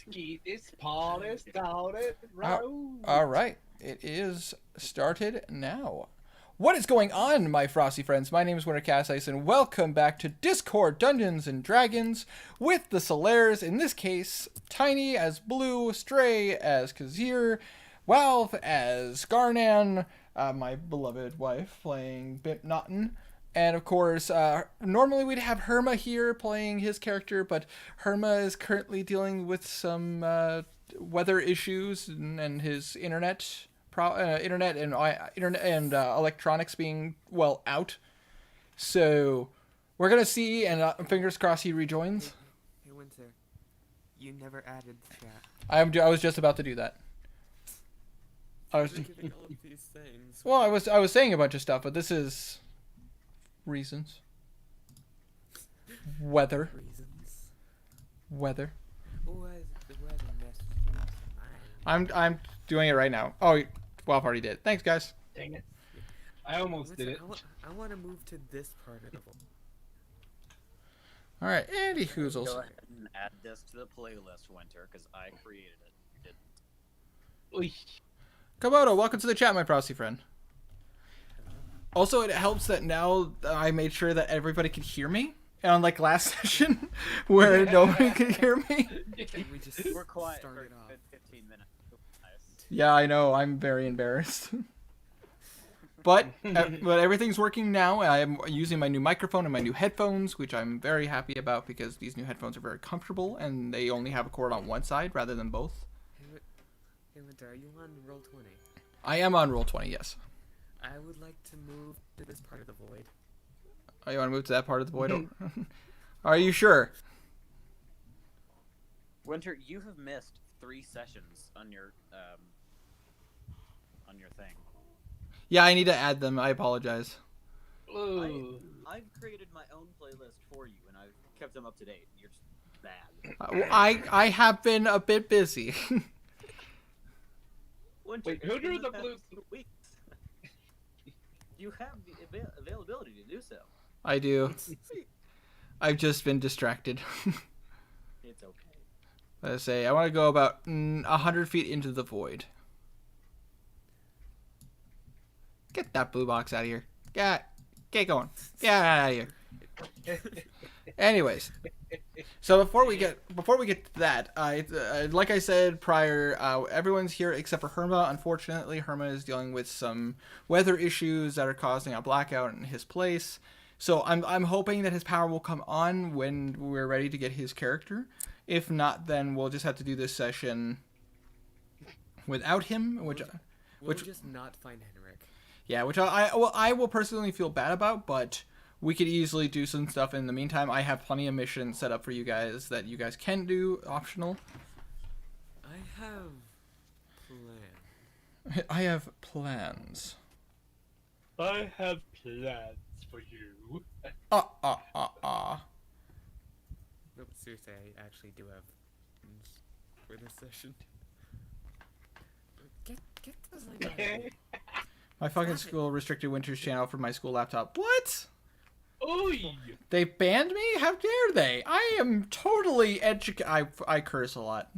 Keep this party started. All right, it is started now. What is going on, my frosty friends? My name is Wintercasice, and welcome back to Discord Dungeons and Dragons with the Solaires. In this case, Tiny as Blue, Stray as Kazir, Walf as Garnan, my beloved wife playing Bimp Naughton. And of course, normally we'd have Herma here playing his character, but Herma is currently dealing with some weather issues and his internet and electronics being out. So we're gonna see, and fingers crossed he rejoins. Hey Winter, you never added the chat. I was just about to do that. I was Giving all of these things. well, I was saying a bunch of stuff, but this is reasons. Weather. Reasons. Weather. Who has the weather messages? I'm doing it right now. Oh, Walf already did. Thanks, guys. Dang it. I almost did it. I want to move to this part of the world. All right, Andy Hoozles. Go ahead and add this to the playlist, Winter, because I created it. You didn't. Oy. Komodo, welcome to the chat, my prosy friend. Also, it helps that now I made sure that everybody could hear me. Unlike last session, where nobody could hear me. We just We're quiet for started off. 15 minutes. Nice. Yeah, I know. I'm very embarrassed. But everything's working now. I am using my new microphone and my new headphones, which I'm very happy about because these new headphones are very comfortable and they only have a cord on one side rather than both. Hey Winter, are you on roll 20? I am on roll 20, yes. I would like to move to this part of the void. Oh, you want to move to that part of the void? Are you sure? Winter, you have missed 3 sessions on your thing. Yeah, I need to add them. I apologize. Ooh. I've created my own playlist for you, and I've kept them up to date. You're just bad. I have been a bit busy. Winter, Wait, who it's been drew the past blue? 2 weeks. You have the availability to do so. I do. I've just been distracted. It's okay. Let's say I want to go about 100 feet into the void. Get that blue box out of here. Get going. Get out of here. Anyways, so before we get to that, like I said prior, everyone's here except for Herma. Unfortunately, Herma is dealing with some weather issues that are causing a blackout in his place. So I'm hoping that his power will come on when we're ready to get his character. If not, then we'll just have to do this session without him, which We'll just not find Henrik. yeah, which I will personally feel bad about, but we could easily do some stuff in the meantime. I have plenty of missions set up for you guys that you guys can do optional. I have plan. I have plans. I have plans for you. No, but seriously, I actually do have plans for this session. Get those like My fucking school restricted Winter's channel from my school laptop. What? Oy. They banned me? How dare they? I am totally I curse a lot.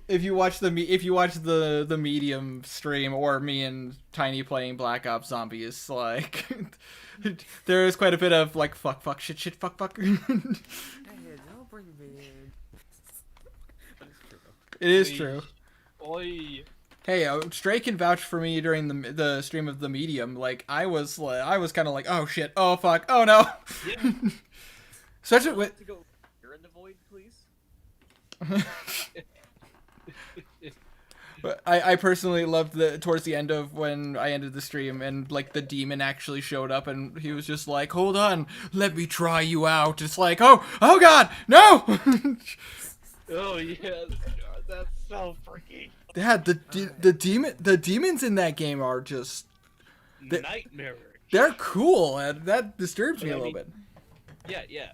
If you watch the Medium stream or me and Tiny playing Black Ops Zombies, like there is quite a bit of like fuck shit fuck. Hey, don't bring me in. But it's true. It is true. Oy. Hey, Stray can vouch for me during the stream of the Medium. Like I was kind of like, oh shit, oh fuck, oh no. Yeah. Especially with. To go, you're in the void, please. But I personally loved towards the end of when I ended the stream and like the demon actually showed up and he was just like, hold on, let me try you out. It's like, oh god, no. Oh yes. God, that's so freaky. Dad, the demons in that game are just Nightmarish. they're cool and that disturbs me a little bit. Yeah.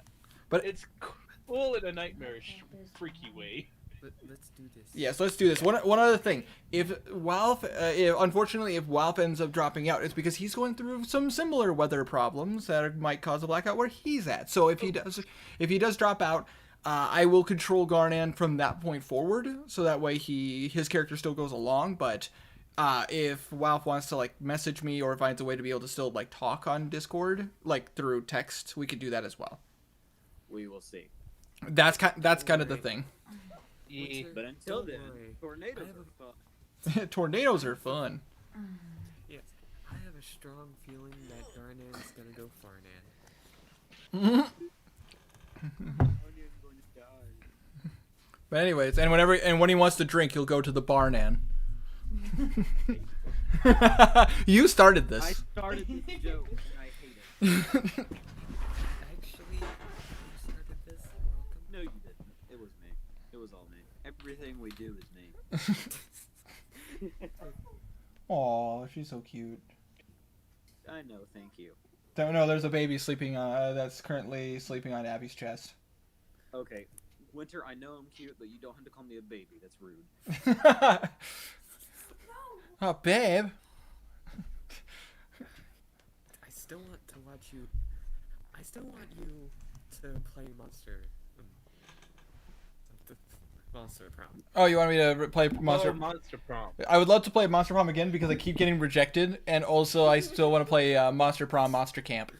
But It's cool in a nightmarish, freaky way. Let's do this. yes, let's do this. One other thing, if unfortunately Walf ends up dropping out, it's because he's going through some similar weather problems that might cause a blackout where he's at. So if he does drop out, I will control Garnan from that point forward, so that way his character still goes along. But if Walf wants to like message me or finds a way to be able to still like talk on Discord, like through text, we could do that as well. We will see. That's kind of the thing. Yeah. But until Don't then, worry. tornadoes I have are fun. Tornadoes are fun. Yes, I have a strong feeling that Garnan's gonna go Farnan. Onion's going to die. But anyways, and when he wants to drink, he'll go to the Barnan. You started I this. started this joke and I hate it. Actually, you started this. Welcome. No, you didn't. It was me. It was all me. Everything we do is me. Aw, she's so cute. I know, thank you. Don't know. There's a baby sleeping that's currently sleeping on Abby's chest. Okay, Winter, I know I'm cute, but you don't have to call me a baby. That's rude. Oh, babe. I still want to watch you. I still want you to play Monster. The Monster Prom. Oh, you want me to play Monster? Monster Prom. I would love to play Monster Prom again because I keep getting rejected, and also I still want to play Monster Prom Monster Camp.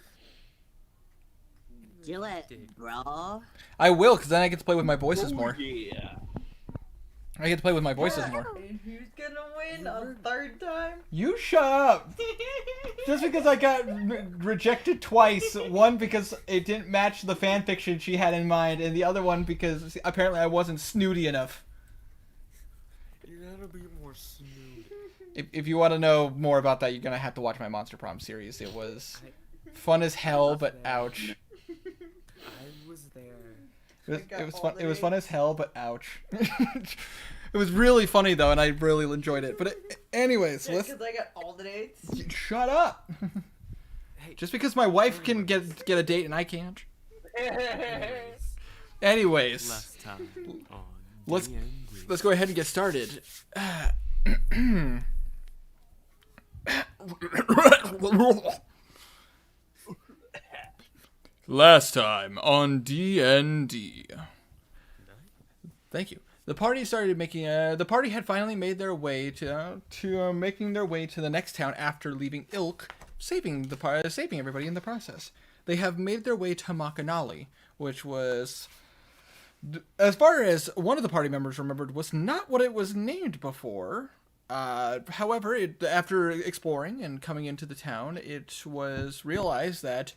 Do it, bro. I will, because then I get to play with my voices more. Yeah. I get to play with my voices more. And who's gonna win a third time? You shut up! Just because I got rejected twice. One because it didn't match the fan fiction she had in mind, and the other one because apparently I wasn't snooty enough. You gotta be more smooth. If you want to know more about that, you're gonna have to watch my Monster Prom series. It was fun as hell, but ouch. I was there. It was fun. It was fun as hell, but ouch. It was really funny though, and I really enjoyed it. But anyways, let's Because I got all the dates. shut up. Hey, Just because my wife can get a date and I can't. Anyways, last time on Let's- D&D. let's go ahead and get started. Last time on D&D. Thank you. The party started making. The party had finally made their way to making their way to the next town after leaving Ilk, saving everybody in the process. They have made their way to Makanali, which was, as far as one of the party members remembered, was not what it was named before. However, after exploring and coming into the town, it was realized that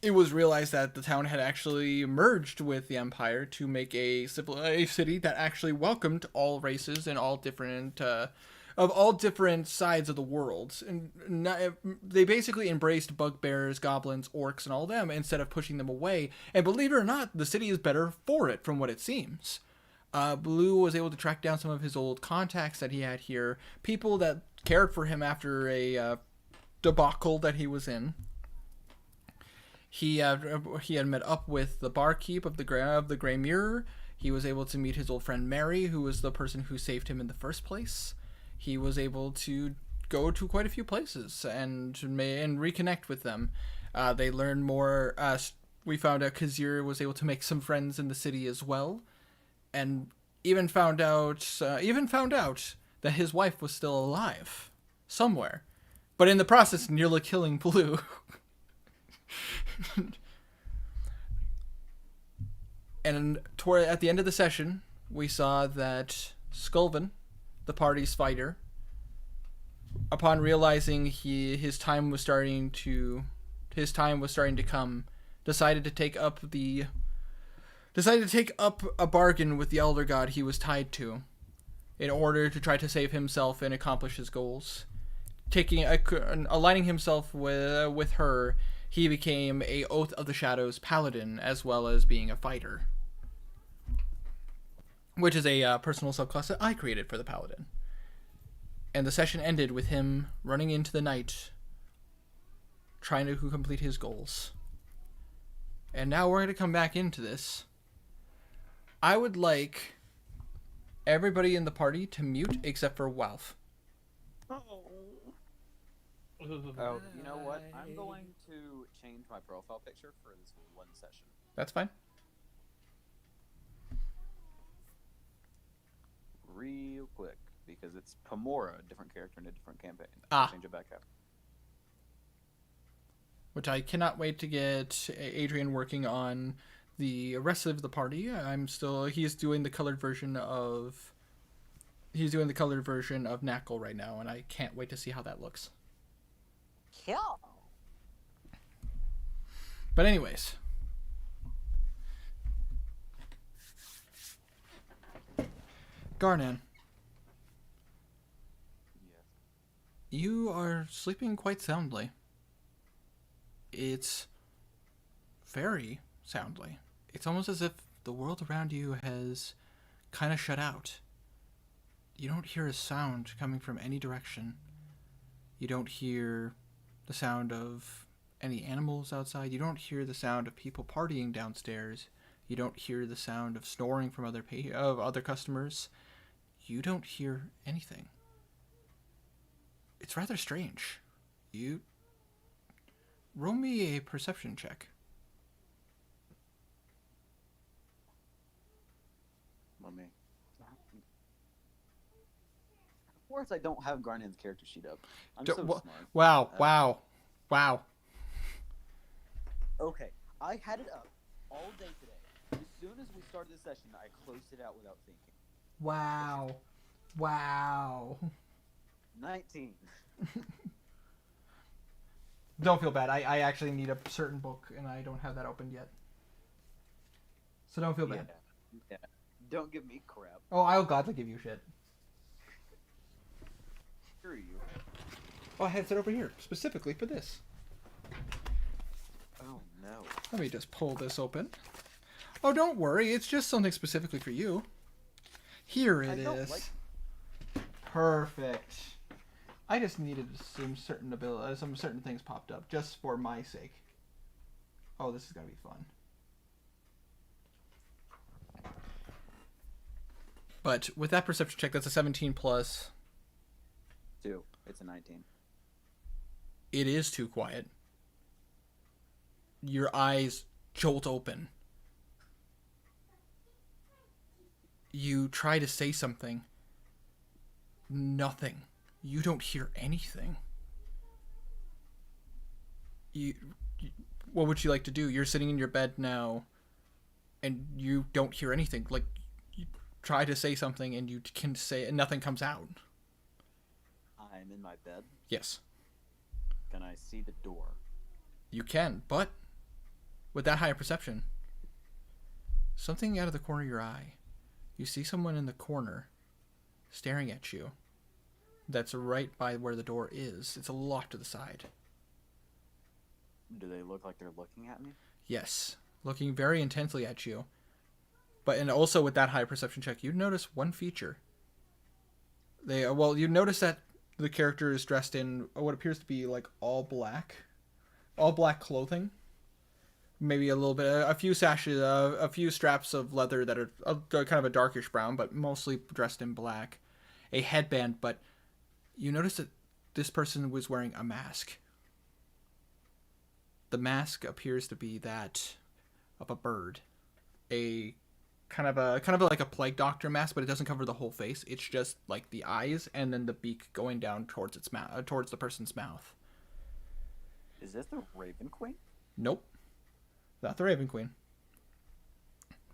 the town had actually merged with the Empire to make a city that actually welcomed all races and all different sides of the world. And they basically embraced bugbears, goblins, orcs, and all them instead of pushing them away. And believe it or not, the city is better for it, from what it seems. Blue was able to track down some of his old contacts that he had here, people that cared for him after a debacle that he was in. He had met up with the barkeep of the Grey Mirror. He was able to meet his old friend Mary, who was the person who saved him in the first place. He was able to go to quite a few places and reconnect with them. They learned more. We found out Kazir was able to make some friends in the city as well, and even found out that his wife was still alive somewhere, but in the process nearly killing Blue. And at the end of the session, we saw that Skulven, the party's fighter, upon realizing his time was starting to come, decided to take up a bargain with the Elder God he was tied to, in order to try to save himself and accomplish his goals. Aligning himself with her, he became a Oath of the Shadows paladin, as well as being a fighter, which is a personal subclass that I created for the paladin. And the session ended with him running into the night, trying to complete his goals. And now we're going to come back into this. I would like everybody in the party to mute except for Walf. Oh, you know what? I'm going to change my profile picture for this one session. That's fine. because it's Pomora, a different character in a different campaign. Ah. Change it back out. Which I cannot wait to get Adrian working on the rest of the party. He's doing the colored version of Knuckle right now, and I can't wait to see how that looks. Kill. But anyways, Garnan, Yes. you are sleeping quite soundly. It's very soundly. It's almost as if the world around you has kind of shut out. You don't hear a sound coming from any direction. You don't hear the sound of any animals outside. You don't hear the sound of people partying downstairs. You don't hear the sound of snoring from other customers. You don't hear anything. It's rather strange. Roll me a perception check. Let me. Of course, I don't have Garnan's character sheet up. I'm so smart. Wow. Okay, I had it up all day today. As soon as we started the session, I closed it out without thinking. Wow. 19. Don't feel bad. I actually need a certain book, and I don't have that opened yet. So don't feel bad. Yeah. Don't give me crap. Oh, I'll gladly give you shit. Screw you. Oh, I had it set over here, specifically for this. Oh, no. Let me just pull this open. Oh, don't worry. It's just something specifically for you. Here it is. Perfect. I just needed some certain things popped up just for my sake. Oh, this is gonna be fun. But with that perception check, that's a 17 plus. 2. It's a 19. It is too quiet. Your eyes jolt open. You try to say something. Nothing. You don't hear anything. What would you like to do? You're sitting in your bed now, and you don't hear anything. Like, you try to say something, and you can say, and nothing comes out. I'm in my bed. Yes. Can I see the door? You can, but with that higher perception, something out of the corner of your eye, you see someone in the corner staring at you. That's right by where the door is. It's a lot to the side. Do they look like they're looking at me? Yes, looking very intensely at you. And also with that high perception check, you notice one feature. You notice that the character is dressed in what appears to be like all black clothing. Maybe a few sashes, a few straps of leather that are kind of a darkish brown, but mostly dressed in black. A headband, but you notice that this person was wearing a mask. The mask appears to be that of a bird. A kind of like a plague doctor mask, but it doesn't cover the whole face. It's just like the eyes and then the beak going down towards its mouth, towards the person's mouth. Is this the Raven Queen? Nope. Not the Raven Queen.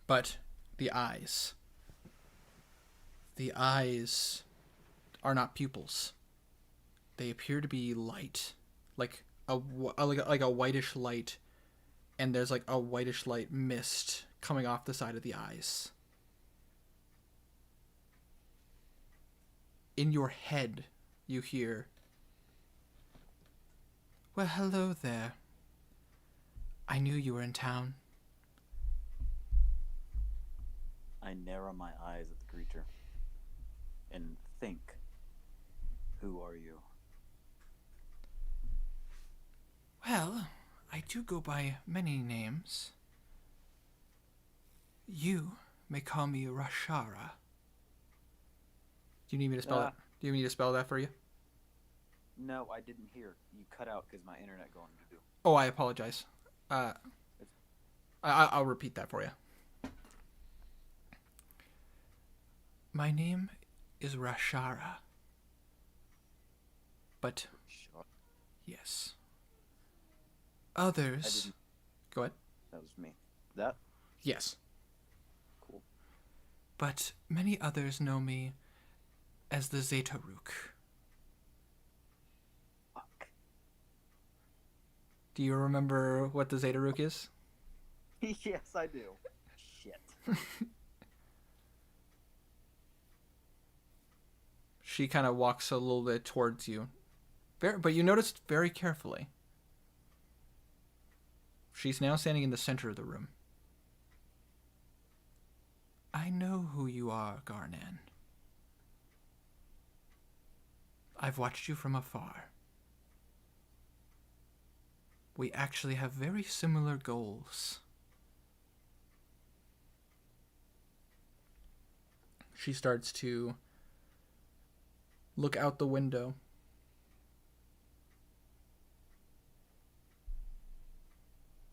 But the eyes. The eyes are not pupils. They appear to be light, like a whitish light, and there's like a whitish light mist coming off the side of the eyes. In your head, you hear, "Well, hello there. I knew you were in town." I narrow my eyes at the creature and think, who are you? Well, I do go by many names. You may call me Rashara. Do you need me to spell it? Do you need me to spell that for you? No, I didn't hear. You cut out because my internet going to do. Oh, I apologize. I'll repeat that for you. My name is Rashara. But Sure. yes, others. didn't- Go ahead. That was me. That? Yes, Cool. but many others know me as the Zetaruk. Fuck. Do you remember what the Zetaruk is? Yes, I do. Shit. She kind of walks a little bit towards you, but you noticed very carefully. She's now standing in the center of the room. I know who you are, Garnan. I've watched you from afar. We actually have very similar goals. She starts to look out the window.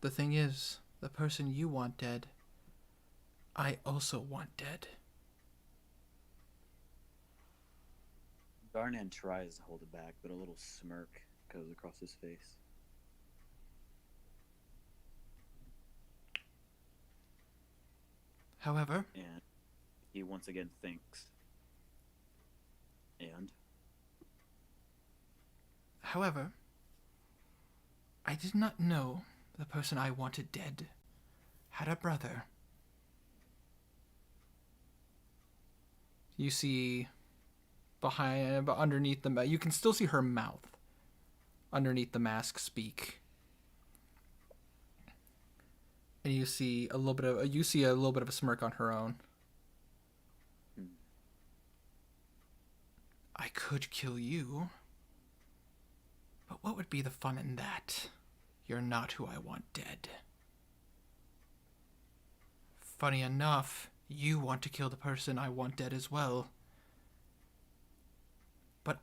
The thing is, the person you want dead, I also want dead. Garnan tries to hold it back, but a little smirk goes across his face. However, And he once again thinks. And? However, I did not know the person I wanted dead had a brother. You see underneath the you can still see her mouth underneath the mask speak. And you see a little bit of a smirk on her own. I could kill you. But what would be the fun in that? You're not who I want dead. Funny enough, you want to kill the person I want dead as well. But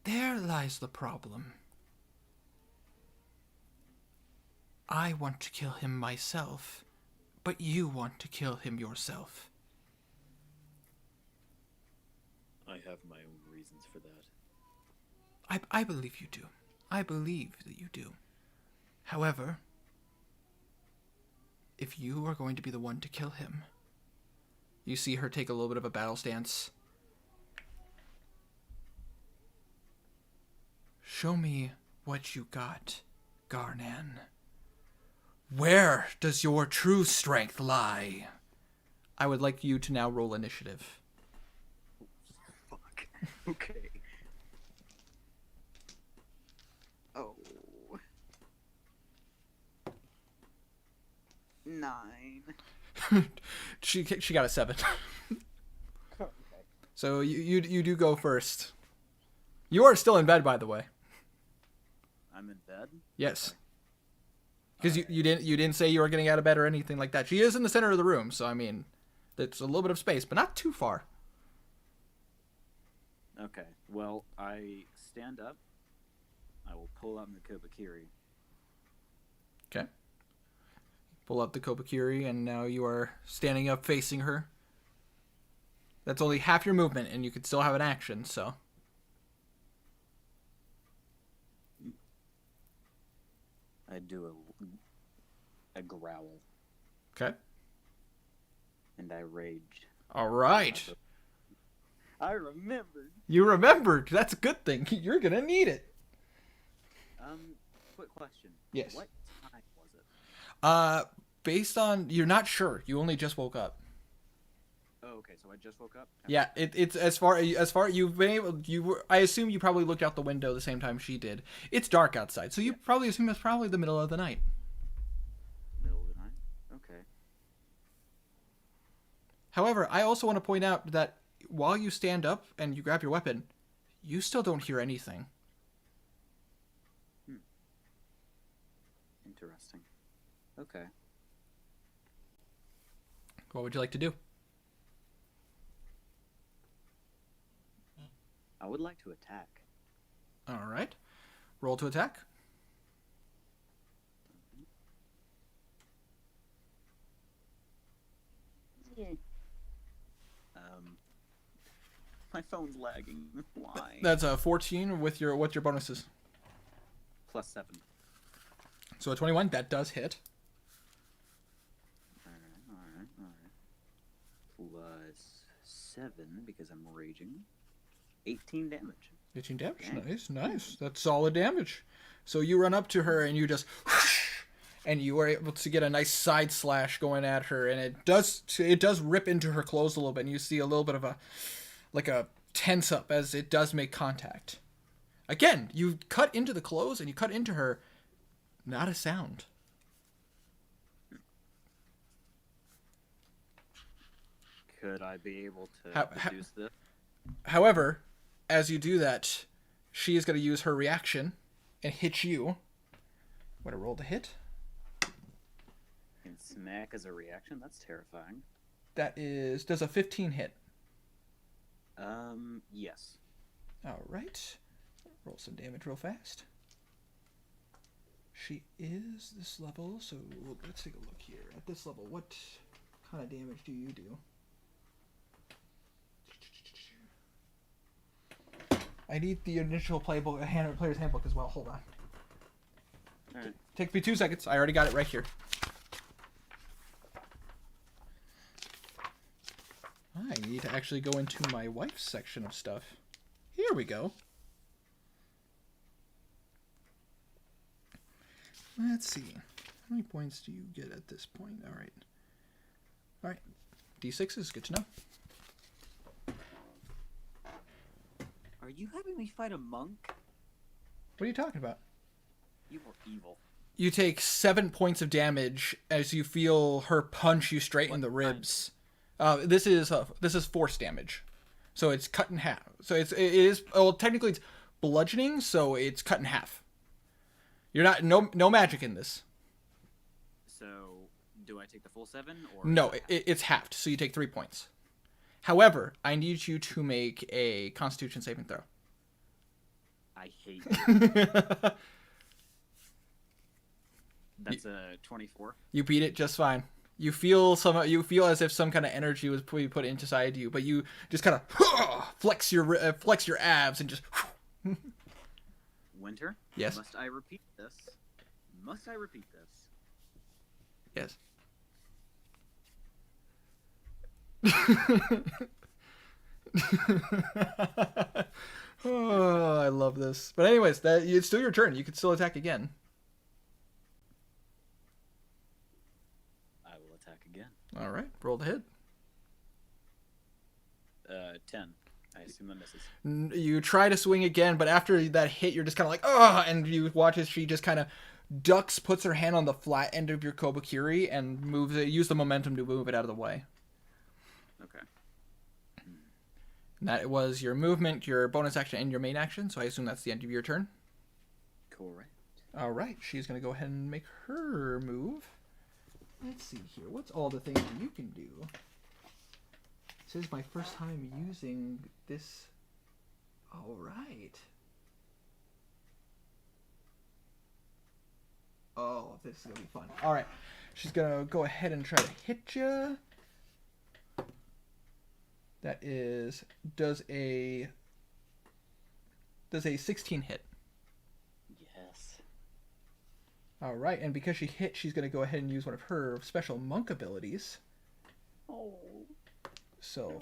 there lies the problem. I want to kill him myself, but you want to kill him yourself. I have my own reasons for that. I believe you do. I believe that you do. However, if you are going to be the one to kill him, you see her take a little bit of a battle stance. Show me what you got, Garnan. Where does your true strength lie? I would like you to now roll initiative. Fuck. Okay. Oh. 9. she got a 7. Okay. So you do go first. You are still in bed, by the way. I'm in bed? Yes. Because you didn't say you were getting out of bed or anything like that. She is in the center of the room, so I mean, there's a little bit of space, but not too far. Okay. Well, I stand up. I will pull out my Kobakiri. Okay. Pull up the Kobakiri, and now you are standing up facing her. That's only half your movement, and you could still have an action, so. I do a growl, Okay. and I rage. All right. I remembered. You remembered. That's a good thing. You're going to need it. Quick question. Yes. What time was it? Based on, you're not sure. You only just woke up. Oh, okay. So I just woke up. Yeah, it's as far you've been able. I assume you probably looked out the window the same time she did. It's dark outside, so you probably assume it's probably the middle of the night. Middle of the night. Okay. However, I also want to point out that while you stand up and you grab your weapon, you still don't hear anything. Interesting. Okay. What would you like to do? I would like to attack. All right, roll to attack. My phone's lagging. Why? That's a 14 with your what's your bonuses? Plus 7. So a 21 that does hit. Alright. Plus 7 because I'm raging. 18 damage. 18 damage. Dang. Nice. That's solid damage. So you run up to her and you just and you are able to get a nice side slash going at her, and it does rip into her clothes a little bit, and you see a little bit of a tense up as it does make contact. Again, you cut into the clothes and you cut into her. Not a sound. Could I be able to reduce this? However, as you do that, she is going to use her reaction and hit you. What a roll to hit. And smack as a reaction? That's terrifying. Does a 15 hit? Yes. Alright. Roll some damage real fast. She is this level, so let's take a look here. At this level, what kind of damage do you do? I need the initial player's handbook as well. Hold on. Alright. Takes me 2 seconds. I already got it right here. I need to actually go into my wife's section of stuff. Here we go. Let's see. How many points do you get at this point? Alright. Alright. D6 is good to know. Are you having me fight a monk? What are you talking about? You are evil. You take 7 points of damage as you feel her punch you straight in the ribs. This is force damage, so it's cut in half. So it is technically it's bludgeoning, so it's cut in half. You're not no magic in this. So, do I take the full 7 or No, it's halved, so you take 3 points. However, I need you to make a Constitution saving throw. I hate you. That's a 24. You beat it just fine. You feel as if some kind of energy was put inside you, but you just kind of flex your abs and just. Winter? Yes. Must I repeat this? Yes. Oh, I love this. But anyways, it's still your turn. You can still attack again. I will attack again. All right, roll the hit. 10. I assume that misses. You try to swing again, but after that hit, you're just kind of like, oh, and you watch as she just kind of ducks, puts her hand on the flat end of your Kobakiri, and moves it. Use the momentum to move it out of the way. Okay. And that was your movement, your bonus action, and your main action. So I assume that's the end of your turn. Correct. All right, she's gonna go ahead and make her move. Let's see here. What's all the things that you can do? This is my first time using this. All right. Oh, this is gonna be fun. All right, she's gonna go ahead and try to hit you. That does a 16 hit. Yes. All right, and because she hit, she's gonna go ahead and use one of her special monk abilities. Oh. So,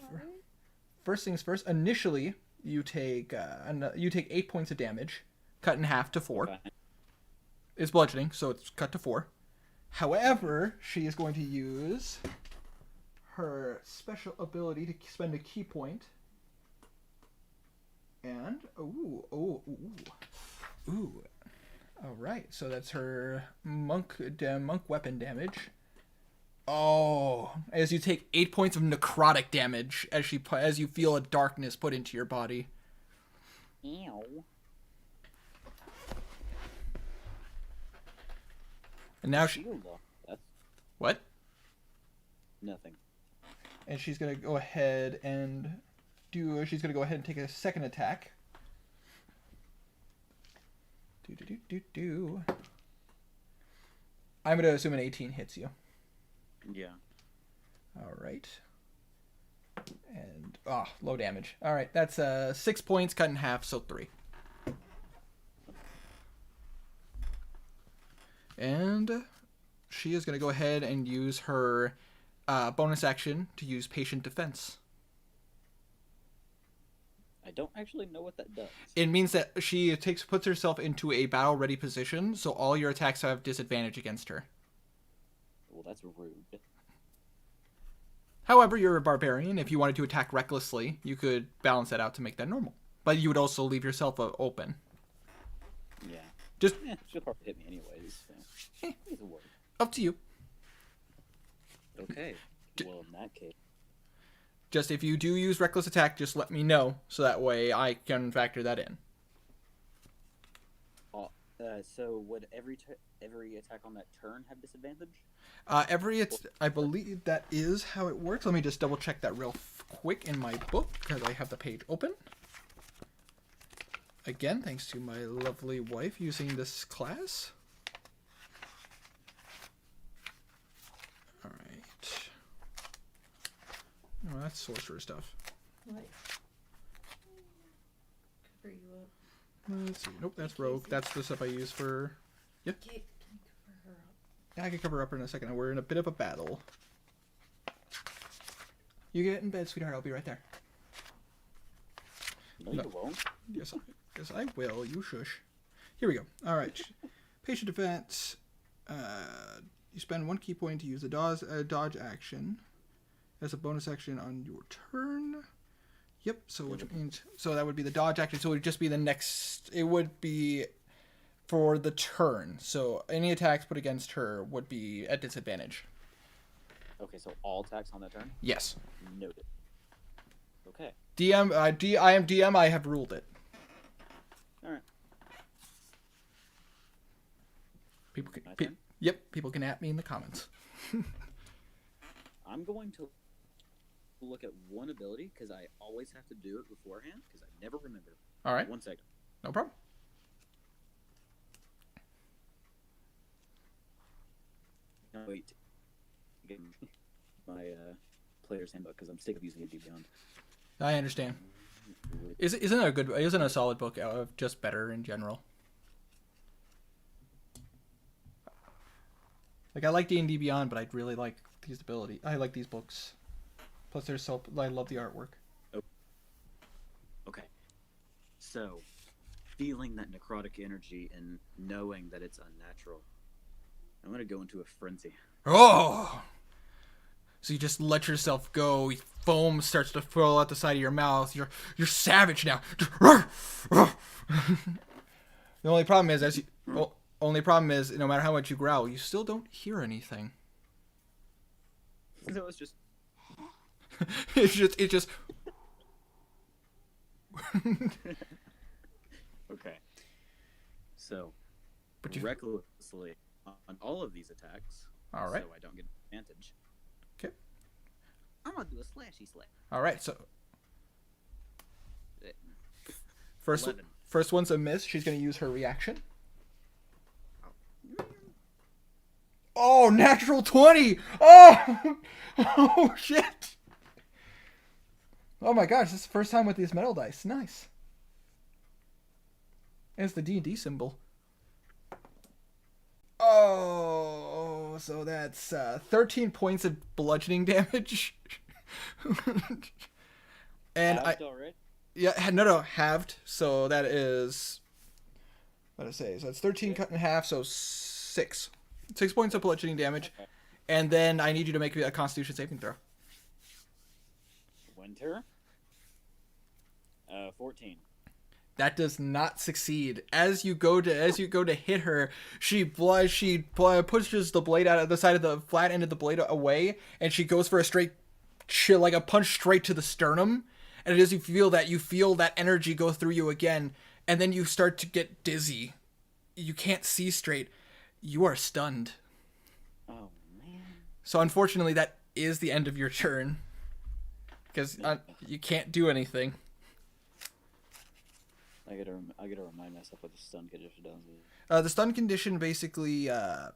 first things first. Initially, you take 8 points of damage, cut in half to 4. Okay. It's bludgeoning, so it's cut to 4. However, she is going to use her special ability to spend a key point. And ooh. All right, so that's her monk weapon damage. Oh, as you take 8 points of necrotic damage as you feel a darkness put into your body. Ew. And now she Shield, though. That's what? nothing. And she's gonna go ahead and take a second attack. I'm gonna assume an 18 hits you. Yeah. All right. And Oh, low damage. All right, that's 6 points cut in half, so 3. And she is going to go ahead and use her bonus action to use patient defense. I don't actually know what that does. It means that she puts herself into a battle-ready position, so all your attacks have disadvantage against her. Well, that's rude. However, you're a barbarian. If you wanted to attack recklessly, you could balance that out to make that normal. But you would also leave yourself open. Yeah. Just She'll probably hit me anyways. So. Either way. up to you. Okay. Well, in that case. Just if you do use reckless attack, just let me know, so that way I can factor that in. So would every attack on that turn have disadvantage? I believe that is how it works. Let me just double check that real quick in my book, because I have the page open. Again, thanks to my lovely wife using this class. Alright. Oh, that's sorcerer stuff. What? Cover you up. Let's see. Nope, that's rogue. That's the stuff I use for... Yep. Can you cover her up? Yeah, I can cover up in a second. We're in a bit of a battle. You get in bed, sweetheart. I'll be right there. No, you won't. Yes, I will. You shush. Here we go. All right. Patient defense. You spend 1 key point to use a dodge action as a bonus action on your turn. Yep. So which means that would be the dodge action. So it would just be the next. It would be for the turn. So any attacks put against her would be at disadvantage. Okay, so all attacks on that turn? Yes. Noted. Okay. DM. I am DM. I have ruled it. All right. People can. My turn? Yep. People can at me in the comments. I'm going to look at one ability because I always have to do it beforehand because I never remember. All right. 1 second. No problem. No, wait. Get my player's handbook because I'm sick of using it beyond. I understand. Isn't a solid book just better in general? Like, I like D&D Beyond, but I really like these abilities. I like these books. Plus, I love the artwork. Oh. Okay. So, feeling that necrotic energy and knowing that it's unnatural, I'm gonna go into a frenzy. Oh! So you just let yourself go. Foam starts to fall out the side of your mouth. You're savage now. The only problem is, no matter how much you growl, you still don't hear anything. So it's just. it's just. Okay. So, But you. recklessly on all of these attacks. All right. So I don't get advantage. Okay. I'm gonna do a slashy slap. All right. So Eh, first 11. first one's a miss. She's gonna use her reaction. Oh, natural 20! Oh! Oh, shit! Oh my gosh, this is the first time with these metal dice. Nice. And it's the D&D symbol. Oh, so that's 13 points of bludgeoning damage. And Halved already? Yeah, no, halved. So that is... What did I say? So that's 13 cut in half, so 6. 6 points of bludgeoning damage. Okay. And then I need you to make a Constitution saving throw. Winter? 14. That does not succeed. As you go to hit her, she pushes the blade out of the side of the flat end of the blade away, and she goes for a punch straight to the sternum. And as you feel that energy go through you again, and then you start to get dizzy. You can't see straight. You are stunned. Oh, man. So unfortunately, that is the end of your turn. Because you can't do anything. I gotta remind myself what the stun condition does. The stun condition basically... hold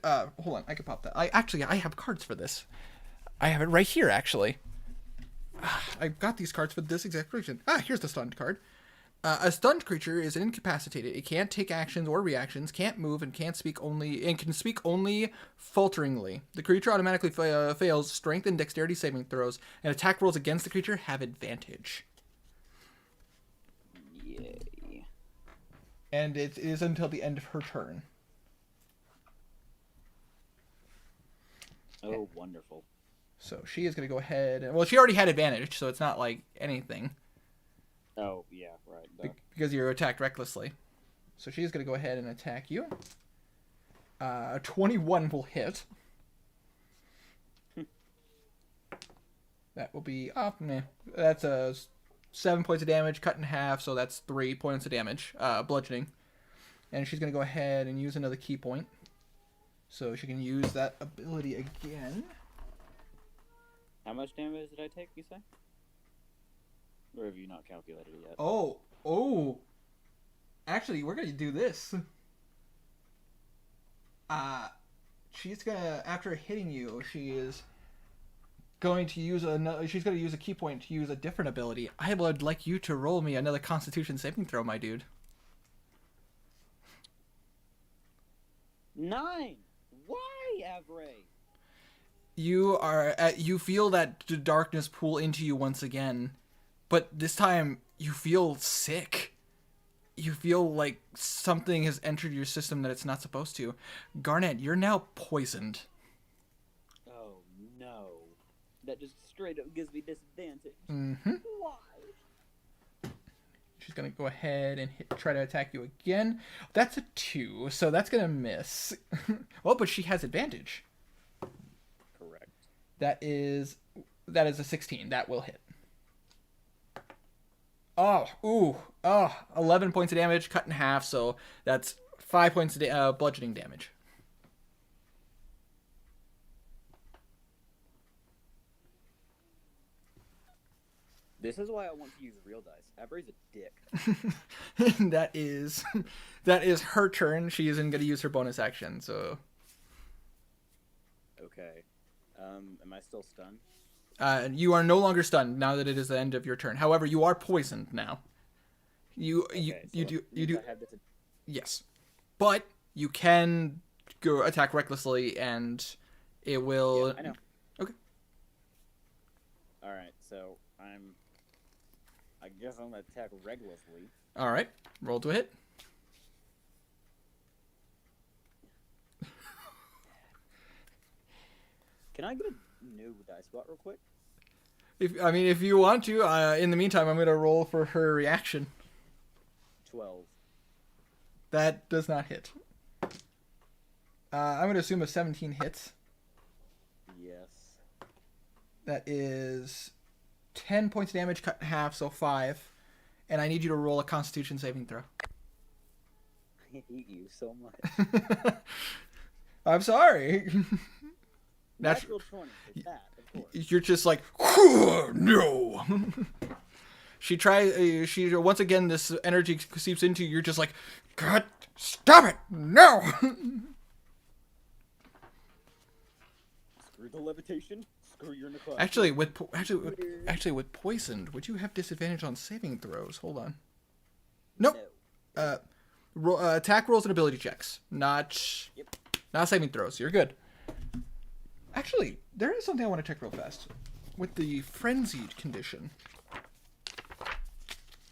on, I can pop that. I have cards for this. I have it right here, actually. I've got these cards for this exact reason. Here's the stunned card. A stunned creature is incapacitated. It can't take actions or reactions, can't move, and can speak only falteringly. The creature automatically fails strength and dexterity saving throws, and attack rolls against the creature have advantage. Yay. And it is until the end of her turn. Oh, wonderful. So she is going to go ahead. Well, she already had advantage, so it's not like anything. Oh, yeah, right. Because you're attacked recklessly. So she's going to go ahead and attack you. 21 will hit. That will be... Oh, meh. That's 7 points of damage, cut in half, so that's 3 points of damage, bludgeoning. And she's going to go ahead and use another key point. So she can use that ability again. How much damage did I take, you say? Or have you not calculated it yet? Oh. Actually, we're going to do this. She's going to, after hitting you, she is going to use she's going to use a key point to use a different ability. I would like you to roll me another Constitution saving throw, my dude. 9! Why, Avray? You feel that the darkness pull into you once again, but this time you feel sick. You feel like something has entered your system that it's not supposed to. Garnet, you're now poisoned. Oh, no. That just straight up gives me disadvantage. Mm-hmm. Why? She's going to go ahead and try to attack you again. That's a 2, so that's going to miss. Well, but she has advantage. Correct. That is a 16. That will hit. 11 points of damage, cut in half, so that's 5 points of bludgeoning damage. This is why I want to use real dice. Avray's a dick. that is her turn. She isn't going to use her bonus action, so... Okay. Am I still stunned? You are no longer stunned now that it is the end of your turn. However, you are poisoned now. You do. I have this. Yes, but you can go attack recklessly, and it will. Yeah, I know. Okay. All right, so I guess I'm gonna attack recklessly. All right, roll to hit. Can I get a new dice spot real quick? If you want to, in the meantime, I'm gonna roll for her reaction. 12. That does not hit. I'm gonna assume a 17 hits. Yes. That is 10 points of damage, cut in half, so 5. And I need you to roll a Constitution saving throw. I hate you so much. I'm sorry. Natural 20 is that, of course. You're just like, no. She tries. She once again. This energy seeps into you. You're just like, God, stop it, no. Screw the levitation. Screw your necrotic. Actually, with poisoned, would you have disadvantage on saving throws? Hold on. Nope. No. Attack rolls and ability checks, not saving throws. You're good. Actually, there is something I want to check real fast. With the frenzied condition.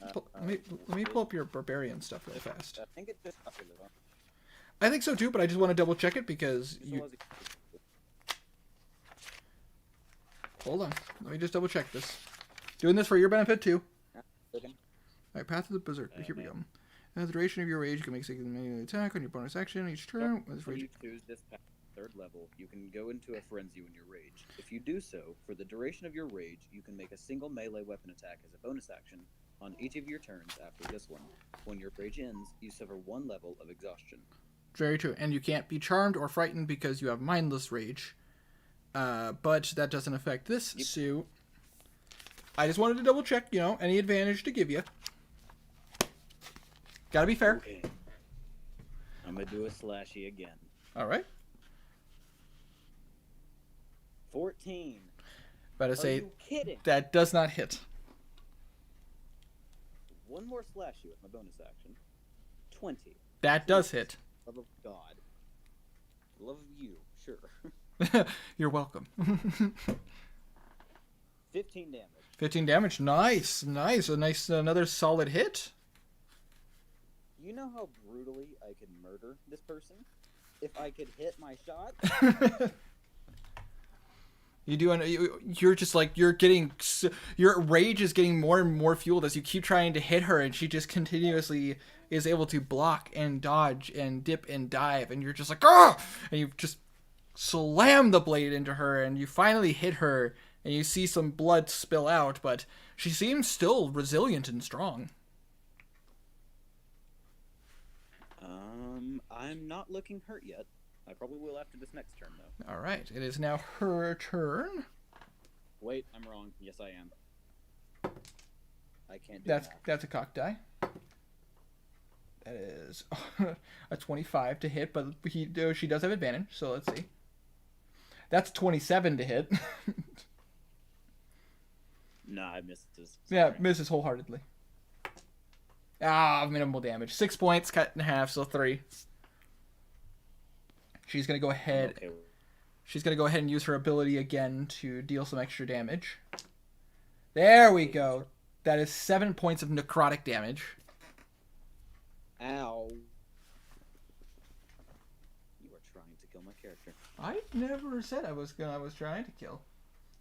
Let me pull up your barbarian stuff real fast. I think it's just... I think so too, but I just want to double check it because you... Hold on. Let me just double check this. Doing this for your benefit too. Okay. Alright, Path of the Berserker. Here we go. As the duration of your rage, you can make a melee attack on your bonus action each turn. When you choose this path, 3rd level, you can go into a frenzy when you're raged. If you do so, for the duration of your rage, you can make a single melee weapon attack as a bonus action on each of your turns after this one. When your rage ends, you suffer 1 level of exhaustion. Very true. And you can't be charmed or frightened because you have mindless rage. But that doesn't affect this suit. I just wanted to double check, any advantage to give you. Gotta be fair. Okay. I'm gonna do a slashy again. Alright. 14. About to Are say you kidding? that does not hit. One more slash you with my bonus action. 20. That does hit. Love of God. Love of you, sure. You're welcome. 15 damage. 15 damage. Nice. Another solid hit. You know how brutally I could murder this person? If I could hit my shot? You're just like, your rage is getting more and more fueled as you keep trying to hit her, and she just continuously is able to block and dodge and dip and dive, and you're just like, ah! And you just slam the blade into her, and you finally hit her, and you see some blood spill out, but she seems still resilient and strong. I'm not looking hurt yet. I probably will after this next turn, though. All right, it is now her turn. Wait, I'm wrong. Yes, I am. I can't do That's math. a cock die. That is a 25 to hit, but she does have advantage, so let's see. That's 27 to hit. Nah, I missed this. Yeah, misses wholeheartedly. Minimal damage. 6 points, cut in half, so 3. She's gonna go ahead. Okay. She's gonna go ahead and use her ability again to deal some extra damage. There we go. That is 7 points of necrotic damage. Ow. You are trying to kill my character. I never said I was trying to kill.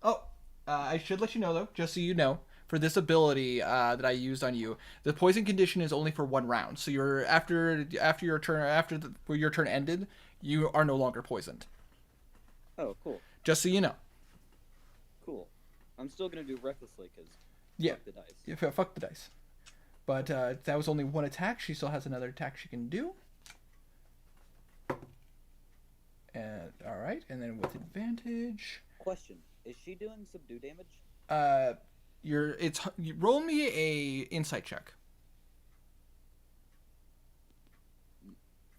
Oh, I should let you know though, just so you know, for this ability that I used on you, the poison condition is only for 1 round. So you're after your turn ended, you are no longer poisoned. Oh, cool. Just so you know. Cool. I'm still gonna do recklessly because Yeah. fuck the dice. Yeah, fuck the dice. But that was only 1 attack. She still has another attack she can do. And all right, and then with advantage. Question: is she doing subdue damage? Roll me a insight check.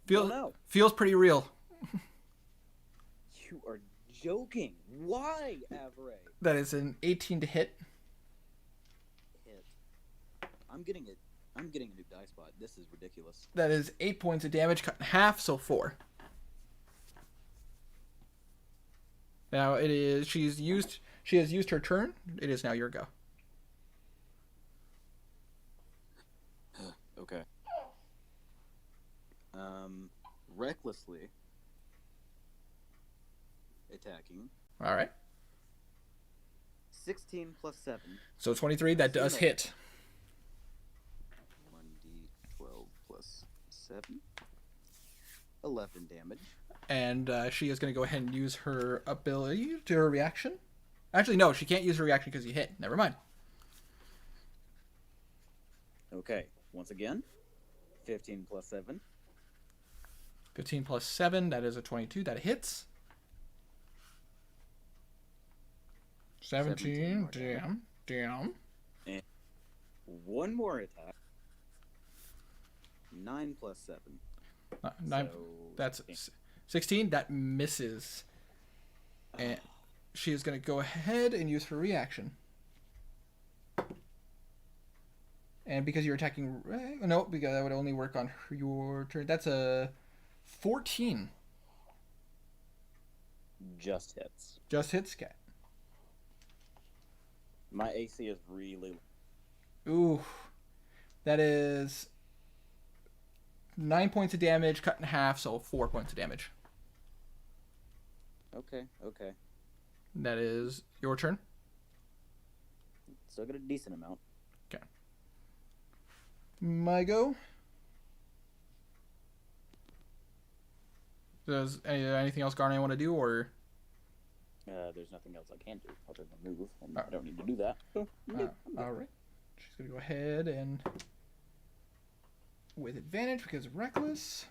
No. Feels pretty real. You are joking. Why, Avray? That is an 18 to hit. Hit. I'm getting a new dice bot. This is ridiculous. That is 8 points of damage, cut in half, so 4. Now it is. She has used her turn. It is now your go. Okay. Recklessly attacking. All right. 16 plus 7. So 23. That does hit. 1d12 plus 7. 11 damage. And she is going to go ahead and use her ability to her reaction. Actually, no, she can't use her reaction because you hit. Never mind. Okay. Once again, 15 plus 7. 15 plus 7, that is a 22. That hits. 17. Damn. And one more attack. 9 plus 7. 9. So, That's 16. That misses. And she is going to go ahead and use her reaction. And because you're attacking... No, because that would only work on your turn. That's a 14. just hits. Just hits, cat. My AC is really... Ooh. That is 9 points of damage, cut in half, so 4 points of damage. Okay. That is your turn. Still got a decent amount. Okay. My go. Does anything else Garnet want to do, or? There's nothing else I can do other than move, and I don't need to do that. So, All right. She's gonna go ahead and, with advantage because of reckless,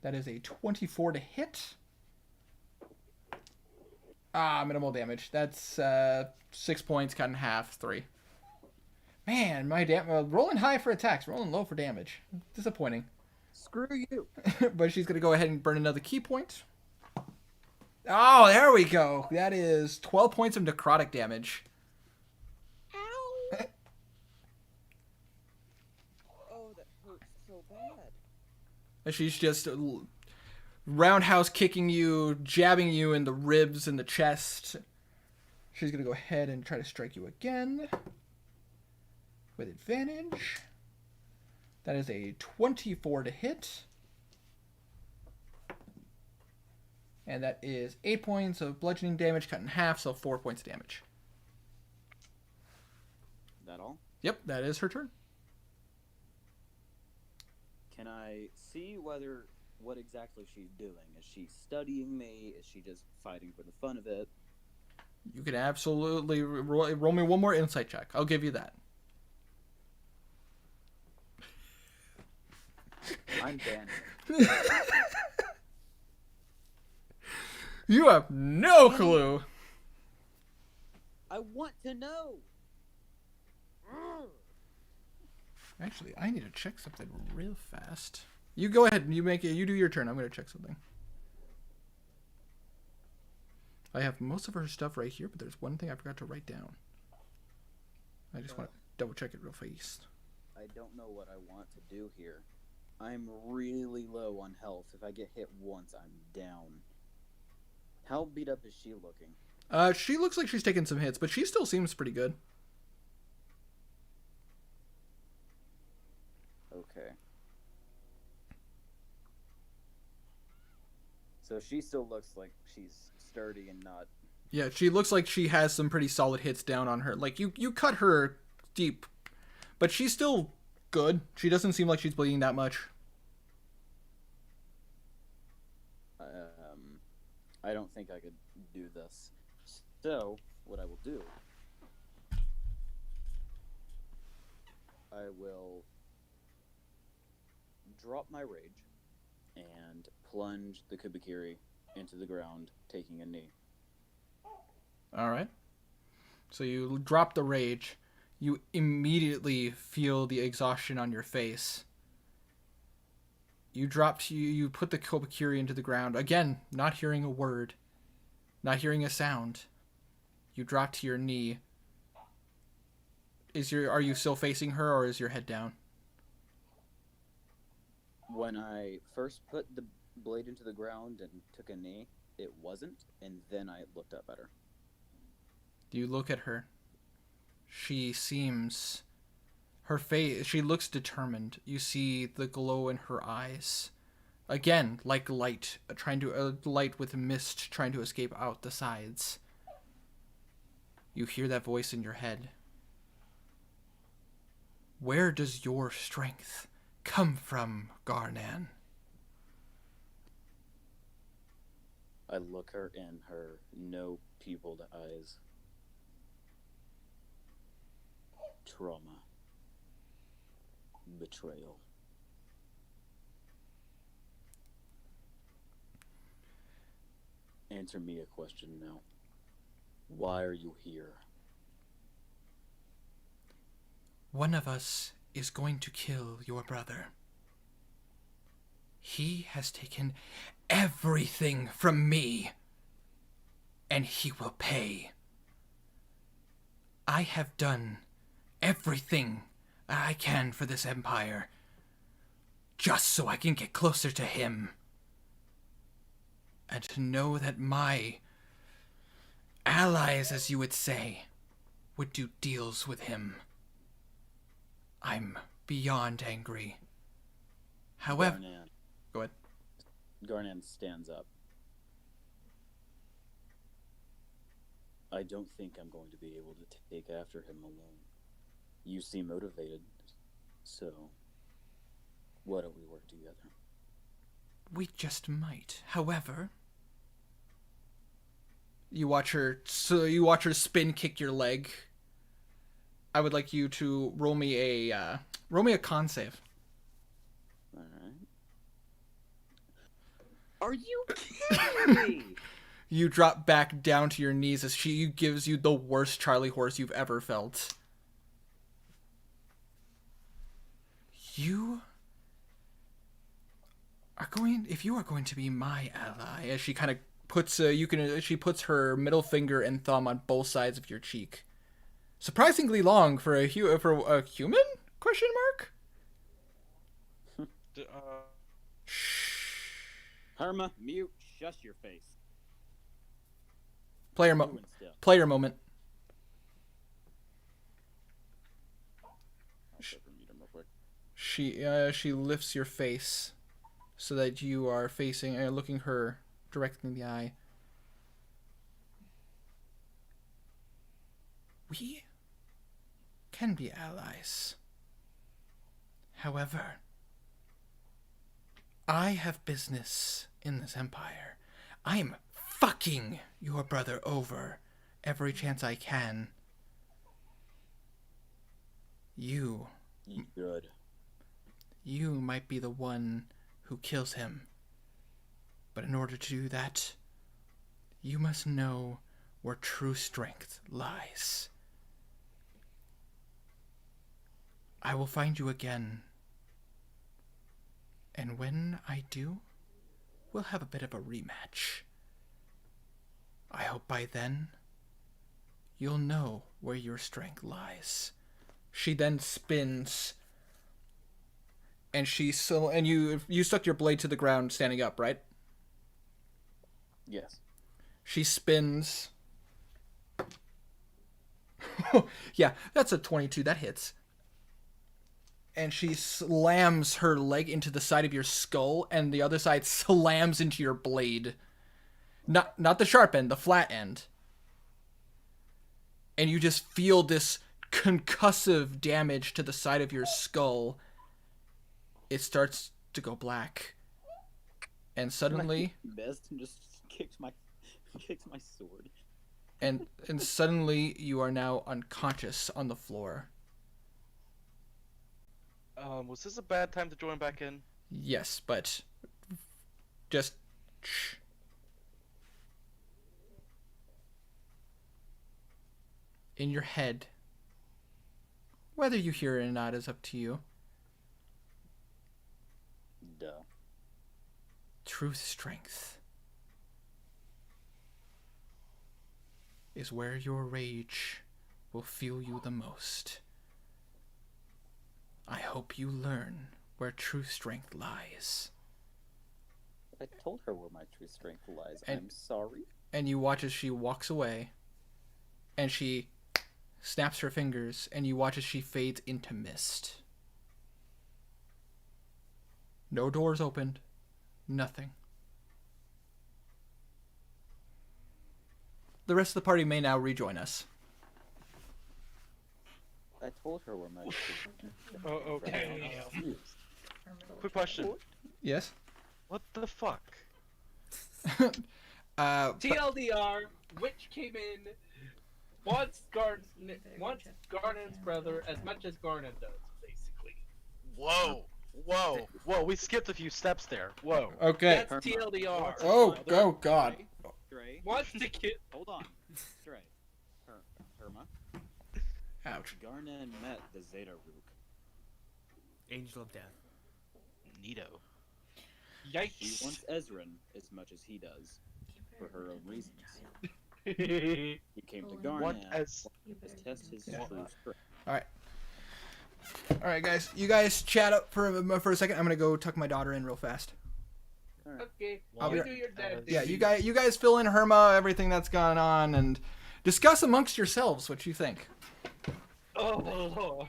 that is a 24 to hit. Minimal damage. That's 6 points, cut in half, 3. Man, my rolling high for attacks, rolling low for damage. Disappointing. Screw you. But she's gonna go ahead and burn another key point. Oh, there we go. That is 12 points of necrotic damage. Ow! Oh, that hurts so bad. She's just roundhouse kicking you, jabbing you in the ribs and the chest. She's going to go ahead and try to strike you again with advantage. That is a 24 to hit. And that is 8 points of bludgeoning damage cut in half, so 4 points of damage. That all? Yep, that is her turn. Can I see what exactly she's doing? Is she studying me? Is she just fighting for the fun of it? You can absolutely roll me one more insight check. I'll give you that. I'm banned. You have no clue. I want to know. Actually, I need to check something real fast. You go ahead and you do your turn. I'm going to check something. I have most of her stuff right here, but there's one thing I forgot to write down. I just want to double check it real fast. I don't know what I want to do here. I'm really low on health. If I get hit once, I'm down. How beat up is she looking? She looks like she's taking some hits, but she still seems pretty good. Okay. So she still looks like she's sturdy and not... Yeah, she looks like she has some pretty solid hits down on her. Like, you cut her deep, but she's still good. She doesn't seem like she's bleeding that much. I don't think I could do this. So, what I will do... I will drop my rage and plunge the Kubikiri into the ground, taking a knee. All right. So you drop the rage. You immediately feel the exhaustion on your face. You put the Kubikiri into the ground. Again, not hearing a word. Not hearing a sound. You drop to your knee. Are you still facing her, or is your head down? When I first put the blade into the ground and took a knee, it wasn't, and then I looked up at her. You look at her. She looks determined. You see the glow in her eyes. Again, like light, light with mist trying to escape out the sides. You hear that voice in your head. Where does your strength come from, Garnan? I look her in her no-pupiled eyes. Trauma. Betrayal. Answer me a question now. Why are you here? One of us is going to kill your brother. He has taken everything from me, and he will pay. I have done everything I can for this empire, just so I can get closer to him. And to know that my allies, as you would say, would do deals with him. I'm beyond angry. However... Go ahead. Garnan stands up. I don't think I'm going to be able to take after him alone. You seem motivated, so why don't we work together? We just might. However... You watch her spin kick your leg. I would like you to roll me a con save. All right. Are you kidding me? You drop back down to your knees as she gives you the worst Charlie horse you've ever felt. If you are going to be my ally, as she kind of puts she puts her middle finger and thumb on both sides of your cheek. Surprisingly long for a human? Question mark? Herma, mute. Shush your face. Player moment. Player moment. She lifts your face so that you are facing looking her directly in the eye. We can be allies. However, I have business in this empire. I am fucking your brother over every chance I can. You Good. You might be the one who kills him. But in order to do that, you must know where true strength lies. I will find you again. And when I do, we'll have a bit of a rematch. I hope by then, you'll know where your strength lies. She then spins, and you stuck your blade to the ground standing up, right? Yes. She spins. Yeah, that's a 22. That hits. And she slams her leg into the side of your skull, and the other side slams into your blade. Not the sharp end, the flat end. And you just feel this concussive damage to the side of your skull. It starts to go black. And suddenly... Best and just kicks my sword. And suddenly you are now unconscious on the floor. Was this a bad time to join back in? Yes, but just shh. In your head, whether you hear it or not is up to you. Duh. True strength is where your rage will fuel you the most. I hope you learn where true strength lies. I told her where my true strength lies. I'm sorry. And you watch as she walks away, and she snaps her fingers, and you watch as she fades into mist. No doors opened. Nothing. The rest of the party may now rejoin us. I told her where my true strength lies. Oh, okay. Quick Quick question. Yes? What the fuck? TLDR, Witch came in, wants Garnon's brother as much as Garnon does, basically. Whoa, we skipped a few steps there. Whoa. Okay. That's TLDR. Oh God. Stray. Wants to get... Hold on. Stray. Herma. Ouch. Garnon met the Zeta Rook. Angel of Death. Neato. She Yikes. wants Ezran as much as he does, for her own reasons. Alright. He came to What Garnon as... to test his true strength. All right, guys. You guys chat up for a second. I'm gonna go tuck my daughter in real fast. Okay, I'll be you right- do your dad. Yeah, you guys fill in Herma, everything that's gone on, and discuss amongst yourselves what you think. Oh,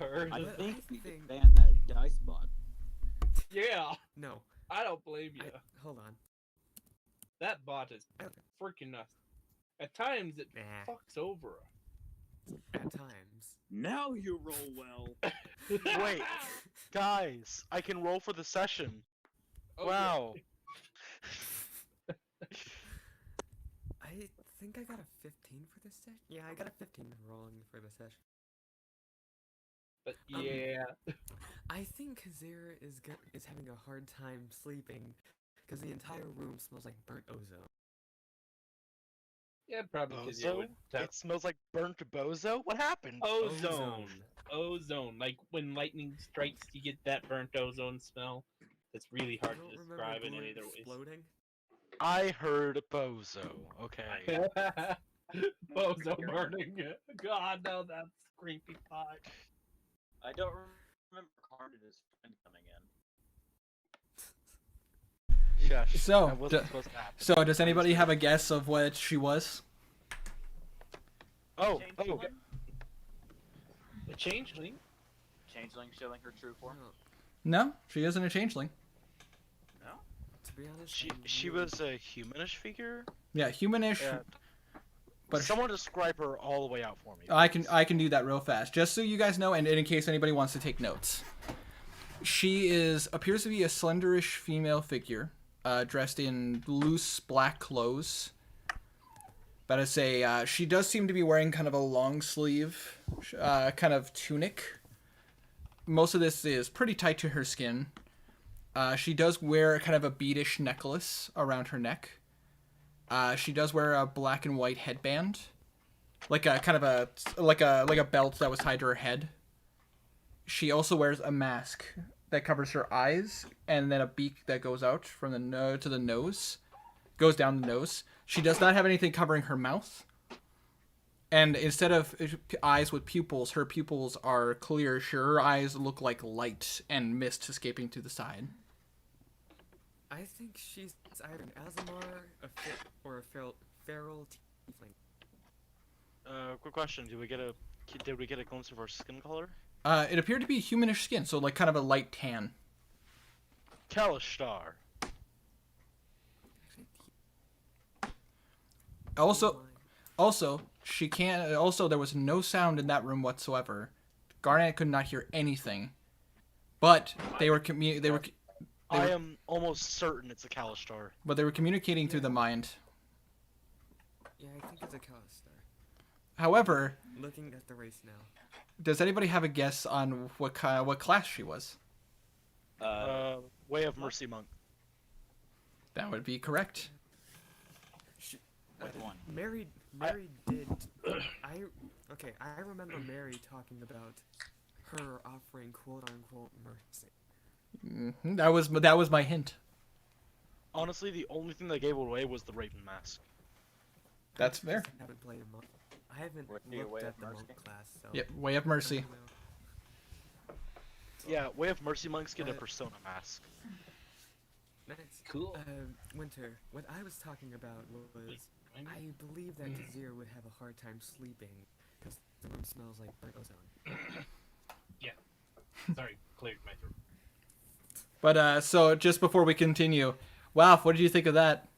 Lord. I But think I we think- could ban that dice bot. Yeah, No. I don't blame you. Hold on. That bot is Okay. freaking nuts. At times, it Nah. fucks over. At times. Now you roll well. Wait, guys, I can roll for the session. Oh, Wow. I think I got a 15 for this session. Yeah, I got a 15 rolling for the session. But yeah. I think Kazir is having a hard time sleeping because the entire room smells like burnt ozone. Yeah, probably because you Bozo? would It smells like burnt bozo? What happened? Ozone. Like when lightning strikes, you get that burnt ozone smell. That's really hard I don't to remember describe in Blue any other ways. exploding. I heard Bozo. Okay. Bozo burning. God, no, that's creepy pot. I don't remember Carnage's friend coming in. Shush. So, that wasn't supposed to happen. So, does anybody have a guess of what she was? Oh, The changeling. Changeling showing her true form. No, she isn't a changeling. No. To be honest, she was a humanish figure. Yeah, humanish. Yeah. But Someone describe her all the way out for me. I can do that real fast, just so you guys know, and in case anybody wants to take notes. She appears to be a slenderish female figure, dressed in loose black clothes. But I say she does seem to be wearing kind of a long sleeve, kind of tunic. Most of this is pretty tight to her skin. She does wear kind of a beadish necklace around her neck. She does wear a black and white headband, like a kind of like a belt that was tied to her head. She also wears a mask that covers her eyes, and then a beak that goes out from the nose to the nose, goes down the nose. She does not have anything covering her mouth, and instead of eyes with pupils, her pupils are clear. Her eyes look like light and mist escaping to the side. I think she's either an Azamar, or a feral tiefling. Quick question: Did we get a glimpse of her skin color? It appeared to be humanish skin, so like kind of a light tan. Kalishtar. Also, she can't. Also, there was no sound in that room whatsoever. Garnet could not hear anything, but they were I am almost certain it's a Kalishtar. But they were communicating through the mind. Yeah, I think it's a Kalishtar. However, Looking at the race now. does anybody have a guess on what class she was? Way of Mercy Monk. That would be correct. Which one? Mary did. I remember Mary talking about her offering quote unquote mercy. That was my hint. Honestly, the only thing that gave it away was the Raven mask. That's fair. I haven't played a monk. I haven't What, the Way looked of at the monk Mercy? class, so. Yep, Way of Mercy. I don't know. Yeah, Way of Mercy monks get a But- persona mask. Nice. Cool. Winter. What I was talking about was I believe that Kazir would have a hard time sleeping because the room smells like burnt ozone. Sorry, cleared my throat. But so just before we continue, wow, what did you think of that?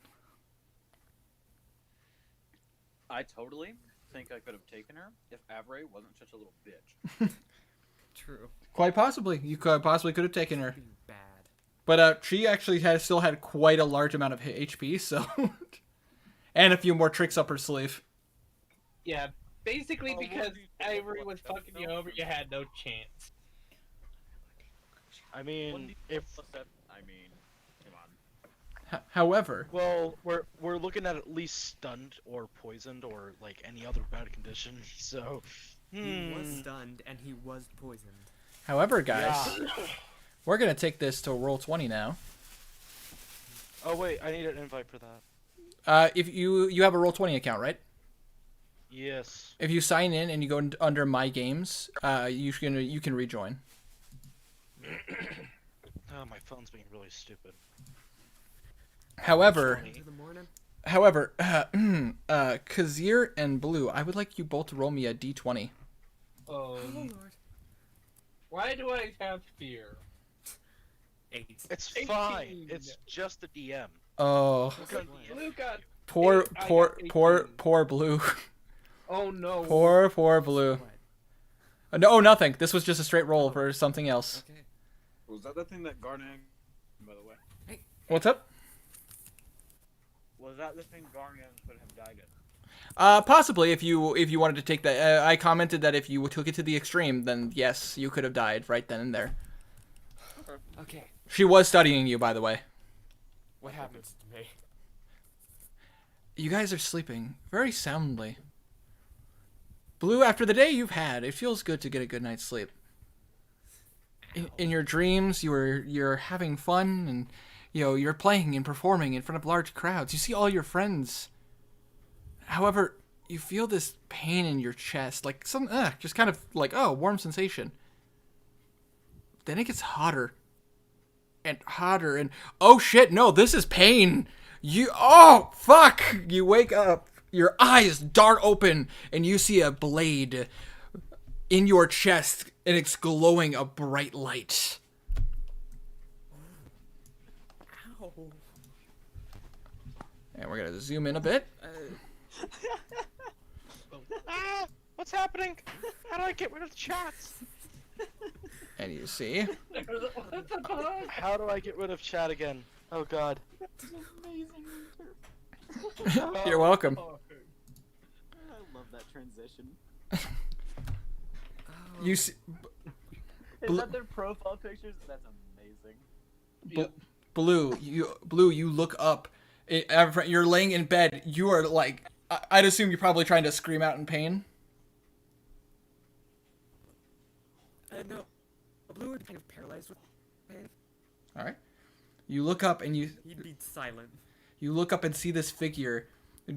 I totally think I could have taken her if Avray wasn't such a little bitch. True. Quite possibly, you could have taken her. Be bad. But she actually still had quite a large amount of HP, so and a few more tricks up her sleeve. Yeah, basically Oh, because what do you think Avery about was that fucking you film? over, you had no chance. I mean, if I mean, come on. However, well, we're looking at least stunned or poisoned or like any other bad condition. So, He was stunned and he was poisoned. guys, we're gonna take this to roll 20 now. Oh wait, I need an invite for that. If you have a roll 20 account, right? Yes. If you sign in and you go under My Games, you can rejoin. Oh, my phone's being really stupid. However, Into the morning. Kazir and Blue, I would like you both to roll me a d20. Oh Um, lord. why do I have fear? 8. It's 18. fine. It's just a DM. Oh, Blue got. poor, Eight, I poor, got 18. poor Blue. Oh no. Poor Blue. What? No, nothing. This was just a straight roll for something else. Okay. Was that the thing that Garnet, by the way? What's up? Was that the thing Garnet could have died in? Possibly if you wanted to take that. I commented that if you took it to the extreme, then yes, you could have died right then and there. Okay. She was studying you, by the way. What happens to me? You guys are sleeping very soundly. Blue, after the day you've had, it feels good to get a good night's sleep. In your dreams, you're having fun, and you're playing and performing in front of large crowds. You see all your friends. However, you feel this pain in your chest, like just kind of like, warm sensation. Then it gets hotter and hotter and, oh shit, no, this is pain. Oh, fuck. You wake up, your eyes dart open, and you see a blade in your chest, and it's glowing a bright light. Ow. And we're going to zoom in a bit. Ah! What's happening? How do I get rid of the chats? And you see... How do I get rid of chat again? Oh god. You're welcome. I love that transition. You see... Is that their profile pictures? That's amazing. Blue, you look up. You're laying in bed. You are like... I'd assume you're probably trying to scream out in pain. No. Blue would be kind of paralyzed with pain. Alright. You look up and He'd be silent. you look up and see this figure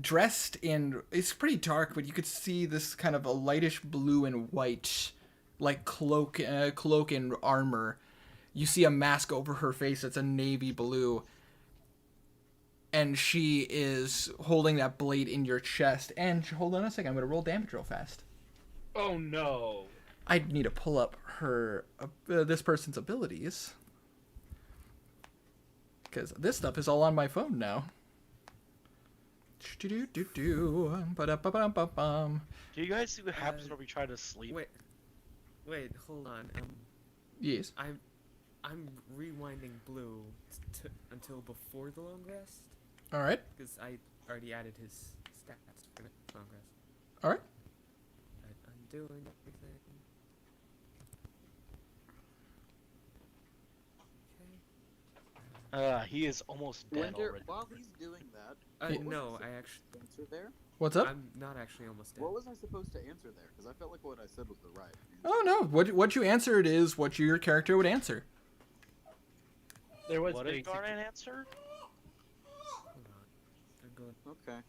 dressed in... It's pretty dark, but you could see this kind of a lightish blue and white, like cloak and armor. You see a mask over her face that's a navy blue. And she is holding that blade in your chest. And hold on a second, I'm going to roll damage real fast. Oh no. I need to pull up her this person's abilities. Because this stuff is all on my phone now. Do you guys see what happens when we try to sleep? Wait, hold on. Yes. I'm rewinding Blue until before the long rest. All right. Because I already added his stats for the long rest. All right. I'm doing everything. He is almost dead already. While he's doing that, No, I actually. answer there. What's up? I'm not actually almost dead. What was I supposed to answer there? Because I felt like what I said was the right answer. Oh no! What you answered is what your character would answer. There was What did basic Garnet answer? Hold on. I'm going. Okay.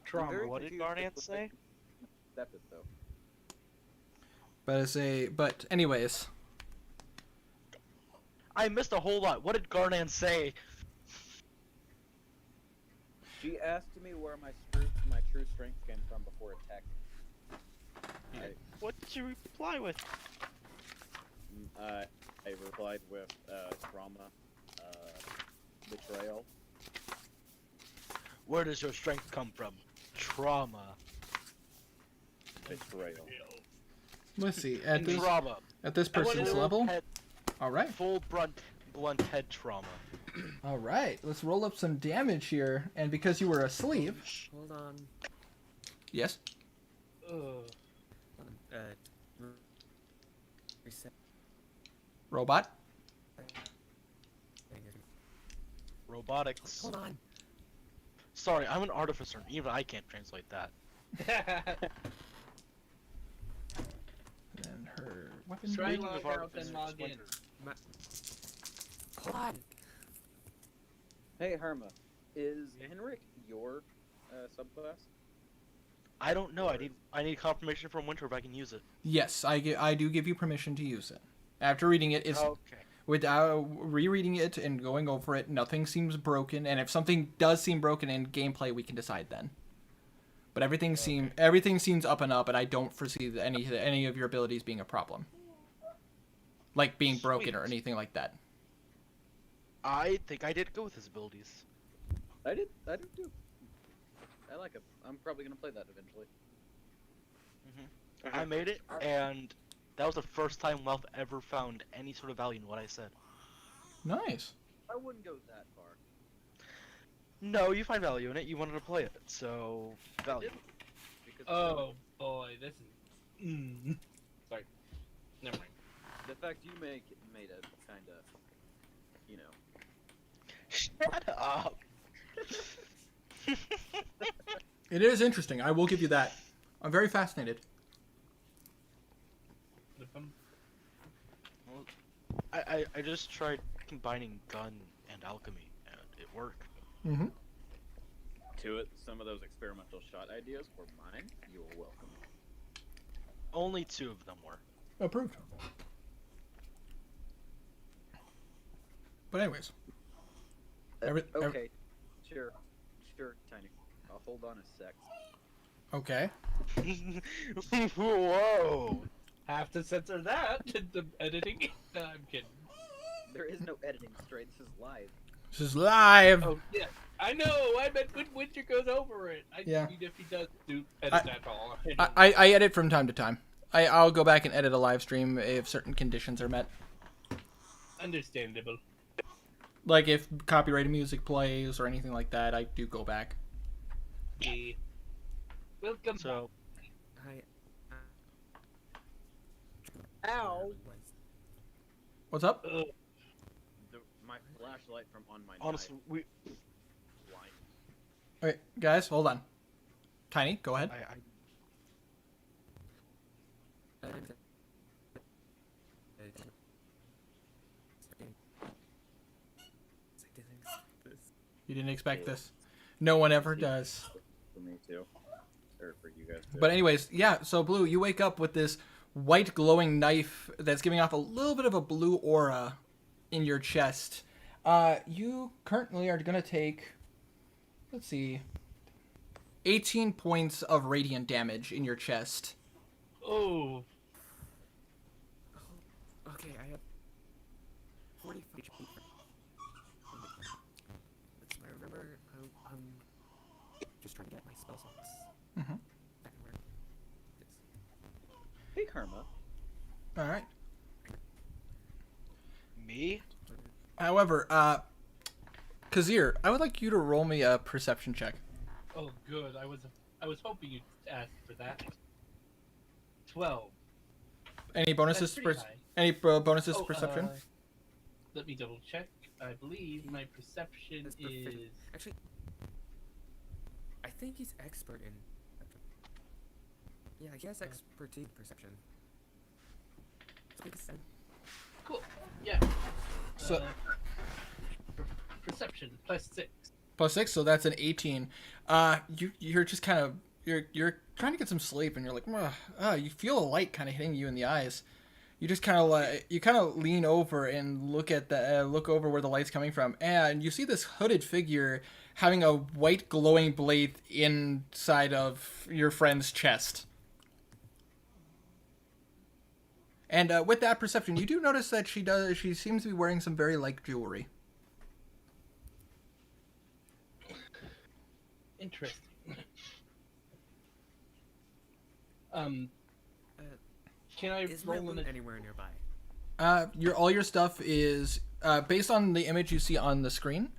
trauma. What did Garnet say? Step it though. But anyways. I missed a whole lot. What did Garnan say? She asked me where my true strength came from before attacking. What did you reply with? I replied with trauma, betrayal. Where does your strength come from? Trauma. Betrayal. Let's see. At Trauma. this person's level. All right. Full blunt head trauma. All right. Let's roll up some damage here. And because you were asleep. Hold on. Yes. Reset. Robot. Robotics. Hold on. Sorry, I'm an artificer. Even I can't translate that. And her weapon. Try Speaking log of out artificers, and log in. Winter. Hold on. Hey Herma, is Henrik your subclass? I don't know. I need confirmation from Winter if I can use it. Yes, I do give you permission to use it. After reading it, it's Okay. without rereading it and going over it, nothing seems broken. And if something does seem broken in gameplay, we can decide then. But everything seems up and up, and I don't foresee any of your abilities being a problem, like being broken or anything like that. I think I did go with his abilities. I did too. I like it. I'm probably gonna play that eventually. I made it, and that was the first time Wealth ever found any sort of value in what I said. Nice. I wouldn't go that far. No, you find value in it. You wanted to play it, so value. Because Oh boy, this is. Sorry. Never mind. the fact you made it kind of, you know. Shut up. It is interesting. I will give you that. I'm very fascinated. I just tried combining gun and alchemy, and it worked. Mm-hmm. To it, some of those experimental shot ideas were mine. You are welcome. Only 2 of them were. Approved. But anyways. Okay, sure, Tiny. I'll hold on a sec. Okay. Whoa! Have to censor that in the editing. No, I'm kidding. There is no editing, Stray. This is live. This is live. Oh yeah, I know. I meant when Winter goes over it. I Yeah. mean, if he does do edit that all. I edit from time to time. I'll go back and edit a live stream if certain conditions are met. Understandable. Like if copyrighted music plays or anything like that, I do go back. Yeah. Welcome. So, Ow! What's up? My flashlight from on my honestly, knife. Blind. Okay, guys, hold on. Tiny, go ahead. You didn't expect this. No one ever does. For me too. Or for you guys too. But anyways, yeah, so Blue, you wake up with this white glowing knife that's giving off a little bit of a blue aura in your chest. You currently are going to take, let's see, 18 points of radiant damage in your chest. Oh. Okay, I have 45 HP. I remember, just trying to get my spell slots. Mhm. Back where it is. Hey, Karma. All right. me? However, Kazir, I would like you to roll me a perception check. Oh, good. I was hoping you'd ask for that. 12. Any bonuses? That's pretty high. Any bonuses to Oh, perception? Let me double check. I believe my perception That's perfect. is. Actually, I think he's expert in. Yeah, he has expertise in perception. So it's 7. Cool. Yeah. So- Perception plus 6. +6, so that's an 18. You're just kind of you're trying to get some sleep, and you're like, you feel a light kind of hitting you in the eyes. You just kind of lean over and look over where the light's coming from, and you see this hooded figure having a white glowing blade inside of your friend's chest. And with that perception, you do notice that she seems to be wearing some very light jewelry. Interesting. Can I Is my roll in loot a... anywhere nearby? All your stuff is based on the image you see on the screen.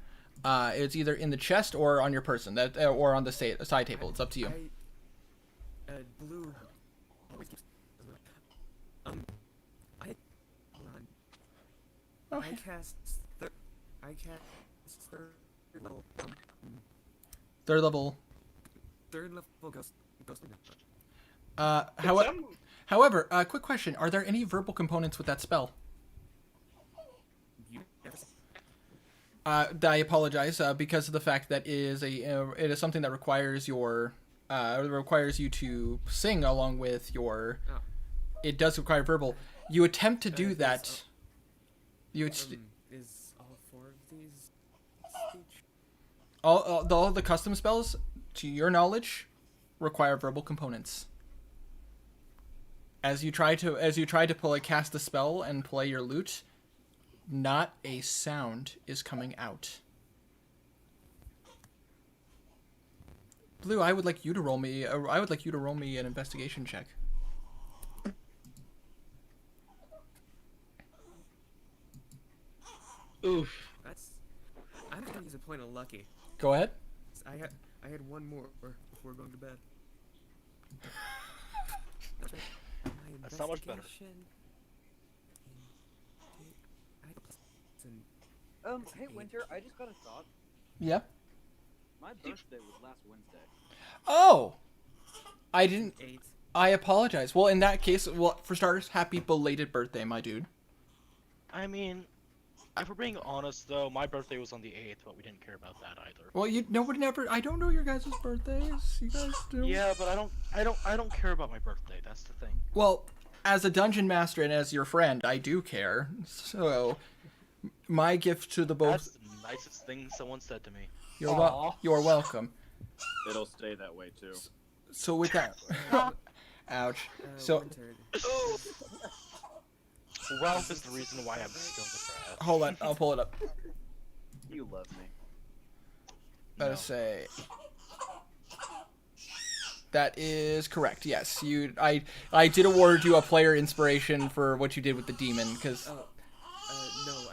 It's either in the chest or on your person, or on the side table. It's up to you. Blue. Always keeps. Hold on. Okay. I cast third level. Third level. Third level ghost. However, quick question: are there any verbal components with that spell? You never say. I apologize because of the fact that it is something that requires requires you to sing along with your. Oh. It does require verbal. You attempt to do that. Is all 4 of these speech? All the custom spells, to your knowledge, require verbal components. As you try to cast a spell and play your lute, not a sound is coming out. Blue, I would like you to roll me an investigation check. Oof. I'm just gonna use a point of lucky. Go ahead. I had one more before going to bed. That's not much better. Hey, Winter, I just got a thought. Yeah. My birthday was last Wednesday. Oh, I didn't. 8. I apologize. Well, in that case, for starters, happy belated birthday, my dude. I mean, If we're being honest, though, my birthday was on the 8th, but we didn't care about that either. Well, nobody never. I don't know your guys' birthdays. You guys do. Yeah, but I don't care about my birthday. That's the thing. Well, as a dungeon master and as your friend, I do care. So, my gift to the both. That's the nicest thing someone said to me. You're welcome. It'll stay that way too. So with that, ouch. So Winter, Ralph is the reason why I'm still depressed. hold on, I'll pull it up. You love me. Let's say that is correct. Yes, I did award you a player inspiration for what you did with the demon because no,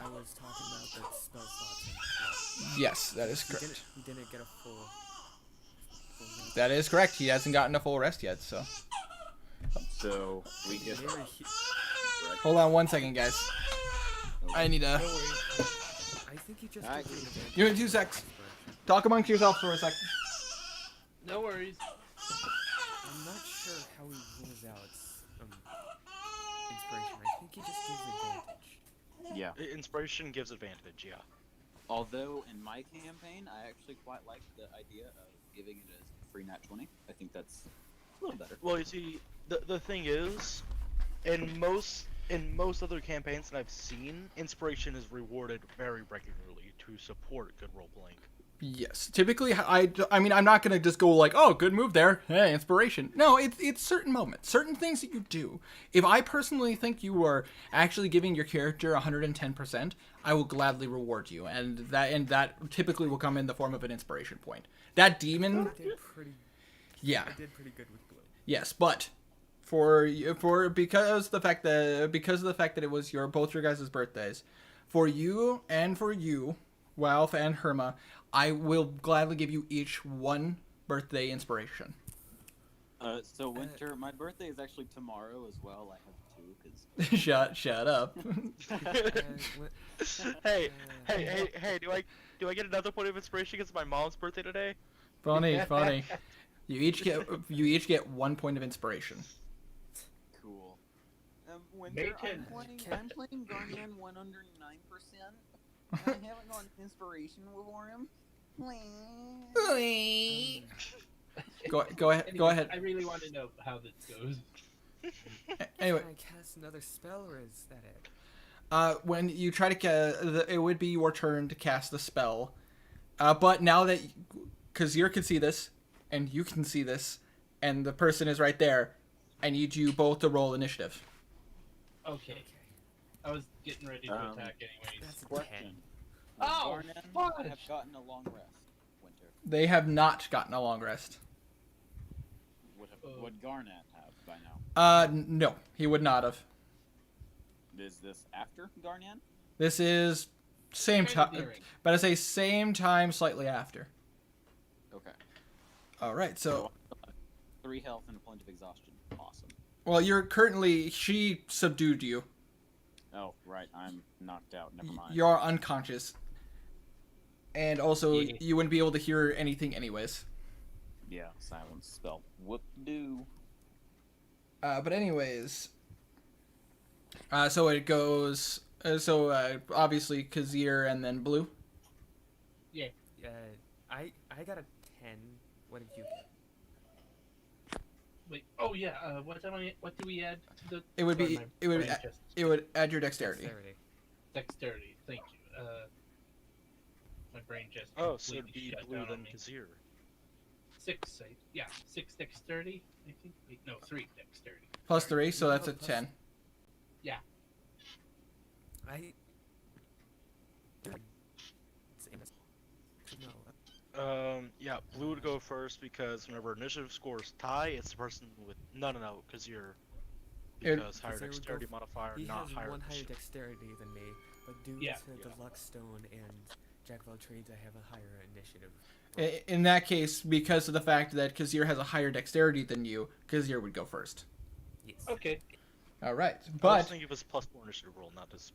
I was talking about the spell slots. yes, that is correct. He didn't get a full That is correct. He hasn't gotten a full rest yet, so. So we get. Hold on 1 second, guys. I need a. I think he just. Alright. Give me 2 secs. Talk amongst yourselves for a sec. No worries. I'm not sure how he rules out inspiration. I think he just gives advantage. Yeah. Inspiration gives advantage, yeah. Although in my campaign, I actually quite like the idea of giving it as a free nat 20. I think that's a little better. Well, you see, the thing is, in most other campaigns that I've seen, inspiration is rewarded very regularly to support good role playing. Yes. Typically, I mean, I'm not going to just go like, oh, good move there. Hey, inspiration. No, it's certain moments, certain things that you do. If I personally think you are actually giving your character 110%, I will gladly reward you. And that typically will come in the form of an inspiration point. That demon. I did pretty. Yeah. I did pretty good with blue. Yes, but because of the fact that it was both your guys' birthdays, for you, Ralph and Herma, I will gladly give you each 1 birthday inspiration. So Winter, my birthday is actually tomorrow as well. I have 2 because. Shut up. Hey, do I get another point of inspiration because it's my mom's birthday today? Funny. You each get 1 point of inspiration. Cool. Winter, Bacon. I'm playing Guardian 109%. I haven't gotten inspiration for him. Go ahead. I really want to know how this goes. Anyway, Can I cast another spell, or is that it? when you try to it would be your turn to cast the spell. But now that Kazir can see this, and you can see this, and the person is right there, I need you both to roll initiative. Okay. I was getting ready to attack anyways. That's a Question. 10. Oh, Garnet have fudge! gotten a long rest. Winter. They have not gotten a long rest. Would Garnet have by now? No, he would not have. Is this after Garnet? This is same Kind of time, nearing. but I say same time, slightly after. Okay. All right, so 3 health and a point of exhaustion. Awesome. well, she subdued you. Oh, right. I'm knocked out. Never mind. You're unconscious, and also Yeah. you wouldn't be able to hear anything anyways. Yeah, silence spell. Whoop-doo. But anyways, so it goes. Obviously Kazir and then Blue. Yeah. I got a 10. What did you get? Wait. Oh yeah. What do we add to the? It would be. Sorry, my It would. brain just- It would add your dexterity. Dexterity. Thank you. My brain just. Oh, so it'd completely be shut blue down on than me. Kazir. 6. Yeah. 6 dexterity. I think. Wait, no, 3 dexterity. Plus 3, so You that's a have a plus- 10. I. No. Yeah, blue would go first because whenever initiative scores tie, it's the person with no, Kazir. It- Because higher Kazir would dexterity go modifier, He not has higher 1 higher initiative. dexterity than me, but due Yeah. to the luck stone and Jack of all trades, I have a higher initiative. In that case, because of the fact that Kazir has a higher dexterity than you, Kazir would go first. Yes. Okay. All right, I was but thinking of his +4 initiative roll, not his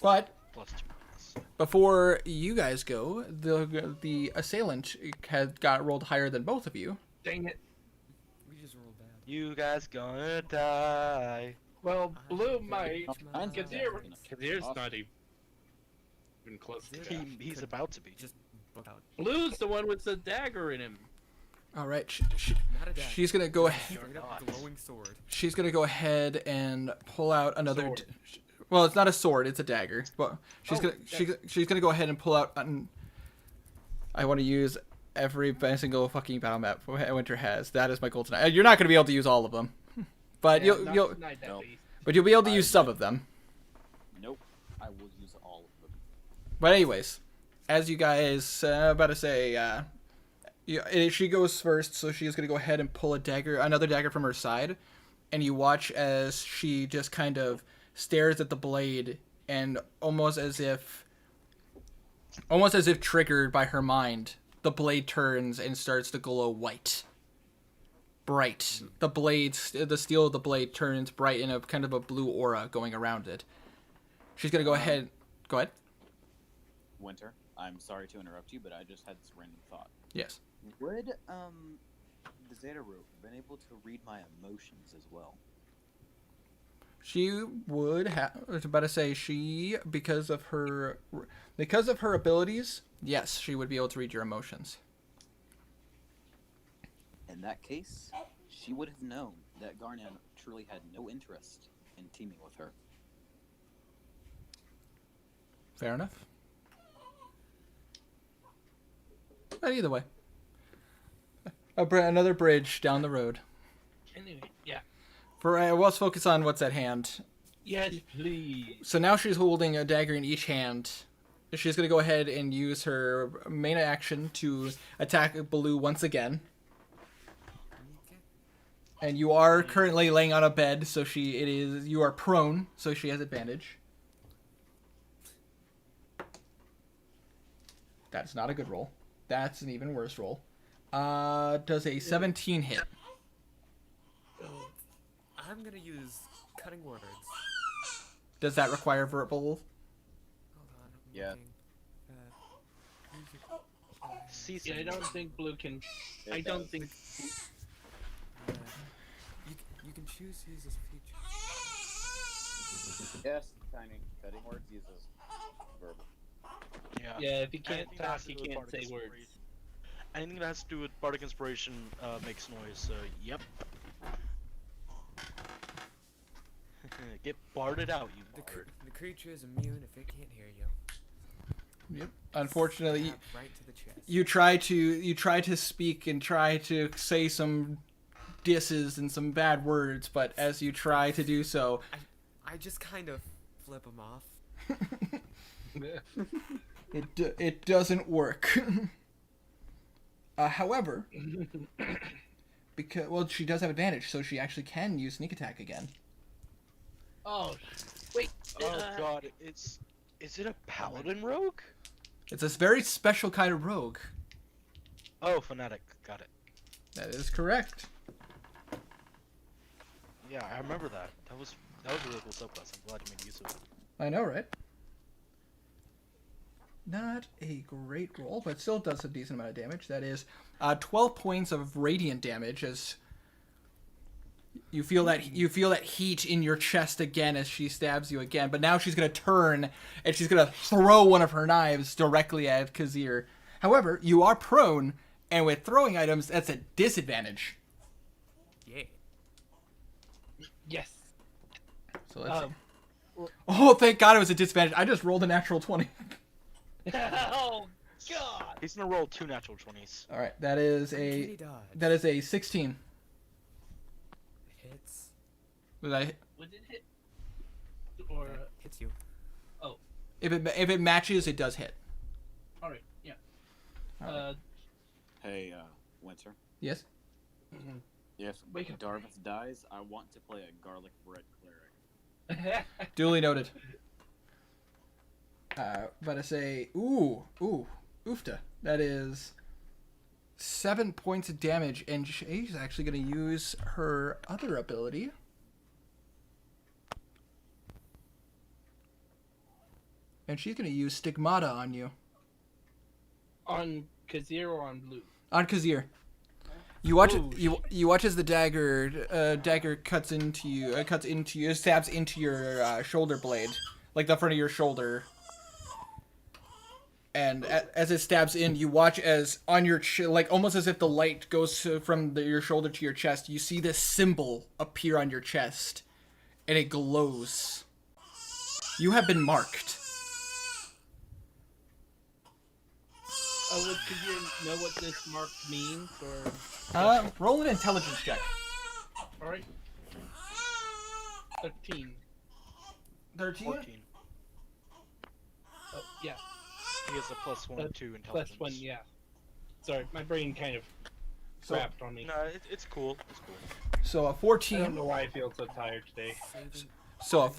but +2. before you guys go, the assailant got rolled higher than both of you. Dang it. We just rolled bad. You guys gonna die. Well, I Blue very might. much Mine's mind. Kazir. Awesome. Kazir's Awesome. not even. Been close to Zero. that. He's about to be. Just book out. Blue's the one with the dagger in him. All right. Not a dagger. She's gonna go ahead. Straight up glowing sword. She's gonna go ahead and pull out another. Sword. Well, it's not a sword; it's a dagger. Well, she's Oh, gonna she's gonna go ahead and pull out. I want to use every single fucking battle map Winter has. That is my goal tonight. You're not gonna be able to use all of them, but Yeah, you'll not you'll tonight, at No. least. but you'll be able to use some of them. Nope. I will use all of them. But anyways, as you guys about to say, she goes first, so she's gonna go ahead and pull another dagger from her side, and you watch as she just kind of stares at the blade, and almost as if triggered by her mind, the blade turns and starts to glow white, bright. The steel of the blade turns bright in a kind of a blue aura going around it. She's gonna go ahead. Go ahead. Winter, I'm sorry to interrupt you, but I just had this random thought. Yes. Would the Zeta Rope been able to read my emotions as well? She would have. I was about to say because of her abilities. Yes, she would be able to read your emotions. In that case, she would have known that Garnan truly had no interest in teaming with her. Fair enough. But either way, another bridge down the road. Anyway, yeah. Let's focus on what's at hand. Yes, please. So now she's holding a dagger in each hand. She's going to go ahead and use her main action to attack Baloo once again. Okay. And you are currently laying on a bed, so you are prone, so she has advantage. That's not a good roll. That's an even worse roll. Does a 17 hit? I'm gonna use cutting words. Does that require verbal? Hold on. I'm Yeah. looking. Music. Season. Yeah, I don't think Blue can. It I don't does. think. You can choose to use this feature. Yes, Tiny. Cutting words uses verbal. Yeah. Yeah, if he can't Anything that talk, has to he do with can't Bardic say words. Inspiration- Anything that has to do with Bardic Inspiration makes noise, so yep. Get barded out, you bard. The creature is immune if it can't hear you. Yep. Unfortunately, Stab right to the chest. you try to speak and try to say some disses and some bad words, but as you try to do so, I just kind of flip him off. it doesn't work. However, because she does have advantage, so she actually can use sneak attack again. Oh, wait. Oh god, is it a paladin rogue? It's a very special kind of rogue. Oh, fanatic, got it. That is correct. Yeah, I remember that. That was a really cool subclass. I'm glad you made use of it. I know, right? Not a great roll, but still does a decent amount of damage. That is 12 points of radiant damage as you feel that heat in your chest again as she stabs you again. But now she's going to turn and she's going to throw one of her knives directly at Kazir. However, you are prone, and with throwing items, that's a disadvantage. Yeah. Yes. So let's see. Oh, thank God it was a disadvantage. I just rolled a natural 20. Oh God. He's gonna roll 2 natural 20s. All right, that is Uncanny a dodge. 16. Hits. Was I? Would it hit? Or Hits you. If it matches, it does hit. all right, yeah. All right. Hey, Winter. Yes. If Wake up. Darvith dies, I want to play a garlic bread cleric. Duly noted. But I say, oofta. That is 7 points of damage, and she's actually going to use her other ability. And she's going to use Stigmata on you. On Kazir or on Blue? On Kazir. You watch Oh, you watch as the dagger cuts into you, stabs into your shoulder blade, like the front of your shoulder. and as it stabs in, you watch as on your like almost as if the light goes from your shoulder to your chest. You see this symbol appear on your chest, and it glows. You have been marked. Oh, could you know what this mark means, or? Roll an intelligence check. All right. 13. 13? 14. Oh, yeah. He has a +1 to intelligence. +1, yeah. Sorry, my brain kind of crapped on me. No, it's cool. It's cool. So a I 14. don't know why I feel so tired today. So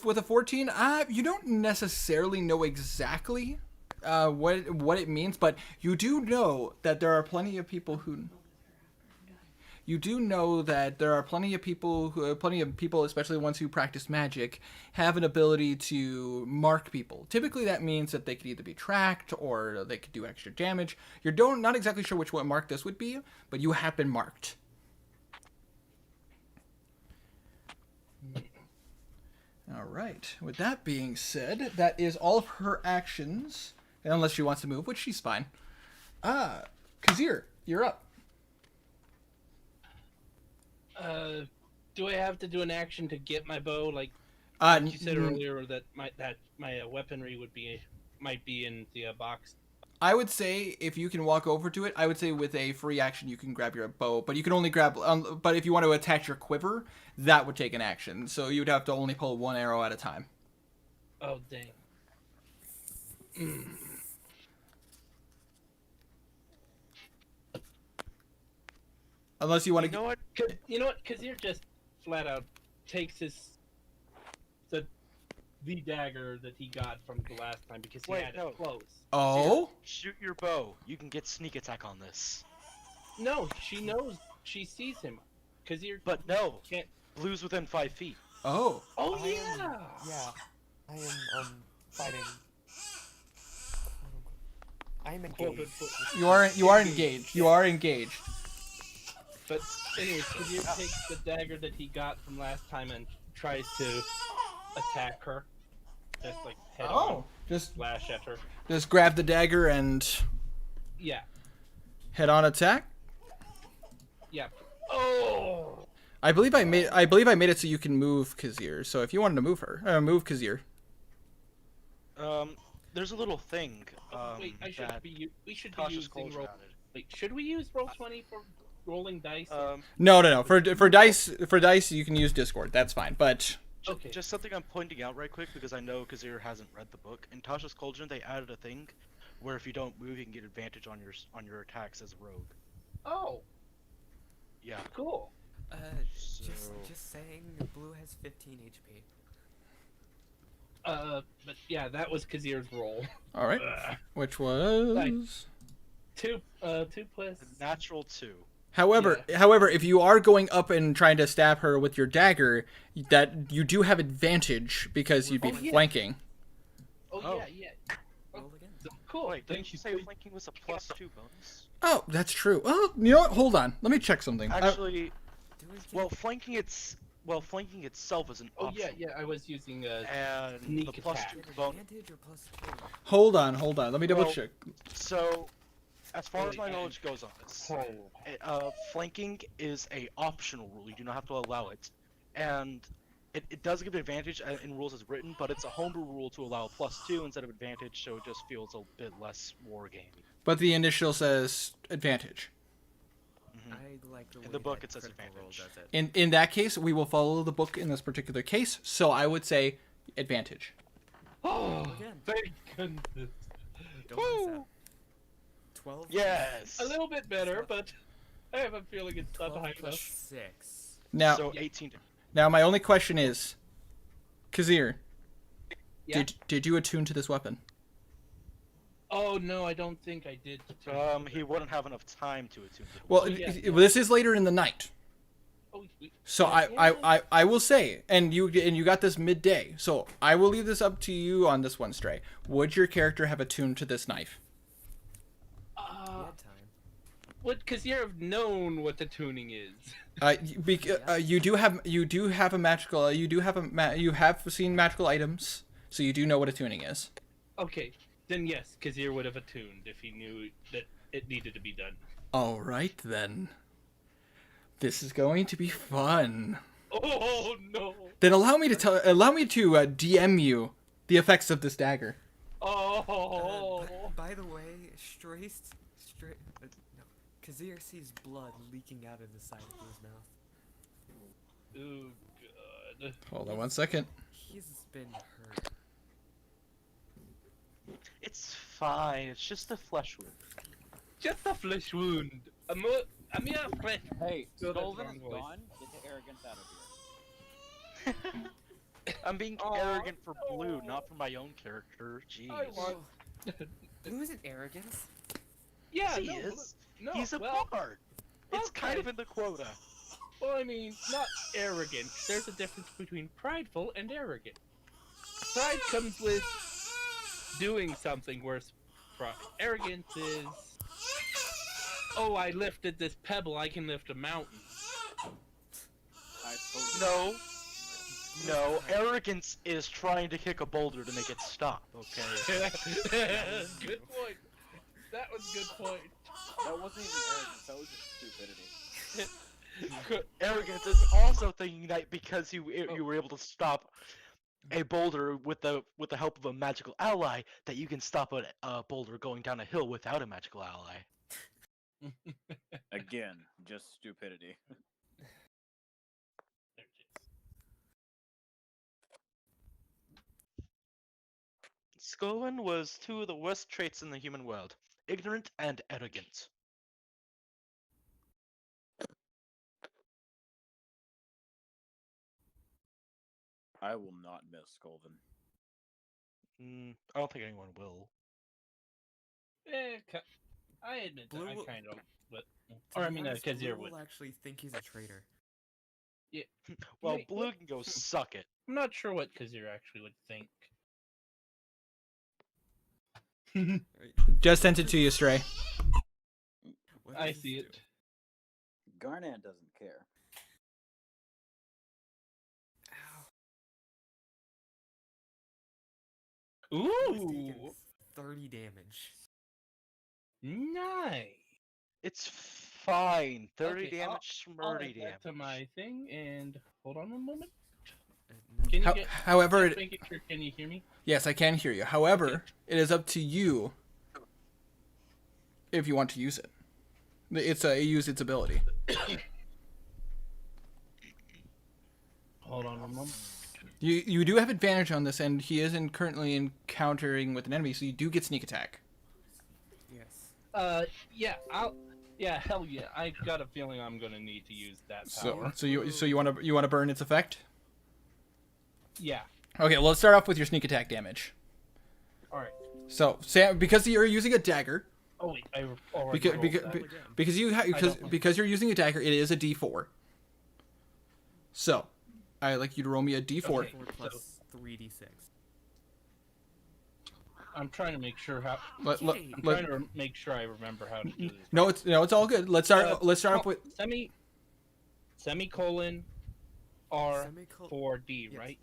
with a 14, you don't necessarily know exactly what it means, but you do know that there are plenty of people who. You do know that there are plenty of people, especially ones who practice magic, have an ability to mark people. Typically, that means that they could either be tracked or they could do extra damage. You're not exactly sure which one mark this would be, but you have been marked. All right. With that being said, that is all of her actions, unless she wants to move, which she's fine. Kazir, you're up. Do I have to do an action to get my bow? Like you said earlier, that my weaponry might be in the box. I would say if you can walk over to it, I would say with a free action you can grab your bow, but you can only grab. But if you want to attach your quiver, that would take an action. So you'd have to only pull one arrow at a time. Oh dang. Unless you want to. You know what? Kazir just flat out takes the dagger that he got from the last time because he had it close. Oh. Shoot your bow. You can get sneak attack on this. No, she knows. She sees him. Kazir. But no. Can't. Blue's within 5 feet. Oh. Oh I yeah. I am fighting. I am engaged. You are engaged. You are engaged. But anyways, Kazir takes the dagger that he got from last time and tries to attack her. Just like head on. Just slash at her. Just grab the dagger and Yeah. head on attack. Yeah. Oh. I believe I made it so you can move Kazir. So if you wanted to move her, move Kazir. There's a little thing. Wait, we should be Tasha's using Cauldron roll. added. Wait, should we use roll 20 for rolling dice? No. For dice you can use Discord. That's fine. But Okay. Just something I'm pointing out right quick because I know Kazir hasn't read the book. In Tasha's Cauldron, they added a thing where if you don't move, you can get advantage on your attacks as a rogue. Oh, Yeah. cool. Just saying, Blue has 15 HP. But yeah, that was Kazir's roll. all right, which was. Two plus. Natural 2. However, if you are going up and trying to stab her with your dagger, that you do have advantage because you'd be flanking. Oh yeah. Roll again. Cool. Wait, didn't Thank you say flanking was a +2 bonus? Oh, that's true. Oh, you know what? Hold on. Let me check something. Actually, Do it well, again. flanking itself is an Oh option. yeah. I was using And Sneak the +2 attack. bonus. Advantage or +2? hold on. Let me double Well, check. So, as far as my Really, knowledge goes on this, Oh. flanking is a optional rule. You do not have to allow it, and it does give advantage in rules as written, but it's a homebrew rule to allow a +2 instead of advantage, so it just feels a bit less wargamey. But the initial says advantage. I like the way the book, that it says Critical Role advantage. does it. In that case, we will follow the book in this particular case. So I would say advantage. Oh, Again. thank goodness. Don't mess up. 12. Yes. A little bit better, but I have a feeling it's not 12 high plus enough. 6. Now, So 18. my only question is, Kazir, Yeah. did you attune to this weapon? Oh no, I don't think I did. He wouldn't have enough time to attune. to the Well, yeah. this is later in the night. Oh, So yeah. I will say, and you got this midday. So I will leave this up to you on this one, Stray. Would your character have attuned to this knife? He had time. Would Kazir have known what the tuning is? You do have a magical. You have seen magical items, so you do know what attuning is. Okay, then yes, Kazir would have attuned if he knew that it needed to be done. All right then. This is going to be fun. Oh no! Then allow me to DM you the effects of this dagger. Oh! By the way, no, Kazir sees blood leaking out of the side of his mouth. Oh god! Hold on 1 second. He's been hurt. It's fine. It's just a flesh wound. Just a flesh wound. A mere flesh. Hey, Good Golden strong is voice. gone. Get the arrogance out of here. I'm being arrogant for Blue, not for my own character. Jeez. I want. Blue isn't arrogance. Yeah, He no, is. No, He's a well, bard. It's kind okay. of in the quota. Well, I mean, not arrogant. There's a difference between prideful and arrogant. Pride comes with doing something, whereas arrogance is, oh, I lifted this pebble, I can lift a mountain. I totally No, arrogance is trying to kick a boulder to make it stop, okay? Good point. That was a good point. That wasn't even arrogance. That was just stupidity. Arrogance is also thinking that because you were able to stop a boulder with the help of a magical ally, that you can stop a boulder going down a hill without a magical ally. Again, just stupidity. Skolin was two of the worst traits in the human world: ignorant and arrogant. I will not miss Golden. I don't think anyone will. I admit Blue that I will- kind of, but To or I be mean, honest, Kazir Blue would. will actually think he's a traitor. Well, Wait, Blue what? can go suck it. I'm not sure what Kazir actually would think. Just sent it to you, Stray. What I does see this it. Garnet doesn't care. do? Ow. He's Ooh, taken 30 damage. nice. It's fine. 30 Okay, damage, I'll smurdy add damage. that to my thing, and hold on one moment. No. Can you get? However, Just making sure. Can you hear me? yes, I can hear you. However, Okay. it is up to you if you want to use it. It's use its ability. Hold on one moment. You do have advantage on this, and he isn't currently encountering with an enemy, so you do get sneak attack. Yes. Yeah, yeah, hell yeah. I got a feeling I'm gonna need to use that power. So you want to burn its effect? Yeah. Okay, well, let's start off with your sneak attack damage. All right. So Sam, because you're using a dagger, Oh wait, I already because rolled because, that. because you're using a dagger, it is a D4. So, I'd like you to roll me a D4. Okay. 4 plus 3d6. I'm trying to make sure how. Let- Yay. I'm let- trying to make sure I remember how to do this. no, it's all good. Let's start off with semicolon R Semicolon- 4D, yes. right?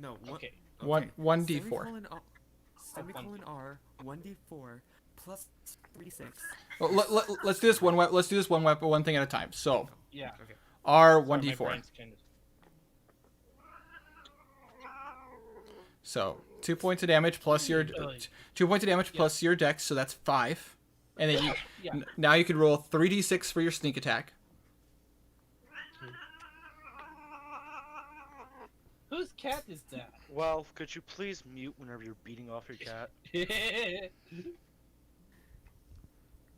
No, Okay. one D4. Semicolon R, 1d4 plus 3d6. Well, let's do this one thing at a time. So Yeah. Okay. R Sorry, my 1d4. brain's kind of- So 2 points of damage plus your 2 points of damage plus your dex, so that's 5. And then Yeah. now you can roll 3d6 for your sneak attack. Whose cat is that? Well, could you please mute whenever you're beating off your cat?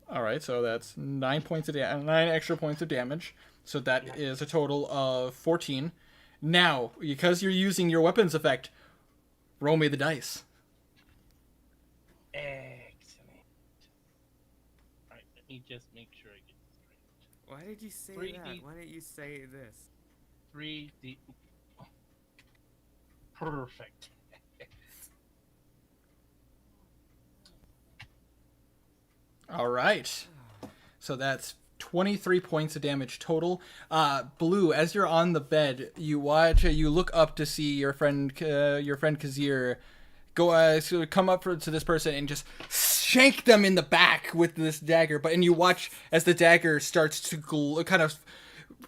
All right, so that's 9 extra points of damage. So that is a total of 14. Now, because you're using your weapons effect, roll me the dice. Excellent. Alright, let me just make sure I get this Why did you say 3D. that? Why didn't you say this? right. 3D. Perfect. All right. So that's 23 points of damage total. Blue, as you're on the bed, you look up to see your friend Kazir so come up to this person and just shank them in the back with this dagger. And you watch as the dagger starts to kind of,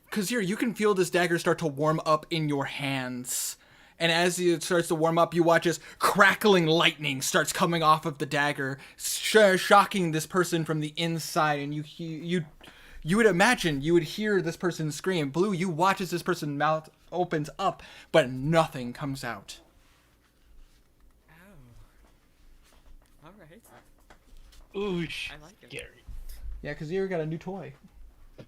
because here you can feel this dagger start to warm up in your hands. And as it starts to warm up, you watch as crackling lightning starts coming off of the dagger, shocking this person from the inside. And you would imagine you would hear this person scream. Blue, you watch as this person's mouth opens up, but nothing comes out. Ow. Alright. Ooh, I like it. scary. Yeah, because you got a new toy.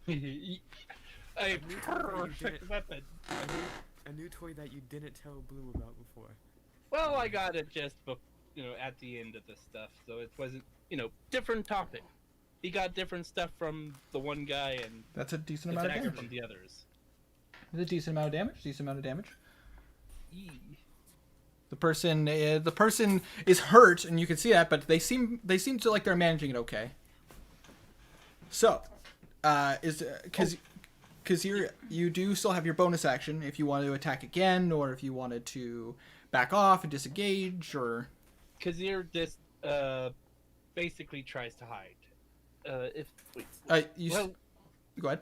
A perfect weapon. A new toy that you didn't tell Blue about before. Well, I got it just, at the end of the stuff, so it wasn't, different topic. He got different stuff from the one guy and That's a decent the amount of dagger damage. from the others. It's a decent amount of damage. Decent amount of damage. Yee. The person is hurt, and you can see that, but they seem to like they're managing it okay. So, because you do still have your bonus action if you want to attack again, or if you wanted to back off and disengage, or Kazir just basically tries to hide. Go ahead.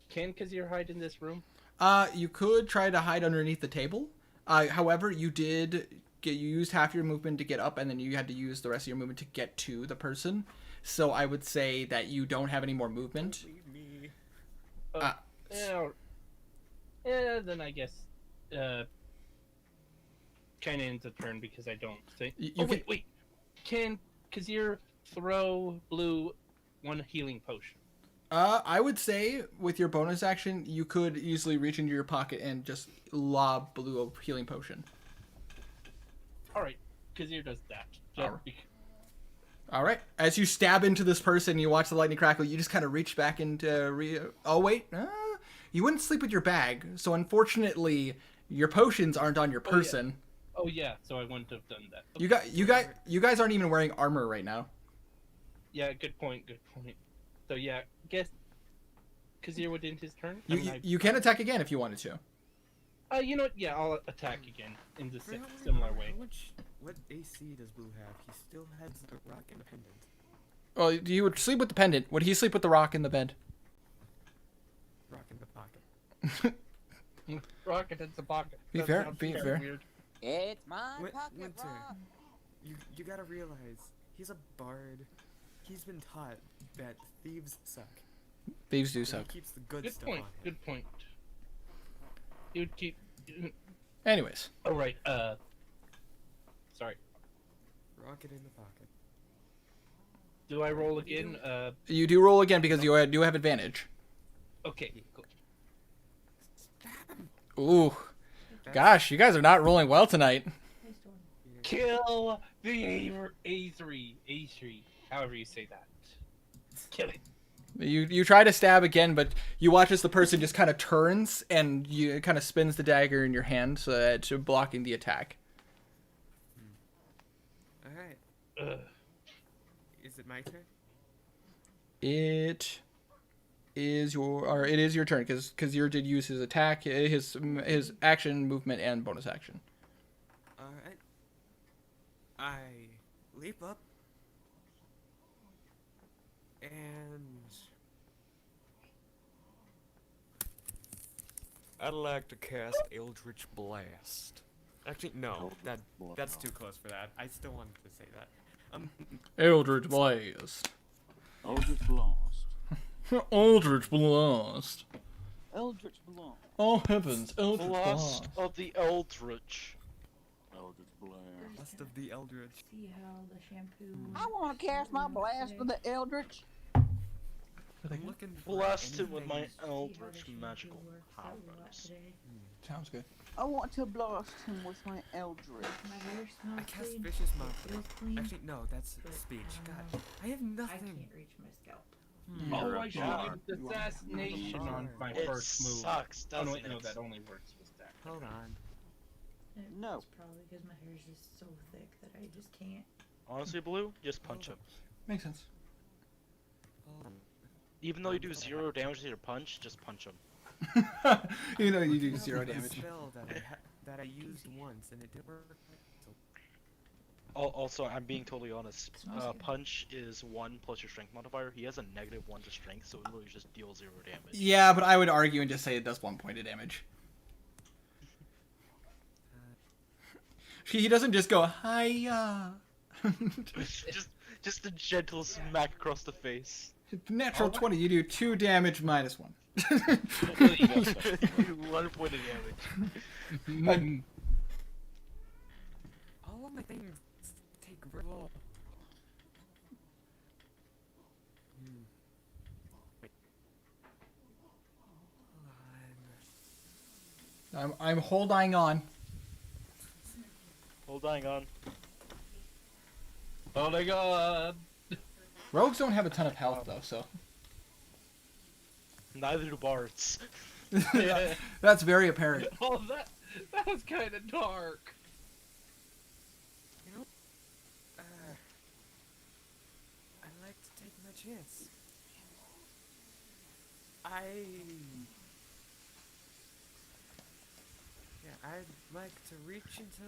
Can Kazir hide in this room? You could try to hide underneath the table. However, you used half your movement to get up, and then you had to use the rest of your movement to get to the person. So I would say that you don't have any more movement. Leave me. Then I guess kind of ends the turn because I don't think. Wait. Can Kazir throw Blue one healing potion? I would say with your bonus action, you could easily reach into your pocket and just lob Blue a healing potion. All right, Kazir does that. All right. As you stab into this person, you watch the lightning crackle. You just kind of reach back into. Oh wait, you wouldn't sleep with your bag, so unfortunately, your potions aren't on your person. Oh yeah, so I wouldn't have done that. You guys aren't even wearing armor right now. Yeah, good point. So yeah, guess Kazir would end his turn. You can attack again if you wanted to. You know what? Yeah, I'll attack again in the similar way. What AC does Blue have? He still has the rock and the pendant. Well, you would sleep with the pendant. Would he sleep with the rock in the bed? Rock in the pocket. Rocket in the pocket. Be That fair, sounds be kinda fair. weird. It's my Winter, pocket rock. you gotta realize he's a bard. He's been taught that thieves suck. Thieves do So he suck. keeps the good Good stuff point. on him. Good point. You would keep. Anyways, Oh right. Sorry. Rock it in the pocket. Do I roll again? you do roll again because you do have advantage. Okay. Cool. Ooh, gosh, you guys are not rolling well tonight. Nice one. Kill the A3, however you say that. Kill it. You try to stab again, but you watch as the person just kind of turns and you kind of spins the dagger in your hand so that you're blocking the attack. Alright. Is it my turn? It is your turn because Kazir did use his attack, his action, movement, and bonus action. Alright. I leap up and I'd like to cast Eldritch Blast. Actually, no, that's too close for that. I still wanted to say that. Eldritch Blast. Eldritch Blast. Eldritch Blast. Eldritch Blast. Oh heavens, Eldritch Blast Blast. of the Eldritch. Eldritch Blast. Blast of the Eldritch. See how the shampoo. I want to cast my blast for the Eldritch. I'm looking for Blast him with my anything- Eldritch magical powers. Sounds good. I want to blast him with my Eldritch. My hair smells I cast clean. Vicious Mouth. Feels clean. Actually, no, that's but speech. I don't God, know. I have I nothing. can't reach my scalp. Oh, You're I a should bard. use assassination on my It first move. sucks, Oh, no, doesn't wait, no, it? that only works with that. Hold on. No. It's probably because my hair is just so thick that I just can't. Honestly, Blue, just punch him. Makes sense. Hold on. Even though you do 0 damage to your punch, just punch him. You do I have 0 a damage. spell that I used once and it didn't work. So Also, I'm being totally honest. Smells good. Punch is 1 plus your strength modifier. He has a -1 to strength, so it literally just deals 0 damage. Yeah, but I would argue and just say it does 1 point of damage. He doesn't just go, hiya. just a gentle smack across the face. Natural 20, you do 2 damage minus 1. 1 point of damage. All of my things take roll. Wait. Hold on. I'm holding on. Holding on. Oh my god. Rogues don't have a ton of health though, so Neither do bards. that's very apparent. Oh, that was kind of dark. You know, I'd like to take my chance. I'd like to reach into.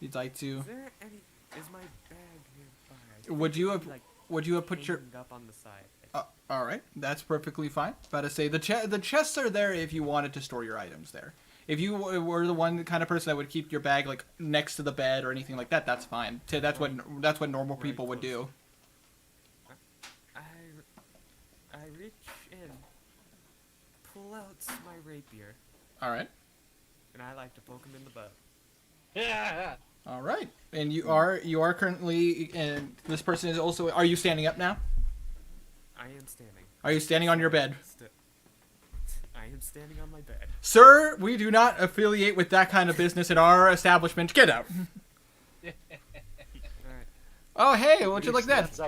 You'd like to? Is there any? Is my bag nearby? Would you have? Like, Would you have put your? hanging up on the side. All right, that's perfectly fine. About to say the chests are there if you wanted to store your items there. If you were the one kind of person that would keep your bag like next to the bed or anything like that, that's fine. That's what normal Right, people would do. I reach in, pull out my rapier, All right. and I like to poke him in the butt. Yeah. All right. And you are currently, and this person is also. Are you standing up now? I am standing. Are you standing on your bed? I am standing on my bed. Sir, we do not affiliate with that kind of business in our establishment. Get out. Alright. Oh, hey, what'd you like that?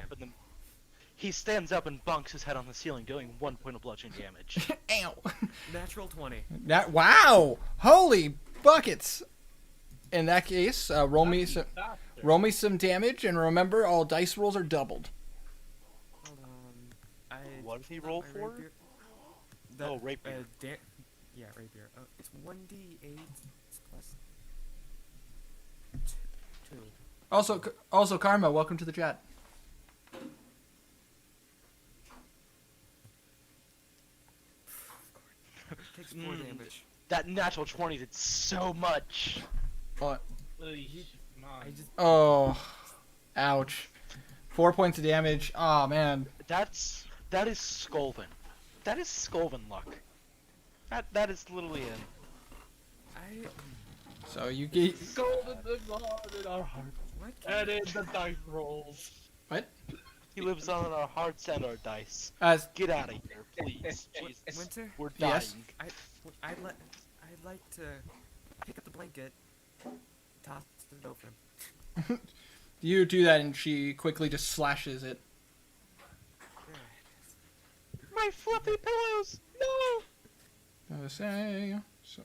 He stands up and bonks his head on the ceiling, dealing 1 point of bludgeoning damage. Ow. Natural 20. Wow. Holy buckets. In that case, roll me some damage, and remember, all dice rolls are doubled. Hold on. What did he pulled roll out for? my rapier. Oh, rapier. Yeah, rapier. It's 1d8 plus 2. Also, Karma, welcome to the chat. Takes 4 damage. That natural 20 did so much. What? I just. Oh, ouch. 4 points of damage. Oh man. That is Skolven. That is Skolven luck. That is literally it. So you get Golden God in our hearts. What? And in the dice rolls. what? He lives on our hearts and our dice. Get out of here, please. Jesus. Winter? We're dying. Yes? I'd like to pick up the blanket, toss it over him. You do that, and she quickly just slashes it. My fluffy pillows! No! Say so.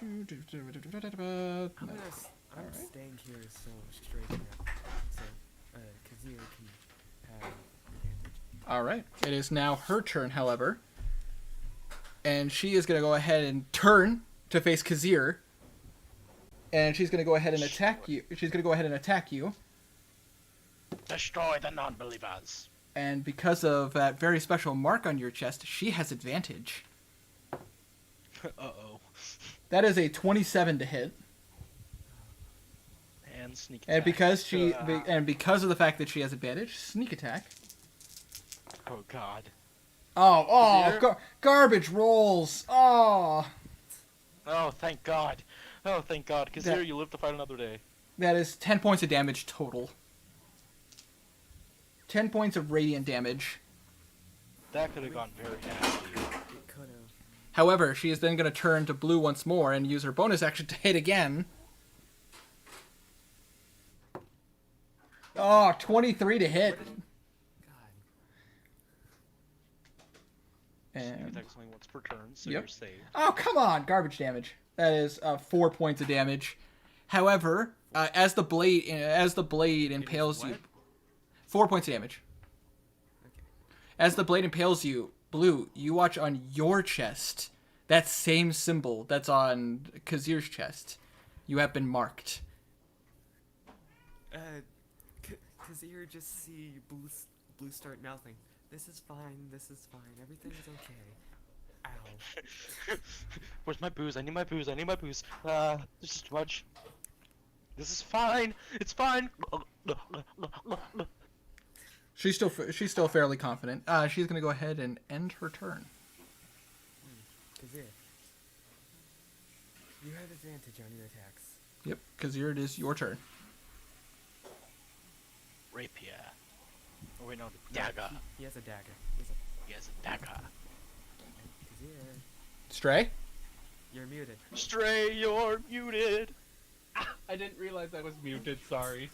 I'm Alright. staying here so straight up, so Kazir can have advantage. All right. It is now her turn, however, and she is going to go ahead and turn to face Kazir, and she's going to go ahead and attack you. She's going to go ahead and attack you, Destroy the non-believers. and because of that very special mark on your chest, she has advantage. Uh-oh. That is a 27 to hit. And sneak And attack. because of the fact that she has advantage, sneak attack. Oh god. Garbage rolls. Oh, Oh, thank god. Oh, thank god. Because That- here you live to fight another day. that is 10 points of damage total. 10 points of radiant damage. That could have gone very nasty. It could have. However, she is then going to turn to blue once more and use her bonus action to hit again. Oh, 23 to hit. God. Sneak And attack's only once per turn, so Yep. you're saved. oh, come on, garbage damage. That is 4 points of damage. However, as the blade impales you, what? 4 points of damage. Okay. As the blade impales you, Blue, you watch on your chest that same symbol that's on Kazir's chest. You have been marked. Kazir just see blue start mouthing. This is fine. This is fine. Everything's okay. Ow. Where's my booze? I need my booze. I need my booze. This is too much. This is fine. It's fine. She's still fairly confident. She's gonna go ahead and end her turn. Kazir, you have advantage on your attacks. Yep, because here it is your turn. Rapier. Oh wait, no, the dagger. He has a dagger. He has a dagger. Kazir, Stray? you're muted. Stray, you're muted. I didn't realize I was muted. Sorry.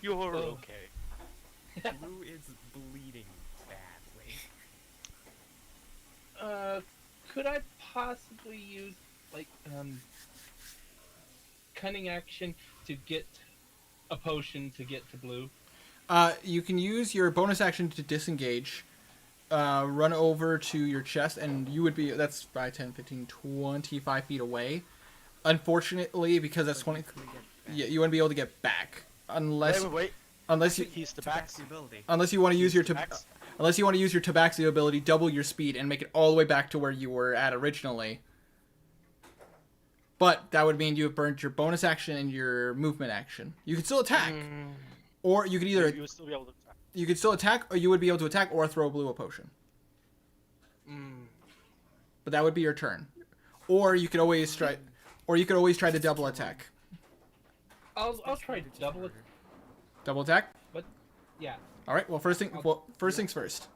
You're Oh. okay. Blue is bleeding badly. Could I possibly use like cunning action to get a potion to get to blue? You can use your bonus action to disengage. Run over to your chest, and you would be... That's 5, 10, 15, 25 feet away. Unfortunately, because that's 20... Yeah, you wouldn't be able to get back. Wait. Unless you... He's tabaxi. ability. Unless you want to use your... Tabaxi. Unless you want to use your tabaxi ability, double your speed, and make it all the way back to where you were at originally. But that would mean you have burned your bonus action and your movement action. You could still attack. Or you could either... You would still be able to attack. You could still attack, or you would be able to attack or throw blue a potion. But that would be your turn. Or you could always try... Or you could always try to double attack. I'll try double it. Double attack? Yeah. All right. Well, first things first.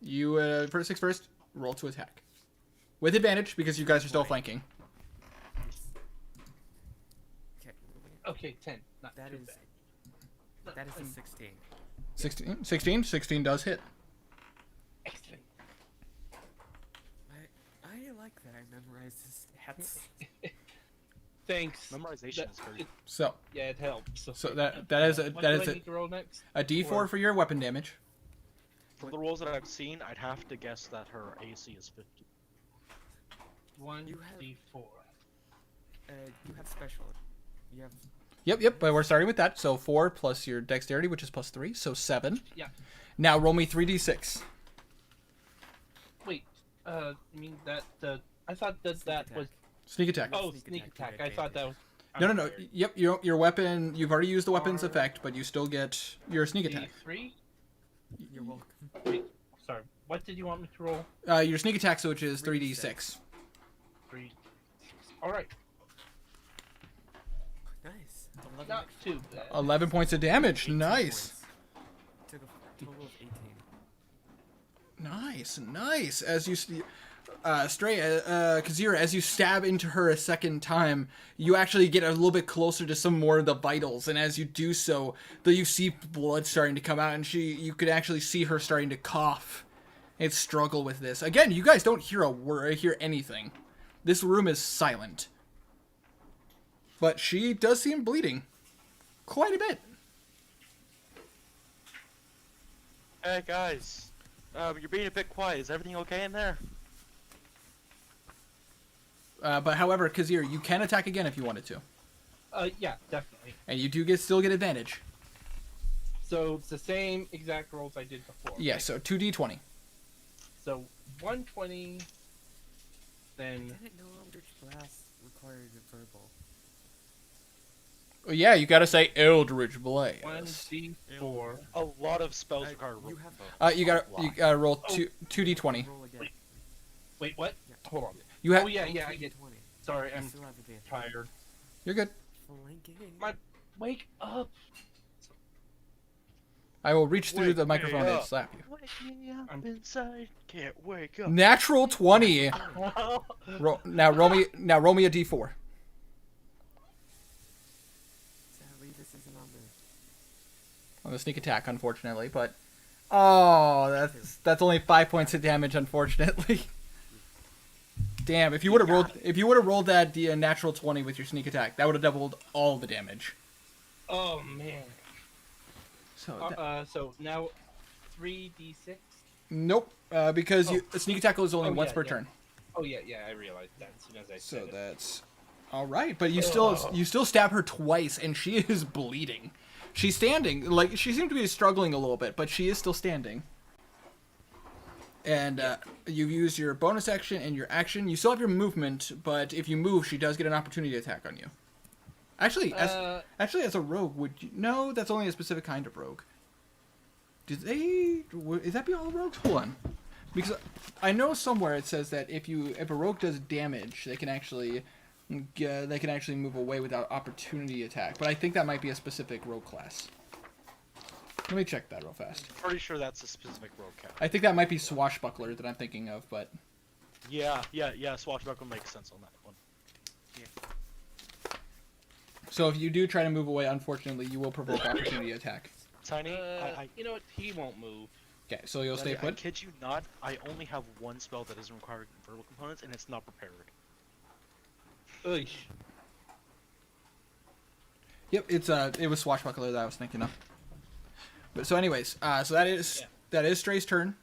You first things first. Roll to attack, with advantage because you guys are still flanking. Okay, 10. Not That too is bad. that is a 16. 16 does hit. Excellent. I like that I memorized his stats. Thanks. Memorization is very... So Yeah, it helps. so that is What that do is I need to roll next? a D4 for your weapon damage. For the rolls that I've seen, I'd have to guess that her AC is 50. 1d4. You have special. You have Yep. But we're starting with that. So 4 plus your dexterity, which is plus 3, so 7. Yeah. Now roll me 3d6. Wait. I mean that. I thought that was. Sneak attack. Oh, Sneak sneak attack, attack. I thought that was. No. weird. Yep. Your weapon. You've already used the weapon's effect, but you still get your sneak attack. D3. you're welcome. Wait. Sorry. What did you want me to roll? Your sneak attack, which is 3d6. 3. All right. Nice. 11 Not too bad. 11 points of damage. 18 Nice. points. Took a total of 18. Nice. As you, Kazira, as you stab into her a second time, you actually get a little bit closer to some more of the vitals, and as you do so, though you see blood starting to come out, and you could actually see her starting to cough and struggle with this. Again, you guys don't hear a word, hear anything. This room is silent, but she does seem bleeding quite a bit. Hey guys, you're being a bit quiet. Is everything okay in there? But however, Kazir, you can attack again if you wanted to. Yeah, definitely. And you do still get advantage. So it's the same exact rolls I did before. Yeah, right? so 2d20. So 120. Then Didn't know Eldritch Blast required a verbal. Oh, yeah, you gotta say Eldritch Blast. 1d4. A lot of spells require you roll. have- You gotta roll 2d20. Roll again. Wait, what? Yeah. Hold on. You have. Oh yeah, I get. 20. Sorry, You I'm still have advantage. tired. You're good. Flanking. Wake up. I will reach through Wake the microphone me and up. slap you. Wake me up inside. Can't wake up. Natural 20. Now roll me a d4. Sadly, this isn't on the. On the sneak attack, unfortunately, but that's only 5 points of damage, unfortunately. Damn! If you would have rolled that natural 20 with your sneak attack, that would have doubled all the damage. Oh man. So So now 3d6. nope, because sneak attack is only once per yeah. turn. Oh yeah, I realized that as soon as I So said it. that's all right. But you still stab her twice, and she is bleeding. She's standing. Like, she seemed to be struggling a little bit, but she is still standing. And you've used your bonus action and your action. You still have your movement, but if you move, she does get an opportunity attack on you. Actually, as a rogue, would you... No, that's only a specific kind of rogue. Did they... Is that be all rogues? Hold on. Because I know somewhere it says that if a rogue does damage, they can actually move away without opportunity attack. But I think that might be a specific rogue class. Let me check that real fast. Pretty sure that's a specific rogue cat. I think that might be Swashbuckler that I'm thinking of, but... Yeah, Swashbuckler makes sense on that one. So if you do try to move away, unfortunately, you will provoke opportunity attack. Tiny, You know what? He won't move. Okay, so you'll stay I put? kid you not, I only have one spell that doesn't require verbal components, and it's not prepared. Oish. Yep, it was Swashbuckler that I was thinking of. But so anyways, so that is Stray's turn.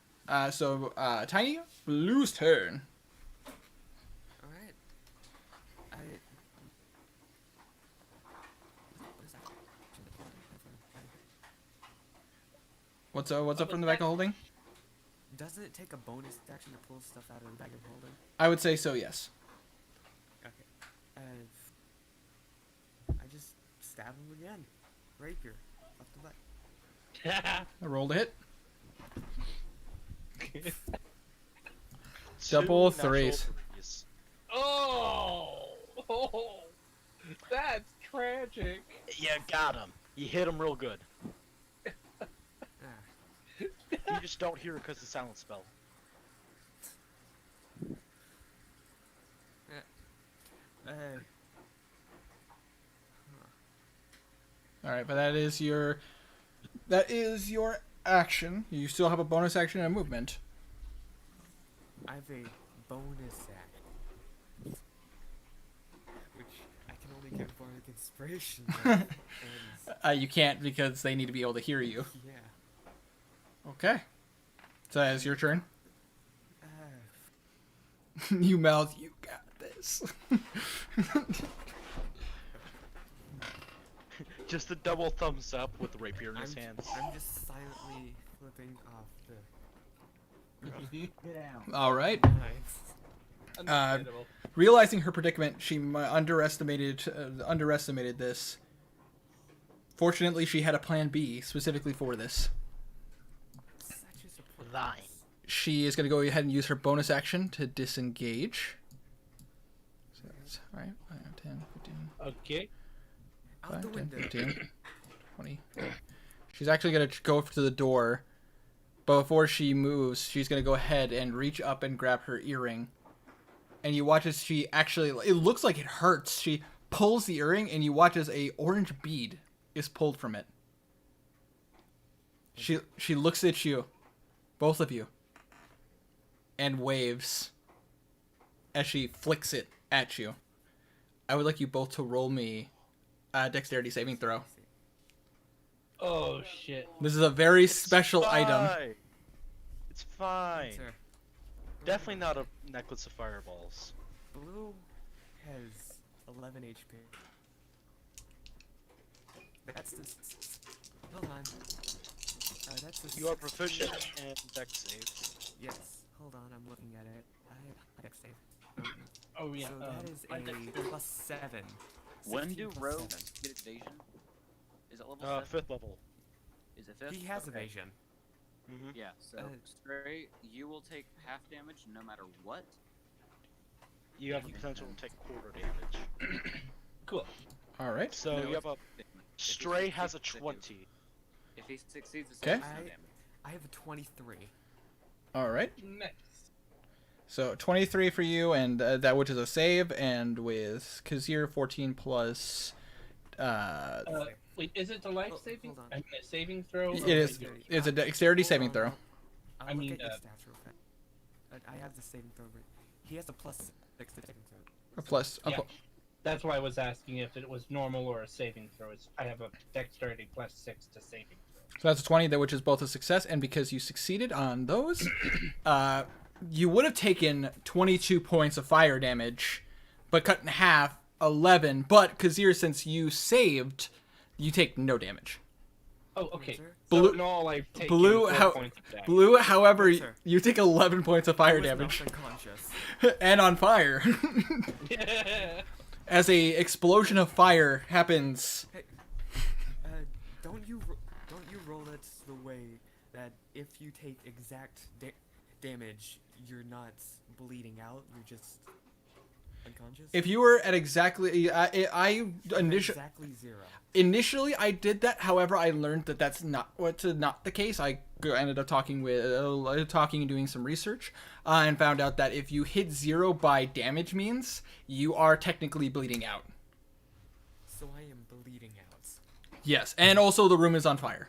So Tiny, Blue's turn. All right. What is that? What's up from the bag of holding? Doesn't it take a bonus action to pull stuff out of the bag of holding? I would say so, yes. Okay. I just stab him again. Rapier. Up the butt. I rolled a hit. Two Double natural threes. Oh, that's tragic. You got him. You hit him real good. Ah. You just don't hear it because the silent spell. All right, but that is your action. You still have a bonus action and a movement. I have a bonus action, which I can only get bardic inspiration. And, You can't because they need to be able to hear you. yeah. Okay. So that is your turn. You mouth, you got this. Just a double thumbs up with the rapier in his hands. I'm just silently flipping off the. Get out. All right. Nice. Understandable. Realizing her predicament, she underestimated this. Fortunately, she had a plan B specifically for this. Such a surprise. Thine. She is going to go ahead and use her bonus action to disengage. So that's all right. 5, 10, 15, Okay. Out 5, the 10, window. 15, 20. She's actually going to go to the door. But before she moves, she's going to go ahead and reach up and grab her earring. And you watch as she actually... It looks like it hurts. She pulls the earring, and you watch as a orange bead is pulled from it. She looks at you, both of you, and waves as she flicks it at you. I would like you both to roll me a dexterity saving throw. Oh shit. This is a very special item. It's fine. Sir, Definitely not a necklace of fireballs. Blue has 11 HP. That's the. Hold on. That's the. You are proficient in dex saves. Yes. Hold on, I'm looking at it. I have dex save. Oh yeah. So that is my a dexterity- +7. When 16 do plus rogues 7. get evasion? Is it level 7? 5th level. Is it 5th? He has Okay. evasion. Mm-hmm. Yeah, so Stray, you will take half damage no matter what. You have the potential to take quarter damage. Cool. All right. So No, you have a... if he Stray has a succeeds, it's 20. If he succeeds, it's Okay. no damage. I have a 23. All right. Nice. So 23 for you, and that which is a save, and with Kazir 14 plus. Wait, is it the life Oh, saving? hold on. I mean, a saving throw? It or is. like- It's a dexterity Hold saving on. throw. I'll I look mean, at your stats real quick. I have the saving throw. He has a +6 to saving throw. A plus. Yeah. That's why I was asking if it was normal or a saving throw. I have a dexterity +6 to saving throw. So that's a 20, that which is both a success, and because you succeeded on those, you would have taken 22 points of fire damage, but cut in half, 11. But Kazir, since you saved, you take no damage. Oh, okay. Blue- So, no, I've taken Blue, 4 how, points of damage. Blue, however, Yes, sir. you take 11 points of fire I was damage knocked unconscious. and on fire. Yeah. As a explosion of fire happens. Hey, don't you roll it the way that if you take exact damage, you're not bleeding out, you're just unconscious? If you were at exactly, exactly 0. initially I did that. However, I learned that that's not the case. I ended up talking and doing some research, and found out that if you hit 0 by damage means, you are technically bleeding out. So I am bleeding out. Yes, and also the room is on fire.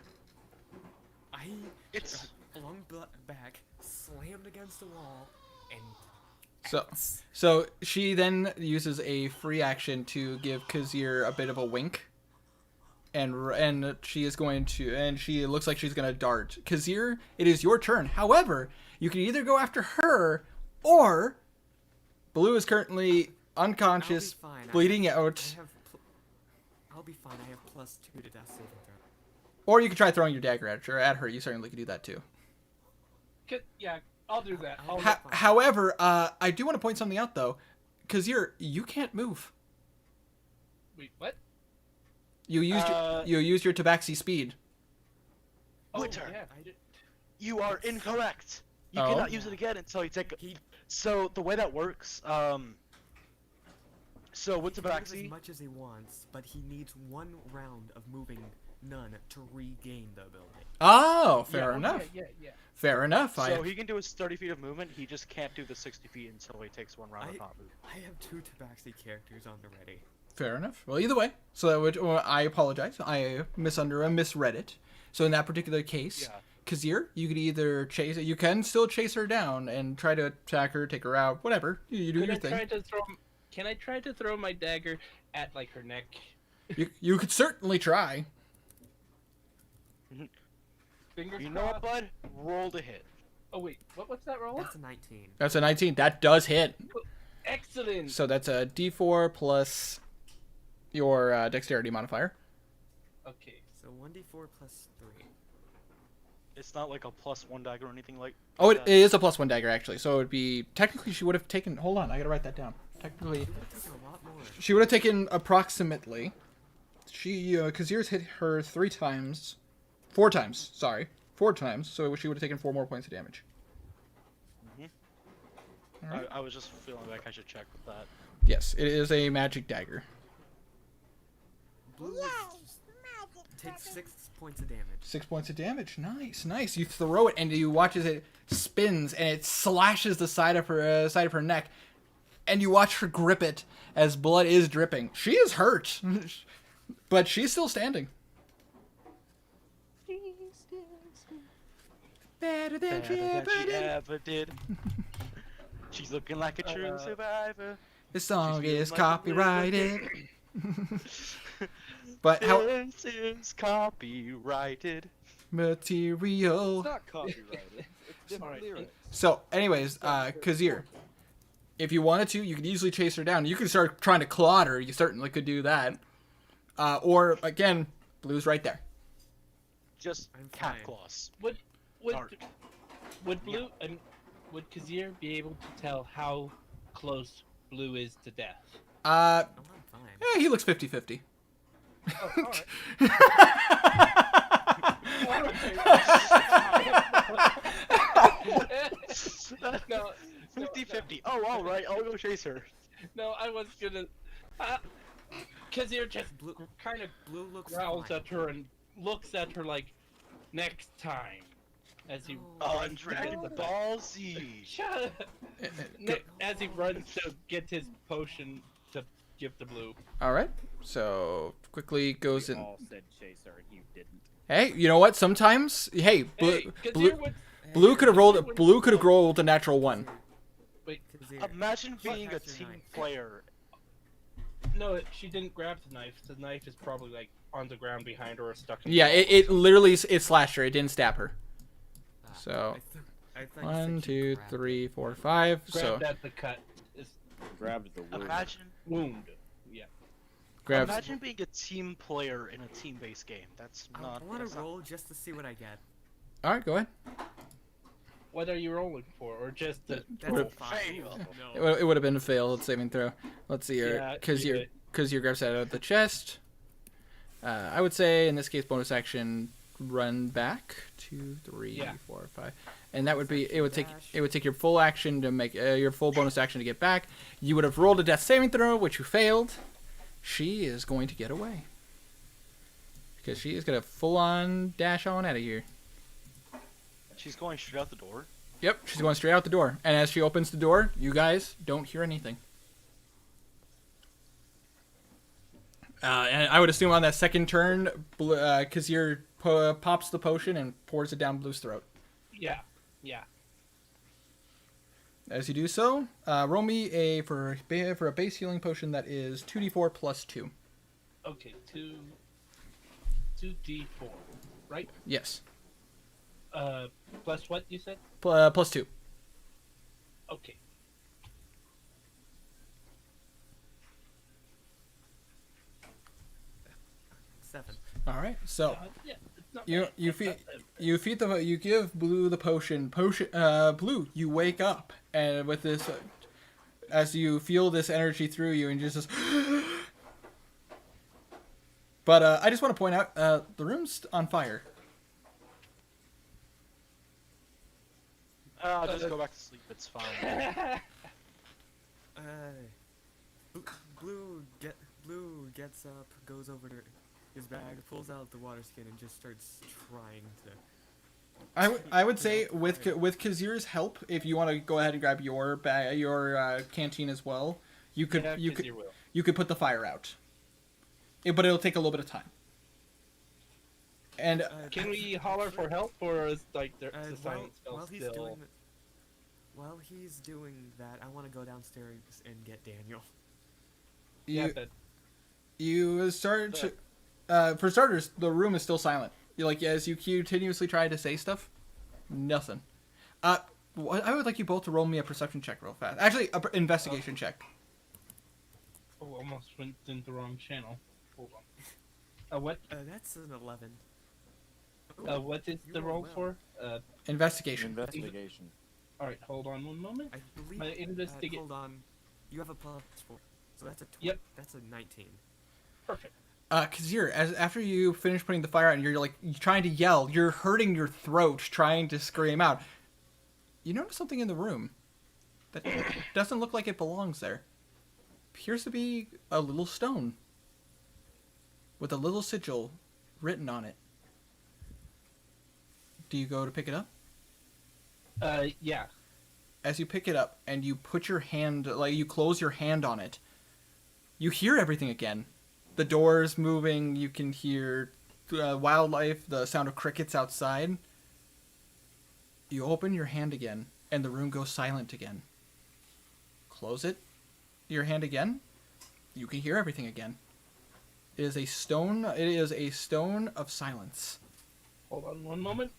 It's Along back, slammed against the wall, and So she then uses a free action to give Kazir a bit of a wink, and she is going to, and she looks like she's going to dart. Kazir, it is your turn. However, you can either go after her, or Blue is currently unconscious, I'll be fine. bleeding out, I'll be fine. I have +2 to death saving throw. or you could try throwing your dagger at her. You certainly could do that too. Yeah, I'll do that. I'll However, I do want to point something out though, Kazir, you can't move. Wait, what? You used your tabaxi speed. Oh, Winter. yeah, I did. You are incorrect. You Oh. cannot use it again until you take. So the way that works, so with He can move as Tabaxi, much as he wants, but he needs 1 round of moving none to regain the ability. Oh, fair Yeah, enough. Yeah. Fair enough. so he can do his 30 feet of movement. He just can't do the 60 feet until he takes 1 round of not moving. I have 2 Tabaxi characters on the ready. Fair enough. Well, either way. So that would, I apologize. I misread it. So in that particular case, Yeah. Kazir, you could either chase. You can still chase her down and try to attack her, take her out, whatever. You do your thing. Can I try to throw my dagger at like her neck? You could certainly try. Fingers You know what, crossed. bud? Roll to hit. Oh wait, what's that roll? That's a 19. That's a 19. That does hit. Excellent. So that's a D4 plus your dexterity modifier. Okay. So 1d4 plus 3. It's not like a +1 dagger or anything like. Oh, it that. is a +1 dagger actually. So it would be technically she would have taken. Hold on, I gotta write that down. Technically, You would have taken a lot more. she would have taken approximately. Kazir's hit her 4 times. Sorry, 4 times. So she would have taken 4 more points of damage. Alright. I was just feeling like I should check with that. Yes, it is a magic dagger. Blue takes 6 points of damage. 6 points of damage. Nice. You throw it and you watch as it spins and it slashes the side of her neck, and you watch her grip it as blood is dripping. She is hurt, but she's still standing. Better than she ever did. She's looking like a true survivor. The song She's is feeling like a copyrighted. But how This is copyrighted. material. It's not copyrighted. It's different lyrics. So, anyways, Kazir, if you wanted to, you could easily chase her down. You could start trying to claw her. You certainly could do that. Or again, Blue's right there. Just I'm cat fine. claws. Would Dart. Blue and would Kazir be able to tell how close Blue is to death? Oh, I'm fine. Yeah, he looks 50-50. Oh, alright. No, 50-50. Oh, all right. I'll go chase her. no, I was gonna. Kazir just Blue- kind of Blue looks growls fine. at her and looks at her like, next time, as he Oh, runs and to dragging the get ballsy. Shut up. As he runs to get his potion to give to Blue. All right. So quickly goes We in. all said chaser and you didn't. Hey, you know what? Sometimes, hey, Hey, Kazir would. Blue could have rolled. Blue could have rolled a natural 1. Wait, Kazir, Imagine being a That's your team knife. player. no, she didn't grab the knife. The knife is probably like on the ground behind her or stuck in the Yeah, wall. it literally it slashed her. It didn't stab her. Ah, So- I I thought you 1, said you 2, grabbed 3, it. 4, 5. Grab So at the cut. It's Grabbed the wound. wound. Yeah. grab. Imagine being a team player in a team-based game. That's I not. want that's to not- roll just to see what I get. All right, go ahead. What are you rolling for, or just the That's Would a it- 5. Fail. No. It would have been a failed saving throw. Let's see here, Yeah, because you your grabs out of the chest. I would say in this case, bonus action, run back 2, 3, Yeah. 4, 5, and that would be it would take Dash. your full action to make your full bonus action to get back. You would have rolled a death saving throw, which you failed. She is going to get away because she is gonna full on dash on out of here. She's going straight out the door. Yep, she's going straight out the door, and as she opens the door, you guys don't hear anything. And I would assume on that second turn, Kazir pops the potion and pours it down Blue's throat. Yeah. Yeah. As you do so, roll me for a base healing potion that is 2d4 plus 2. Okay. 2d4. Right. Yes. Plus what you said? Plus 2. Okay. Seven. All right. So Yeah. It's not you bad. you It's feed not bad. you give Blue the potion. Blue, you wake up and with this, as you feel this energy through you and just. But I just want to point out the room's on fire. I'll just go back to sleep. It's fine. Blue gets up, goes over to his bag, pulls out the water skin, and just starts trying to. I would say with Kazir's help, if you want to go ahead and grab your canteen as well, you could Yeah, you 'cause could you will. you could put the fire out. But it'll take a little bit of time. And Can we holler for help, or is like the While, silence spell while he's still? doing while he's doing that, I want to go downstairs and get Daniel. Yeah, you but you start to for starters, the room is still silent. You like as you continuously try to say stuff, nothing. I would like you both to roll me a perception check real fast. Actually, a investigation check. oh, almost went in the wrong channel. Hold on. What? That's an 11. What is You the roll roll well. for? Investigation. Investigation. All right, hold on one moment. I believe. My investigate- Hold on. You have a plus 4, so that's a 20. Yep. That's a 19. Perfect. Kazir, after you finish putting the fire out and you're trying to yell, you're hurting your throat trying to scream out. You notice something in the room that doesn't look like it belongs there. Appears to be a little stone with a little sigil written on it. Do you go to pick it up? Yeah. As you pick it up and you put your hand, you close your hand on it, you hear everything again. The doors moving, you can hear wildlife, the sound of crickets outside. You open your hand again, and the room goes silent again. Close it, your hand again, you can hear everything again. It is a stone of silence. Hold on one moment.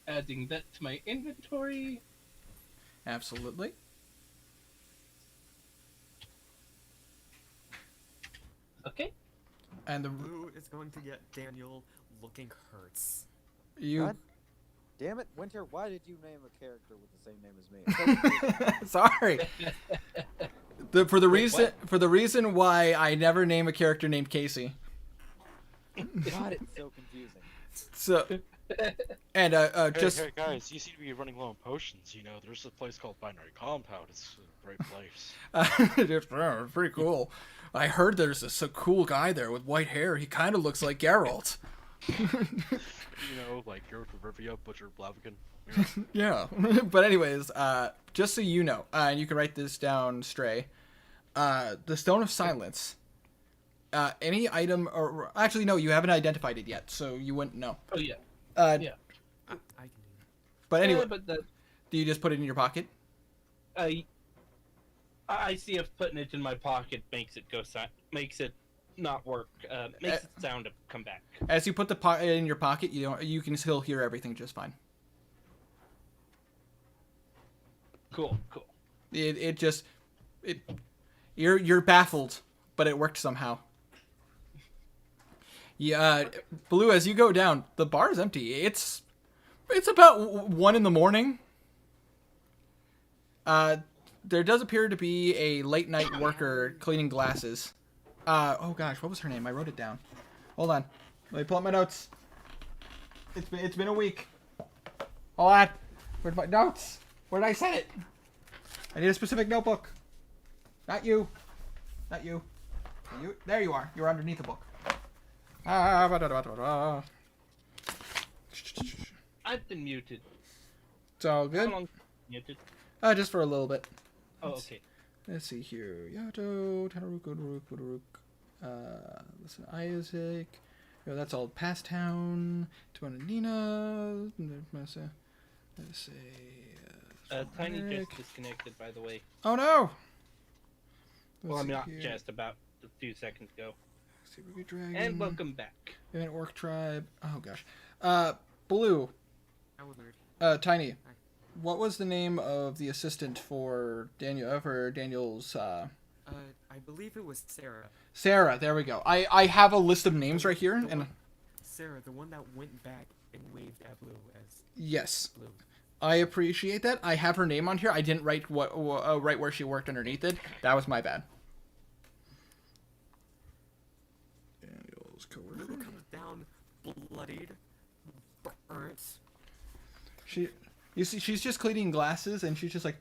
Adding that to my inventory. Absolutely. Okay. And Blue is going to get Daniel looking hurts. you God damn it, Winter, why did you name a character with the same name as me? sorry. For the Wait, reason why I never name a character named Casey. God, it's so confusing. So and Hey, just hey guys, you seem to be running low on potions. You know, there's a place called Binary Compound. It's a great place. it's pretty cool. I heard there's this cool guy there with white hair. He kind of looks like Geralt. You know, like Geralt of Rivia, Butcher Blaviken. Yeah. But anyways, just so you know, and you can write this down, Stray. The Stone of Silence. Any item, or actually no, you haven't identified it yet, so you wouldn't know. Oh yeah. Yeah. I can do that. But anyway, Yeah, but that do you just put it in your pocket? I see if putting it in my pocket makes it go makes it not work. Makes it sound to come back. As you put the in your pocket, you can still hear everything just fine. Cool. You're baffled, but it worked somehow. Yeah, Blue, as you go down, the bar is empty. It's about 1 a.m. There does appear to be a late night worker cleaning glasses. Oh gosh, what was her name? I wrote it down. Hold on, let me pull up my notes. It's been a week. Hold on, where's my notes? Where did I set it? I need a specific notebook. Not you. You. There you are. You're underneath the book. I've been muted. It's all good. How long muted? Just for a little bit. Oh, okay. Let's see here. Yato, Tanaruk, listen, Isaac. Yo, that's all past town. Tuanina. Let's see. Tiny Rick. just disconnected, by the way. Oh no! Well, Let's I'm see not here. just about a few seconds ago. Super Dragon. And welcome back. Event Orc Tribe. Oh gosh. Blue. I was nerd. Tiny. What was the name of the assistant for Daniel's? I believe it was Sarah. Sarah. There we go. I have a list of names right here, and Sarah, the one that went back and waved at Blue as yes, Blue. I appreciate that. I have her name on here. I didn't write right where she worked underneath it. That was my bad. Daniel's coworker. Blue comes down, bloodied, burnt. You see, she's just cleaning glasses, and she's just like,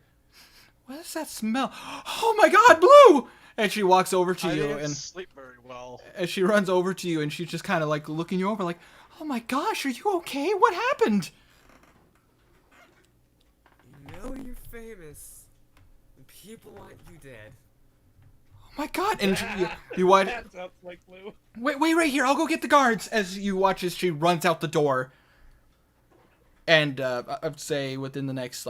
"What is that smell? Oh my God, Blue!" And she walks over to I you, didn't and sleep very well. as she runs over to you, and she's just kind of like looking you over, like, "Oh my gosh, are you okay? What happened?" You know you're famous. People want you dead. Oh my God! And you watch. That sounds like Blue. Wait right here. I'll go get the guards. As you watch as she runs out the door. And I'd say within the next,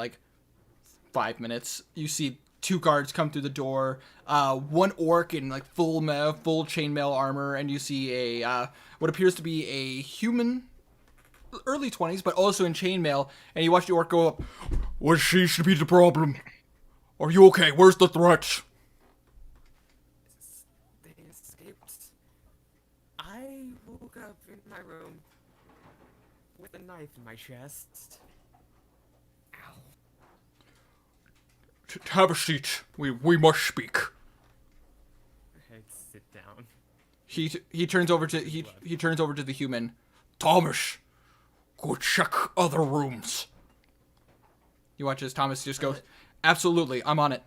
5 minutes, you see 2 guards come through the door. 1 orc in, full chainmail armor. And you see what appears to be a human, early 20s, but also in chainmail. And you watch the orc go up. What seems to be the problem? Are you okay? Where's the threat? They escaped. I woke up in my room with a knife in my chest. Ow. Have a seat. We must speak. I'd sit down. He turns over to he turns over to the human. Thomas, go check other rooms. You watch as Thomas just goes, "Absolutely, I'm on it."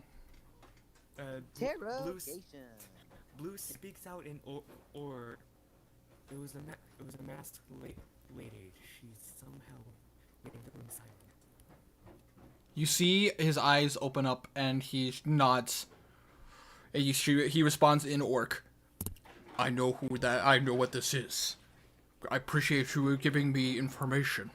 Blue speaks out in or it was a masked lady. She somehow made the room silent. You see his eyes open up and he nods. And he responds in orc. I know what this is. I appreciate you giving me information.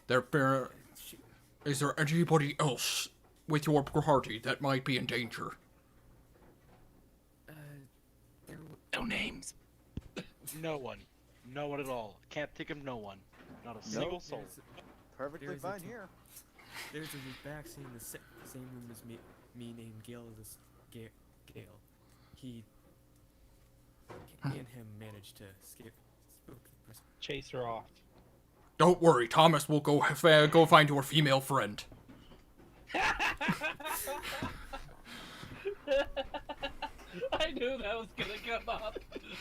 Is there anybody else with your party that might be in danger? No names. No one. No one at all. Can't think of no one. Not a single soul. Perfectly There's a fine two- here. There's a vaccine in the same room as me named Gale. Gale. Me and him managed to escape. Chase her off. Don't worry, Thomas will go find your female friend. I knew that was gonna come up.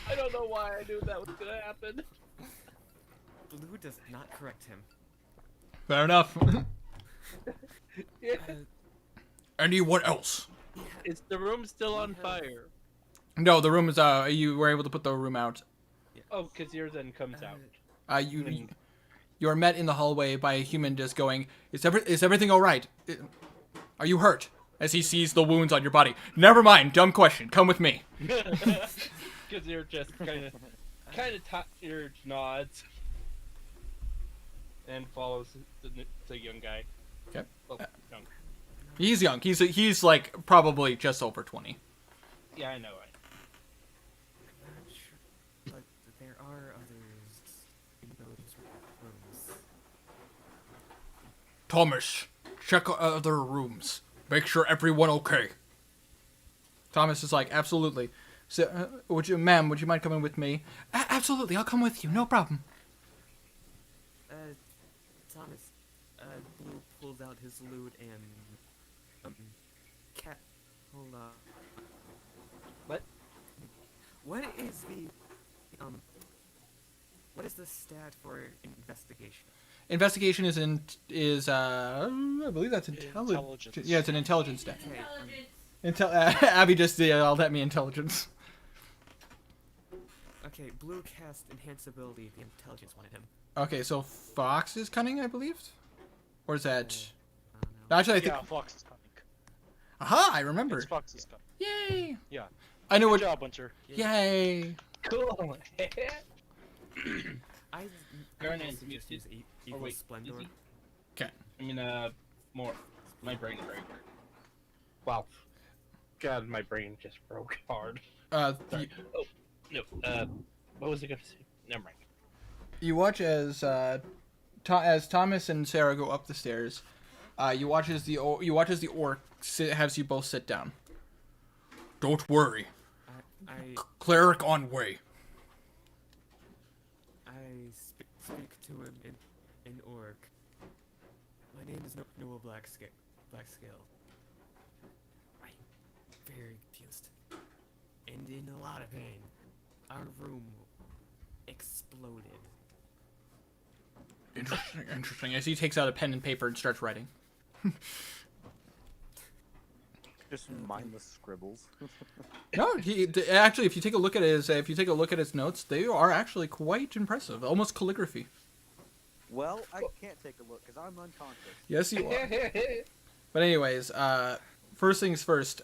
I don't know why I knew that was gonna happen. Blue does not correct him. Fair enough. Yeah. Anyone else? Is the room still on fire? No, the room is you were able to put the room out. Oh, because yours then comes out. You are met in the hallway by a human just going, is everything all right? Are you hurt? As he sees the wounds on your body. Never mind, dumb question. Come with me. Because you're just kind of tired, nods, and follows the young guy. Okay. Well, young. He's young. He's like probably just over 20. Yeah, I know. I'm not sure, but there are others in those rooms. Thomas, check other rooms. Make sure everyone okay. Thomas is like, absolutely. So, ma'am, would you mind coming with me? Absolutely, I'll come with you. No problem. Thomas, Blue pulls out his lute and, hold on. What? What is the stat for investigation? Investigation I believe that's intelligence. Yeah, it's an intelligence stat. Intelligence. Abby just yelled at me intelligence. Okay, Blue cast enhance ability, the intelligence one at him. Okay, so Fox is cunning, I believe? Or is that... I don't know. Actually, I think... Yeah, Fox is coming. Aha, I remember. It's Fox is coming. Yay! Yeah. I know Good what... job, Winter. Yay! Cool. I Aaron also is just muted. use Eagle wait, Splendor. is he? Okay. I mean, more. My brain broke. Wow. God, my brain just broke hard. Sorry. Oh, no. What was I gonna say? Never mind. You watch as Thomas and Sarah go up the stairs. You watch as the orc has you both sit down. Don't worry. Cleric on way. I speak to him in orc. My name is Noah Blackscale. I'm very confused and in a lot of pain. Our room exploded. Interesting. As he takes out a pen and paper and starts writing. Just mindless scribbles. No, actually, if you take a look at his notes, they are actually quite impressive, almost calligraphy. Well, I can't take a look because I'm unconscious. Yes, you are. But anyways, first things first.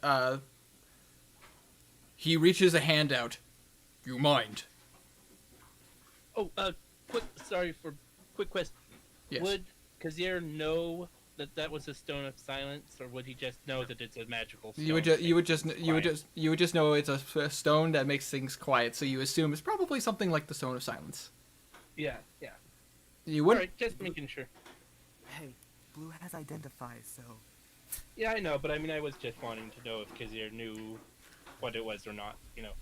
He reaches a hand out. You mind? Oh, quick question. Yes. Would Kazir know that was a stone of silence, or would he just know that it's a magical stone? You would just know it's a stone that makes things quiet. So you assume it's probably something like the stone of silence. Yeah. You would. Alright, just making sure. Hey, Blue has identify, so. Yeah, I know, but I mean, I was just wanting to know if Kazir knew what it was or not. You know.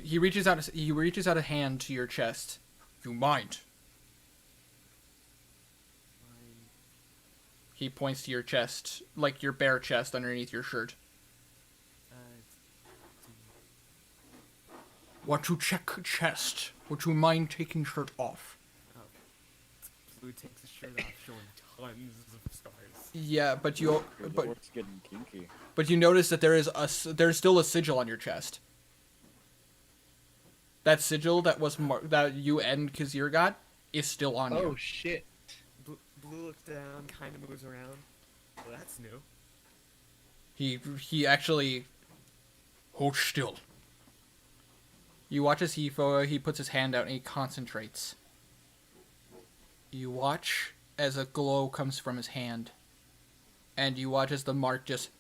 He reaches out. He reaches out a hand to your chest. You mind? He points to your chest, like your bare chest underneath your shirt. Want to check chest? Would you mind taking shirt off? Blue takes his shirt off, showing tons of scars. Yeah, but The orc's getting kinky. but you notice that there's still a sigil on your chest. That sigil that was that you and Kazir got is still on you. Oh shit. Blue looks down, kind of moves around. Well, that's new. He actually hold still. You watch as he puts his hand out and he concentrates. You watch as a glow comes from his hand, and you watch as the mark just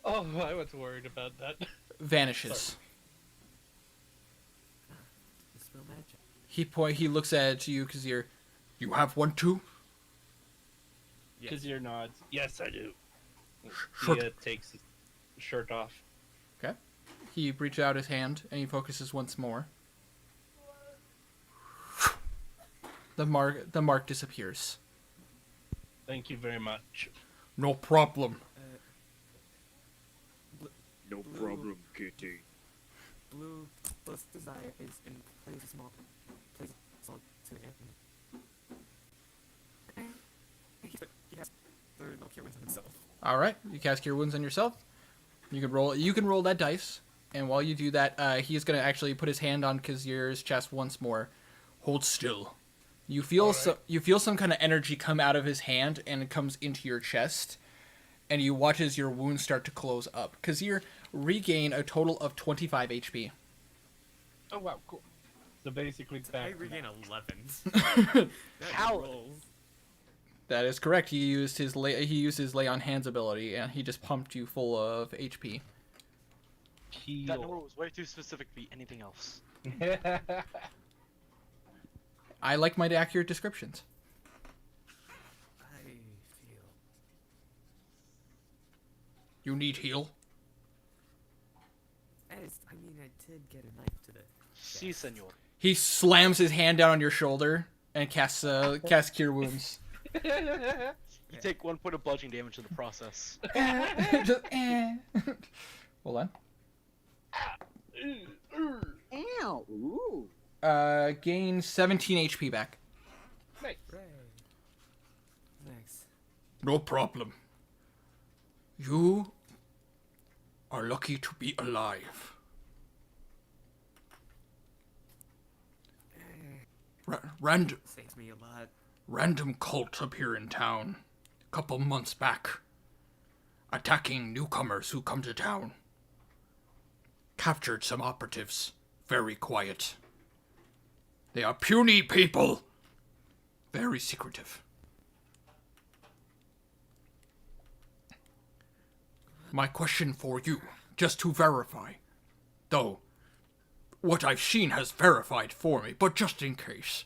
Oh, I was worried about that. vanishes. Dispel magic. He looks at you, Kazir. You have one too? Yes. Kazir nods. Yes, I do. Sure. He takes his shirt off. Okay. He reaches out his hand and he focuses once more. The mark disappears. Thank you very much. No problem. No problem, kitty. Blue closes his eyes and plays a song to Anthony. He has no cure wounds on himself. All right, you cast Cure Wounds on yourself. You can roll that dice, and while you do that, he is going to actually put his hand on Kazir's chest once more. Hold still. You feel you feel some kind of energy come out of his hand, and it comes into your chest, and you watch as your wounds start to close up. Kazir regain a total of 25 HP. Oh wow, cool. So basically, I back. regain 11. How? That is correct. He used his lay on hands ability, and he just pumped you full of HP. That number was way too specific to be anything else. I like my accurate descriptions. I feel You need heal? I mean, I did get a knife to the. Si, senor. He slams his hand down on your shoulder and casts Cure Wounds. You take 1 point of bludgeoning damage in the process. Just, Hold on. Ow! Ooh. Gain 17 HP back. Nice. Hooray. Thanks. No problem. You are lucky to be alive. Random Saves me a lot. cult appear in town a couple months back, attacking newcomers who come to town. Captured some operatives. Very quiet. They are puny people. Very secretive. My question for you, just to verify, though what I've seen has verified for me, but just in case,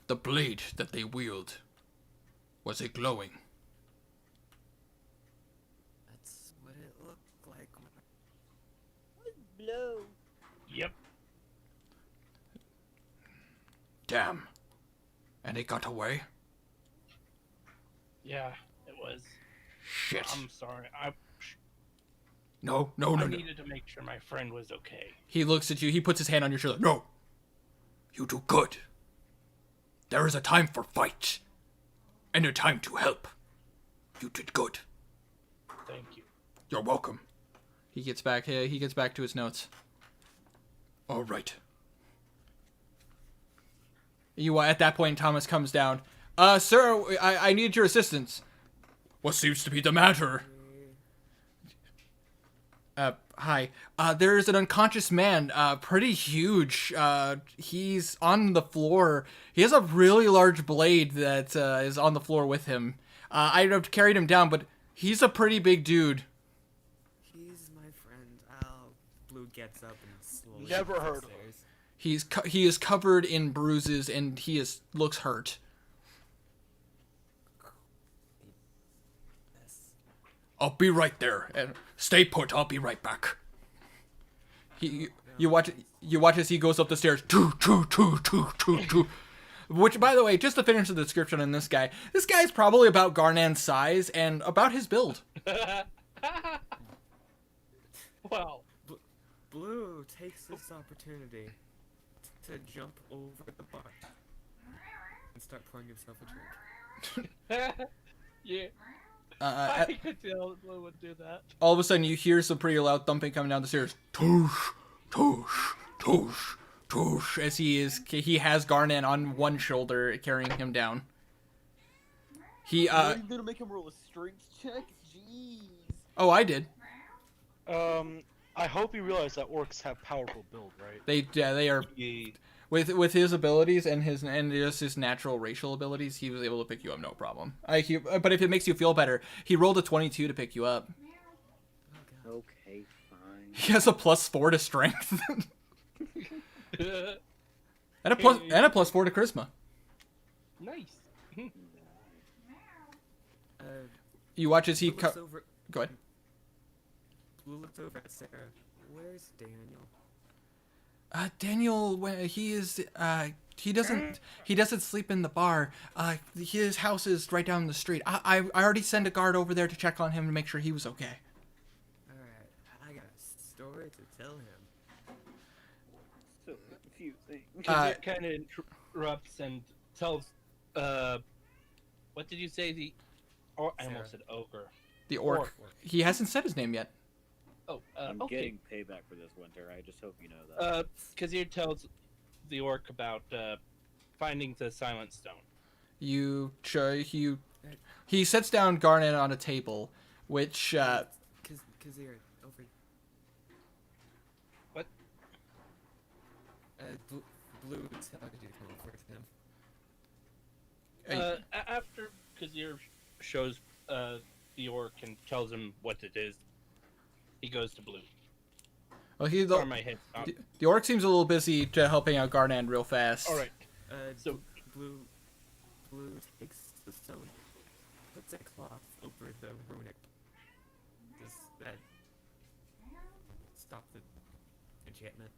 the blade that they wield, was it glowing? That's what it looked like. Blow. Yep. Damn. And it got away? Yeah, it was. Shit. I'm sorry. I No. needed to make sure my friend was okay. He looks at you, he puts his hand on your shoulder. No. You do good. There is a time for fight. And a time to help. You did good. Thank you. You're welcome. He gets back to his notes. All right. At that point, Thomas comes down. Sir, I need your assistance. What seems to be the matter? Hi. There's an unconscious man, pretty huge. He's on the floor. He has a really large blade that is on the floor with him. I've carried him down, but he's a pretty big dude. He's my friend. Blue gets up and slowly. Never goes heard of him. upstairs. He is covered in bruises and looks hurt. Yes. I'll be right there. And stay put. I'll be right back. You watch as he goes up the stairs. Choo. Which, by the way, just to finish the description on this guy's probably about Garnan's size and about his build. Well, Blue takes this opportunity to jump over the bar and start pouring himself a drink. yeah. Uh, I could tell Blue would do that. all of a sudden, you hear some pretty loud thumping coming down the stairs. Toosh, toosh, toosh, toosh. As he has Garnan on one shoulder, carrying him down. Are you gonna make him roll a strength check? Jeez. Oh, I did. I hope you realize that orcs have powerful build, right? They are. Yeah. With his abilities and just his natural racial abilities, he was able to pick you up no problem. But if it makes you feel better, he rolled a 22 to pick you up. Okay, fine. He has a +4 to strength. and a +4 to charisma. Nice. You watch as he Blue looks over. Go ahead. Blue looks over at Sarah. Where's Daniel? Daniel, he doesn't sleep in the bar. His house is right down the street. I already sent a guard over there to check on him to make sure he was okay. Alright, I got a story to tell him. So confusing. It kind of interrupts and tells, what did you say? I almost said ogre. The orc. He hasn't said his name yet. Oh, I'm okay. getting payback for this winter. I just hope you know that. Kazir tells the orc about finding the Silent Stone. He sets down Garnet on a table, which Kazir, over. What? Blue tells you to come over to him. After Kazir shows the orc and tells him what it is, he goes to Blue. well, Sorry, my head stopped. the orc seems a little busy helping out Garnet real fast. All right. So Blue takes the stone, puts a cloth over the runic, this Stop the enchantment.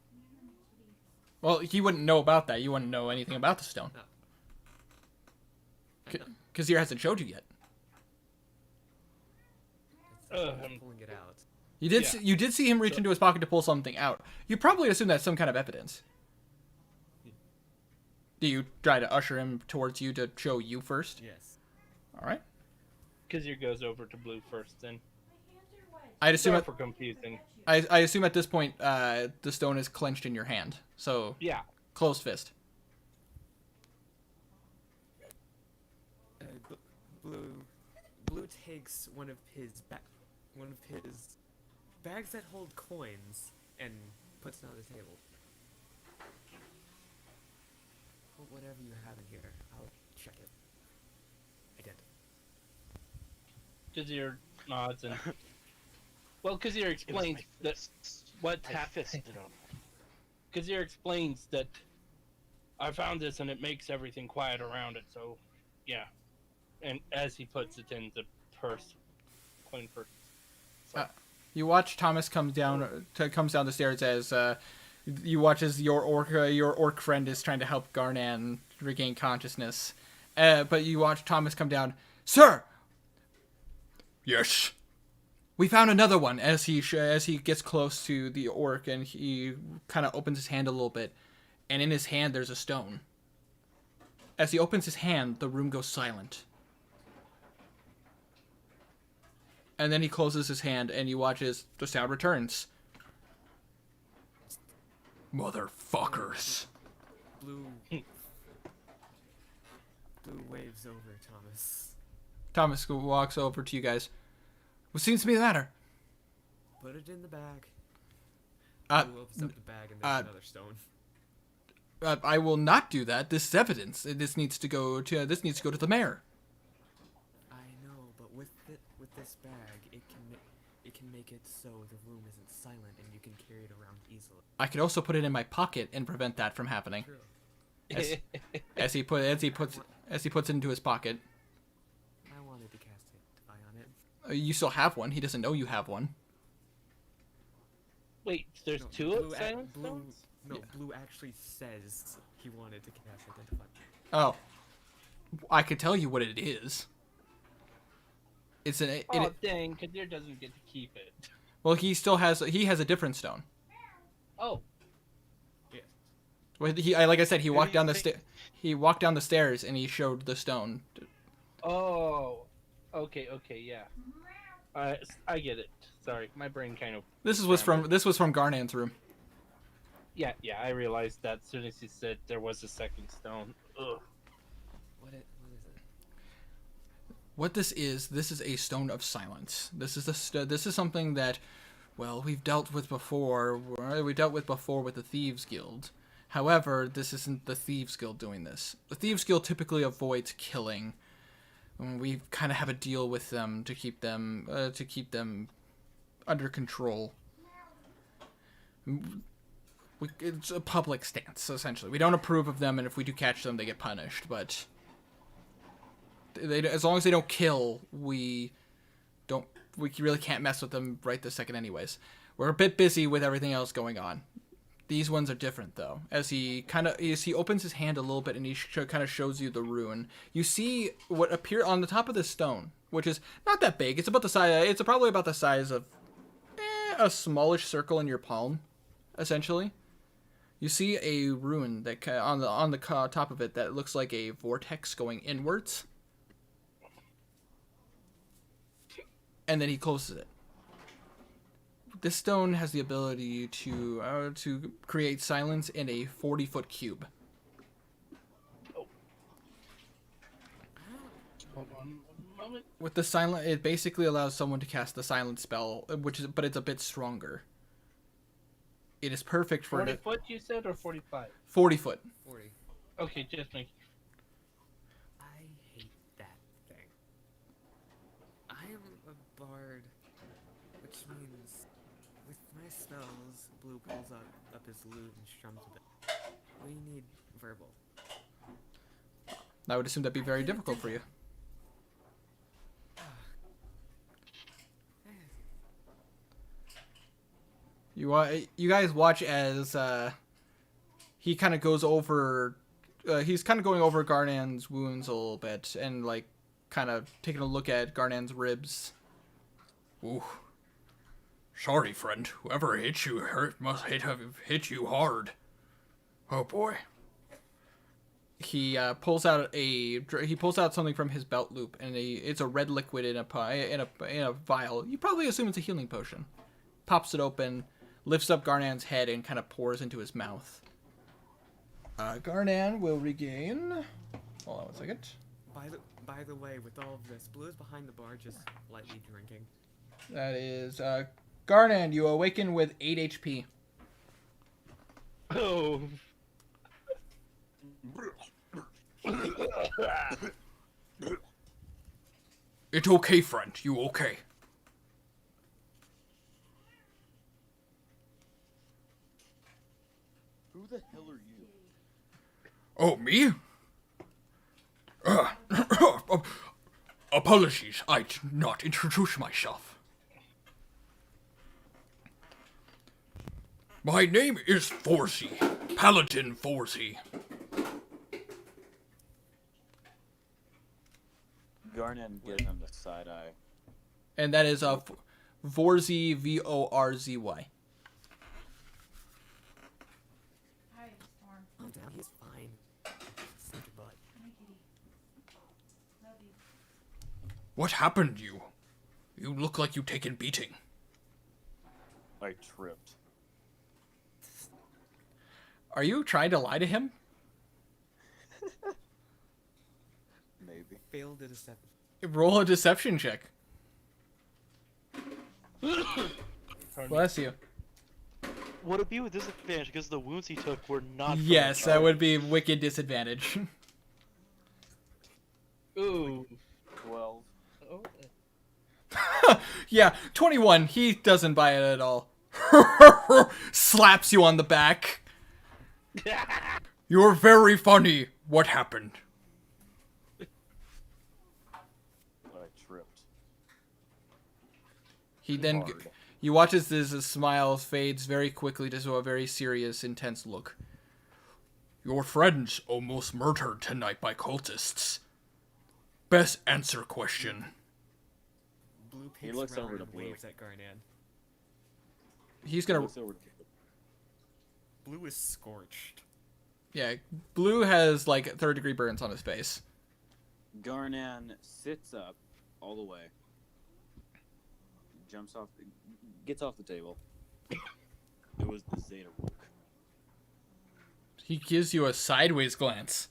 Well, he wouldn't know about that. You wouldn't know anything about the stone. No. Because he hasn't showed you yet. I'm pulling it out. You did. Yeah. You did see him reach into his pocket to pull something out. You probably assume that's some kind of evidence. Do you try to usher him towards you to show you first? Yes. All right. Kazir goes over to Blue first, then. I'd assume. Sorry for confusing. I assume at this point, the stone is clenched in your hand. So Yeah. closed fist. Blue takes one of his bags that hold coins and puts it on the table. Well, whatever you have in here, I'll check it. Identify. Kazir nods and. Well, Kazir explains that what's happening. Kazir explains that I found this and it makes everything quiet around it. So, yeah. And as he puts it in the purse, coin purse. So, You watch Thomas comes down the stairs as you watch as your orc friend is trying to help Garnan regain consciousness. But you watch Thomas come down. Sir. Yes. We found another one as he gets close to the orc and he kind of opens his hand a little bit, and in his hand there's a stone. As he opens his hand, the room goes silent. And then he closes his hand and you watch as the sound returns. Motherfuckers. Blue waves over Thomas. Thomas walks over to you guys. What seems to be the matter? Put it in the bag. Uh, Blue opens up the bag and there's another stone. I will not do that. This is evidence. This needs to go to the mayor. I know, but with this bag, it can make it so the room isn't silent and you can carry it around easily. I could also put it in my pocket and prevent that from happening. True. As he puts it into his pocket. I wanted to cast Identify on it. You still have one. He doesn't know you have one. wait, there's No, two of silent stones? No, Yeah. Blue actually says he wanted to cast Identify. Oh, I could tell you what it is. It's an. Oh, dang, Kadir doesn't get to keep it. Well, he has a different stone. Oh, Yes. Well, like I said, he walked you down the think- He walked down the stairs and he showed the stone. oh, okay, yeah. I get it. Sorry, my brain kind of. This was from Garnan's room. Yeah, I realized that as soon as he said there was a second stone. Ugh. What is it? What this is a stone of silence. This is something that, well, we've dealt with before. We dealt with before with the Thieves Guild. However, this isn't the Thieves Guild doing this. The Thieves Guild typically avoids killing. We kind of have a deal with them to keep them under control. It's a public stance, essentially. We don't approve of them, and if we do catch them, they get punished. But as long as they don't kill, we really can't mess with them right this second anyways. We're a bit busy with everything else going on. These ones are different, though. As he opens his hand a little bit and he kind of shows you the rune, you see what appear on the top of this stone, which is not that big. It's about the size. It's probably about the size of a smallish circle in your palm, essentially. You see a rune that on the top of it that looks like a vortex going inwards, and then he closes it. This stone has the ability to create silence in a 40-foot cube. Hold on one moment. With the silent, it basically allows someone to cast the silent spell, but it's a bit stronger. It is perfect for 40 foot, you said, or 45? 40 foot. 40. Okay, just make. I hate that thing. I am a bard, which means with my spells, Blue pulls up his lute and strums a bit. We need verbal. I would assume that'd be very difficult for you. You guys watch as he kind of goes over. He's kind of going over Garnan's wounds a little bit and like kind of taking a look at Garnan's ribs. Ooh. Sorry, friend. Whoever hit you must have hit you hard. Oh boy. He pulls out something from his belt loop, and it's a red liquid in a vial. You probably assume it's a healing potion. Pops it open, lifts up Garnan's head, and kind of pours into his mouth. Garnan will regain. Hold on 1 second. By the way, with all of this, Blue is behind the bar, just lightly drinking. That is Garnan. You awaken with 8 HP. Oh. It's okay, friend. You okay? Who the hell are you? Oh, me? Apologies, I did not introduce myself. My name is Forsey, Paladin Forsey. Garnan gives him the side eye. And that is Vorzy, Vorzy. Hi, Storm. Oh, damn, he's fine. Sneaky butt. Hi, kitty. Love you. What happened to you? You look like you've taken beating. I tripped. Are you trying to lie to him? Maybe. Failed a deception. Roll a deception check. Bless you. Would it be with disadvantage because the wounds he took were not? from Yes, the that would be wicked disadvantage. Ooh. 12. Oh. Yeah, 21. He doesn't buy it at all. Slaps you on the back. You're very funny. What happened? I tripped. He then... Hard. You watch as his smile fades very quickly to a very serious, intense look. Your friends almost murdered tonight by cultists. Best answer question. Blue He peeks looks around over to and Blue. waves at Garnan. He's gonna... Looks over to Caleb. Blue is scorched. Yeah, Blue has, like, third-degree burns on his face. Garnan sits up all the way. Jumps off, gets off the table. It was the Zeta Rook. He gives you a sideways glance.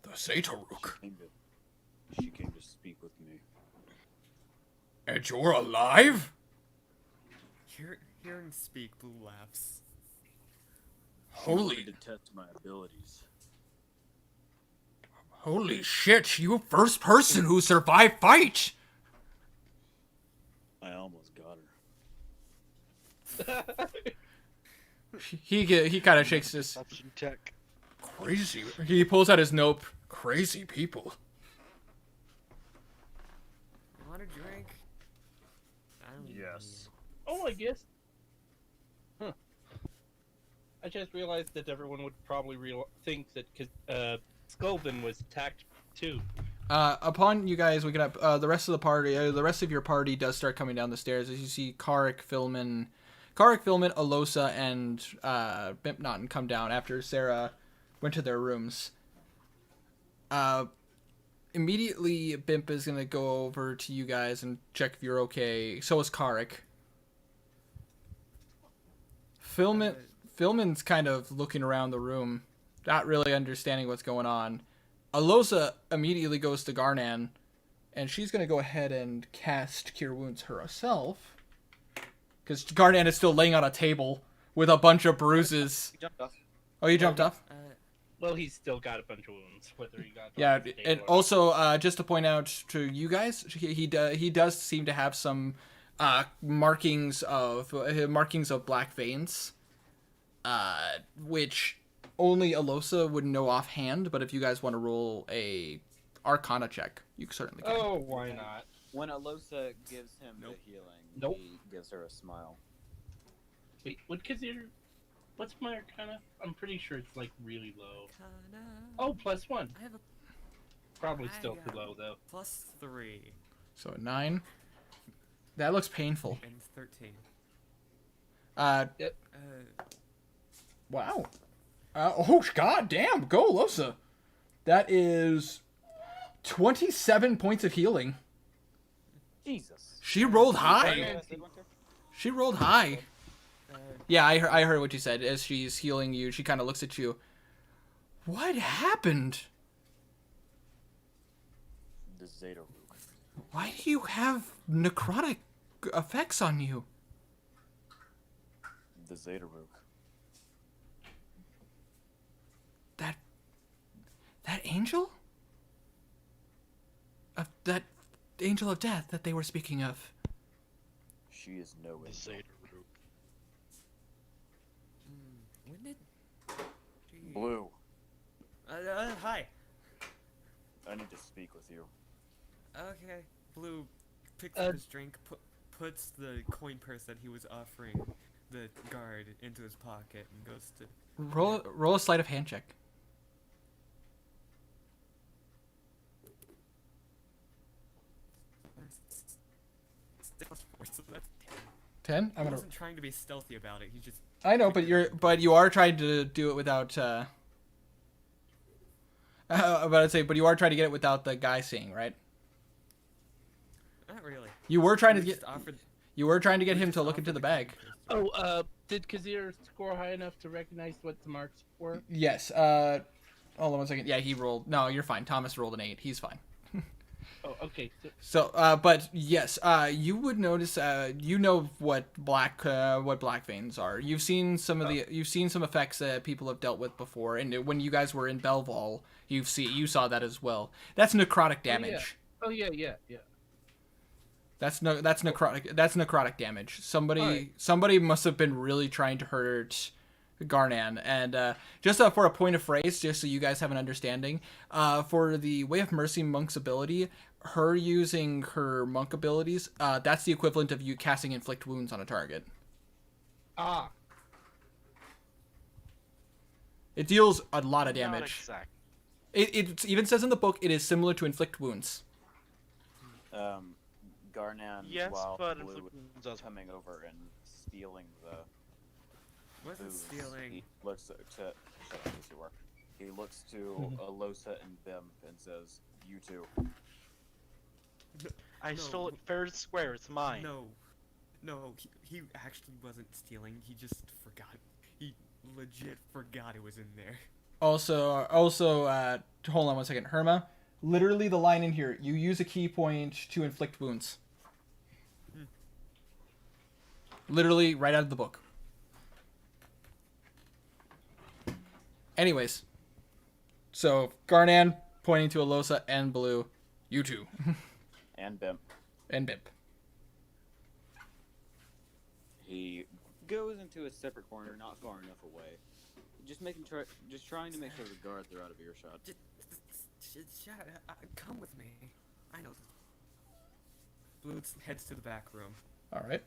The Zeta Rook. She came to speak with me. And you're alive? Hearing speak, Blue laughs. She wanted Holy... to test my abilities. Holy shit, you first person who survived fight! I almost got her. He kind of shakes his... Deception check. Crazy. He pulls out his note. Crazy people. You want a drink? I don't Yes. Oh, I guess. Huh. I just realized that everyone would probably think that Skulven was attacked too. Upon you guys waking up, the rest of the party, the rest of your party does start coming down the stairs as you see Karik, Filman, Alosa, and Bimpnotten come down after Sarah went to their rooms. Immediately, Bimp is gonna go over to you guys and check if you're okay. So is Karik. Filman's kind of looking around the room, not really understanding what's going on. Alosa immediately goes to Garnan, and she's going to go ahead and cast Cure Wounds herself. Because Garnan is still laying on a table with a bunch of bruises. He jumped off. Oh, you jumped off? Well, he's still got a bunch of wounds, whether he got. Yeah, on his table and or not. also, just to point out to you guys, he does seem to have some markings of black veins, which only Alosa would know offhand. But if you guys want to roll a Arcana check, you certainly can. Oh, why not? When Alosa gives him Nope. the healing, Nope. he gives her a smile. Wait, what Kazir? What's my Arcana? I'm pretty sure it's like really low. Arcana. Oh, +1. I have a Probably I still too got low though. +3 So 9. That looks painful. and 13. Yep. Wow. Oh, god damn. Go, Losa. That is 27 points of healing. Jesus. She rolled What high. did I say, Winter? She rolled high. Uh, Yeah, I heard what you said. As she's healing you, she kind of looks at you. What happened? The Zeta Rook. Why do you have necrotic effects on you? The Zeta Rook. That angel? That angel of death that they were speaking of. She is no The angel. Zeta Rook. when did? Gee. Blue, Hi. I need to speak with you. Okay. Blue picks up his drink, puts the coin purse that he was offering the guard into his pocket, and goes to. Roll a sleight of hand check. So that's 10. I wasn't trying to be stealthy about it. He just. I know, but you are trying to do it without. But you are trying to get it without the guy seeing, right? Not really. You were trying to We get. just offered. You were trying to get we him just to look offered into the bag. coin purse. Oh, did Kazir score high enough to recognize what the marks were? Yes. Hold on 1 second. Yeah, he rolled. No, you're fine. Thomas rolled an 8. He's fine. Oh, okay. So, but yes, you would notice. You know what black veins are. You've seen some of you've seen some effects that people have dealt with before, and when you guys were in Belval, you saw that as well. That's necrotic damage. Oh yeah, yeah. That's necrotic. That's necrotic damage. Somebody Alright. somebody must have been really trying to hurt Garnan. And just for a point of phrase, just so you guys have an understanding, for the Way of Mercy monk's ability, her using her monk abilities, that's the equivalent of you casting inflict wounds on a target. Ah, It deals a lot of Not damage. exact. It even says in the book it is similar to inflict wounds. Garnan, Yes, while but Blue inflict was wounds does. coming over and stealing the Wasn't booze, stealing. he looks to shut up, yes, you were. He looks to Alosa and Bim and says, "You two." I No. stole it fair and square. It's mine. No, he actually wasn't stealing. He just forgot. He legit forgot it was in there. Also, hold on 1 second, Herma. Literally, the line in here: you use a key point to inflict wounds. Literally, right out of the book. Anyways, so Garnan pointing to Alosa and Blue, you two, And Bim. and Bimp. He goes into a separate corner, not far enough away. Just trying to make sure the guards are out of earshot. Shut up. Come with me. I know. Blue heads to the back room. All right,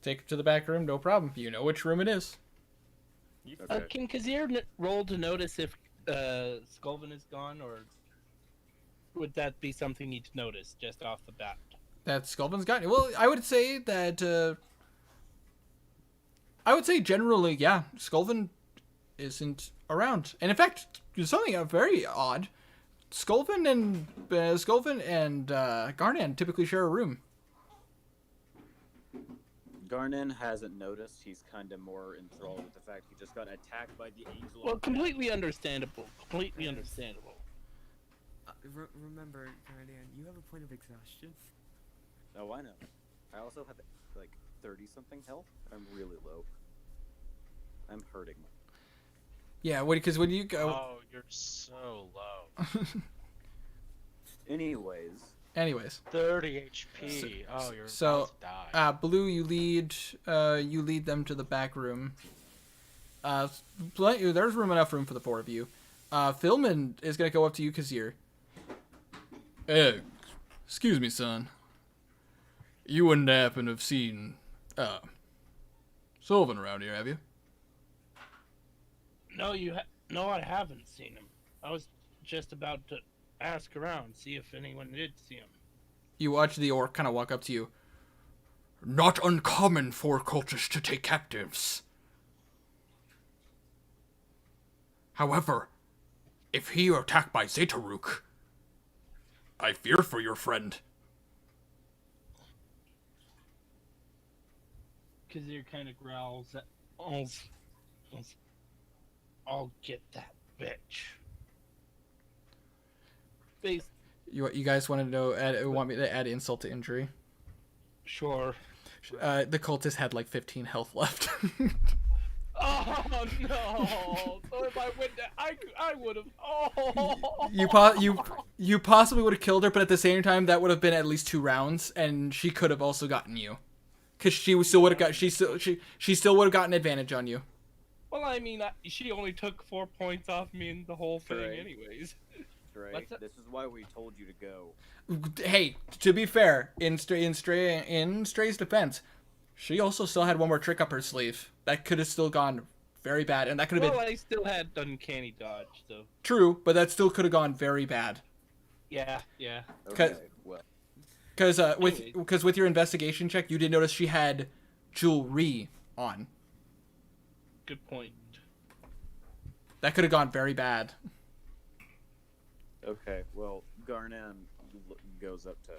take it to the back room, no problem. You know which room it is. Okay. can Kazir roll to notice if Skulven is gone, or would that be something you need to notice just off the bat? That Skulven's got. Well, I would say that. I would say generally, yeah, Skulven isn't around, and in fact, there's something very odd. Skulven and Garnan typically share a room. Garnan hasn't noticed. He's kind of more enthralled with the fact he just got attacked by the angel. Well, of completely understandable. Completely understandable. Remember, Guardian, you have a point of exhaustion. death. Oh, I know. I also have like 30-something health. I'm really low. I'm hurting. Yeah, because when you go. Oh, you're so low. Anyways, 30 HP. Oh, you're so, about to die. Blue, you lead them to the back room. There's enough room for the four of you. Philman is gonna go up to you, Kazir. Hey, excuse me, son. You wouldn't happen to have seen, Sylvan around here, have you? No, no, I haven't seen him. I was just about to ask around, see if anyone did see him. You watch the orc kind of walk up to you. Not uncommon for cultists to take captives. However, if he were attacked by Zetaruk, I fear for your friend. Kazir kind of growls that I'll get that bitch. You guys want to know? Want me to add insult to injury? Sure. The cultist had like 15 health left. Oh no! So if I went, I would have. Oh. You possibly would have killed her, but at the same time, that would have been at least 2 rounds, and she could have also gotten you, because she still would have got she still would have gotten advantage on you. Well, I mean, she only took 4 points off me in the whole thing, Right. anyways. Right. This is why we told you to go. Hey, to be fair, in Stray's defense, she also still had one more trick up her sleeve that could have still gone very bad, and that could have Well, been I still had uncanny dodge, so. true, but that still could have gone very bad. Yeah. Okay. Well, Because with your investigation check, you did notice she had jewelry on. Good point. That could have gone very bad. okay. Well, Garnan goes up to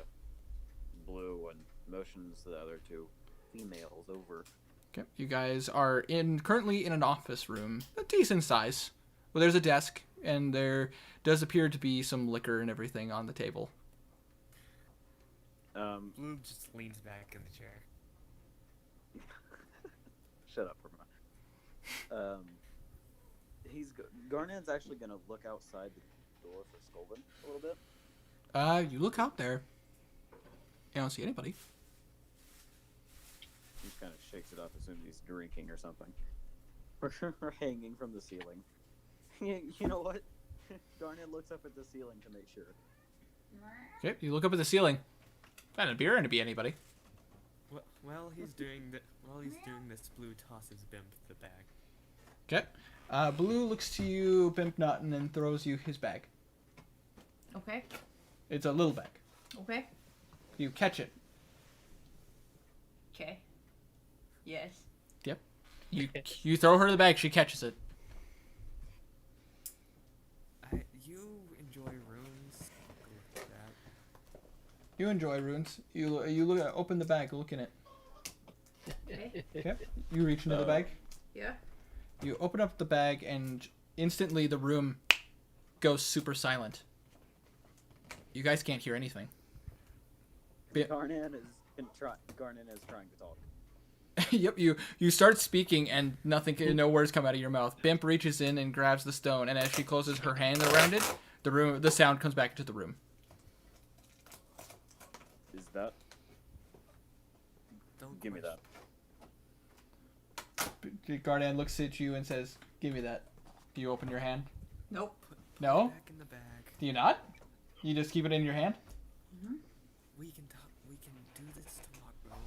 Blue and motions the other 2 females over. Okay, you guys are currently in an office room, a decent size. Well, there's a desk, and there does appear to be some liquor and everything on the table. Blue just leans back in the chair. Shut up, Perma. Garnan's actually gonna look outside the door for Skolvin a little bit. You look out there. You don't see anybody. He kind of shakes it off, assuming he's drinking or something. Or hanging from the ceiling. You know what? Garnan looks up at the ceiling to make sure. Okay, you look up at the ceiling. Not a beer and to be anybody. While he's doing this, Blue tosses Bimp the bag. Okay. Blue looks to you, Bimp not, and then throws you his bag. Okay. It's a little bag. Okay. You catch it. Okay. Yes. Yep. You throw her the bag, she catches it. You enjoy runes? Go with that. You enjoy runes. You open the bag, look in it. Okay. Okay. You reach into the bag. Yeah. You open up the bag, and instantly the room goes super silent. You guys can't hear anything. Garnan is trying to talk. Yep, you start speaking, and no words come out of your mouth. Bimp reaches in and grabs the stone, and as she closes her hand around it, the sound comes back into the room. Is that? Don't Give me that. Gardan looks at you and says, "Give me that." Do you open your hand? Nope. No? Back in the bag. Do you not? You just keep it in your hand? We can talk. We can do this tomorrow.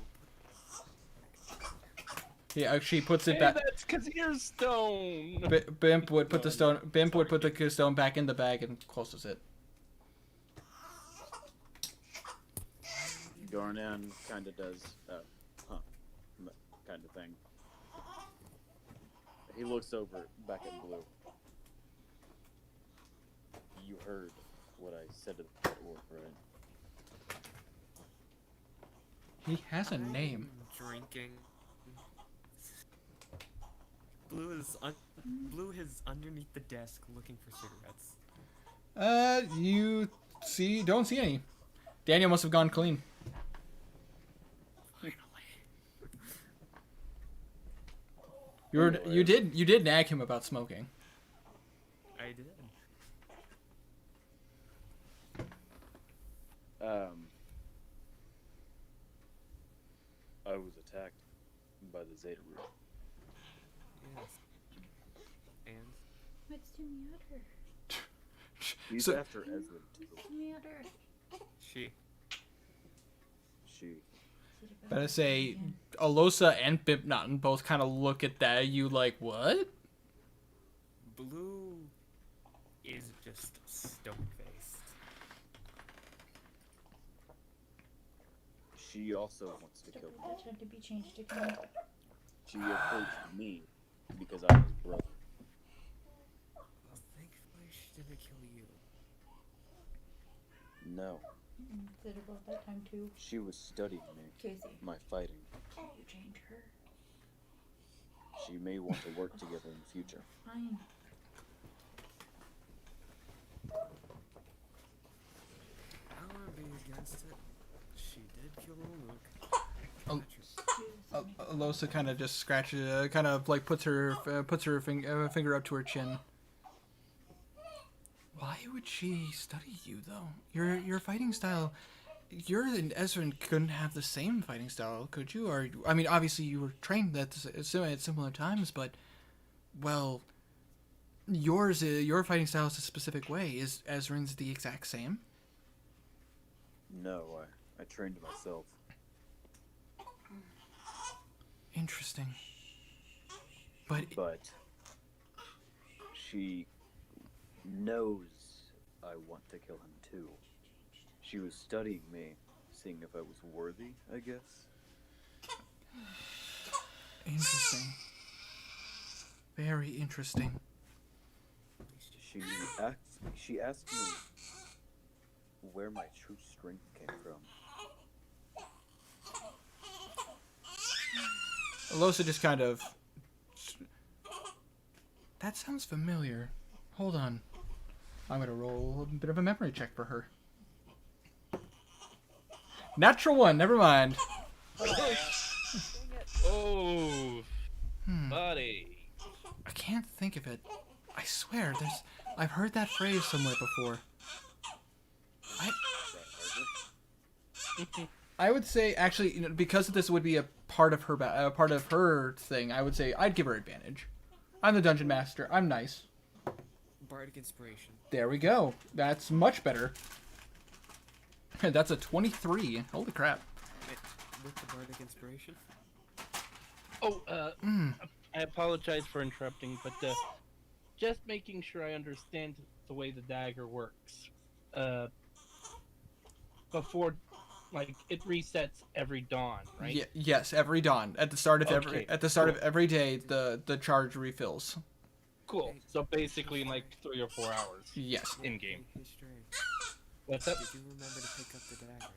Yeah, she puts it Hey, back. that's Kazir's stone. Bimp would put the stone. Bimp would put the stone back in the bag and closes it. Garnan kind of does, kind of thing. He looks over back at Blue. You heard what I said to the orc, right? He has a name. Drinking. Blue is underneath the desk looking for cigarettes. You don't see any. Daniel must have gone clean. Finally. You did nag him about smoking. I did. I was attacked by the Zeta Root. Yes. And What's the matter? He's So- after Ezra too. What's the matter? she. She. Better say, Alosa and Bipnotten both kind of look at that. You like, what? Blue is just stone-faced. She also wants to So kill me. that had to be changed again. She approached me because I was broke. Well, thankfully she didn't kill you. No, Did about that time too. she was studying me, Casey, my fighting. can you change her? She may want to work together in the future. Fine. I don't want to be against it. She did kill Luke. Oh. Do this. Alosa kind of just scratches, kind of like puts her finger up to her chin. Why would she study you though? Your fighting style, you're and Ezrin couldn't have the same fighting style, could you? Or I mean, obviously you were trained at similar times, but well, your fighting style is a specific way. Is Ezrin's the exact same? No, I trained myself. Interesting. But she knows I want to kill him too. She was studying me, seeing if I was worthy, I guess. interesting. Very interesting. She asked me where my true strength came from. Alosa just kind of... That sounds familiar. Hold on. I'm going to roll a bit of a memory check for her. Natural one, never mind. Oh, Hmm. buddy. I can't think of it. I swear, I've heard that phrase somewhere before. I would say, actually, because this would be a part of her thing, I would say I'd give her advantage. I'm the dungeon master. I'm nice. Bardic Inspiration. There we go. That's much better. That's a 23. Holy crap. With the Bardic Inspiration? Oh, I apologize for interrupting, but just making sure I understand the way the dagger works. Before, like, it resets every dawn, right? Yes, every dawn. At the start of Okay, of every day, the charge refills. Cool. So basically, in like 3 or 4 hours Yes. in game. Hey, Stray, What's up? did you remember to pick up the dagger?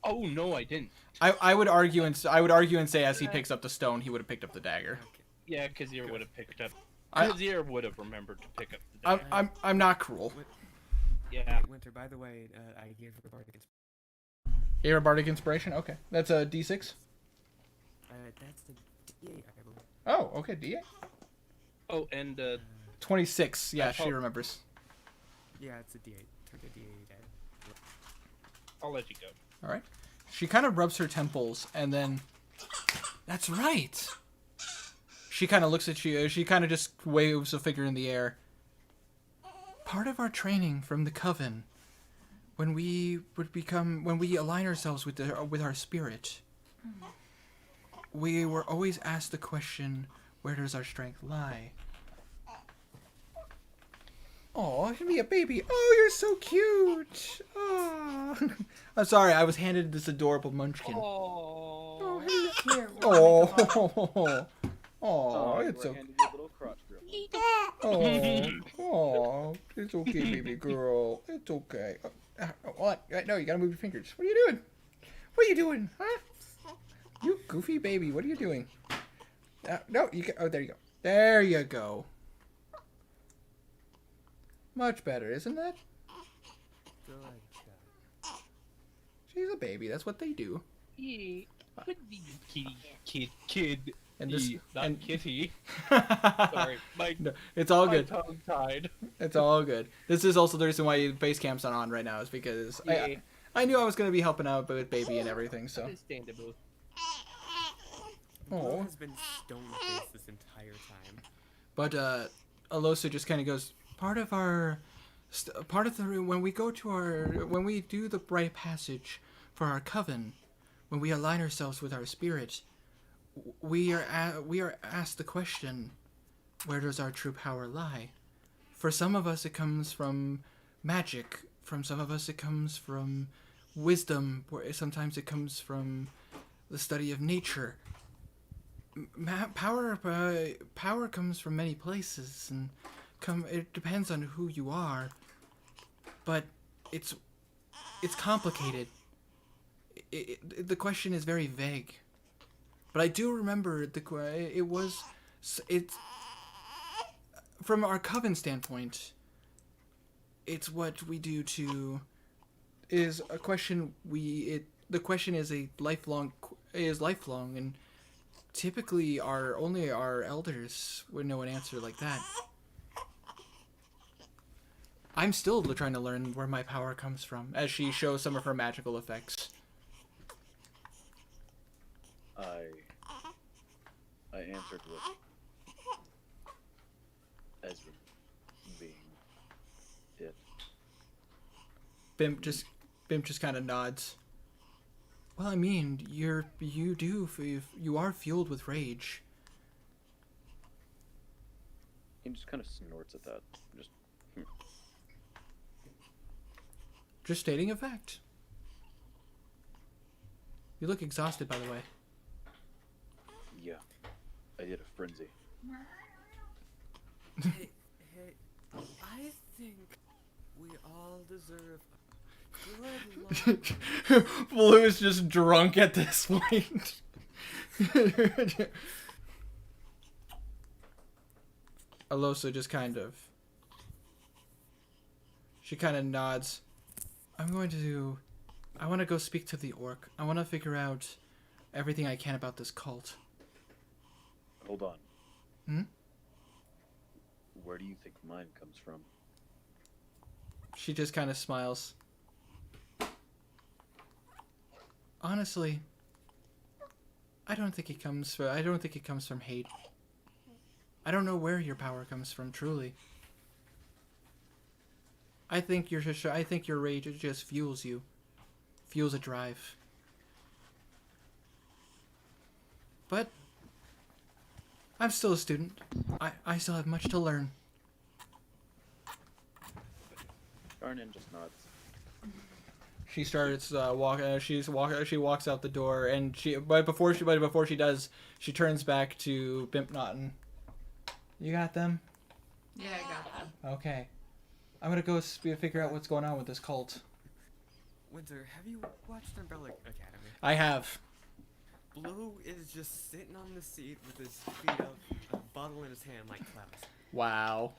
Oh no, I didn't. I would argue and say as he picks up the stone, he would have picked up the dagger. Okay. Yeah, Kazir would have picked up. I- Kazir would have remembered to pick up the dagger. I'm not cruel. Yeah. Winter, by the way, I gave her Bardic Inspiration. Here, bardic inspiration. Okay, that's a D6. That's the D8, I believe. Oh, okay, D8. Oh, and 26. Yeah, I she hope- remembers. Yeah, it's a D8. Turn the D8 in. I'll let you go. All right. She kind of rubs her temples and then. That's right. She kind of looks at you. She kind of just waves a figure in the air. Part of our training from the coven, when we align ourselves with our spirit, we were always asked the question, where does our strength lie? Oh, give me a baby. Oh, you're so cute. Oh. I'm sorry, I was handed this adorable munchkin. Oh. Here, Oh, oh, you it's were okay. handed your little crotch grip. Oh, it's okay, baby girl. It's okay. What? No, you gotta move your fingers. What are you doing? What are you doing, huh? You goofy baby. What are you doing? No, you. Oh, there you go. There you go. Much better, isn't that? Good job. She's a baby. That's what they do. Yeah. Good kid. And this, Not and kitty. Sorry, my no, it's all my good. tongue tied. It's all good. This is also the reason why base camp's not on right now, is because Yeah. I knew I was gonna be helping out with baby and everything. So. Understandable. Blue Oh. has been stone-faced this entire time. But Alosa just kind of goes, part of when we do the rite of passage for our coven, when we align ourselves with our spirit, we are asked the question, where does our true power lie? For some of us, it comes from magic. From some of us, it comes from wisdom. Sometimes it comes from the study of nature. Power comes from many places, and it depends on who you are. But it's complicated. The question is very vague. But I do remember it's from our coven standpoint. It's what we do to is a question the question is lifelong, and typically only our elders would know an answer like that. I'm still trying to learn where my power comes from, as she shows some of her magical effects. I answered with Ezra being it. Bimp just kind of nods. Well, I mean, you are fueled with rage. He just kind of snorts at that. Just stating a fact. You look exhausted, by the way. Yeah, I did a frenzy. Hey, I think we all deserve a good long Blue is just drunk at this point. Alosa just she kind of nods. I want to go speak to the orc. I want to figure out everything I can about this cult. Hold on. Hmm? Where do you think mine comes from? She just kind of smiles. Honestly, I don't think it comes from hate. I don't know where your power comes from, truly. I think your rage just fuels you. Fuels a drive. But I'm still a student. I still have much to learn. Arnon just nods. She starts walking. She walks out the door, and before she does, she turns back to Bimp Naughton. You got them? Yeah, I got them. Okay. I'm gonna go figure out what's going on with this cult. Winter, have you watched Umbrella Academy? I have. Blue is just sitting on the seat with his feet up, a bottle in his hand like Klaus. Wow.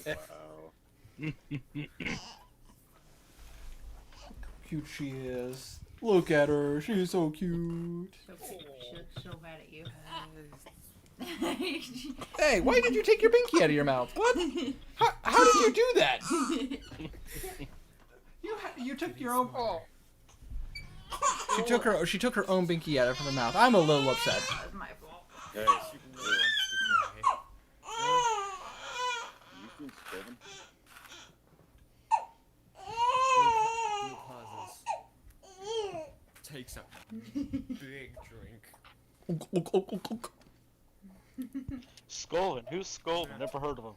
Wow. Cute she is. Look at her. She's so cute. So cute. She looks so bad at you. Hey, why did you take your binky out of your mouth? What? How did you do that? You took your own. Oh. She took her own binky out of her mouth. I'm a little upset. That was my fault. Hey, She wants to cry. you can spell them? Blue pauses. Takes a big drink. Skolvin. Who's Skolvin? Never heard of him.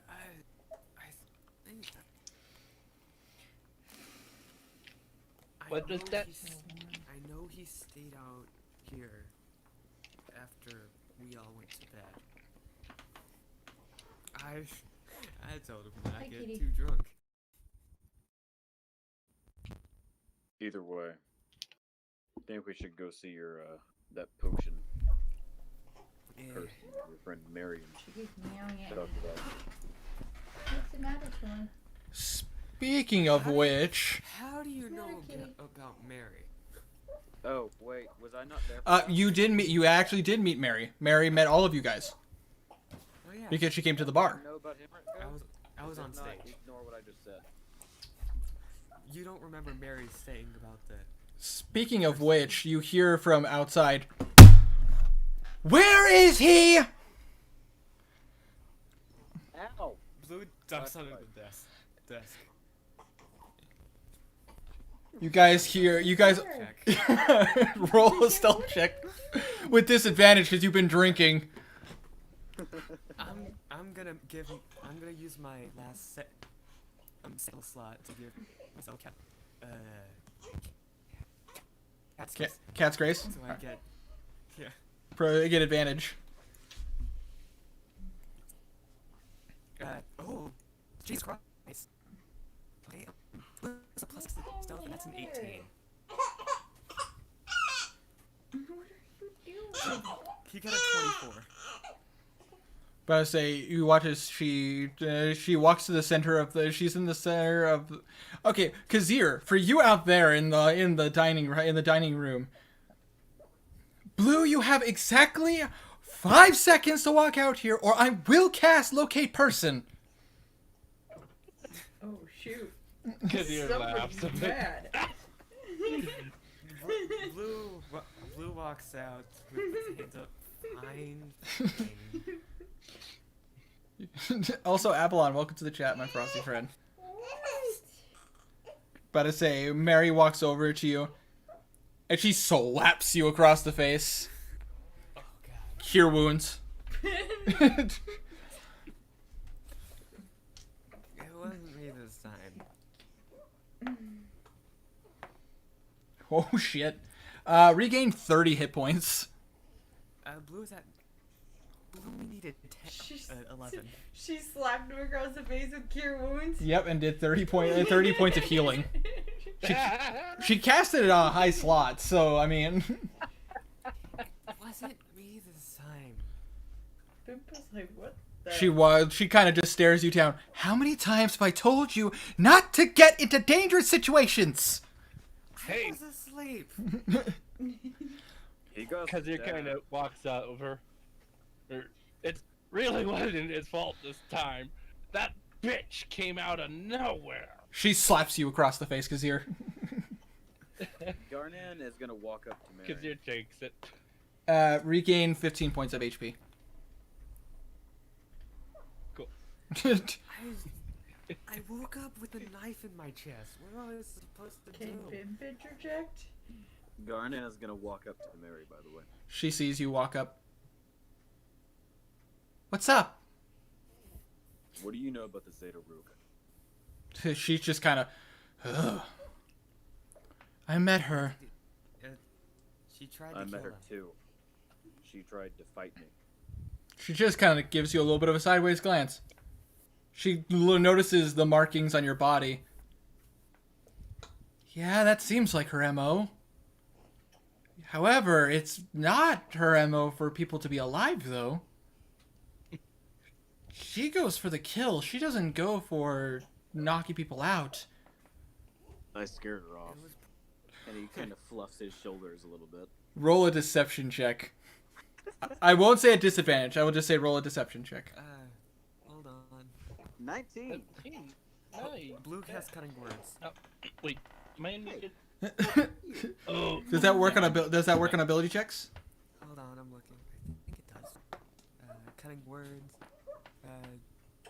I think that. What does that? I know he stayed out here after we all went to bed. I told him not Hi, to get kitty. too drunk. Either way, I think we should go see your that potion person, your friend Marion. She keeps meowing at Talk me. about. What's the matter, Sean? Speaking of which, How do you know Mary kitty. about Mary? Oh wait, was I not there? For that? you actually did meet Mary. Mary met all of you guys Oh yeah. because she came to the bar. Know about him? I was on Did not stage. Ignore what I just said. You don't remember Mary saying about the. Speaking of which, you hear from outside. Where is he? Ow! Blue dumps under the desk. You guys hear? You guys roll a stealth check with disadvantage because you've been drinking. I'm gonna use my last skill slot to give myself Cat's Grace. So I get Get advantage. oh, Jesus Christ. Okay, it's a plus stealth, and that's an 18. What are you doing? He got a 24. But I say you watch as she walks to the center of the. She's in the center of. Okay, Kazir, for you out there in the dining room. Blue, you have exactly 5 seconds to walk out here, or I will cast Locate Person. Oh shoot. Because you're laughs. Somebody's mad. Blue walks out with his hands up. Fine. Also, Avalon, welcome to the chat, my frosty friend. But I say, Mary walks over to you, and she slaps you across the face. Oh god. Cure wounds. It wasn't me this time. Oh shit. Regain 30 hit points. Blue is at. Blue needed 11. She slapped him across the face with cure wounds. Yep, and did 30 points of healing. She casted it on a high slot, so I mean. Wasn't me this time. Pimpa's like, what the? She kind of just stares you down. How many times have I told you not to get into dangerous situations? Hey. I was asleep. He goes. Because he kind of walks over. It really wasn't his fault this time. That bitch came out of nowhere. She slaps you across the face, Kazir. Garnan is gonna walk up to Mary. Because you takes it. Regain 15 points of HP. Cool. I woke up with a knife in my chest. What was I supposed to Can do? Pimp interject? Garnan is gonna walk up to Mary, by the way. She sees you walk up. What's up? What do you know about the Zeta Rook? She's just kind of. I met her. She tried to I kill met her him. too. She tried to fight me. She just kind of gives you a little bit of a sideways glance. She notices the markings on your body. Yeah, that seems like her MO. However, it's not her MO for people to be alive, though. She goes for the kill. She doesn't go for knocking people out. I scared her off. And he kind of fluffs his shoulders a little bit. Roll a deception check. I won't say a disadvantage. I will just say roll a deception check. Hold on. 19. Nice. Blue has cutting words. Oh, wait. Am I naked? Does that work on ability checks? Hold on, I'm looking. I think it does. Cutting words.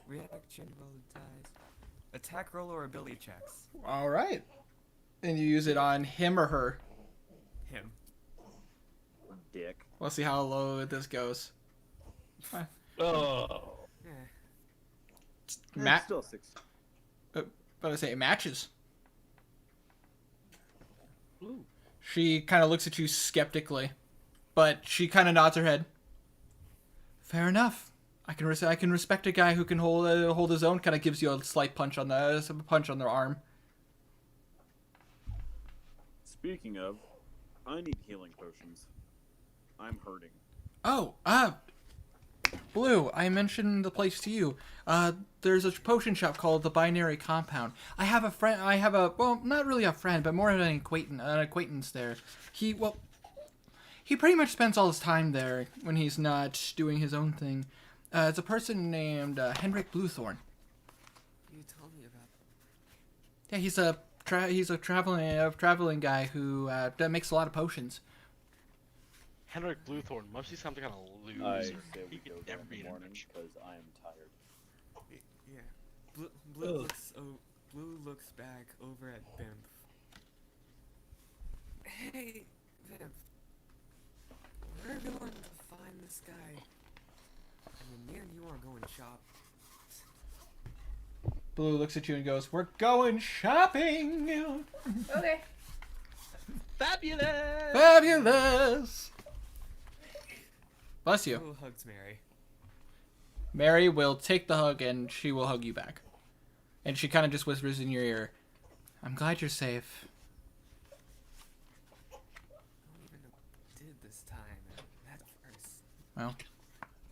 Reaction, roll the dice. Attack roll or ability checks. All right. And you use it on him or her. Him. Dick. We'll see how low this goes. Oh. Yeah. Matt, Still 6. but I say it matches. Ooh. She kind of looks at you skeptically, but she kind of nods her head. Fair enough. I can respect a guy who can hold his own. Kind of gives you a slight punch on their arm. Speaking of, I need healing potions. I'm hurting. Oh, Blue, I mentioned the place to you. There's a potion shop called the Binary Compound. I have a friend. Well, not really a friend, but more of an acquaintance there. He pretty much spends all his time there when he's not doing his own thing. It's a person named Henrik Bluethorn. You told me about. Yeah, he's a traveling guy who makes a lot of potions. Henrik Bluethorn must be something kind of loser. I say we He could go there never in be the an morning adventure. because I am tired. Yeah. Blue looks. Blue looks back over at Bimp. Hey, Viv. We're going to find this guy. And me and you are going shop. Blue looks at you and goes, "We're going shopping." Okay. Fabulous! Fabulous. Bless you. Blue hugs Mary. Mary will take the hug and she will hug you back. And she kind of just whispers in your ear, "I'm glad you're safe." I don't even know what I did this time. That first. Well,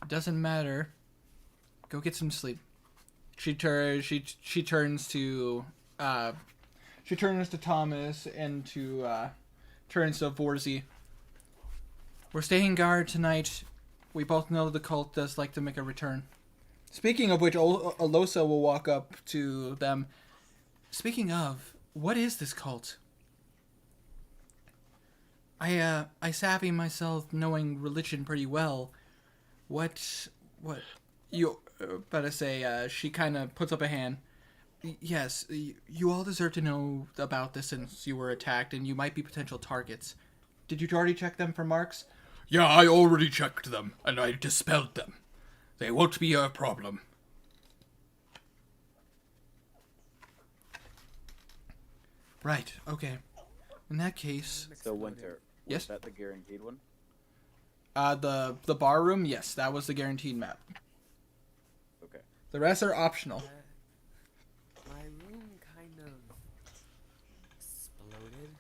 it doesn't matter. Go get some sleep. She turns to Thomas and turns to Vorzy. "We're staying guard tonight. We both know the cult does like to make a return." Speaking of which, Alosa will walk up to them. "Speaking of, what is this cult?" I savvy myself knowing religion pretty well. What you better say? She kind of puts up a hand. "Yes, you all deserve to know about this since you were attacked, and you might be potential targets. Did you already check them for marks?" "Yeah, I already checked them, and I dispelled them. They won't be a problem." Right, okay. In that case... So Winter, Yes? was that the guaranteed one? The bar room, yes, that was the guaranteed map. Okay. The rest are optional. My room kind of exploded.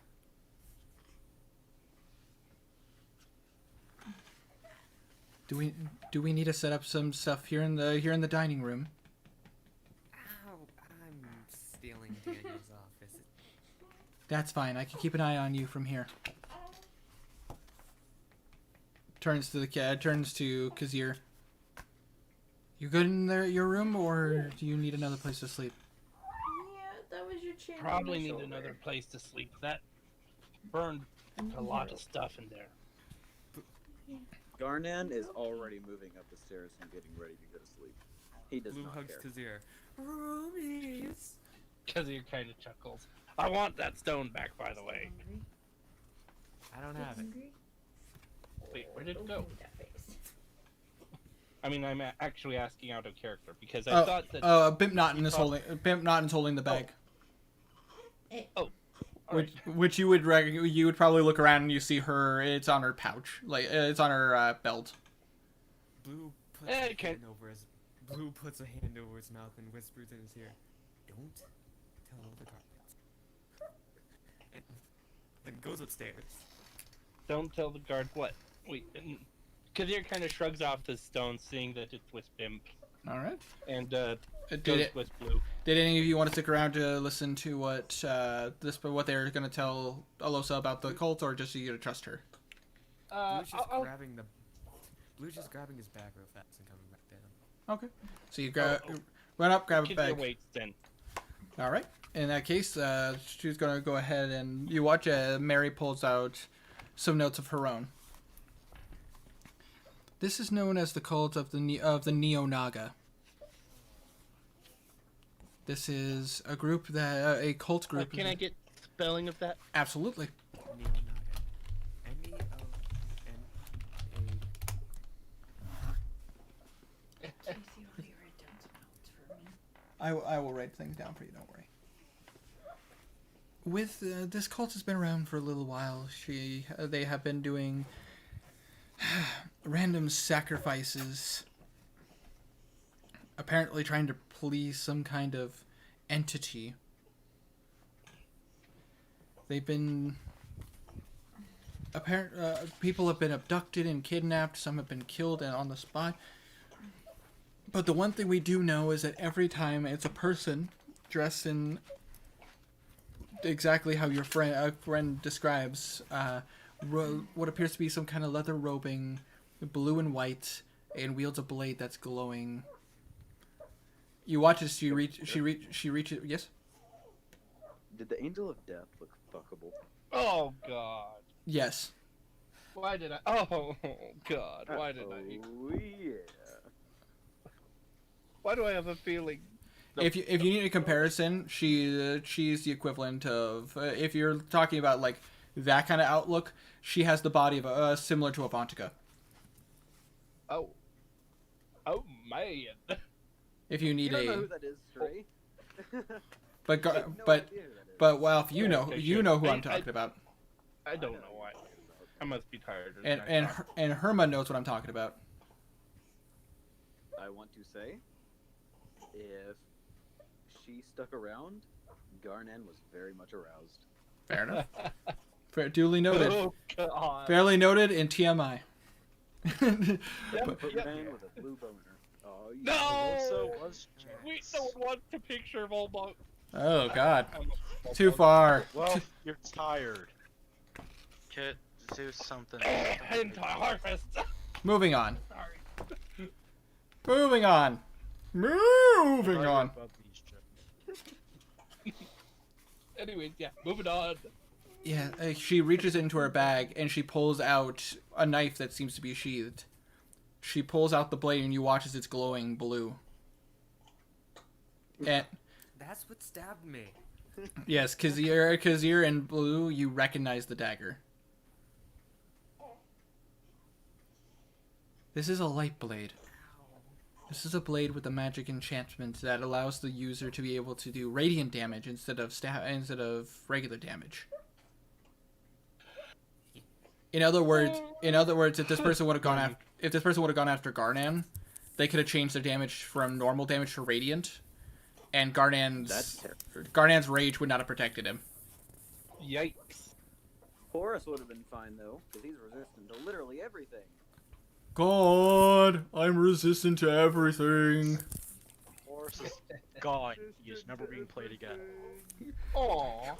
Do we need to set up some stuff here in the dining room? Ow, I'm stealing Daniel's office. That's fine. I can keep an eye on you from here. Turns to Kazir. You good in your room, or do you need another place to sleep? Yeah, that was your chin. on Probably my need shoulder. another place to sleep. That burned a lot of stuff in there. Garnan is already moving up the stairs and getting ready to go to sleep. He does Blue not hugs care. Kazir. Roomies. Because he kind of chuckles. I want that stone back, by the way. Hungry? I don't have it. Hungry? Wait, where did it Don't go? give me that face. I mean, I'm actually asking out of character because I thought that. Bimp Naughton is holding the bag. All Which you would probably look around and you see her. It's on her pouch, like it's on her belt. Blue puts Eh, a it can't- hand over his. Blue puts a hand over his mouth and whispers in his ear, "Don't tell the guards." And then goes upstairs. Don't tell the guard what. Wait, Kazir kind of shrugs off the stone, seeing that it's with Bimp, All right. and Did goes with Blue. any of you want to stick around to listen to what they're going to tell Alosa about the cult, or just you to trust her? Blue's just I'll- grabbing the. Blue's just grabbing his bag real fast and coming back down. Okay. So you run up, grab a Kazir bag. waits then. All right. In that case, she's going to go ahead and you watch Mary pulls out some notes of her own. This is known as the cult of the Neo-Naga. This is a group a cult group. Can I get spelling of that? Absolutely. Neo-Naga. Neona. Tracy, will you write down some notes for me? I will write things down for you. Don't worry. With this cult has been around for a little while. They have been doing random sacrifices, apparently trying to please some kind of entity. They've been people have been abducted and kidnapped. Some have been killed and on the spot. But the one thing we do know is that every time it's a person dressed in exactly how your friend describes, what appears to be some kind of leather robing, blue and white, and wields a blade that's glowing. You watch as she reaches. Yes. Did the Angel of Death look fuckable? Oh God! Yes. Why did I? Oh God! Why did I? Oh yeah. Why do I have a feeling? If you need a comparison, she's the equivalent of if you're talking about like that kind of outlook. She has the body of similar to Avantika. Oh. Oh, man. If you You need don't know a, who that is, Stray. but You have no but idea who that is. but well, if you know Okay, you sure. know who I- I'm talking about, I don't know why. I must be tired. and Herma knows what I'm talking about. I want to say, if she stuck around, Garnan was very much aroused. Fair enough. Duly noted. Oh, God. Fairly noted in TMI. Yep, Put yep. man with a blue boner. Oh, yeah. No! Also was Wait, Jax. no one wants a picture of all my... Oh God, too far. Well, you're tired. Kit, do something. Hentai harvest! Moving on. Sorry. Moving on. Moving on. Above these chips. Anyways, yeah, moving on. Yeah, she reaches into her bag and she pulls out a knife that seems to be sheathed. She pulls out the blade and you watch as it's glowing blue. And That's what stabbed me. yes, Kazir and blue, you recognize the dagger. This is a light blade. This is a blade with a magic enchantment that allows the user to be able to do radiant damage instead of regular damage. In other words, if this person would have gone after Garnan, they could have changed their damage from normal damage to radiant, and That's terrible. Garnan's rage would not have protected him. Yikes. Horus would have been fine, though, because he's resistant to literally everything. God, I'm resistant to everything. Horus is gone. He is never being played again. Aww.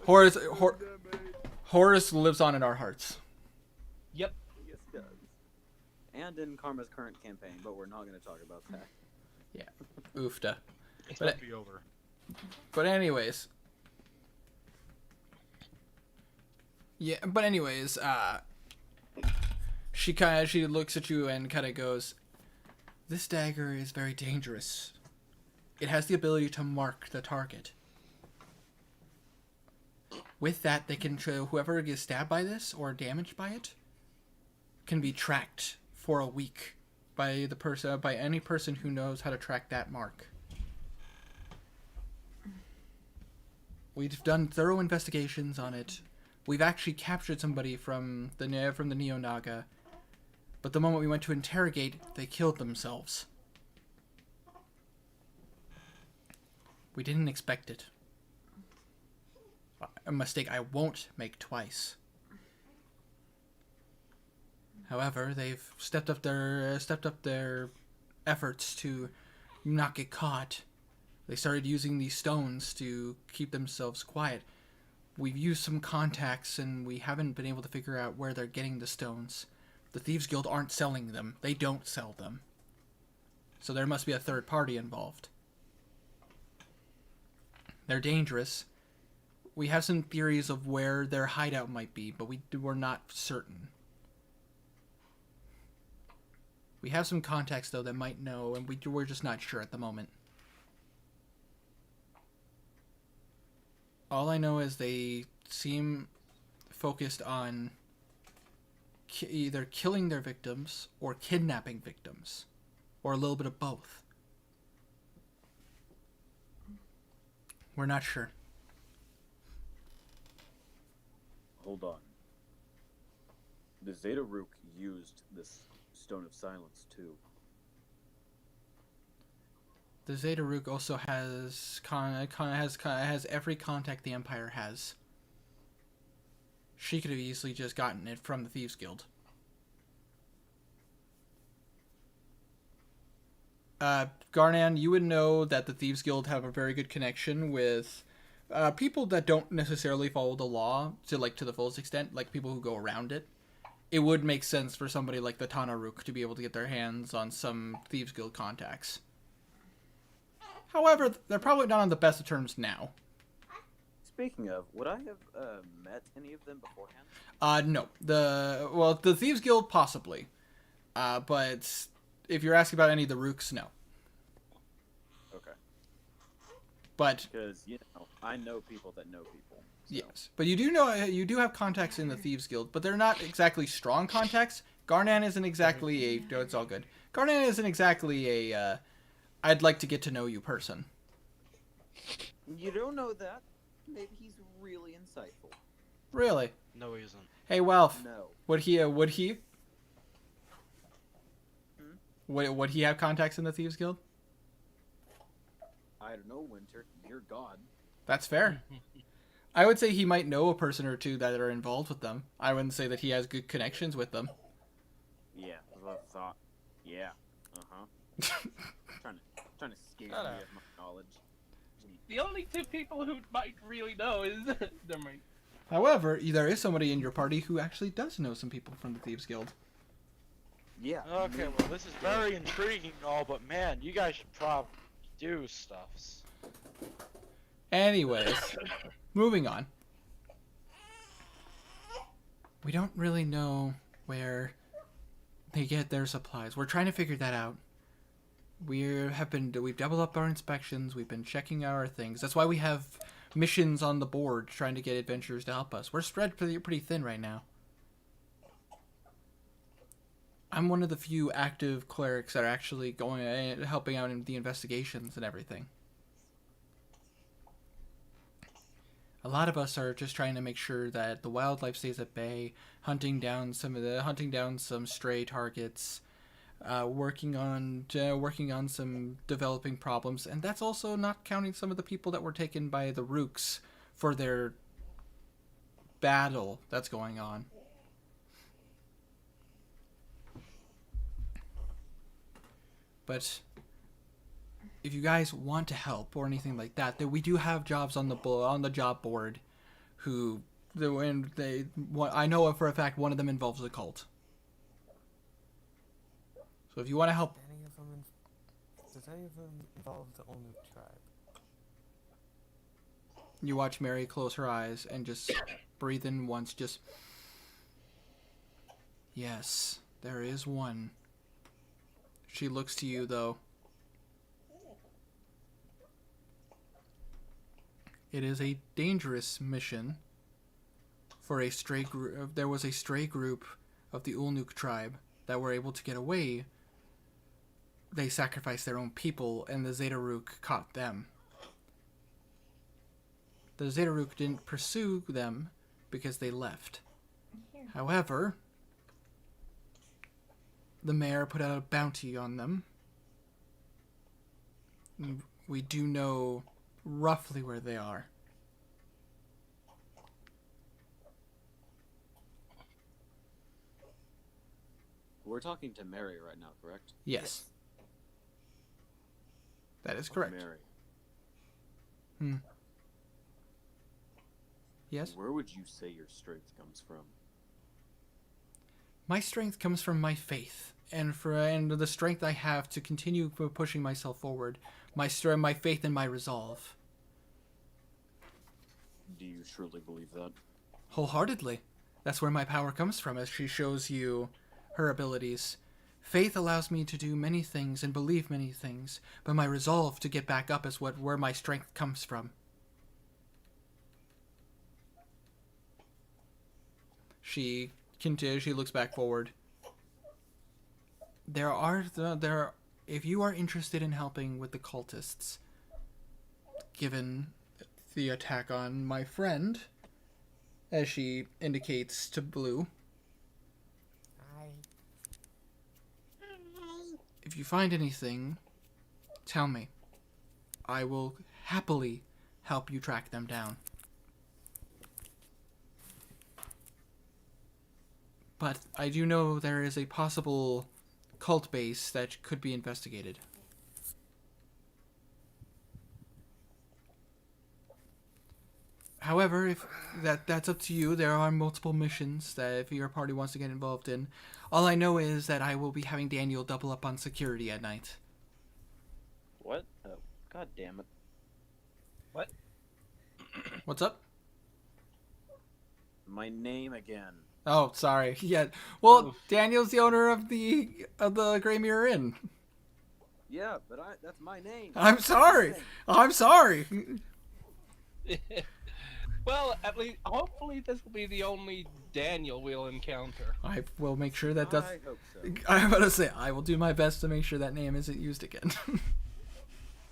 Horus lives on in our hearts. Yep. Yes, he does. And in Karma's current campaign, but we're not going to talk about that. Oofta. It's But- about to be over. But anyways. Yeah, but anyways, she looks at you and kind of goes, "This dagger is very dangerous. It has the ability to mark the target. With that, they can whoever gets stabbed by this or damaged by it can be tracked for a week by any person who knows how to track that mark. We've done thorough investigations on it. We've actually captured somebody from the Neo Naga, but the moment we went to interrogate, they killed themselves. We didn't expect it. A mistake I won't make twice. However, they've stepped up their efforts to not get caught. They started using these stones to keep themselves quiet. We've used some contacts and we haven't been able to figure out where they're getting the stones. The Thieves Guild aren't selling them. They don't sell them. So there must be a third party involved. They're dangerous. We have some theories of where their hideout might be, but we're not certain. We have some contacts, though, that might know, and we're just not sure at the moment. All I know is they seem focused on either killing their victims or kidnapping victims, or a little bit of both. We're not sure. Hold on. The Zeta Rook used this Stone of Silence, too. The Zeta Rook also has has every contact the Empire has. She could have easily just gotten it from the Thieves Guild. Garnan, you would know that the Thieves Guild have a very good connection with people that don't necessarily follow the law to the fullest extent, like people who go around it. It would make sense for somebody like the Tanaruk to be able to get their hands on some Thieves Guild contacts. However, they're probably not on the best of terms now. Speaking of, would I have met any of them beforehand? No. The Thieves Guild, possibly. But if you're asking about any of the Rooks, no. Okay. But, Because, I know people that know people. So. Yes, but you do know you do have contacts in the Thieves Guild, but they're not exactly strong contacts. Garnan isn't exactly a. No, it's all good. Garnan isn't exactly a. I'd like to get to know you person. You don't know that. Maybe he's really insightful. Really? No, he isn't. Hey, Welf. No. Would he? Would he have contacts in the Thieves Guild? I don't know, Winter. You're God. That's fair. I would say he might know a person or two that are involved with them. I wouldn't say that he has good connections with them. Yeah, that's what I thought. Yeah. trying to scare me Shut of up. my knowledge. The only two people who might really know is never mind. However, there is somebody in your party who actually does know some people from the Thieves Guild. Yeah. Okay, well, this is very intriguing and all, but man, you guys should probably do stuffs. Anyways, moving on. We don't really know where they get their supplies. We're trying to figure that out. We've doubled up our inspections. We've been checking our things. That's why we have missions on the board trying to get adventurers to help us. We're spread pretty thin right now. I'm one of the few active clerics that are actually going and helping out in the investigations and everything. A lot of us are just trying to make sure that the wildlife stays at bay, hunting down some stray targets, working on some developing problems, and that's also not counting some of the people that were taken by the Rooks for their battle that's going on. But if you guys want to help or anything like that, we do have jobs on the job board. I know for a fact one of them involves a cult. So if you want to help, Does any of them involve the Olnu tribe? you watch Mary close her eyes and just breathe in once. Just yes, there is one. She looks to you though. It is a dangerous mission for a stray group. There was a stray group of the Ulnuk tribe that were able to get away. They sacrificed their own people, and the Zedaruk caught them. The Zedaruk didn't pursue them because they left. However, the mayor put out a bounty on them. We do know roughly where they are. We're talking to Mary right now, correct? Yes. That is correct. Mary, Yes? where would you say your strength comes from? My strength comes from my faith, and the strength I have to continue pushing myself forward. My faith and my resolve. Do you truly believe that? Wholeheartedly. That's where my power comes from, as she shows you her abilities. Faith allows me to do many things and believe many things, but my resolve to get back up is where my strength comes from. She looks back forward. If you are interested in helping with the cultists, given the attack on my friend, as she indicates to Blue, if you find anything, tell me. I will happily help you track them down. But I do know there is a possible cult base that could be investigated. However, if that's up to you. There are multiple missions that if your party wants to get involved in. All I know is that I will be having Daniel double up on security at night. What? Oh, God damn it. What? What's up? My name again. Oh, sorry. Yeah. Well, Daniel's the owner of the Grey Mirror Inn. Yeah, but that's my name. I'm sorry. I'm sorry. Well, at least, hopefully, this will be the only Daniel we'll encounter. I will make sure that that's. I hope so. I'm about to say I will do my best to make sure that name isn't used again.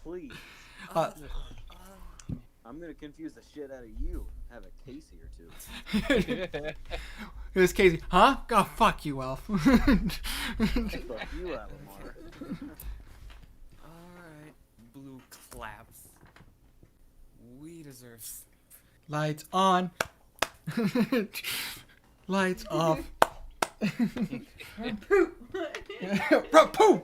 Please. Uh, I'm gonna confuse the shit out of you. Have a Casey or two. It was Casey. Huh? Oh, fuck you, Elf. Fuck you, Alamar. Alright, Blue claps. We deserve. Lights on. Lights off. Poo.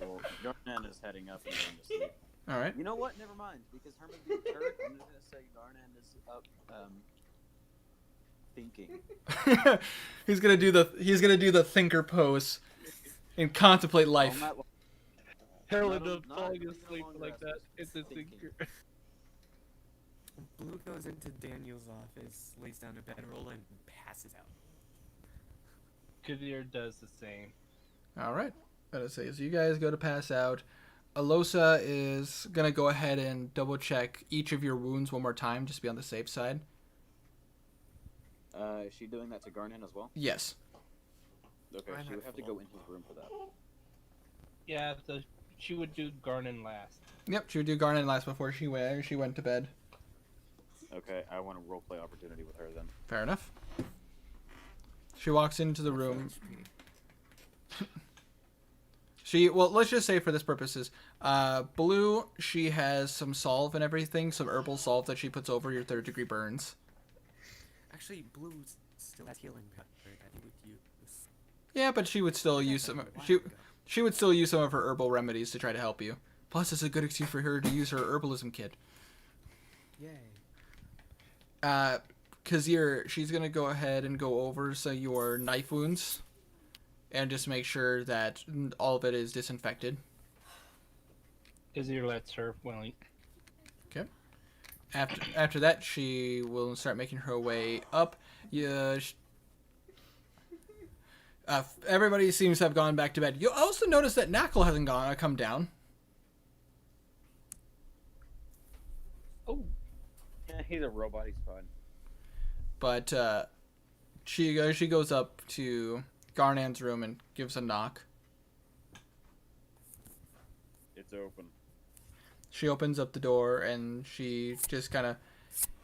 Well, Garnan is heading up and going to sleep. All right. You know what? Never mind. Because Herman being hurt, I'm just gonna say Garnan is up, thinking. He's gonna do the thinker pose and contemplate life. Well, Herald Not- of not- falling no asleep longer like that. as It's a thinking. thinker. Blue goes into Daniel's office, lays down a bedroll, and passes out. Kadir does the same. All right. Gotta say, as you guys go to pass out, Alosa is gonna go ahead and double check each of your wounds one more time, just to be on the safe side. Is she doing that to Garnan as well? Yes. Okay, I'm she would at have to full. go into his room for that. Yeah, so she would do Garnan last. Yep. She would do Garnet last before she went to bed. Okay, I want a roleplay opportunity with her then. Fair enough. She walks into the room. Well, let's just say for this purposes, Blue, she has some salve and everything, some herbal salve that she puts over your 3rd-degree burns. Actually, Blue still has healing power that he would use. Yeah, but she would still use some. A while She ago. she would still use some of her herbal remedies to try to help you. Plus, it's a good excuse for her to use her herbalism kit. Yay. Kazir, she's gonna go ahead and go over your knife wounds, and just make sure that all of it is disinfected. Kadir lets her, well, Okay. After that, she will start making her way up. Yeah. Everybody seems to have gone back to bed. You'll also notice that Knuckle hasn't come down. oh, Yeah, he's a robot. He's fine. But she goes up to Garnan's room and gives a knock. It's open. She opens up the door and she just kind of,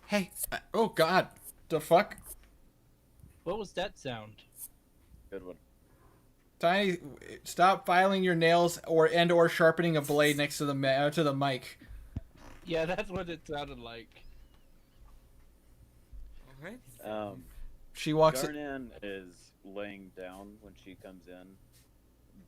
hey, oh God, the fuck, what was that sound? Good one. Tiny, stop filing your nails or sharpening a blade next to the mic. Yeah, that's what it sounded like. Alright. She walks. Garnan is laying down when she comes in,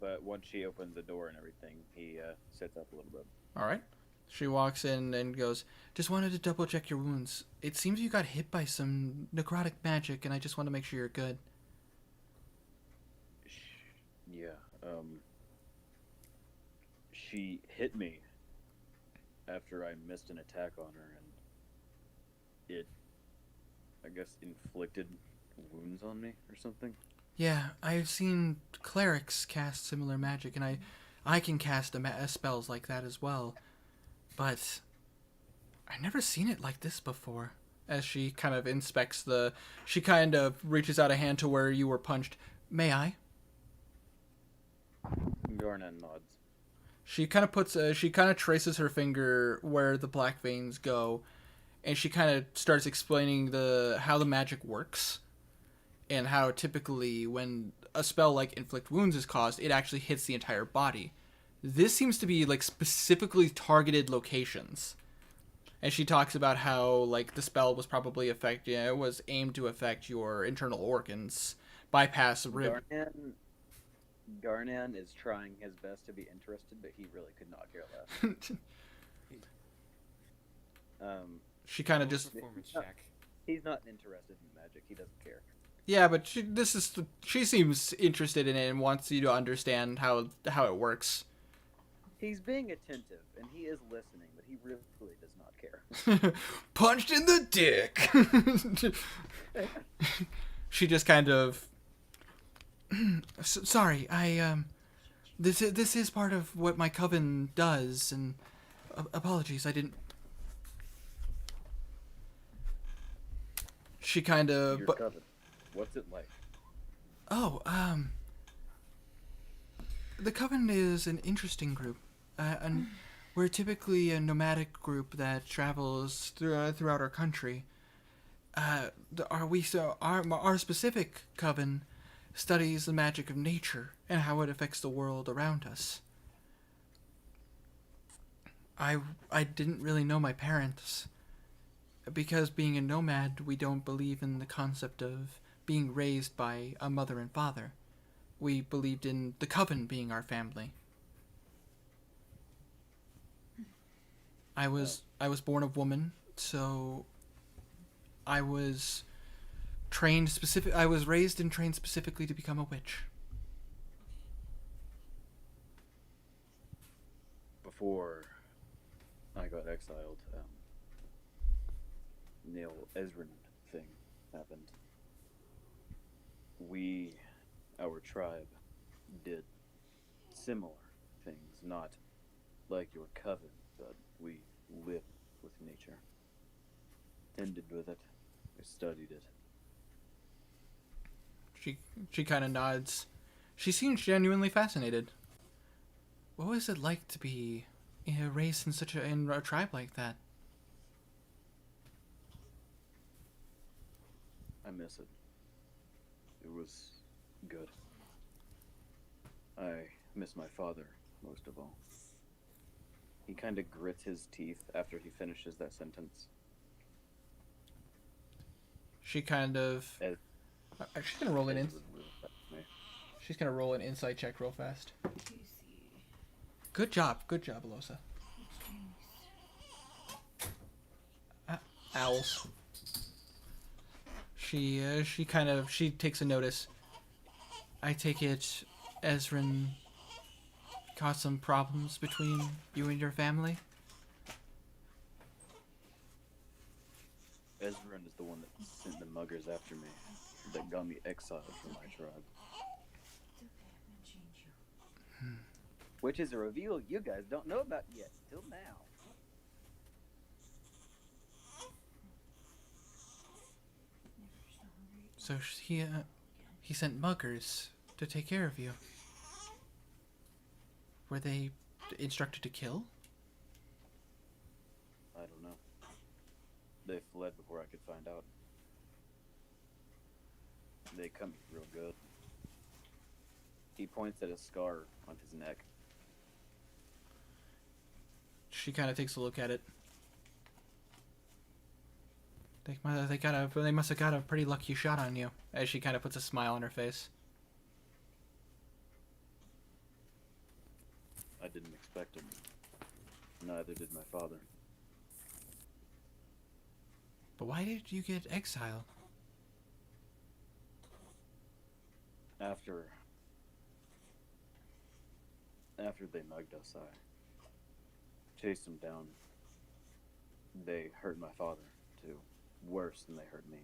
but once she opens the door and everything, he sits up a little bit. All right. She walks in and goes, just wanted to double check your wounds. It seems you got hit by some necrotic magic, and I just want to make sure you're good. Yeah. She hit me after I missed an attack on her, and it, I guess, inflicted wounds on me or something. Yeah, I've seen clerics cast similar magic, and I can cast spells like that as well. But I've never seen it like this before. As she kind of inspects she kind of reaches out a hand to where you were punched. May I? Garnan nods. She kind of traces her finger where the black veins go, and she kind of starts explaining how the magic works, and how typically when a spell like Inflict Wounds is caused, it actually hits the entire body. This seems to be like specifically targeted locations. And she talks about how like the spell was probably it was aimed to affect your internal organs, bypass the rib. Garnan is trying his best to be interested, but he really could not care less. She kind of just Performance check. He's not interested in magic. He doesn't care. yeah, but she seems interested in it and wants you to understand how it works. He's being attentive, and he is listening, but he really does not care. Punched in the dick. She just kind of sorry, this is part of what my coven does, and apologies, I didn't. She kind of. Your coven. What's it like? Oh, the Coven is an interesting group, and we're typically a nomadic group that travels throughout our country. Our specific Coven studies the magic of nature and how it affects the world around us. I didn't really know my parents because being a nomad, we don't believe in the concept of being raised by a mother and father. We believed in the Coven being our family. I was born of woman, so I was I was raised and trained specifically to become a witch. Before I got exiled, Neil Ezrin thing happened. Our tribe, did similar things, not like your coven, but we lived with nature, tended with it, we studied it. She kind of nods. She seems genuinely fascinated. What was it like to be raised in a tribe like that? I miss it. It was good. I miss my father most of all. He kind of grits his teeth after he finishes that sentence. She kind of. She's gonna roll an She's gonna roll an insight check real fast. Good job, Alosa. Owls. She takes a notice. I take it Ezrin caused some problems between you and your family? Ezrin is the one that sent the muggers after me, that got me exiled from my tribe. Which is a reveal you guys don't know about yet, till now. So he sent muggers to take care of you. Were they instructed to kill? I don't know. They fled before I could find out. They cut me real good. He points at a scar on his neck. She kind of takes a look at it. They must have got a pretty lucky shot on you. As she kind of puts a smile on her face. I didn't expect him. Neither did my father. But why did you get exiled? After they mugged us, I chased them down. They hurt my father, too. Worse than they hurt me.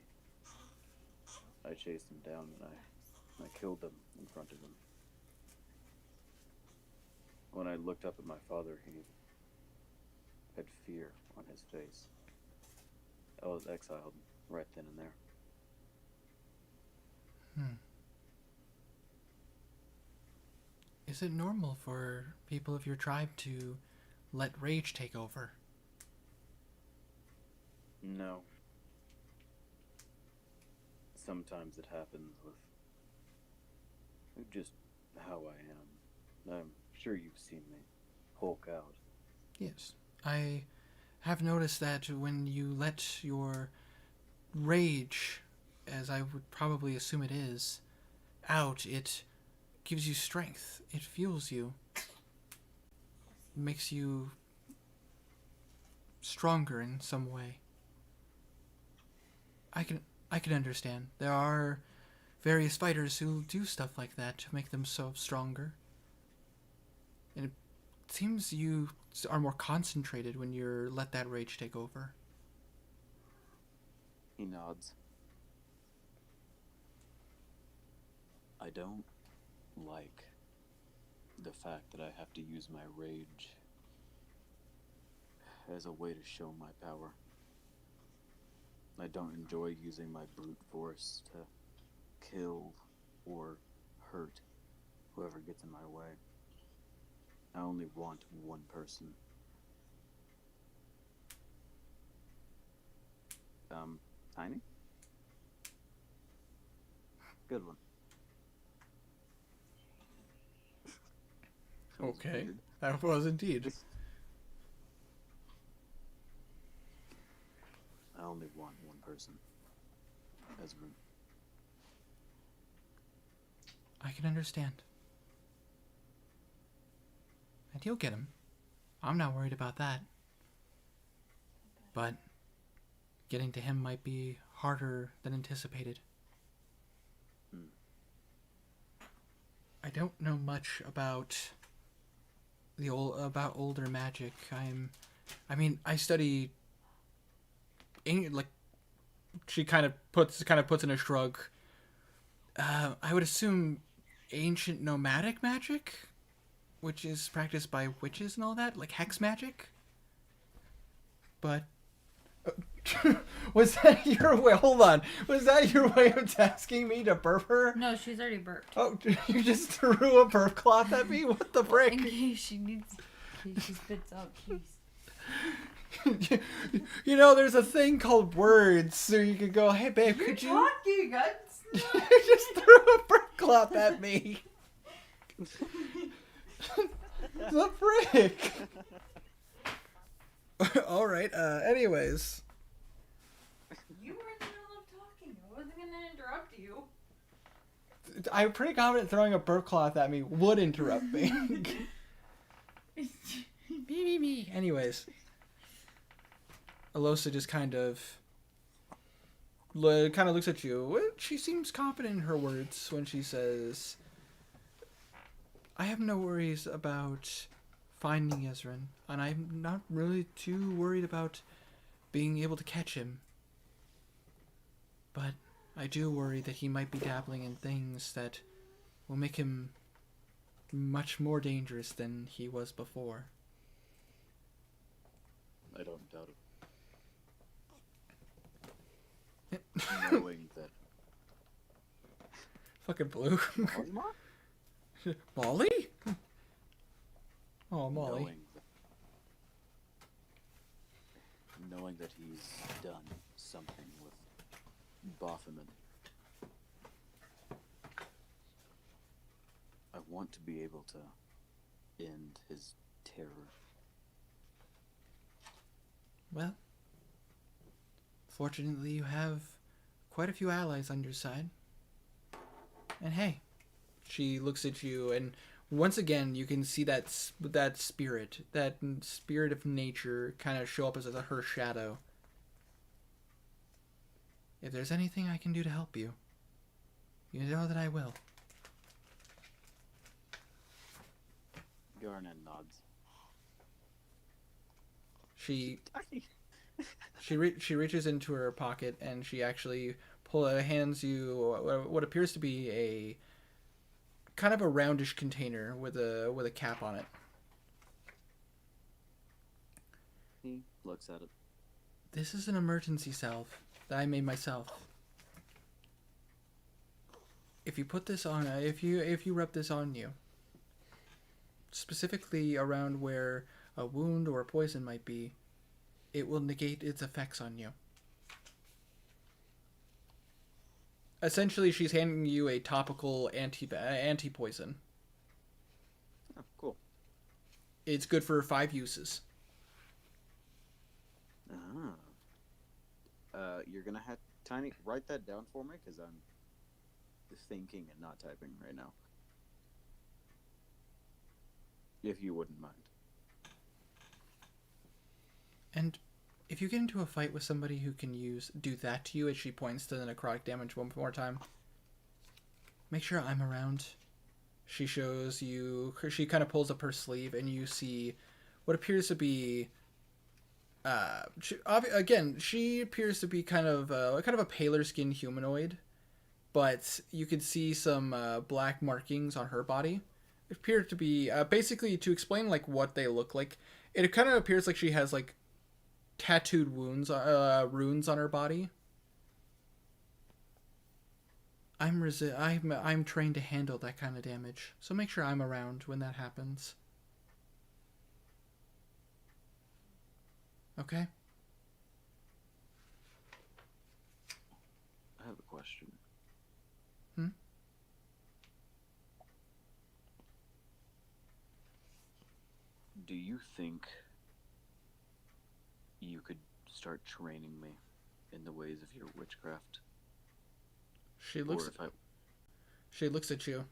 I chased them down and I killed them in front of them. When I looked up at my father, he had fear on his face. I was exiled right then and there. Is it normal for people of your tribe to let rage take over? No. Sometimes it happens with just how I am. I'm sure you've seen me Hulk out. Yes. I have noticed that when you let your rage, as I would probably assume it is, out, it gives you strength. It fuels you. Makes you stronger in some way. I can understand. There are various fighters who do stuff like that to make themselves stronger. And it seems you are more concentrated when you let that rage take over. He nods. I don't like the fact that I have to use my rage as a way to show my power. I don't enjoy using my brute force to kill or hurt whoever gets in my way. I only want one person. Tiny? Good one. That was Okay. weird. That was indeed. I only want one person. Ezra. I can understand. And you'll get him. I'm not worried about that. But getting to him might be harder than anticipated. I don't know much about older magic. I study like she kind of puts in a shrug. I would assume ancient nomadic magic, which is practiced by witches and all that, like hex magic. But was that your way? Hold on. Was that your way of asking me to burp her? No, she's already burped. Oh, you just threw a burp cloth at me? What the frick? In case she needs, in case she spits out cheese. You know, there's a thing called words, so you could go, hey babe, You're could you? talking. You just threw a burp cloth at me. The frick? All right. Anyways, You were in the middle of talking. I wasn't gonna interrupt you. I'm pretty confident throwing a burp cloth at me would interrupt me. Me. Anyways, Alosa just kind of looks at you. She seems confident in her words when she says, I have no worries about finding Ezran, and I'm not really too worried about being able to catch him. But I do worry that he might be dabbling in things that will make him much more dangerous than he was before. I don't doubt it. Knowing that Fucking blue. Molly? Oh, Molly. Knowing that he's done something with Baphomet, I want to be able to end his terror. Well, fortunately you have quite a few allies on your side. And hey, she looks at you, and once again you can see that spirit of nature kind of show up as her shadow. If there's anything I can do to help you, you know that I will. Garnet nods. She reaches into her pocket and she actually hands you what appears to be a kind of a roundish container with a cap on it. He looks at it. This is an emergency salve that I made myself. If you put this on, if you rub this on you, specifically around where a wound or a poison might be, it will negate its effects on you. Essentially, she's handing you a topical anti-poison. Oh, cool. It's good for 5 uses. You're gonna have Tiny write that down for me because I'm thinking and not typing right now. If you wouldn't mind. And if you get into a fight with somebody who can do that to you, as she points to the necrotic damage one more time, make sure I'm around. She shows you, she kind of pulls up her sleeve and you see what appears to be, she appears to be kind of a paler skinned humanoid, but you can see some black markings on her body. It appears to be, basically to explain like what they look like, it kind of appears like she has like tattooed runes on her body, I'm trained to handle that kind of damage. So make sure I'm around when that happens. Okay? I have a question. Hmm? Do you think you could start training me in the ways of your witchcraft? She looks at you.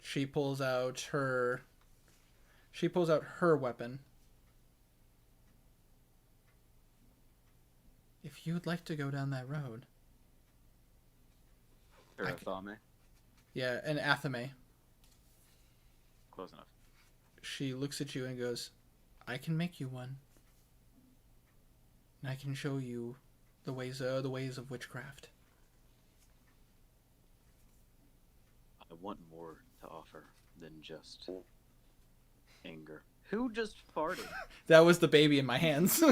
She pulls out her weapon. If you would like to go down that road. Arathame? Yeah, an athame. Close enough. She looks at you and goes, I can make you one. And I can show you the ways of witchcraft. I want more to offer than just anger. Who just farted? That was the baby in my hands.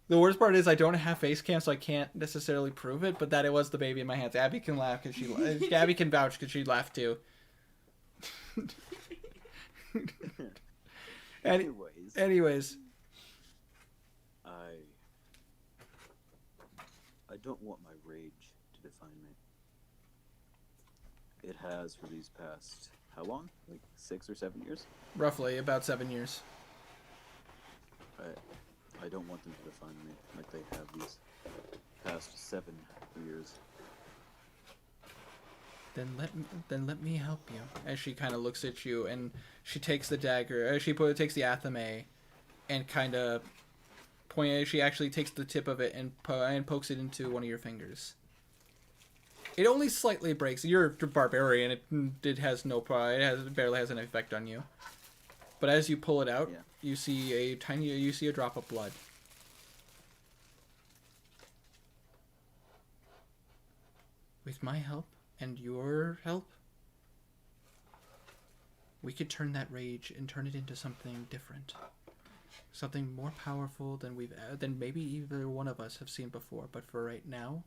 The worst part is I don't have face cam, so I can't necessarily prove it, but that it was the baby in my hands. Abby can laugh because Abby can vouch because she laughed too. Anyways. I don't want my rage to define me. It has for these past, how long? Like 6 or 7 years? Roughly, about 7 years. I don't want them to define me like they have these past 7 years. Then let me help you. As she kind of looks at you and she takes the dagger. Takes the athame, and kind of she actually takes the tip of it and pokes it into one of your fingers. It only slightly breaks. You're a barbarian. It has no pride. It barely has an effect on you. But as you pull it out, you see a drop of blood. With my help and your help, we could turn that rage and turn it into something different. Something more powerful than maybe either one of us have seen before. But for right now,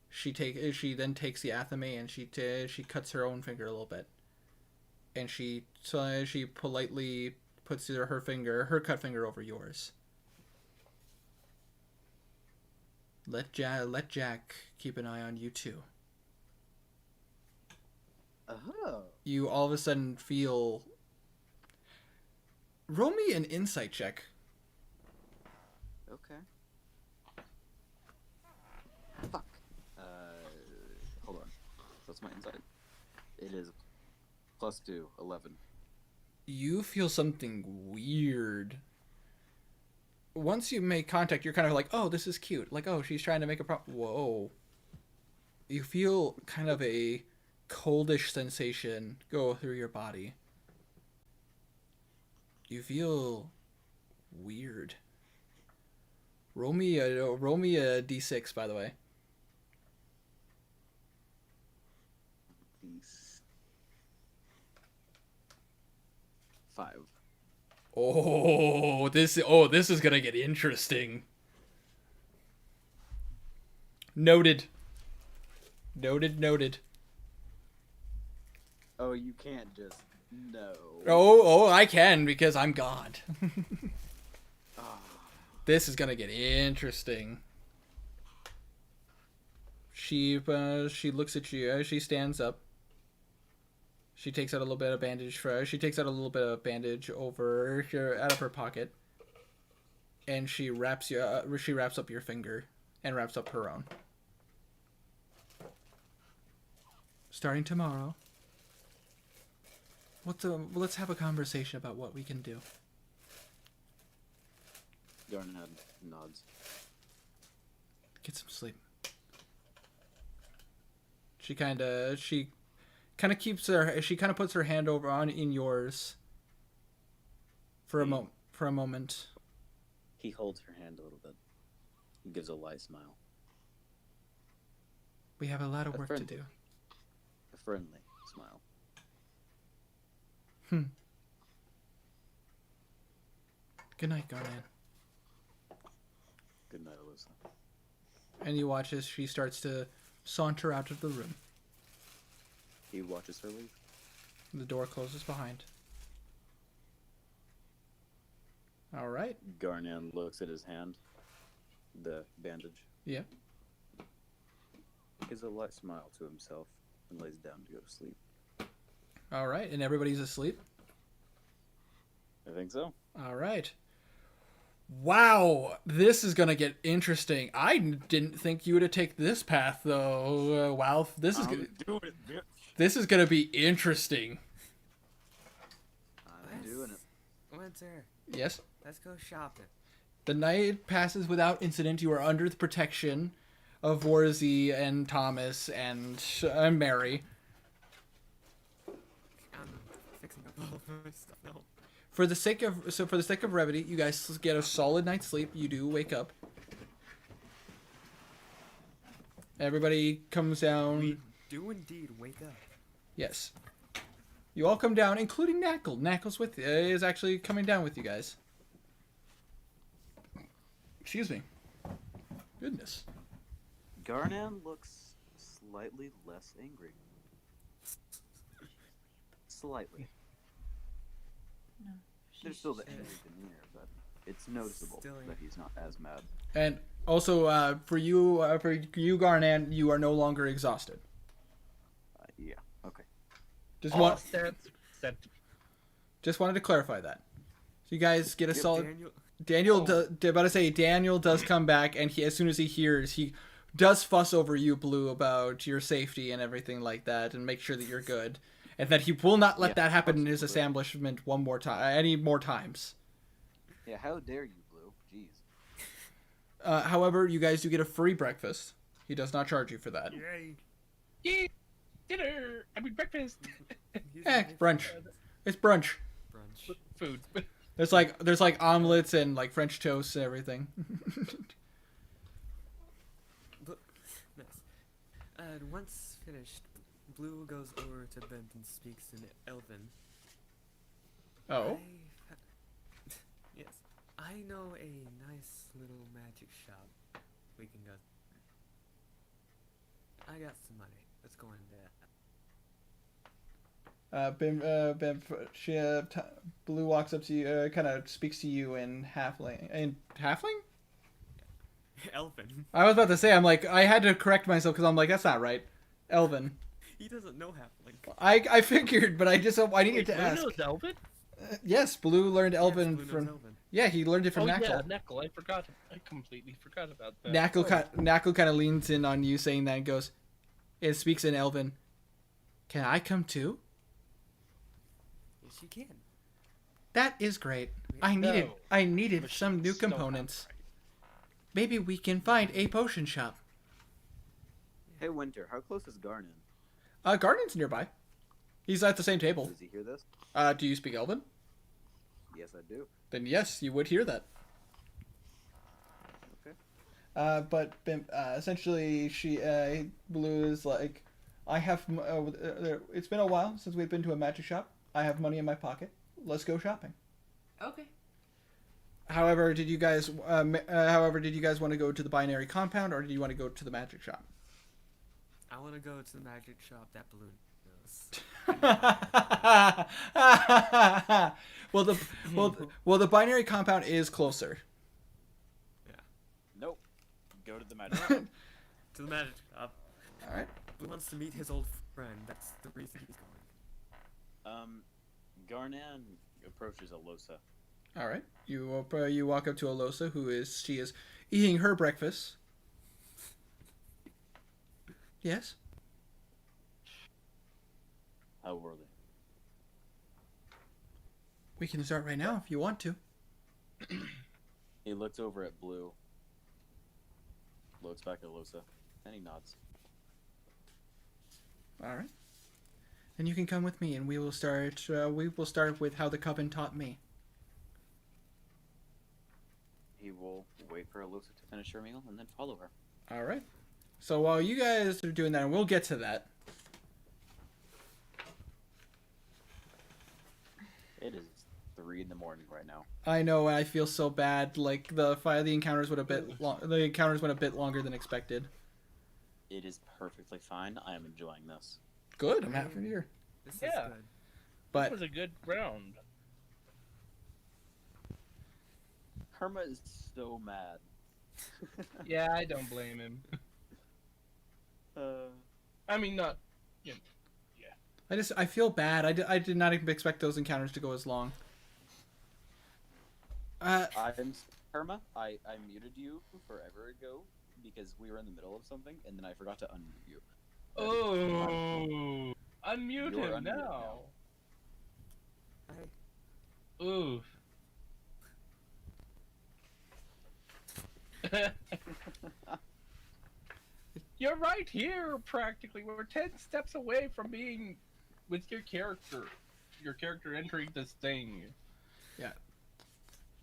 she then takes the athame and she cuts her own finger a little bit, and she politely puts her cut finger over yours. Let Jack keep an eye on you too. Oh. You all of a sudden feel. Roll me an insight check. Okay. Fuck. Hold on. That's my insight. It is +2, 11. You feel something weird. Once you make contact, you're kind of like, oh, this is cute. Like, oh, she's trying to make a Whoa. You feel kind of a coldish sensation go through your body. You feel weird. Roll me a d6, by the way. These 5. This is gonna get interesting. Noted. Oh, you can't just no. Oh, I can because I'm God. This is gonna get interesting. She looks at you. She stands up. She takes out a little bit of bandage over here out of her pocket, and she wraps up your finger and wraps up her own. Starting tomorrow, let's have a conversation about what we can do. Yarnhead nods. Get some sleep. She kind of puts her hand in yours for a moment. He holds her hand a little bit. He gives a light smile. We have a lot of work to do. A friendly smile. Good night, Garnan. Good night, Alyssa. And you watch as she starts to saunter out of the room. He watches her leave. The door closes behind. All right. Garnan looks at his hand, the bandage. Yeah. Gives a light smile to himself and lays down to go to sleep. All right. And everybody's asleep? I think so. All right. Wow. This is going to get interesting. I didn't think you would have taken this path, though. Wow. This is doing it, bitch. This is going to be interesting. I'm doing it. Winter, Yes? let's go shopping. The night passes without incident. You are under the protection of Warzy and Thomas and Mary. I'm fixing up all of my stuff now. For the sake of brevity, you guys get a solid night's sleep. You do wake up. Everybody comes down. We do indeed wake up. Yes. You all come down, including Knackle. Knackle's with is actually coming down with you guys. Excuse me. Goodness. Garnan looks slightly less angry. Slightly. No. There's still the angry demeanor, but it's noticeable Still that he's not as mad. And also, for you, Garnan, you are no longer exhausted. Yeah, okay. Just All want, stats except just wanted to clarify that. So you guys get a solid. Daniel, Daniel does come back, and as soon as he hears, he does fuss over you, Blue, about your safety and everything like that, and make sure that you're good, and that he will not let that happen in his establishment any more times. Yeah, how dare you, Blue? Jeez. However, you guys do get a free breakfast. He does not charge you for that. yay! yay, dinner. I mean breakfast. Brunch. It's brunch. Brunch. Food. There's like omelets and like French toast and everything. Nice. And once finished, Blue goes over to Bent and speaks in Elven. Oh. Yes. I know a nice little magic shop we can go. I got some money. Let's go in there. Blue walks up to you, kind of speaks to you in halfling. In halfling? Elven. I was about to say, I'm like, I had to correct myself because I'm like, that's not right. Elven. He doesn't know halfling. I figured, but I needed Wait, to Blue ask. knows Elven? Yes, Blue learned Elven Yes, Blue knows from. Elven. Yeah, he learned it from Oh Knackle. yeah, Knackle. I forgot. I completely forgot about that. Knackle kind of leans in on you, saying that, and goes, it speaks in Elven. Can I come too? Yes, you can. That is great. No. I needed some new Machines don't have components. right. Maybe we can find a potion shop. Hey, Winter, how close is Garnan? Garden's nearby. He's at the same table. Does he hear this? Do you speak Elven? Yes, I do. Then yes, you would hear that. Okay. But essentially, Blue is like, I have. It's been a while since we've been to a magic shop. I have money in my pocket. Let's go shopping. Okay. However, did you guys want to go to the binary compound, or did you want to go to the magic shop? I want to go to the magic shop that Blue knows. well, the binary compound is closer. Nope. Go to the magic. To the magic shop. All right. Blue wants to meet his old friend. That's the reason he's going. Garnan approaches Alosa. All right. You walk up to Alosa, she is eating her breakfast. Yes. How were they? We can start right now if you want to. He looks over at Blue, looks back at Alosa, and he nods. All right. Then you can come with me, and we will start. We will start with how the coven taught me. He will wait for Alosa to finish her meal and then follow her. All right. So while you guys are doing that, and we'll get to that. 3 in the morning right now. I know, and I feel so bad. Like the encounters went a bit longer than expected. It is perfectly fine. I am enjoying this. Good, I'm happy to hear. This is Yeah. good. But That was a good round. Kerma is so mad. Yeah, I don't blame him. I mean, not. You know, I feel bad. I did not expect those encounters to go as long. I'm Kerma. I muted you forever ago because we were in the middle of something, and then I forgot to unmute you. oh, unmute You're him unmuted now. I, Oof. You're right here, practically. We're 10 steps away from being with your character. Your character entering this thing.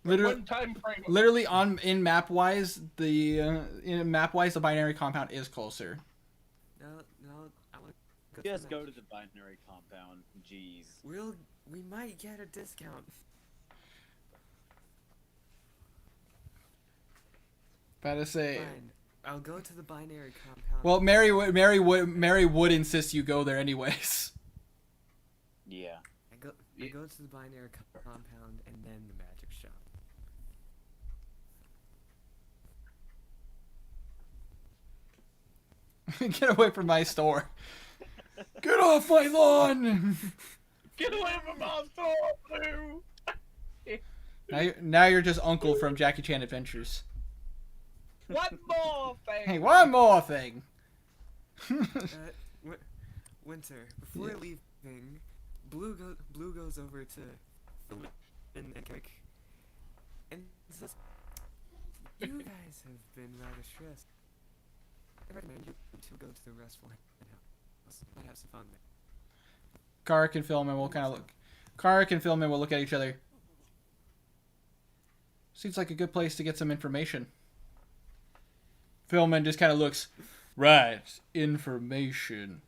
Literally, One time frame. literally in map wise, the binary compound is closer. no, I want to Just go to the binary compound. Jeez. We might get a discount. About to say. Fine. I'll go to the binary compound. Well, Mary would insist you go there anyways. Yeah. I go to the binary compound and then the magic shop. Get away from my store. Get off my lawn. Get away from my store, Blue! Now you're just Uncle from Jackie Chan Adventures. One more thing! Hey, one more thing. Winter, before Yeah. leaving, Blue goes over to and Eric and says, "You guys have been rather stressed. I recommend you to go to the restful house. Might have some fun there." Karik and Philman will kind of look. Karik and Philman will look at each other. Seems like a good place to get some information. Philman just kind of looks. Right, information.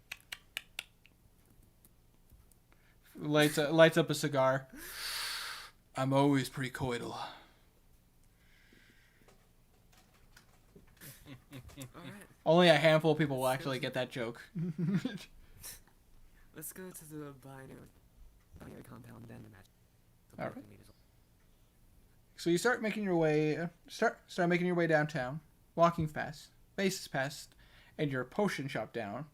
Lights up a cigar. I'm always pretty coital. All right, Only a handful of people will actually get that joke. let's go to the binary compound, then the magic. All right. So you start making your way downtown, walking fast, faces past, and your potion shop down.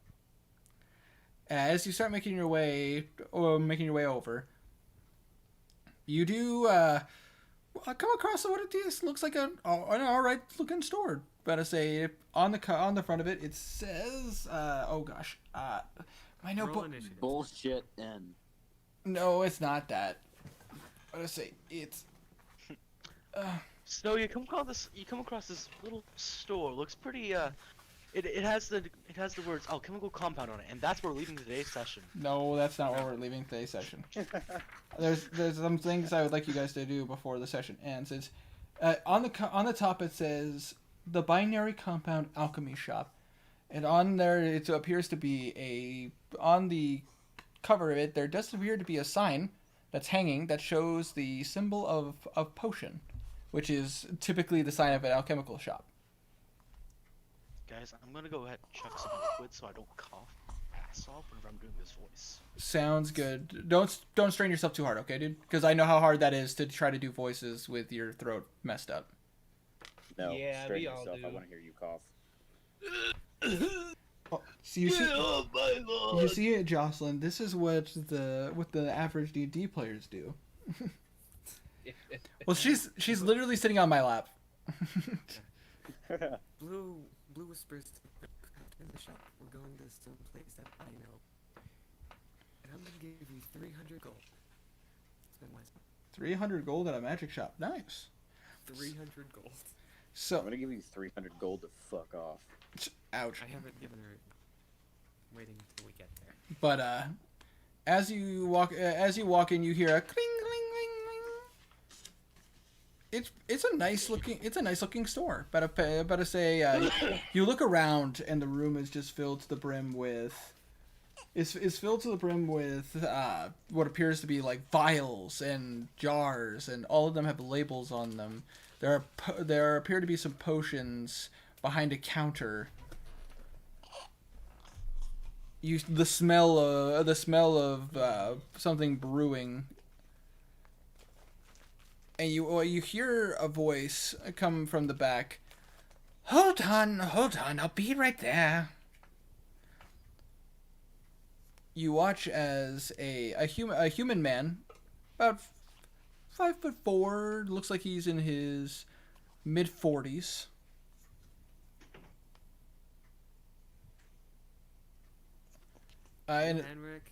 As you start making your way over, you do come across what it is. Looks like an all right looking store. Better say on the front of it, it says, oh gosh, my Roll notebook. initiative. Bullshit N. No, it's not that. Better say it's. So you come across this little store. Looks pretty. It has the words alchemical compound on it, and that's where we're leaving today's session. No, that's not where we're leaving today's session. There's some things I would like you guys to do before the session ends. It's on the top it says the binary compound alchemy shop, and on there it appears to be on the cover of it there does appear to be a sign that's hanging that shows the symbol of potion, which is typically the sign of an alchemical shop. Guys, I'm gonna go ahead and chuck some liquid so I don't cough my ass off whenever I'm doing this voice. Sounds good. Don't strain yourself too hard, okay, dude? Because I know how hard that is to try to do voices with your throat messed up. No, Yeah, strain we all yourself. do. I want to hear you cough. Oh, so you see it, Jocelyn. This is what the average D&D players do. Well, she's literally sitting on my lap. Blue whispers in the shop. We're going to some place that I know, and I'm gonna give you 300 gold. Spend wisely. 300 gold at a magic shop. Nice. 300 gold. I'm So, gonna give you 300 gold to fuck off. ouch. I haven't given her. Waiting until we get there. But as you walk in, you hear a cling, cling, cling, cling. It's a nice looking store. But to say, you look around and the room is just filled to the brim with is filled to the brim with what appears to be like vials and jars, and all of them have labels on them. There appear to be some potions behind a counter. The smell of something brewing, and you hear a voice come from the back. Hold on, I'll be right there. You watch as a human man, about 5'4", looks like he's in his mid-40s. And Henrik.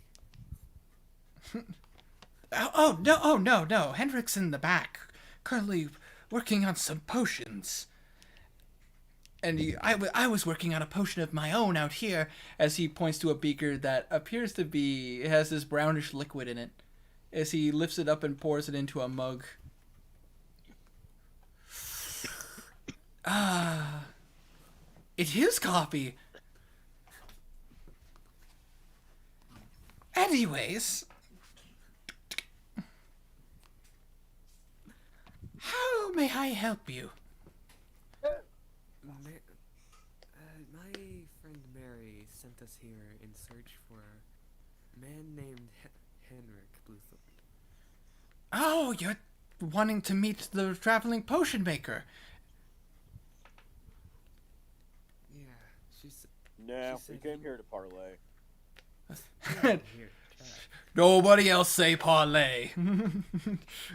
no, Henrik's in the back, currently working on some potions. And I was working on a potion of my own out here, as he points to a beaker that appears to be, it has this brownish liquid in it, as he lifts it up and pours it into a mug. It is coffee. Anyways, how may I help you? My friend Mary sent us here in search for a man named Henrik Bluethorn. Oh, you're wanting to meet the traveling potion maker. Yeah, she's. No, She we said came he- here to parlay. Here, try. Nobody else say parlay.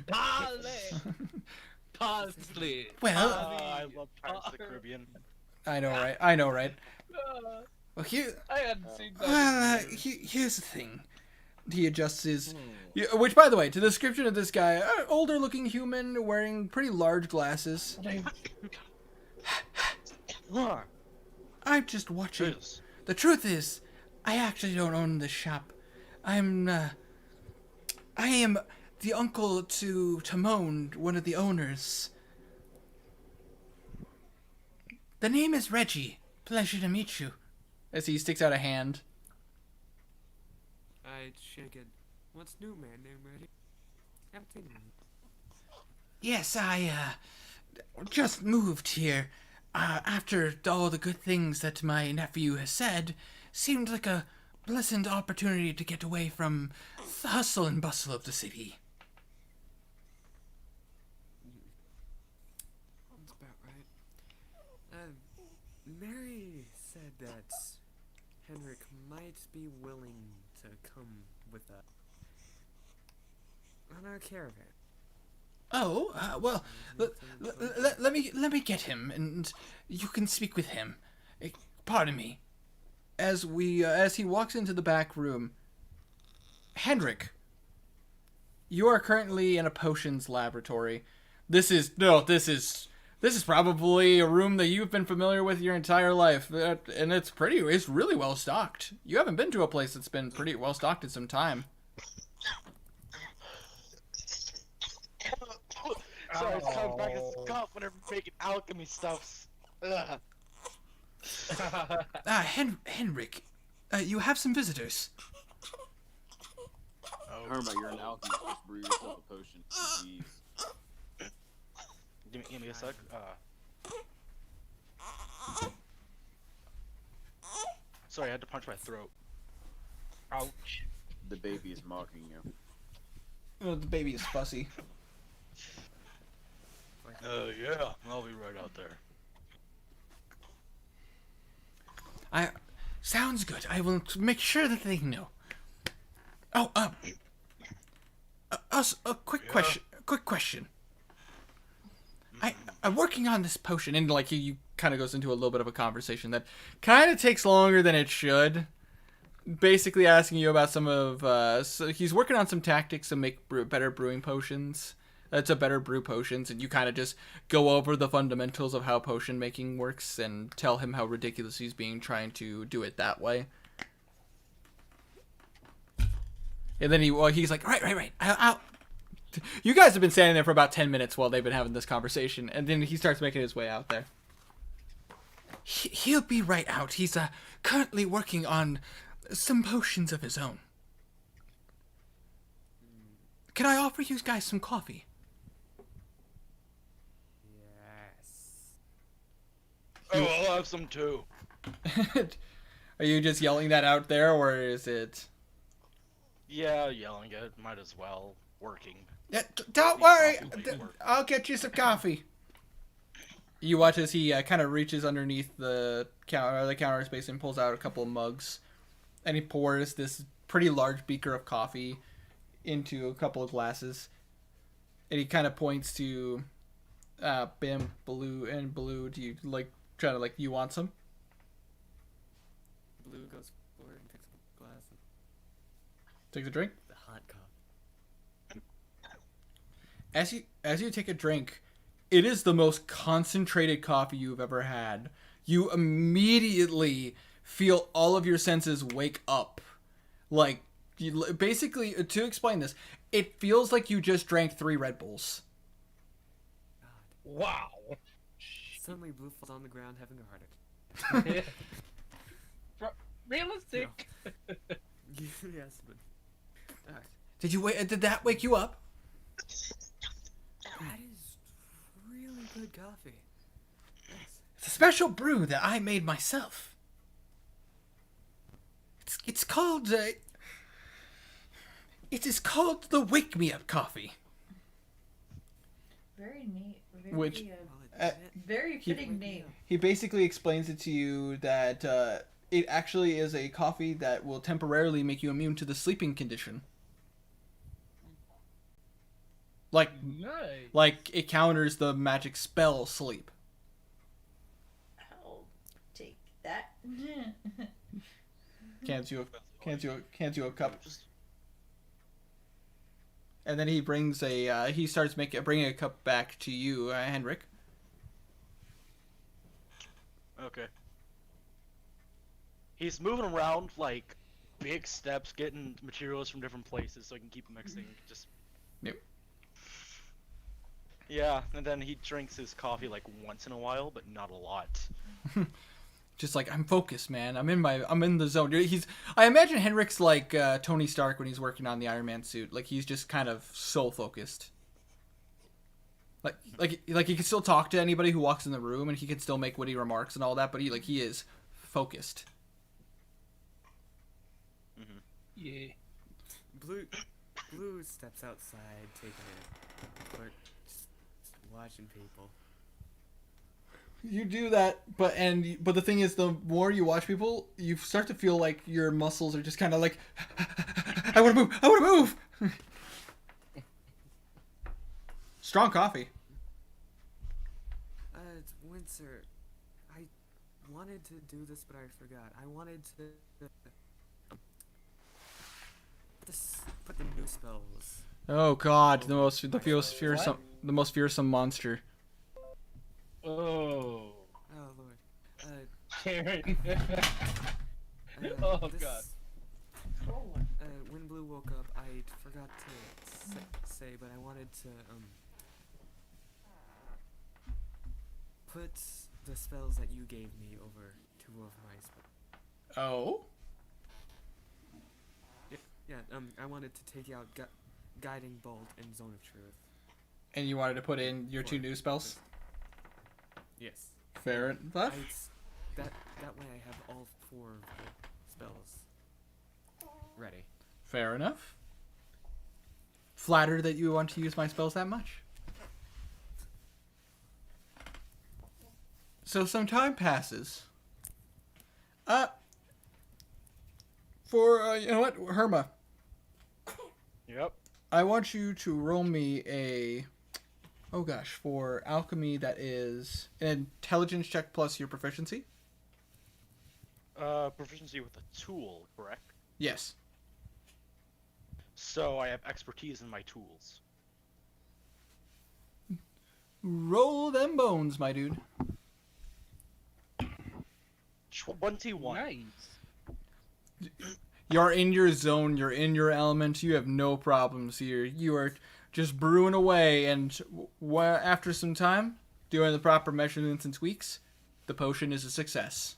Parley! Parsley! Well, I love Pirates of the Caribbean. I know, right? Well, here, I hadn't seen that. well, in years. here's the thing. He adjusts his, which, by the way, to the description of this guy, older-looking human wearing pretty large glasses. I'm just watching. Jeez. The truth is, I actually don't own this shop. I am the uncle to Timon, one of the owners. The name is Reggie. Pleasure to meet you. As he sticks out a hand. I shake it. What's new, man? Name ready? Haven't seen him. Yes, I just moved here. After all the good things that my nephew has said, seemed like a pleasant opportunity to get away from the hustle and bustle of the city. That's about right. Mary said that Henrik might be willing to come with us on our caravan. Oh, well, let me get him, and you can speak with him. Pardon me. As he walks into the back room, Henrik, you are currently in a potions laboratory. This is probably a room that you've been familiar with your entire life, and it's really well stocked. You haven't been to a place that's been pretty well stocked in some time. Sorry, it's coming back as a cough whenever making alchemy stuffs. Ugh. Henrik, you have some visitors. Herma, you're an alchemist. Just brew yourself a potion. Jeez. Give me a sec. Sorry, I had to punch my throat. Ouch. The baby is mocking you. Oh, the baby is fussy. Yeah, I'll be right out there. Sounds good. I will make sure that they know. Oh, a quick question. Quick question. I'm working on this potion, and like you kind of goes into a little bit of a conversation that kind of takes longer than it should. Basically, asking you about some of. So he's working on some tactics to make better brewing potions. To better brew potions, and you kind of just go over the fundamentals of how potion making works and tell him how ridiculous he's being trying to do it that way. And then he's like, right. I'll. You guys have been standing there for about 10 minutes while they've been having this conversation, and then he starts making his way out there. He'll be right out. He's currently working on some potions of his own. Can I offer you guys some coffee? Yes. Oh, I'll have some too. Are you just yelling that out there, or is it... Yeah, yelling it. Might as well. Working. Yeah, don't Be worry. coffee late work. I'll get you some coffee. You watch as he kind of reaches underneath the counter space and pulls out a couple of mugs, and he pours this pretty large beaker of coffee into a couple of glasses, and he kind of points to Bim, Blue, and Blue. Do you you want some? Blue goes forward and picks up a glass of Takes a drink. the hot coffee. As you take a drink, it is the most concentrated coffee you've ever had. You immediately feel all of your senses wake up. Like, basically, to explain this, it feels like you just drank 3 Red Bulls. God. Wow. Suddenly, Blue falls on the ground having a heart attack. Realistic. Yes, but alright. Did that wake you up? That is really good coffee. Yes. It's a special brew that I made myself. It's called it is called the Wake Me Up coffee. Very neat. Very, Which- very fitting name. He basically explains it to you that it actually is a coffee that will temporarily make you immune to the sleeping condition. Nice. Like it counters the magic spell sleep. I'll take that. Can't you a cup? And then he brings he starts bringing a cup back to you, Henrik. Okay. He's moving around like big steps, getting materials from different places so he can keep mixing. Just. Yep. Yeah, and then he drinks his coffee like once in a while, but not a lot. Just like, I'm focused, man. I'm in the zone. I imagine Henrik's like Tony Stark when he's working on the Iron Man suit. Like he's just kind of so focused. Like he can still talk to anybody who walks in the room, and he can still make witty remarks and all that. But he is focused. Mm-hmm. Yeah. Blue steps outside, taking a quick, just watching people. You do that, but the thing is, the more you watch people, you start to feel like your muscles are just kind of like, I want to move. Strong coffee. It's Winter. I wanted to do this, but I forgot. I wanted to put the new spells. Oh God, the most fearsome monster. Oh. Oh Lord. Karen. This, Oh, God. when Blue woke up, I forgot to say, but I wanted to put the spells that you gave me over 2 of my spells. Oh. Yeah. I wanted to take out Guiding Bolt and Zone of Truth. And you wanted to put in your 2 new spells? Yes. Fair enough. That way I have all 4 of the spells ready. Fair enough. Flattered that you want to use my spells that much. So some time passes. You know what, Herma? Yep. I want you to roll me for alchemy that is an intelligence check plus your proficiency. Proficiency with a tool, correct? Yes. So I have expertise in my tools. Roll them bones, my dude. 21. Nice. You're in your zone, you're in your element, you have no problems here. You are just brewing away, and after some time, doing the proper measurements and tweaks, the potion is a success.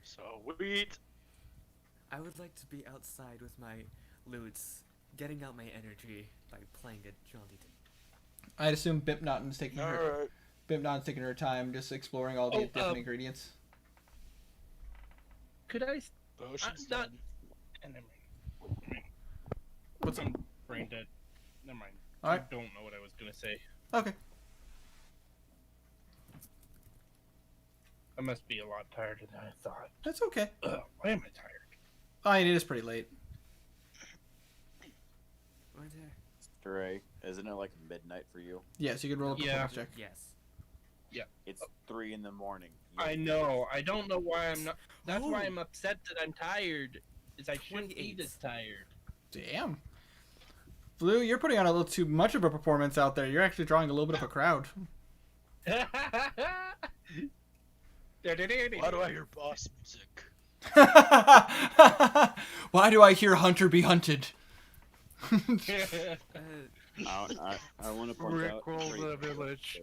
Sweet. I would like to be outside with my lutes, getting out my energy by playing a jolly day. I'd assume Bipnotin's taking her Alright. Bipnotin's taking her time, just exploring all the different ingredients. Could I? Potion's not. done. And never mind. What's I'm brain dead. Never mind. Alright. I don't know what I was gonna say. Okay. I must be a lot tired than I thought. That's okay. Ugh, why am I tired? I mean, it is pretty late. Winter. Stray, isn't it like midnight for you? Yes, you could roll a Yeah. performance check. Yes. It's 3 in the morning. I know. I don't know why I'm not. That's why I'm upset that I'm tired. Is I shouldn't be 28. this tired. Damn. Blue, you're putting on a little too much of a performance out there. You're actually drawing a little bit of a crowd. Why do I hear boss music? Why do I hear Hunter be hunted? Uh, I want to point out. Rickroll the village.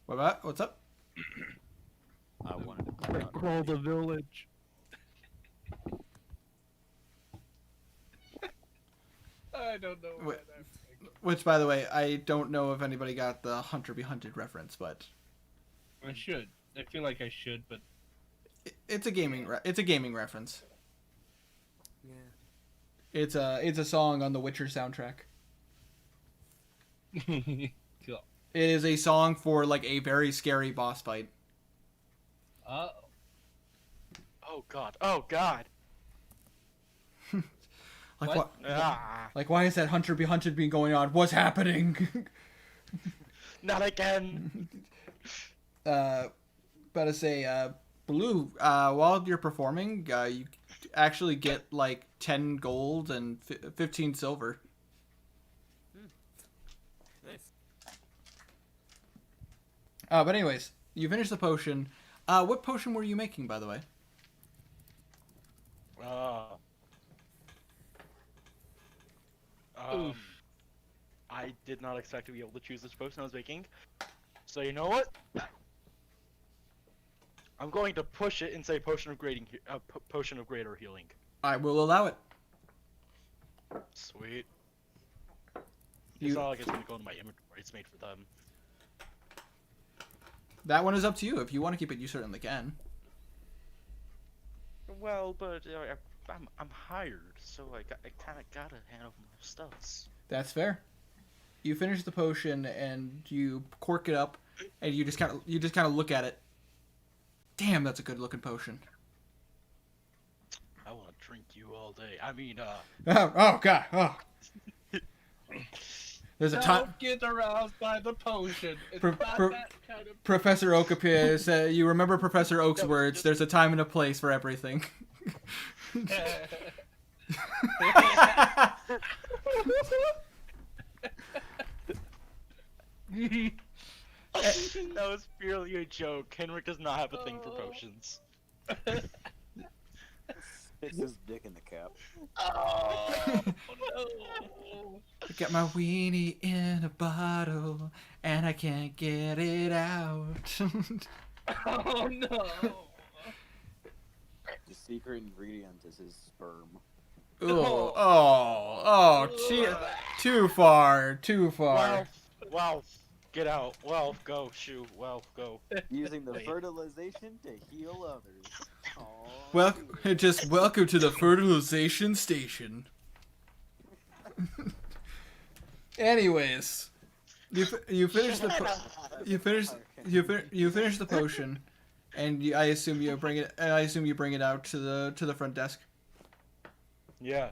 What's up? I wanted to point out. Rickroll the village. I don't know Wait. what I'm thinking. Which, by the way, I don't know if anybody got the Hunter be hunted reference, but I should. I feel like I should, but it's a gaming reference. yeah. It's a song on the Witcher soundtrack. cool. It is a song for like a very scary boss fight. Oh. Oh god. Oh god. Like What? Ah. Like why is that Hunter be hunted being going on? What's happening? Not again. About to say, Blue, while you're performing, you actually get like 10 gold and 15 silver. Nice. But anyways, you finish the potion. What potion were you making, by the way? Oof. I did not expect to be able to choose which potion I was making. So you know what? I'm going to push it and say potion of potion of greater healing. I will allow it. Sweet. You- It's not like it's gonna go into my inventory. It's made for them. That one is up to you. If you want to keep it, you certainly can. Well, but I'm hired, so I kind of gotta handle my stuffs. That's fair. You finish the potion and you cork it up, and you just kind of look at it. Damn, that's a good looking potion. I want to drink you all day. I mean, Oh god. Oh. There's a time. Don't get aroused by the potion. It's Pro- not pro- that kind of. Professor Oak appears. You remember Professor Oak's No, words. just- There's a time and a place for everything. that was purely a joke. Henrik does not have a thing for potions. It's his dick in the cap. Oh no! Got my weenie in a bottle, and I can't get it out. Oh no! The secret ingredient is his sperm. Too far, too far. Wow. Get out. Well, go. Shoo. Well, go. Using the fertilization to heal others. Aw, Welcome to the fertilization station. Anyways, you finish the you finish the potion, and I assume you bring it out to the front desk. Yeah.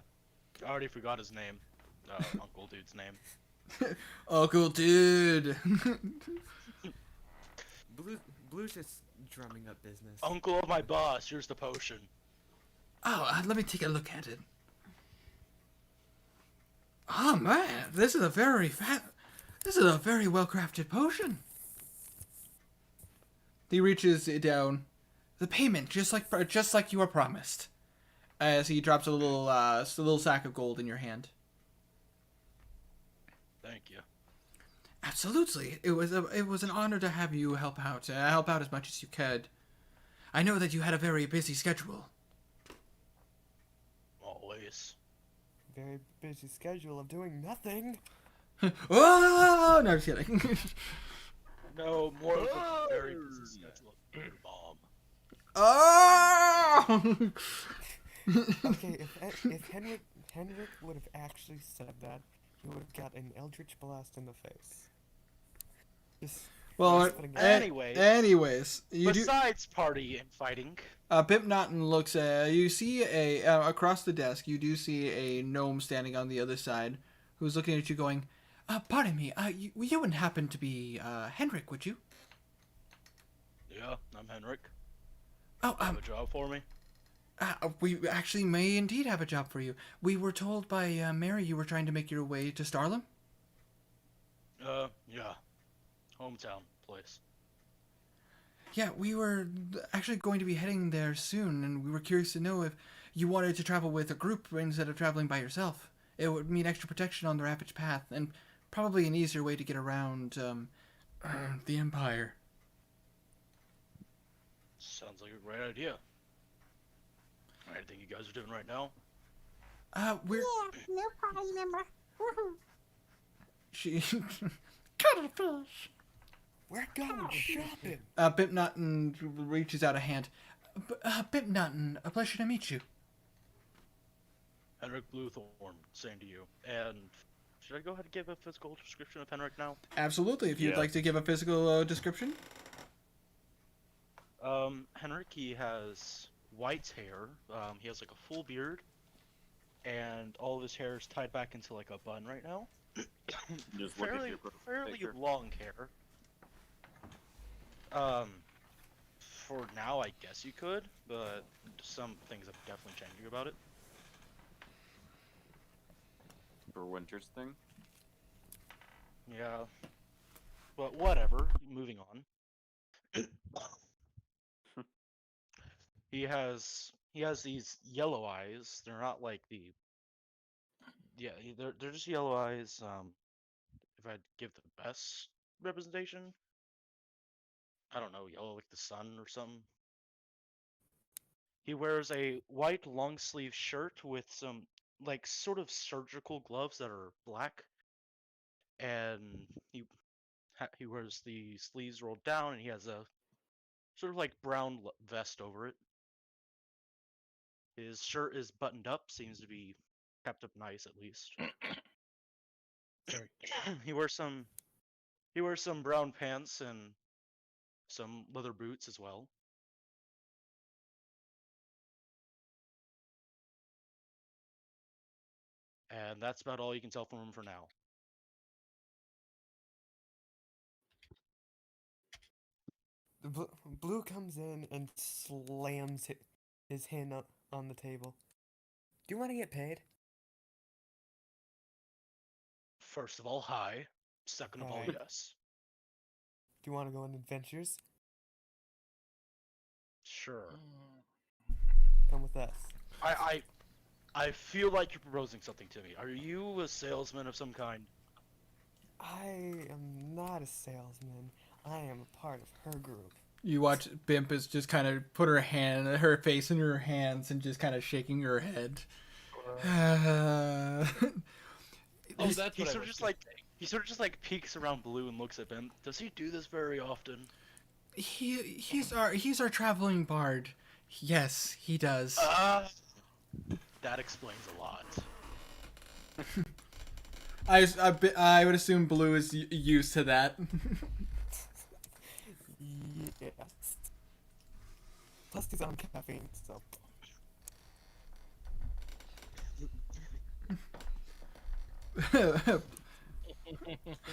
I already forgot his name. Uncle Dude's name. Uncle dude. Blue's just drumming up business. Uncle of my boss. Here's the potion. Oh, let me take a look at it. Oh man, this is a very well crafted potion. He reaches it down. The payment, just like you were promised. As he drops a little sack of gold in your hand. Thank you. Absolutely, it was an honor to have you help out as much as you could. I know that you had a very busy schedule. very busy schedule of doing nothing. Oh no, I'm just kidding. No, more of a very busy schedule of beer bomb. Oh! Okay, if Henrik would have actually said that, he would have got an eldritch blast in the face. Just Well, just putting it- anyways, you do. Besides party and fighting, Pip Naughton looks at you. See across the desk. You do see a gnome standing on the other side, who's looking at you, going, "Pardon me. You wouldn't happen to be Henrik, would you?" yeah, I'm Henrik. Oh, Have a job for me? we actually may indeed have a job for you. We were told by Mary you were trying to make your way to Starlam. Yeah. Hometown place. Yeah, we were actually going to be heading there soon, and we were curious to know if you wanted to travel with a group instead of traveling by yourself. It would mean extra protection on the Ravage Path, and probably an easier way to get around the Empire. Sounds like a great idea. Anything you guys are doing right now? We're... Yeah, no problem, member. Woohoo. She... Cuttlefish! We're going shopping. Pip Naughton reaches out a hand. Pip Naughton, a pleasure to meet you. Henrik Bluethorn, same to you. And should I go ahead and give a physical description of Henrik now? Absolutely, if you'd Yeah. like to give a physical description. Henrik, he has white hair. He has like a full beard, and all of his hair is tied back into like a bun right now. Just look at fairly your profile fairly picture. long hair. For now, I guess you could, but some things are definitely changing about it. For Winter's thing. Yeah, but whatever. Moving on. He has these yellow eyes. They're not like the they're just yellow eyes. If I'd give the best representation, I don't know, yellow like the sun or something. He wears a white long sleeve shirt with some like sort of surgical gloves that are black, and he wears the sleeves rolled down, and he has a sort of like brown vest over it. His shirt is buttoned up, seems to be kept up nice at least. Sorry. he wears some brown pants and some leather boots as well. And that's about all you can tell from him for now. The Blue comes in and slams his hand on the table. Do you want to get paid? First of all, hi. Second of all, Hi. yes. Do you want to go on adventures? Sure. Come with us. I feel like you're proposing something to me. Are you a salesman of some kind? I am not a salesman. I am a part of her group. You watch Bimp is just kind of put her face in her hands and just kind of shaking her head. Oh, that's He what I sort of was just gonna like say. he sort of just like peeks around Blue and looks at him. Does he do this very often? He's our traveling bard. Yes, he does. That explains a lot. I would assume Blue is used to that. Yes. Plus he's on caffeine, so.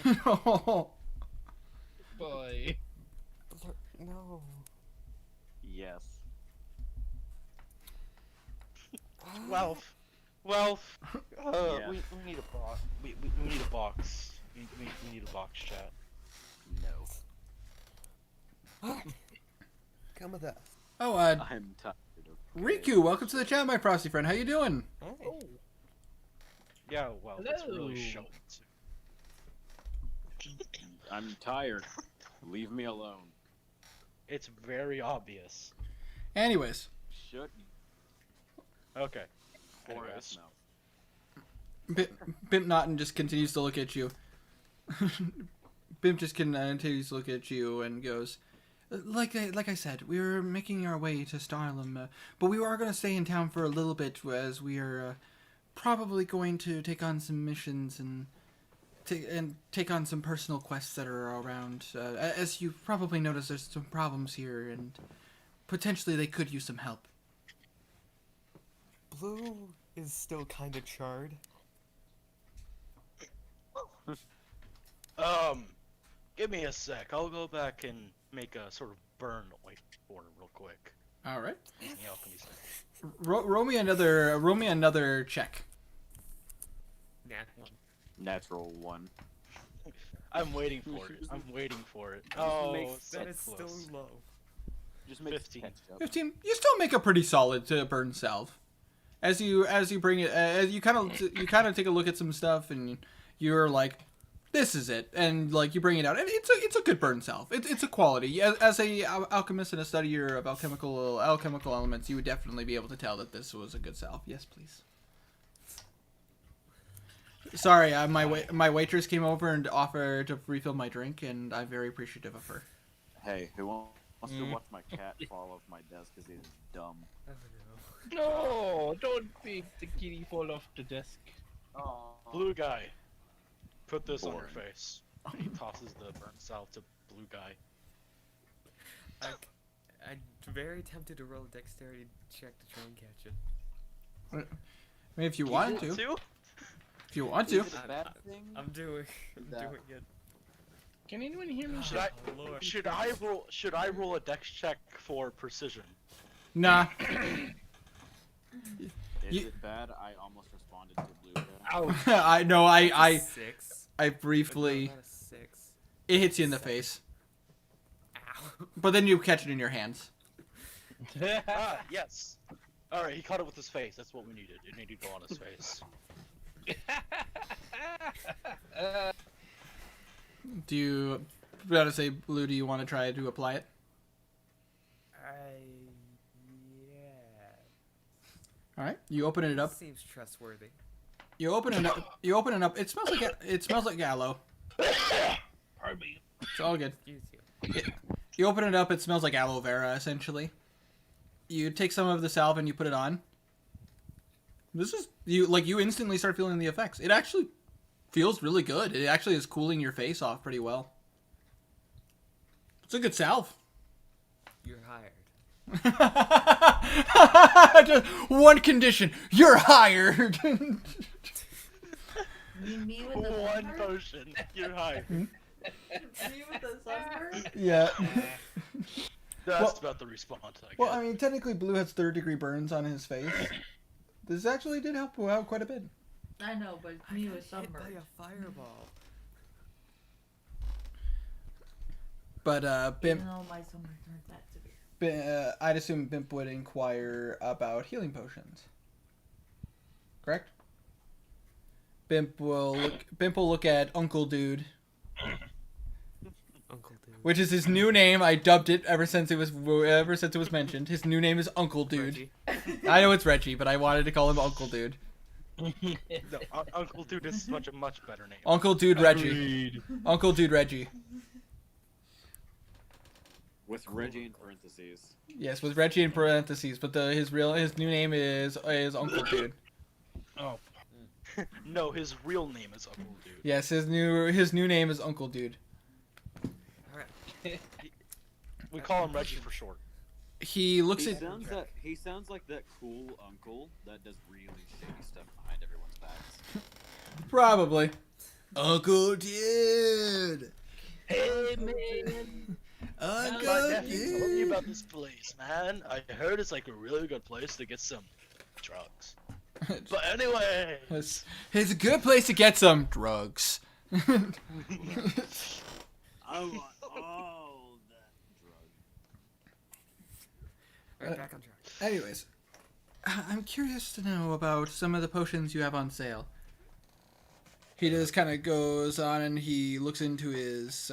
No. Boy. No. Yes. Well, Yeah. we need a box. We need a box. We need a box chat. No. Come with us. Oh, I'm tired of. Riku, welcome to the chat, my frosty friend. How you doing? Hey. Oh. Yeah, well, that's really Hello. showing. I'm tired. Leave me alone. It's very obvious. Anyways, Shut Okay. your Anyways. ass Bimp Naughton just continues to look at you. Bimp just continues to look at you and goes, like I said, we were making our way to Starlam, but we are going to stay in town for a little bit as we are probably going to take on some missions and take on some personal quests that are around. As you probably noticed, there's some problems here, and potentially they could use some help. Blue is still kind of charred. Give me a sec. I'll go back and make a sort of burn white border real quick. All right. Using the alchemy stuff. Roll me another check. Nat one. Natural 1. I'm waiting for it. I'm waiting for it. So That is close. still low. Just make 15. 15. You still make a pretty solid burn salve. As you bring it, as you kind of take a look at some stuff, and you're like, this is it, and like you bring it out, and it's a good burn salve. It's a quality. As a alchemist and a studier of alchemical elements, you would definitely be able to tell that this was a good salve. Yes, please. Sorry, my waitress came over and offered to refill my drink, and I'm very appreciative of her. Hey, who wants to watch my cat fall off my desk because he's dumb? Oh no. No, don't make the kitty fall off the desk. Oh. Blue guy. Put this on Boring. your face. He tosses the burn salve to blue guy. I'm very tempted to roll a dexterity check to try and catch it. I mean, if you want to. If you want to. Is it a bad thing? I'm doing That- it. Can anyone hear me? Should I Oh, Lord. should I roll a dex check for precision? Nah. Is You- it bad? I almost responded to blue. Guy. Ow. I know. I 6. briefly. Not a 6. It hits you in the face, Ow. but then you catch it in your hands. Yes. All right, he caught it with his face. That's what we needed. It needed to go on his face. Do you? Gotta say, Blue. Do you want to try to apply it? Yeah. All right. You open it up. Seems trustworthy. You open it up. You open it up. It smells like aloe. Pardon me. It's all good. Excuse you. You open it up. It smells like aloe vera, essentially. You take some of the salve and you put it on. This is you instantly start feeling the effects. It actually feels really good. It actually is cooling your face off pretty well. It's a good salve. You're hired. Just one condition: you're hired. You mean me with the One sunburn? potion. You're hired. Me with the sunburn? Yeah. That's Well- about the response I get. Well, I mean, technically, Blue has third-degree burns on his face. This actually did help out quite a bit. I know, but me with Hit by sunburn. a fireball. But Bimp, Even though my sunburns aren't that severe. I'd assume Bimp would inquire about healing potions. Correct? Bimp will look at Uncle Dude, Uncle Dude. which is his new name. I dubbed it ever since it was mentioned. His new name is Uncle Dude. Reggie. I know it's Reggie, but I wanted to call him Uncle Dude. No, Uncle Dude is much better name. Uncle Dude Reggie. Agreed. Uncle Dude Reggie. With Reggie in parentheses. Yes, with Reggie in parentheses, but his new name is Uncle Dude. Oh, No, his real name is Uncle Dude. Yes, his new name is Uncle Dude. Alright. We call him Reggie for short. He looks He at sounds like that cool uncle that does really shady stuff behind everyone's backs. probably Uncle Dude. hey man. My nephew told me about this place, man. I heard it's like a really good place to get some drugs. But anyway, It's a good place to get some drugs. I want all that drug. Alright, back on track. Anyways, I'm curious to know about some of the potions you have on sale. He just kind of goes on and he looks into his.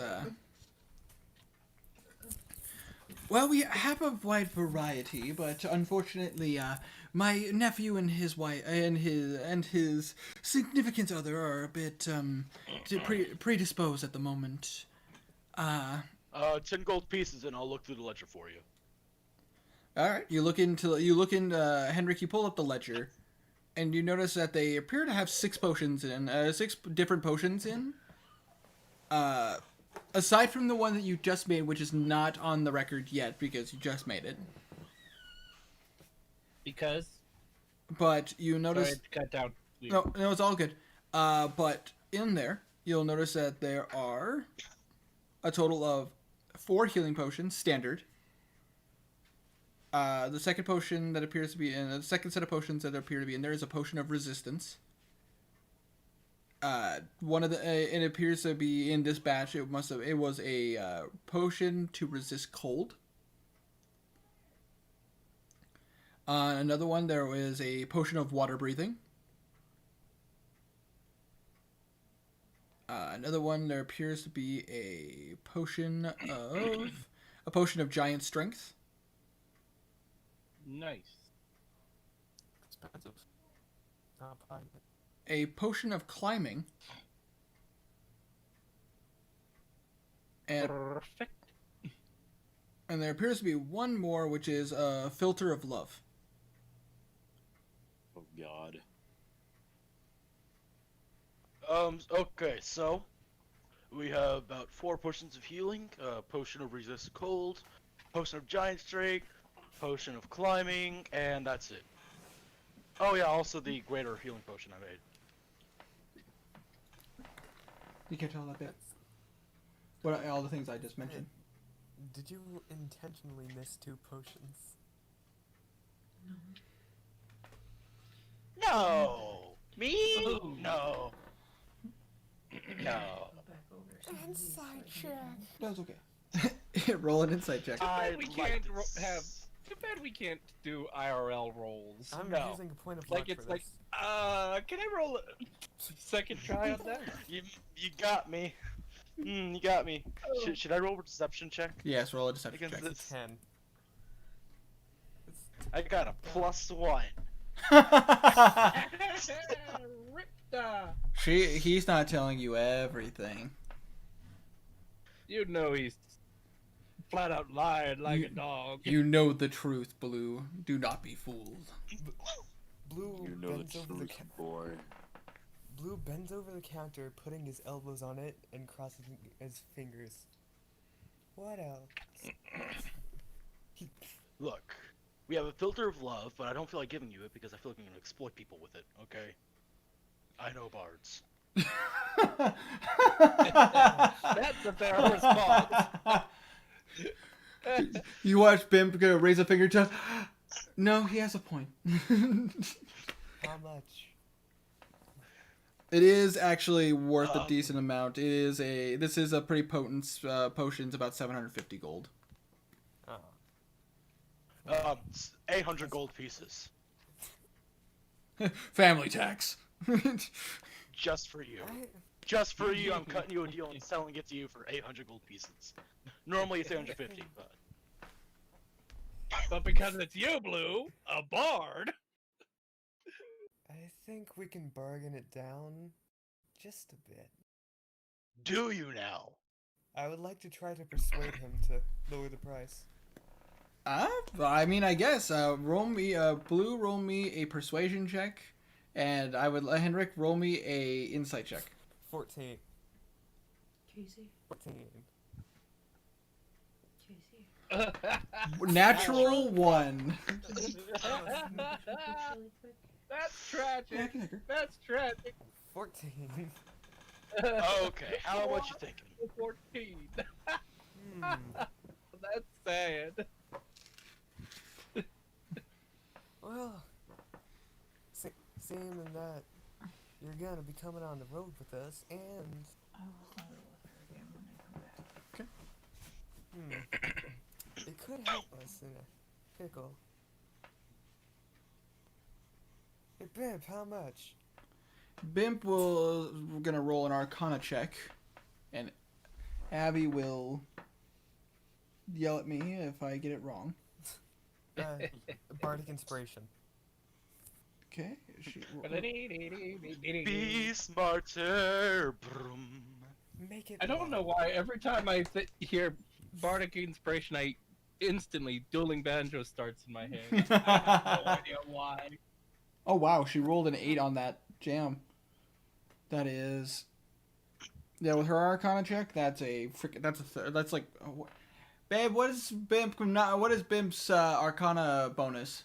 Well, we have a wide variety, but unfortunately, my nephew and his wife and his significant other are a bit predisposed at the moment. 10 gold pieces, and I'll look through the ledger for you. All right, you look into Henrik. You pull up the ledger, and you notice that they appear to have 6 potions in, 6 different potions in. Aside from the one that you just made, which is not on the record yet because you just made it. Because But you notice. sorry, cut down. No, it's all good. But in there, you'll notice that there are a total of 4 healing potions, standard. The second potion that appears to be in the second set of potions that appear to be in there is a potion of resistance. One of the it appears to be in this batch. It was a potion to resist cold. Another one, there was a potion of water breathing. Another one, there appears to be a potion of giant strength. Nice. Expensive. Not buying it. A potion of climbing. And Perfect. there appears to be one more, which is a filter of love. Oh God. Okay, so we have about 4 potions of healing, potion of resist cold, potion of giant strength, potion of climbing, and that's it. Oh yeah, also the greater healing potion I made. You can't tell that bit. What all the things I just mentioned. Did you intentionally miss 2 potions? No! Me? No. No. Inside check. That was okay. Roll an insight check. We can't have. Too bad we can't do IRL rolls. I'm No. using a point of Like luck it's for like, this. can I roll a second try on that? You got me. You got me. Should I roll a deception check? Yes, roll a deception Against check. this? 10. I got a +1. Ripta. He's not telling you everything. You know he's flat out lying like a dog. You know the truth, Blue. Do not be fooled. Blue You know the bends over the truth, boy. Blue bends over the counter, putting his elbows on it and crossing his fingers. What else? Look, we have a filter of love, but I don't feel like giving you it because I feel like I'm gonna exploit people with it, okay? I know bards. That's a fair response. You watch Bimp go raise a finger to. No, he has a point. How much? It is actually worth a decent amount. This is a pretty potent potion. It's about 750 gold. Oh. 800 gold pieces. Family tax. Just for you. Just for you, I'm cutting you a deal and selling it to you for 800 gold pieces. Normally it's 850, but... But because it's you, Blue, a bard. I think we can bargain it down just a bit. Do you now? I would like to try to persuade him to lower the price. I mean, I guess. Blue, roll me a persuasion check, and I would Henrik roll me a insight check. 14. Casey. 14. Casey. Natural 1. Really quick. That's tragic. Yeah, I can hear. That's tragic. 14. Okay, how much you thinking? 14. Hmm. That's sad. Well, seeing that you're gonna be coming on the road with us, and I will huddle with her again when I come back. it could help us in a pickle. Hey, Bimp, how much? Bimp we're gonna roll an Arcana check, and Abby will yell at me if I get it wrong. Bardic inspiration. Okay. She, Be smarter. Brum. Make it. I don't know why every time I hear bardic inspiration, I instantly dueling banjo starts in my head. I have no idea why. oh wow, she rolled an 8 on that jam. That is, yeah, with her Arcana check, that's a freaking. That's like, babe. What is Bimp's Arcana bonus?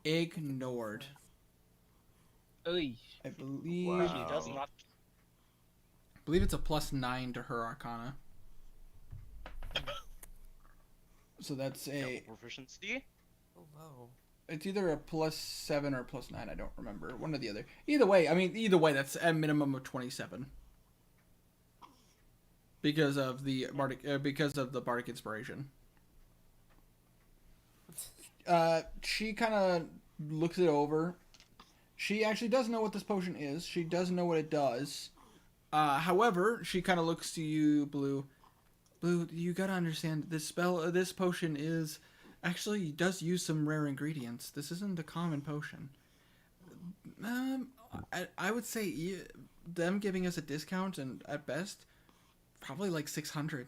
Ignored. Oy. I believe. Wow. She does not. I believe it's a +9 to her Arcana. So that's a. Proficiency. Oh wow. It's either a +7 or +9. I don't remember. One or the other. Either way, that's a minimum of 27. Because of the bardic inspiration. She kind of looks it over. She actually does know what this potion is. She does know what it does. However, she kind of looks to you, Blue. Blue, you gotta understand this potion is actually does use some rare ingredients. This isn't a common potion. I would say them giving us a discount and at best probably like 600.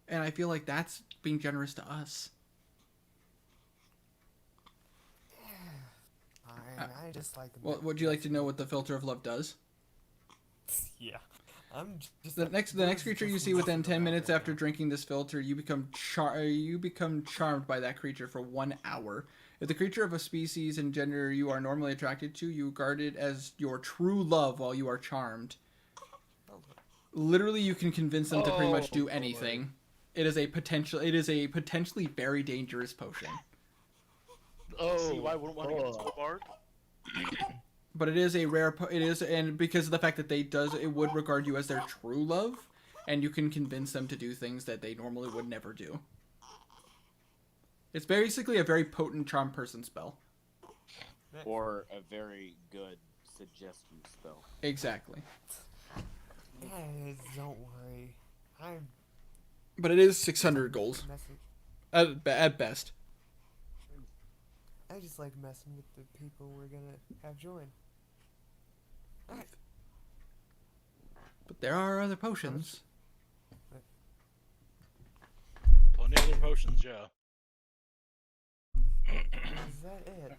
And I feel like that's being generous to us. I just like. Well, would you like to know what the filter of love does? Yeah. I'm just. The next creature you see within 10 minutes after drinking this filter, you become charmed by that creature for 1 hour. If the creature of a species and gender you are normally attracted to, you regard it as your true love while you are charmed. Literally, you can convince them to pretty much do anything. It is a potentially very dangerous potion. See why I wouldn't want to get into a bard? But it is a rare. And because of the fact that it would regard you as their true love, and you can convince them to do things that they normally would never do. It's basically a very potent charm person spell. Or a very good suggestion spell. Exactly. Don't worry. I'm But it is 600 gold messing. at best. I just like messing with the people we're gonna have join. Alright. But there are other potions. Plenty of other potions, yeah. Is that it?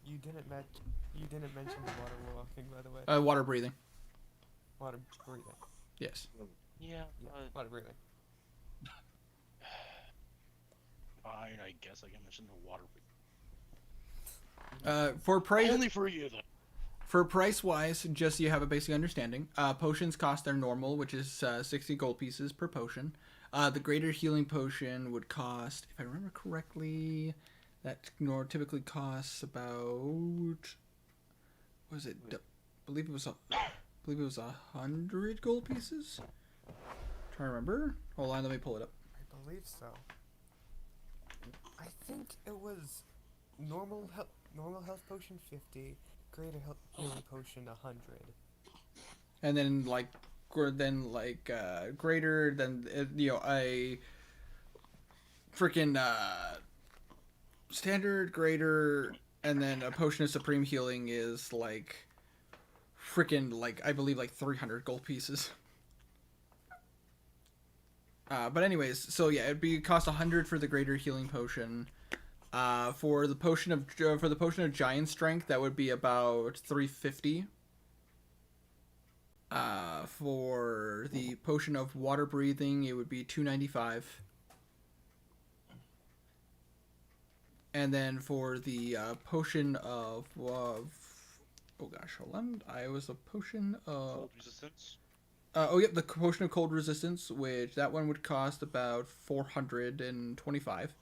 You didn't mention the water walking, by the way. Water breathing. Water breathing. Yes. Yeah. Yeah, water breathing. Fine, I guess I can mention the water. For price. Only for you, though. For price wise, just so you have a basic understanding, potions cost their normal, which is 60 gold pieces per potion. The greater healing potion would cost, if I remember correctly, that typically costs about. Was it? I believe it was 100 gold pieces. Trying to remember. Hold on, let me pull it up. I believe so. I think it was normal health potion 50, greater health healing potion 100. And then greater than a freaking standard, greater, and then a potion of supreme healing is like freaking I believe 300 gold pieces. But anyways, so yeah, it'd cost 100 for the greater healing potion. For the potion of giant strength, that would be about 350. For the potion of water breathing, it would be 295. And then for the potion of oh gosh, hold on. I was a potion of Cold resistance. the potion of cold resistance, which that one would cost about 425.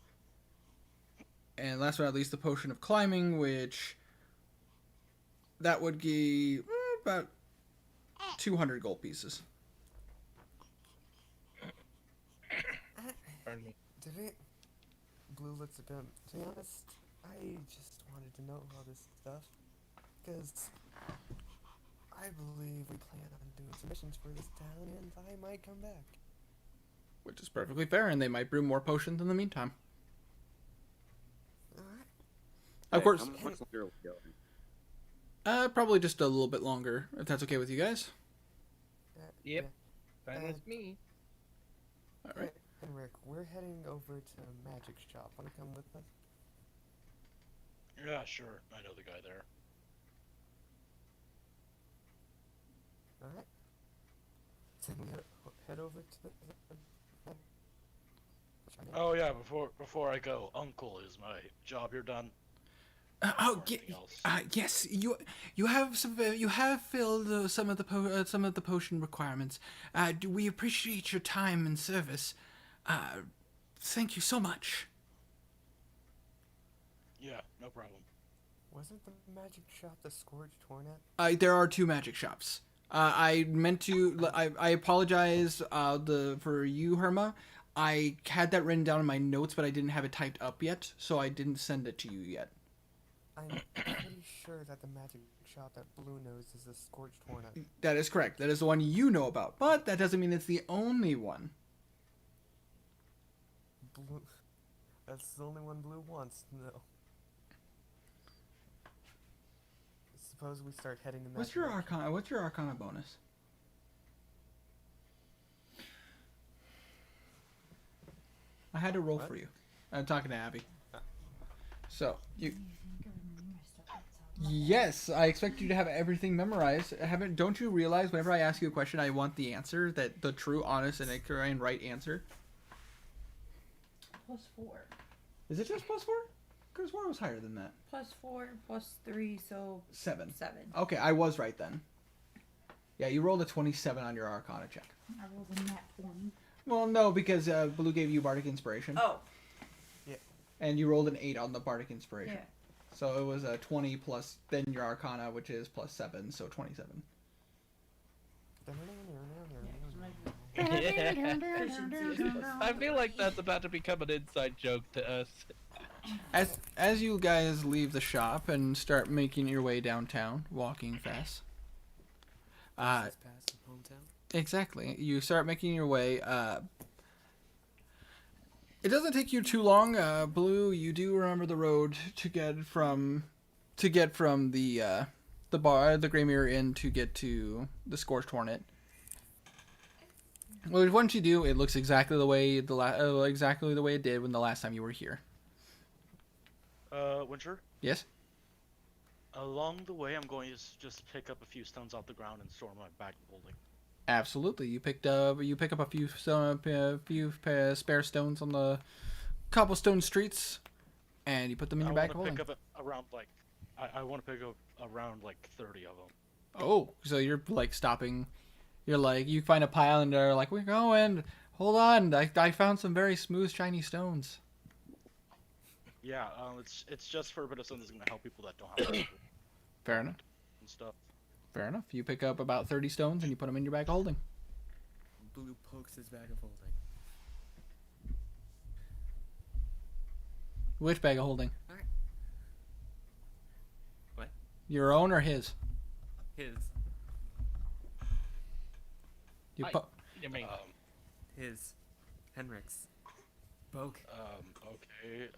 And last but not least, the potion of climbing, which that would give about 200 gold pieces. Pardon me. Blue looks at them. To be honest, I just wanted to know all this stuff because I believe we plan on doing some missions for this town, and I might come back. Which is perfectly fair, and they might brew more potions in the meantime. Of course. How much longer are we going? Probably just a little bit longer, if that's okay with you guys. Yep. Fine with me. All right. Henrik, we're heading over to a magic shop. Wanna come with us? Yeah, sure. I know the guy there. Alright. Then we head over to the Oh yeah, before I go, Uncle is my job. You're done. Oh, Or anything else? yes. You have filled some of the potion requirements. We appreciate your time and service. Thank you so much. Yeah, no problem. Wasn't the magic shop the Scourged Hornet? There are two magic shops. I meant to. I apologize. For you, Herma. I had that written down in my notes, but I didn't have it typed up yet, so I didn't send it to you yet. I'm pretty sure that the magic shop that Blue knows is the Scorched Hornet. That is correct. That is the one you know about, but that doesn't mean it's the only one. Blue. That's the only one Blue wants. No. Suppose we start heading in that What's your direction. arcana? What's your arcana bonus? I had to roll What? for you. I'm talking to Abby. So you. Yes, I expect you to have everything memorized. Don't you realize whenever I ask you a question, I want the answer, that the true, honest, and accurate and right answer? +4. Is it just +4? Because 4 was higher than that. +4, +3, so 7. 7. Okay, I was right then. Yeah, you rolled a 27 on your arcana check. I rolled a nat 20. Well, no, because Blue gave you Bardic Inspiration. Oh. And you rolled an 8 on the Bardic Inspiration. Yeah. So it was a 20 plus then your Arcana, which is +7, so 27. I feel like that's about to become an inside joke to us. As you guys leave the shop and start making your way downtown, walking fast. Just past hometown. Exactly. You start making your way. It doesn't take you too long, Blue. You do remember the road to get from the bar, the Grey Mirror Inn, to get to the Scorched Hornet. Well, once you do, it looks exactly the way it did when the last time you were here. Winter? Yes. Along the way, I'm going to just pick up a few stones off the ground and store my bag of holding. Absolutely. You pick up a few spare stones on the cobblestone streets, and you put them in your bag of holding. Pick up around I want to pick up around 30 of them. Oh, so you're stopping. You're you find a pile and they're like, we're going. Hold on, I found some very smooth, shiny stones. Yeah, it's just for a bit of something that's gonna help people that don't have and Fair enough. stuff. Fair enough. You pick up about 30 stones and you put them in your bag of holding. Blue pokes his bag of holding. Which bag of holding? Alright. What? Your own or his? His. You I- po- His. Henrik's. Boke. Okay.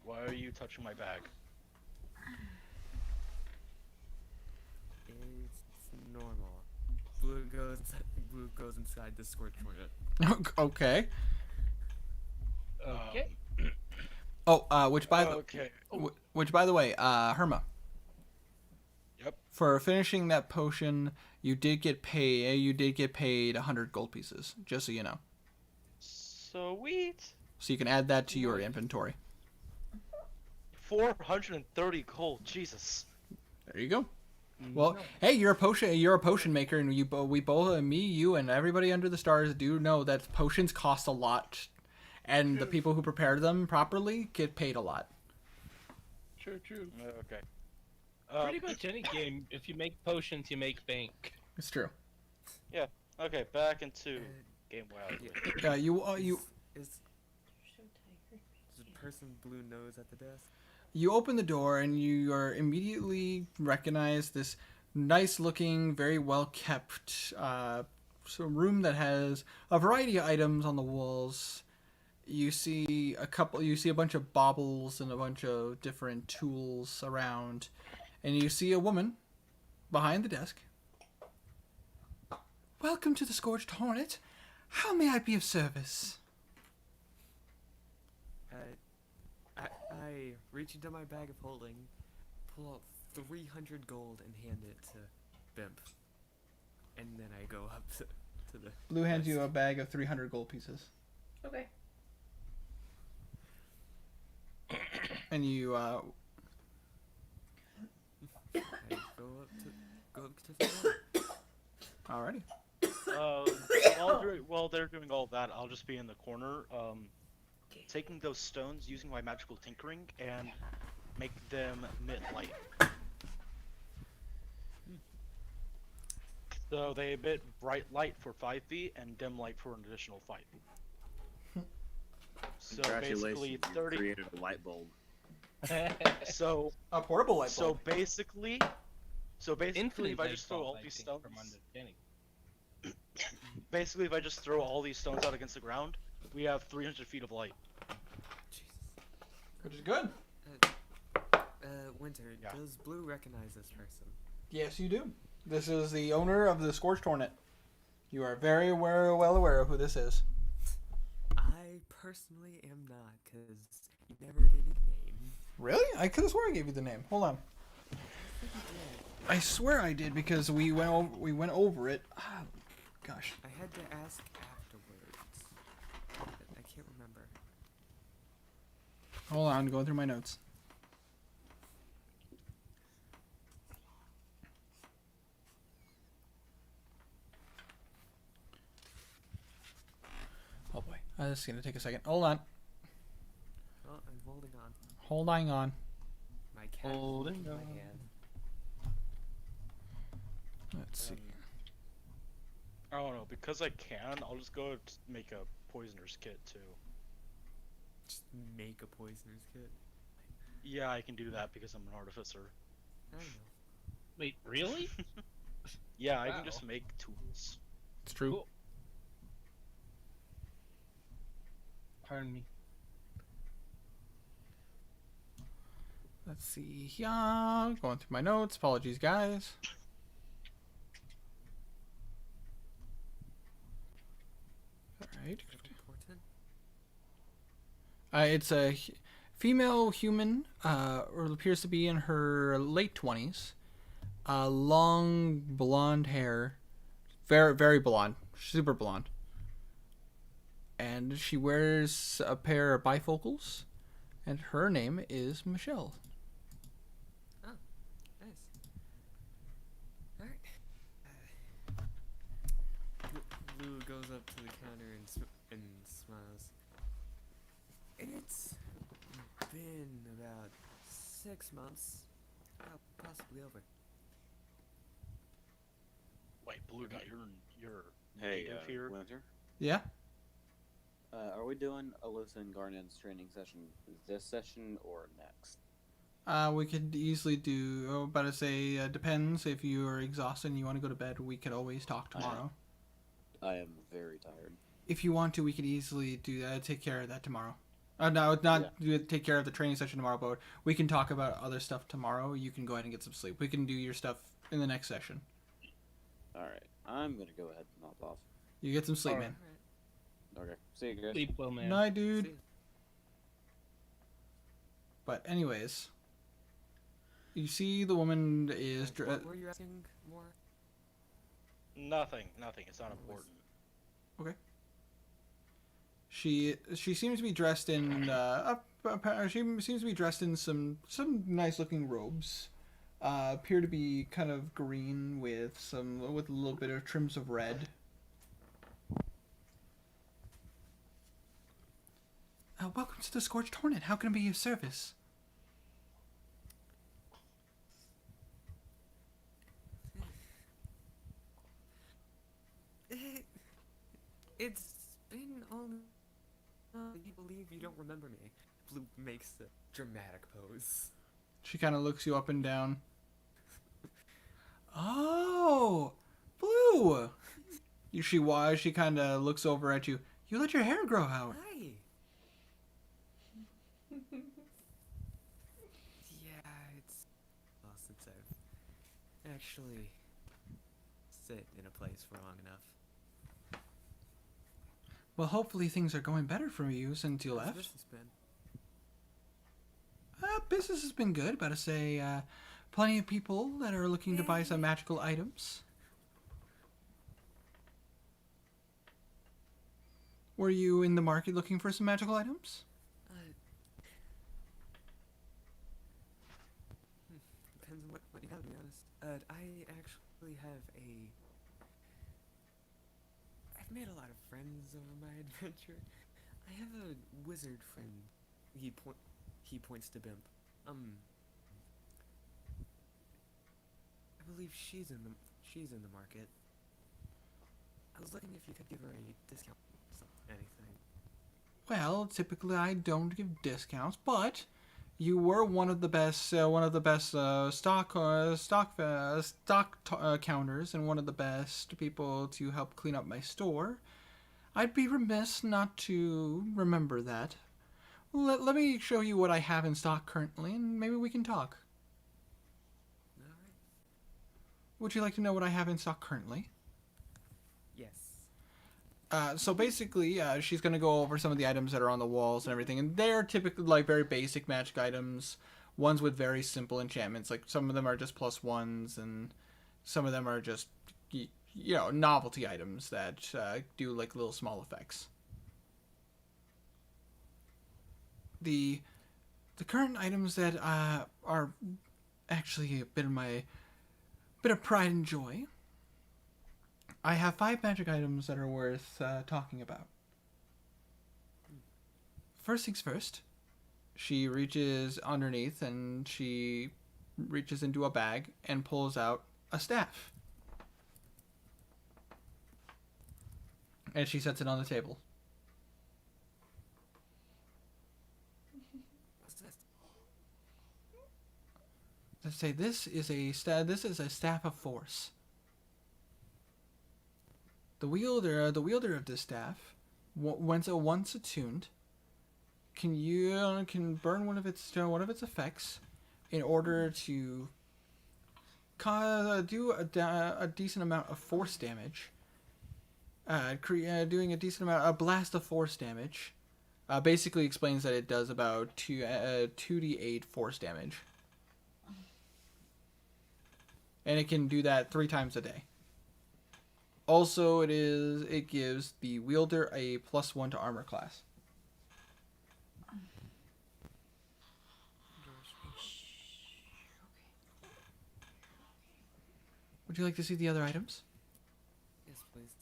Why are you touching my bag? It's normal. Blue goes inside the Scorched Hornet. Okay. Okay. Oh, which by Okay. the way, Herma. Yep. For finishing that potion, you did get paid 100 gold pieces, just so you know. Sweet. So you can add that to your inventory. 430 gold. Jesus. There you go. Well, hey, you're a potion maker, and we both, me, you, and everybody under the stars do know that potions cost a lot, and the people who prepare them properly get paid a lot. True. Okay. Pretty much any game, if you make potions, you make bank. It's true. Okay, back into game wild. You Is the person Blue knows at the desk? You open the door and you are immediately recognize this nice-looking, very well-kept room that has a variety of items on the walls. You see a bunch of baubles and a bunch of different tools around, and you see a woman behind the desk. Welcome to the Scorched Hornet. How may I be of service? I reach into my bag of holding, pull out 300 gold and hand it to Bimp. And then I go up to the... Blue hands desk. you a bag of 300 gold pieces. Okay. And you, I go up to Phil. alrighty. While they're doing all that, I'll just be in the corner, taking those stones, using my magical tinkering, and make them emit light. So they emit bright light for 5 feet and dim light for an additional 5 feet. So basically, Congratulations, you 30. created a light bulb. So A portable light bulb. basically, Infinite if I light just throw bulb, all I these think, stones, from understanding. basically if I just throw all these stones out against the ground, we have 300 feet of light. Jesus. Which is good. Winter, Yeah. does Blue recognize this person? Yes, you do. This is the owner of the Scorched Hornet. You are very well aware of who this is. I personally am not, because you never gave me the name. Really? I could have sworn I gave you the name. Hold on. I swear I did because we went over it. Ah, gosh. I had to ask afterwards. But I can't remember. Hold on, going through my notes. Oh boy. This is gonna take a second. Hold on. Oh, I'm holding on. Holding on. My cat Holding in my on. hand. Let's see. I don't know, because I can, I'll just go make a poisoner's kit too. Just make a poisoner's kit. Yeah, I can do that because I'm an artificer. I don't know. Wait, really? Yeah, I Wow. can just make tools. It's true. Cool. Pardon me. Let's see here. Going through my notes. Apologies, guys. Alright. Important? It's a female human, or appears to be in her late 20s. Long blonde hair. Very, very blonde. Super blonde. And she wears a pair of bifocals. And her name is Michelle. Nice. Alright. Lou goes up to the counter and smiles. It's been about 6 months. Possibly over. Wait, Blue Guy, you're Hey, native here. Winter. Yeah? Are we doing Alyssa and Garnet's training session this session or next? We could easily do, but I say, depends. If you are exhausted and you want to go to bed, we could always talk tomorrow. I am very tired. If you want to, we could easily do that. Take care of that tomorrow. No, not do take care of the training session tomorrow, but we can talk about other stuff tomorrow. You can go ahead and get some sleep. We can do your stuff in the next session. Alright, I'm gonna go ahead and hop off. You get some sleep, Alright. man. Okay, see you guys. Sleep well, man. Night, dude. See- But anyways, you see the woman is. What were you asking more? Nothing. It's not important. She seems to be dressed in she seems to be dressed in some nice looking robes. Appear to be kind of green with a little bit of trims of red. Welcome to the Scorched Hornet. How can I be of service? It's been only. You believe you don't remember me? Blue makes the dramatic pose. She kind of looks you up and down. Oh, Blue. She kind of looks over at you. You let your hair grow out. Hi. since I've actually sit in a place for long enough. Well, hopefully things are going better for you since you How's left. business been? Business has been good. About to say, plenty of people that are looking to buy some magical items. Were you in the market looking for some magical items? Depends on what you have, to be honest. I actually have a... I've made a lot of friends over my adventure. I have a wizard friend. He points to Bimp. I believe she's in the market. I was looking if you could give her a discount, anything. Well, typically I don't give discounts, but you were one of the best stock counters and one of the best people to help clean up my store. I'd be remiss not to remember that. Let me show you what I have in stock currently, and maybe we can talk. Alright. Would you like to know what I have in stock currently? Yes. So basically, she's going to go over some of the items that are on the walls and everything, and they're typically like very basic magic items, ones with very simple enchantments. Like some of them are just +1s, and some of them are just, novelty items that do like little small effects. The current items that are actually a bit of pride and joy. I have 5 magic items that are worth talking about. First things first, she reaches underneath and she reaches into a bag and pulls out a staff. And she sets it on the table. What's this? Let's say this is a staff of force. The wielder of this staff, once attuned, can burn one of its effects in order to do a decent amount of force damage. Doing a decent amount of blast of force damage. Basically explains that it does about 2d8 force damage. And it can do that 3 times a day. Also, it gives the wielder a +1 to armor class. Would you like to see the other items? Yes, please.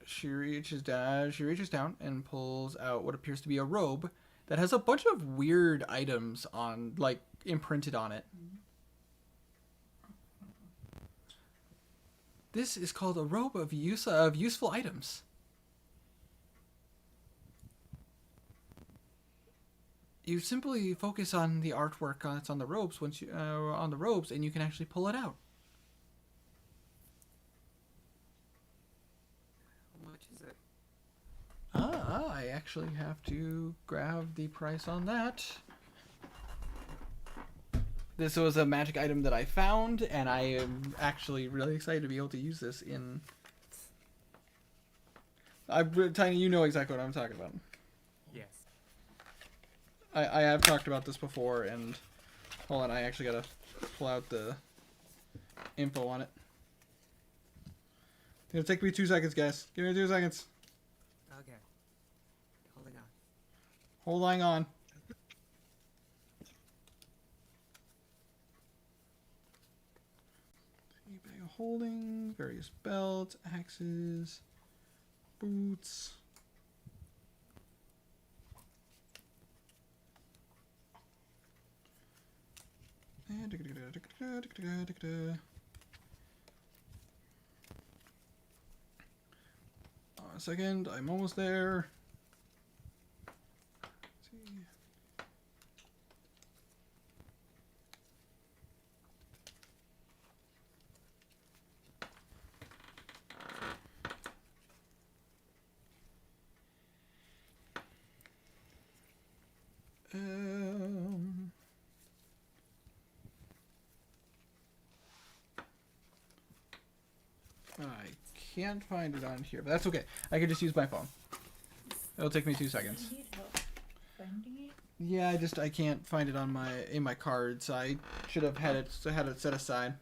She reaches down and pulls out what appears to be a robe that has a bunch of weird items imprinted on it. This is called a robe of useful items. You simply focus on the artwork that's on the robes and you can actually pull it out. How much is it? I actually have to grab the price on that. This was a magic item that I found, and I am actually really excited to be able to use this in... Tiny, you know exactly what I'm talking about. Yes. I have talked about this before, and... Hold on, I actually gotta pull out the info on it. It'll take me 2 seconds, guys. Give me 2 seconds. Okay. Holding on. Holding on. Bag of holding, various belts, axes, boots. And a second, I'm almost there. Let's see. can't find it on here, but that's okay. I can just use my phone. It'll take me 2 seconds. You need help finding it? Yeah, I can't find it on in my cards. I should have had it set aside.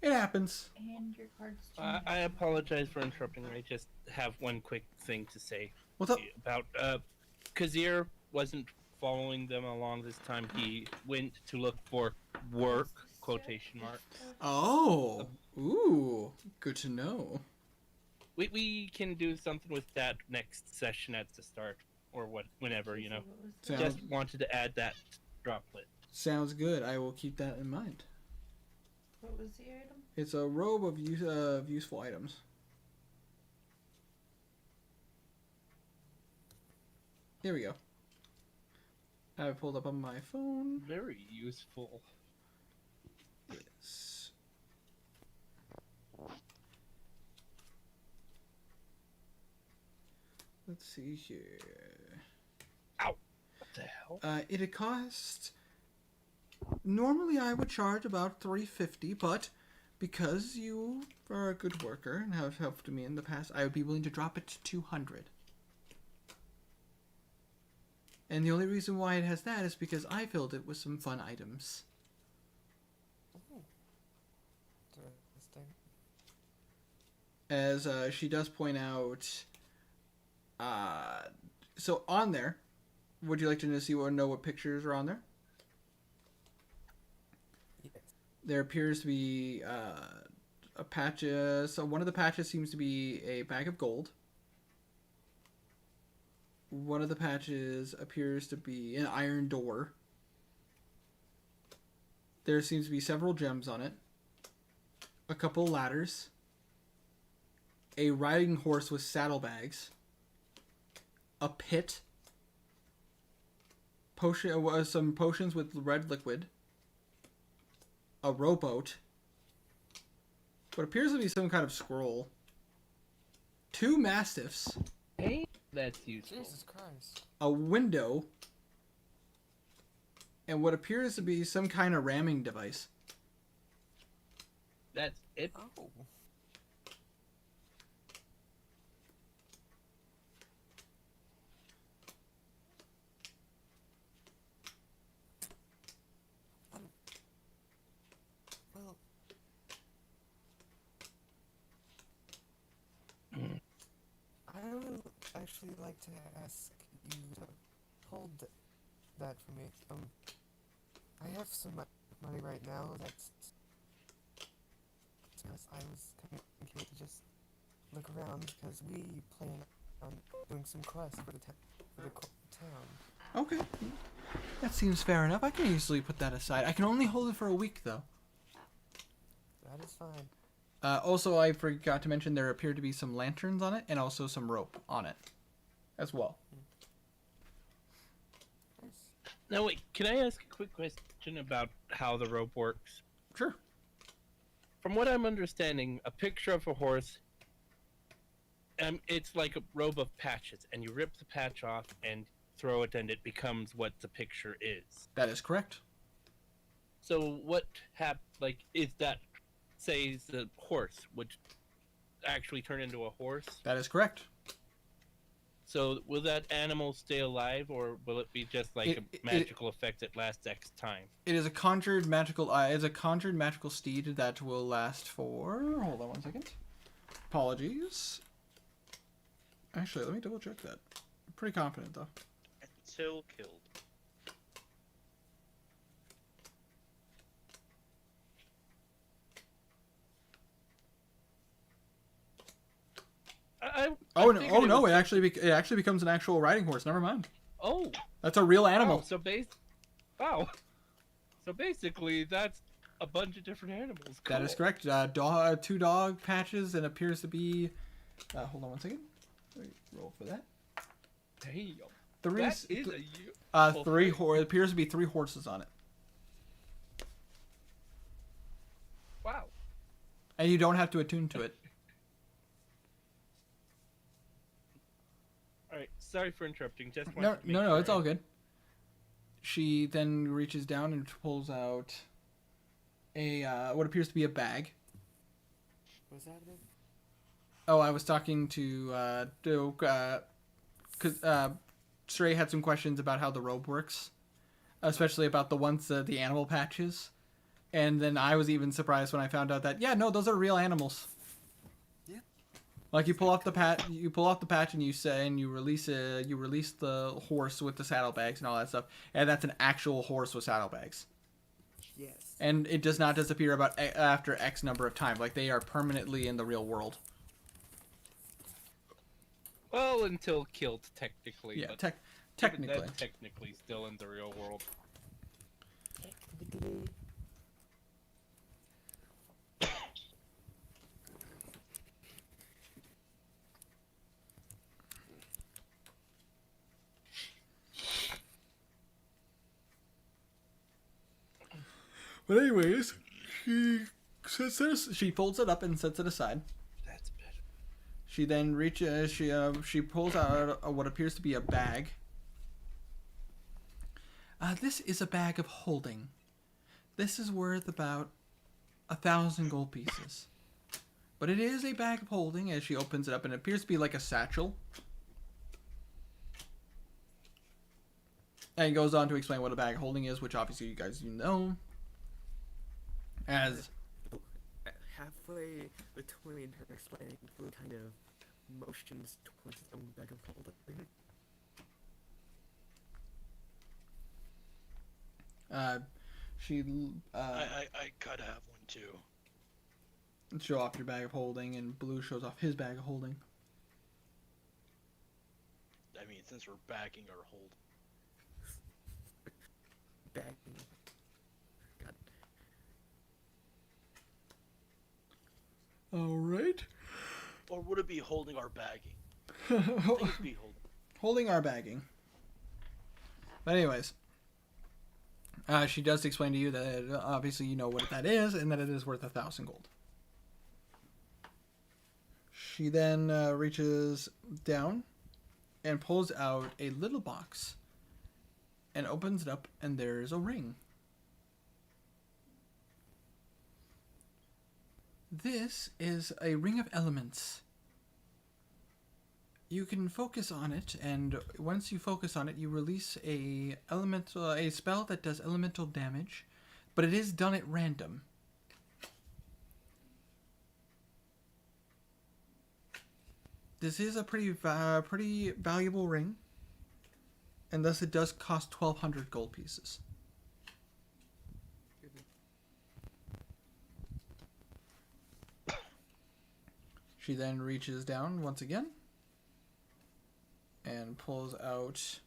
It happens. And your cards I apologize for interrupting. I just have one quick thing to say What's up? about Kazir wasn't following them along this time. He went to look for work, quotation marks. Oh, ooh, good to know. We can do something with that next session at the start, or whenever, you know. Just wanted to add that droplet. Sounds good. I will keep that in mind. What was the item? It's a robe of useful items. Here we go. I have it pulled up on my phone. Very useful. Yes. Let's see here. Ow! What the hell? It'd cost. Normally, I would charge about $350, but because you are a good worker and have helped me in the past, I would be willing to drop it to $200. And the only reason why it has that is because I filled it with some fun items. As she does point out, so on there, would you like to see or know what pictures are on there? Yes. There appears to be a patch. So one of the patches seems to be a bag of gold. One of the patches appears to be an iron door. There seems to be several gems on it. A couple ladders. A riding horse with saddlebags. A pit. Some potions with red liquid. A rowboat. What appears to be some kind of scroll. 2 mastiffs. Hey, that's useful. Jesus Christ. A window. And what appears to be some kind of ramming device. That's it. Oh. Well, I would actually like to ask you to hold that for me. I have some money right now that's because I was coming here to just look around because we plan on doing some quests for the town. Okay. That seems fair enough. I can easily put that aside. I can only hold it for a week, though. That is fine. Also, I forgot to mention there appear to be some lanterns on it and also some rope on it as well. Nice. Now wait, can I ask a quick question about how the rope works? Sure. From what I'm understanding, a picture of a horse, it's like a robe of patches, and you rip the patch off and throw it, and it becomes what the picture is. That is correct. So what is that, say, the horse would actually turn into a horse? That is correct. So will that animal stay alive, or will it be just like a magical effect that lasts X time? It is a conjured magical. It's a conjured magical steed that will last for. Hold on 1 second. Apologies. Actually, let me double check that. I'm pretty confident though. Until killed. Oh no! It actually becomes an actual riding horse. Never mind. Oh, That's a real animal. Wow. So basically, that's a bunch of different animals. Cool. That is correct. 2 dog patches and appears to be. Hold on 1 second. Roll for that. Damn. Three. That is a Three. It appears to be 3 horses on it. Wow. And you don't have to attune to it. All right. Sorry for interrupting. Just No, wanted to make no, sure it's all good. She then reaches down and pulls out a what appears to be a bag. What's that again? Oh, I was talking to because Stray had some questions about how the robe works, especially about the ones the animal patches, and then I was even surprised when I found out that no, those are real animals. Yeah. Like you pull off the patch, and you release the horse with the saddlebags and all that stuff, and that's an actual horse with saddlebags. Yes. And it does not disappear after X number of times. Like they are permanently in the real world. Well, until killed, technically. Yeah, but technically. even then, technically still in the real world. Technically. But anyways, she folds it up and sets it aside. That's better. She then reaches. She pulls out what appears to be a bag. This is a bag of holding. This is worth about 1,000 gold pieces. But it is a bag of holding as she opens it up, and it appears to be like a satchel. And it goes on to explain what a bag of holding is, which obviously you know. As Halfway between her explaining, Blue kind of motions towards his own bag of holding. she I could have one too. show off your bag of holding, and Blue shows off his bag of holding. I mean, since we're backing our hold. Bag. God. All right. Or would it be holding our bagging? I think it'd be holding. Holding our bagging. But anyways, she does explain to you that obviously you know what that is, and that it is worth 1,000 gold. She then reaches down and pulls out a little box and opens it up, and there's a ring. This is a ring of elements. You can focus on it, and once you focus on it, you release a spell that does elemental damage, but it is done at random. This is a pretty valuable ring, and thus it does cost 1,200 gold pieces. She then reaches down once again and pulls out.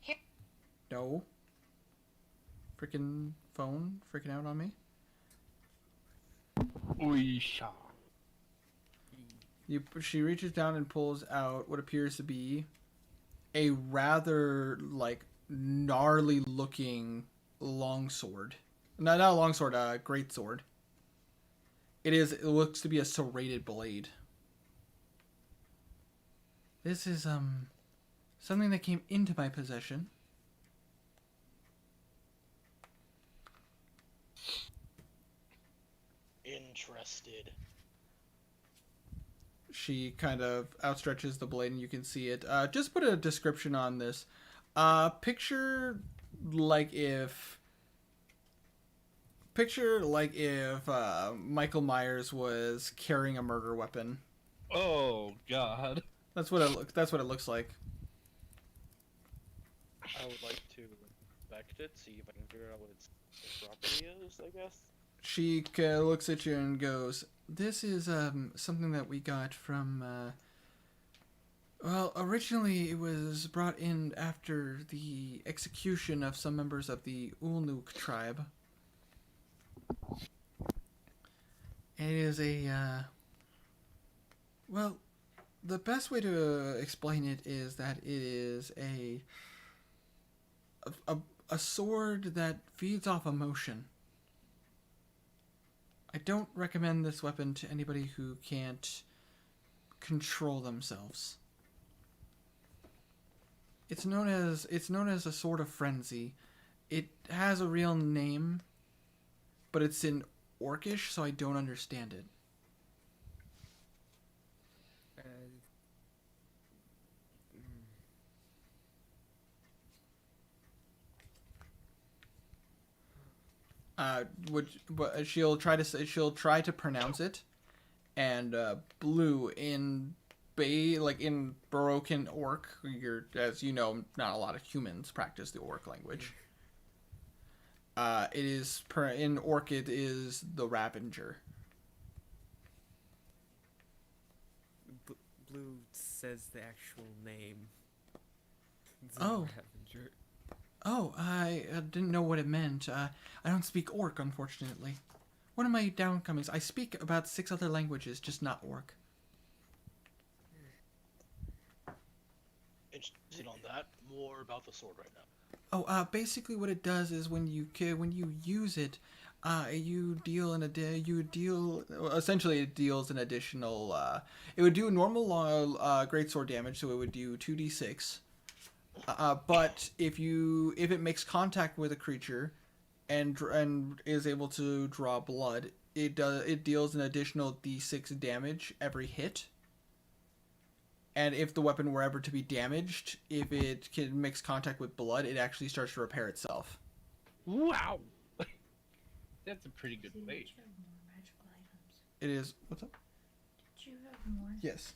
No. Freaking phone freaking out on me. Oisha. She reaches down and pulls out what appears to be a rather gnarly looking longsword. No, not a longsword, a great sword. It looks to be a serrated blade. This is something that came into my possession. Interested. She kind of outstretches the blade, and you can see it. Just put a description on this. Picture like if Michael Myers was carrying a murder weapon. Oh God. That's what it looks like. I would like to inspect it, see if I can figure out what its property is, I guess. She looks at you and goes, "This is something that we got from. Well, originally it was brought in after the execution of some members of the Ulnuk tribe. It is a well, the best way to explain it is that it is a sword that feeds off emotion. I don't recommend this weapon to anybody who can't control themselves. It's known as a sword of frenzy. It has a real name, but it's in Orcish, so I don't understand it." But she'll try to pronounce it, and blue in in Baroque Orc. As you know, not a lot of humans practice the Orc language. It is in Orc. It is the Ravenger. Blue says the actual name. Oh. Ravenger. Oh, I didn't know what it meant. I don't speak Orc, unfortunately. One of my downcomings. I speak about 6 other languages, just not Orc. Interested on that. More about the sword right now. Oh, basically what it does is when you use it, essentially it deals an additional. It would do normal greatsword damage, so it would do 2d6. But if it makes contact with a creature, and is able to draw blood, it deals an additional d6 damage every hit. And if the weapon were ever to be damaged, if it makes contact with blood, it actually starts to repair itself. Wow. That's a pretty good Did way. you have more magical items? It is. What's up? Did you have more? Yes.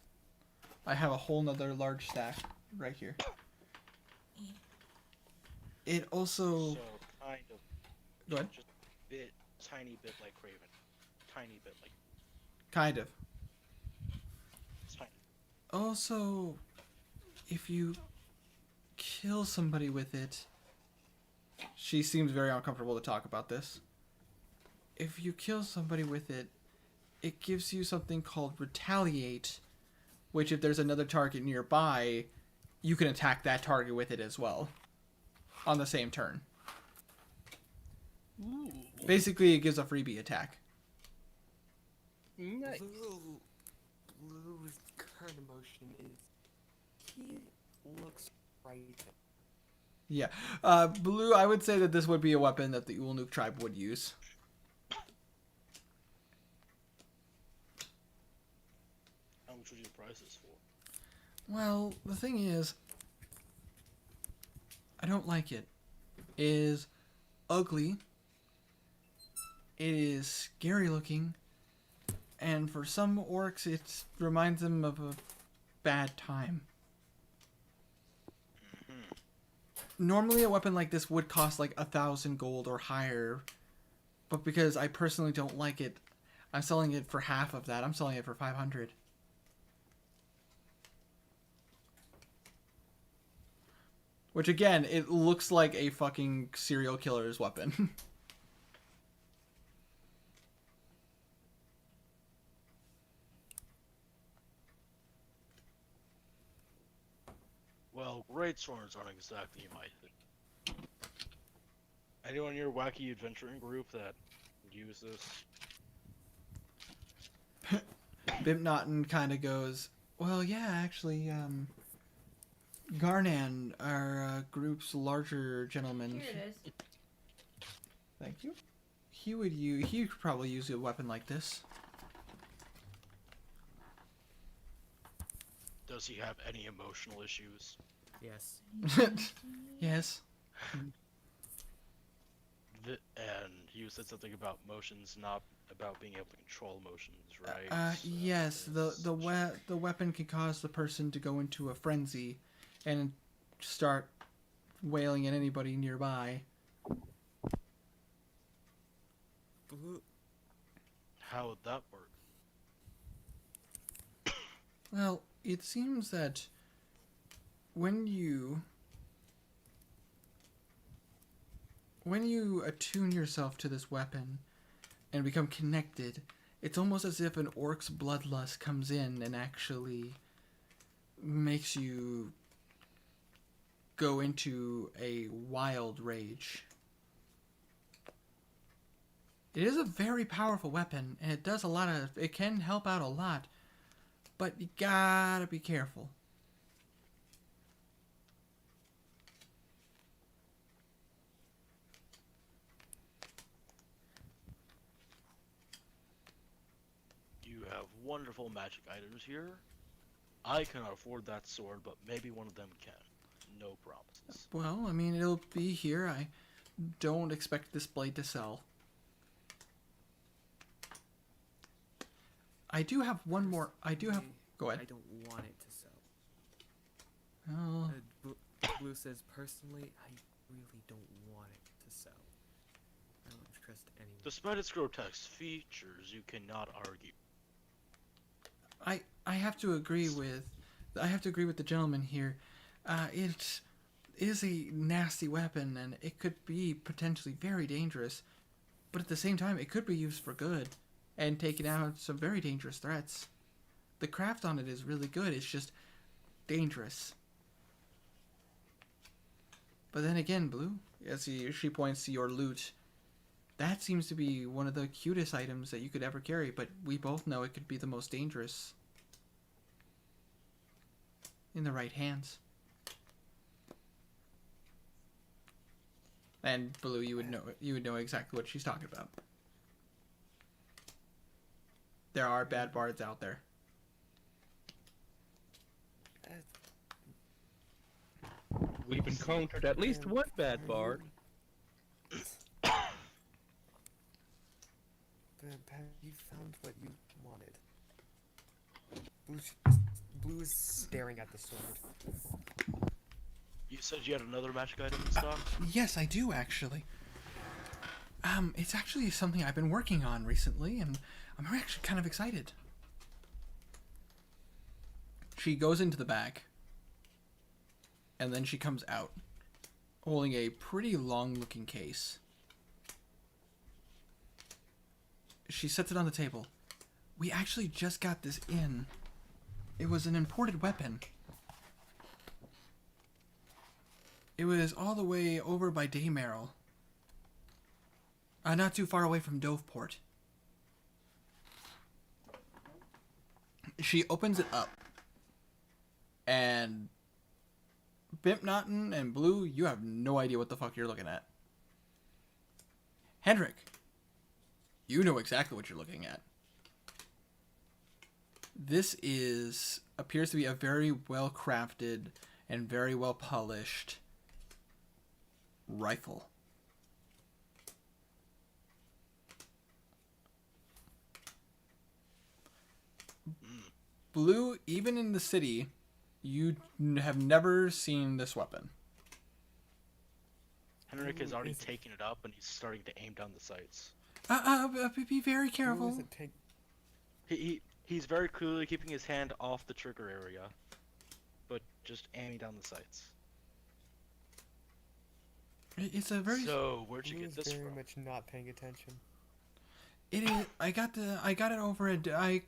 I have a whole nother large stack right here. It also. So kind of. Go ahead. Just a tiny bit like Craven. Tiny bit like. Kind of. Tiny. Also, if you kill somebody with it, she seems very uncomfortable to talk about this. If you kill somebody with it, it gives you something called retaliate, which if there's another target nearby, you can attack that target with it as well on the same turn. Ooh. Basically, it gives a freebie attack. Nice. Blue's current emotion is he looks frightened. Yeah. Blue, I would say that this would be a weapon that the Ulnuk tribe would use. How much would you price this for? Well, the thing is, I don't like it. It is ugly. It is scary looking. And for some orcs, it reminds them of a bad time. Normally, a weapon like this would cost like 1,000 gold or higher. But because I personally don't like it, I'm selling it for half of that. I'm selling it for 500. Which again, it looks like a fucking serial killer's weapon. Well, great swords aren't exactly my thing. Anyone in your wacky adventuring group that use this? Bimnotten kind of goes, well, yeah, actually, Garnan, our group's larger gentleman. Here it is. Thank you. He could probably use a weapon like this. Does he have any emotional issues? Yes. Yes. And you said something about motions, not about being able to control emotions, right? Yes. The weapon can cause the person to go into a frenzy, and start wailing at anybody nearby. Blue. How would that work? Well, it seems that when you attune yourself to this weapon and become connected, it's almost as if an orc's bloodlust comes in and actually makes you go into a wild rage. It is a very powerful weapon, and it can help out a lot, but you gotta be careful. You have wonderful magic items here. I cannot afford that sword, but maybe one of them can. No promises. Well, I mean, it'll be here. I don't expect this blade to sell. I do have one more. I do have. Go I ahead. don't want it to sell. Oh, Blue says, personally, I really don't want it to sell. I don't trust anyone. Despite its grotesque features, you cannot argue. I have to agree with. I have to agree with the gentleman here. It is a nasty weapon, and it could be potentially very dangerous. But at the same time, it could be used for good, and taking out some very dangerous threats. The craft on it is really good. It's just dangerous. But then again, Blue, as she points to your loot, that seems to be one of the cutest items that you could ever carry, but we both know it could be the most dangerous in the right hands. And Blue, you would know exactly what she's talking about. There are bad bards out there. We've encountered at least one bad bard. Have you found what you wanted? Blue is staring at the sword. You said you had another magic item in stock? Yes, I do actually. It's actually something I've been working on recently, and I'm actually kind of excited. She goes into the bag, and then she comes out, holding a pretty long-looking case. She sets it on the table. We actually just got this in. It was an imported weapon. It was all the way over by Daymerrill. Not too far away from Doveport. She opens it up. And Bimp Naughton and Blue, you have no idea what the fuck you're looking at. Hendrik, you know exactly what you're looking at. This appears to be a very well crafted and very well polished rifle. Blue, even in the city, you have never seen this weapon. Henrik has already taken it up and he's starting to aim down the sights. Be very careful. Blue isn't He's very clearly keeping his hand off the trigger area, but just aiming down the sights. It's a very. So where'd you Blue get is this very from? much not paying attention. It is. I got it over at. I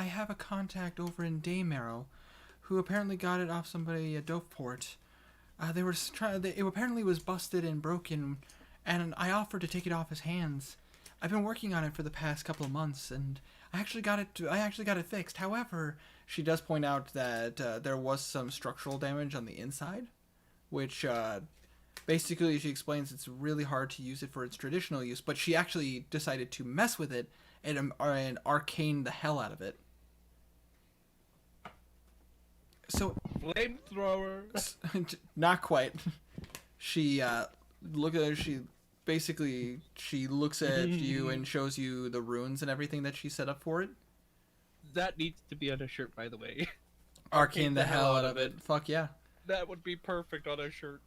have a contact over in Daymerrill, who apparently got it off somebody at Doveport. It apparently was busted and broken, and I offered to take it off his hands. I've been working on it for the past couple of months, and I actually got it fixed. However, she does point out that there was some structural damage on the inside, which basically she explains it's really hard to use it for its traditional use. But she actually decided to mess with it and arcane the hell out of it. So Flamethrower. not quite. She She looks at you and shows you the runes and everything that she set up for it. That needs to be on a shirt, by the way. Arcane the hell out of it. Fuck yeah. That would be perfect on a shirt.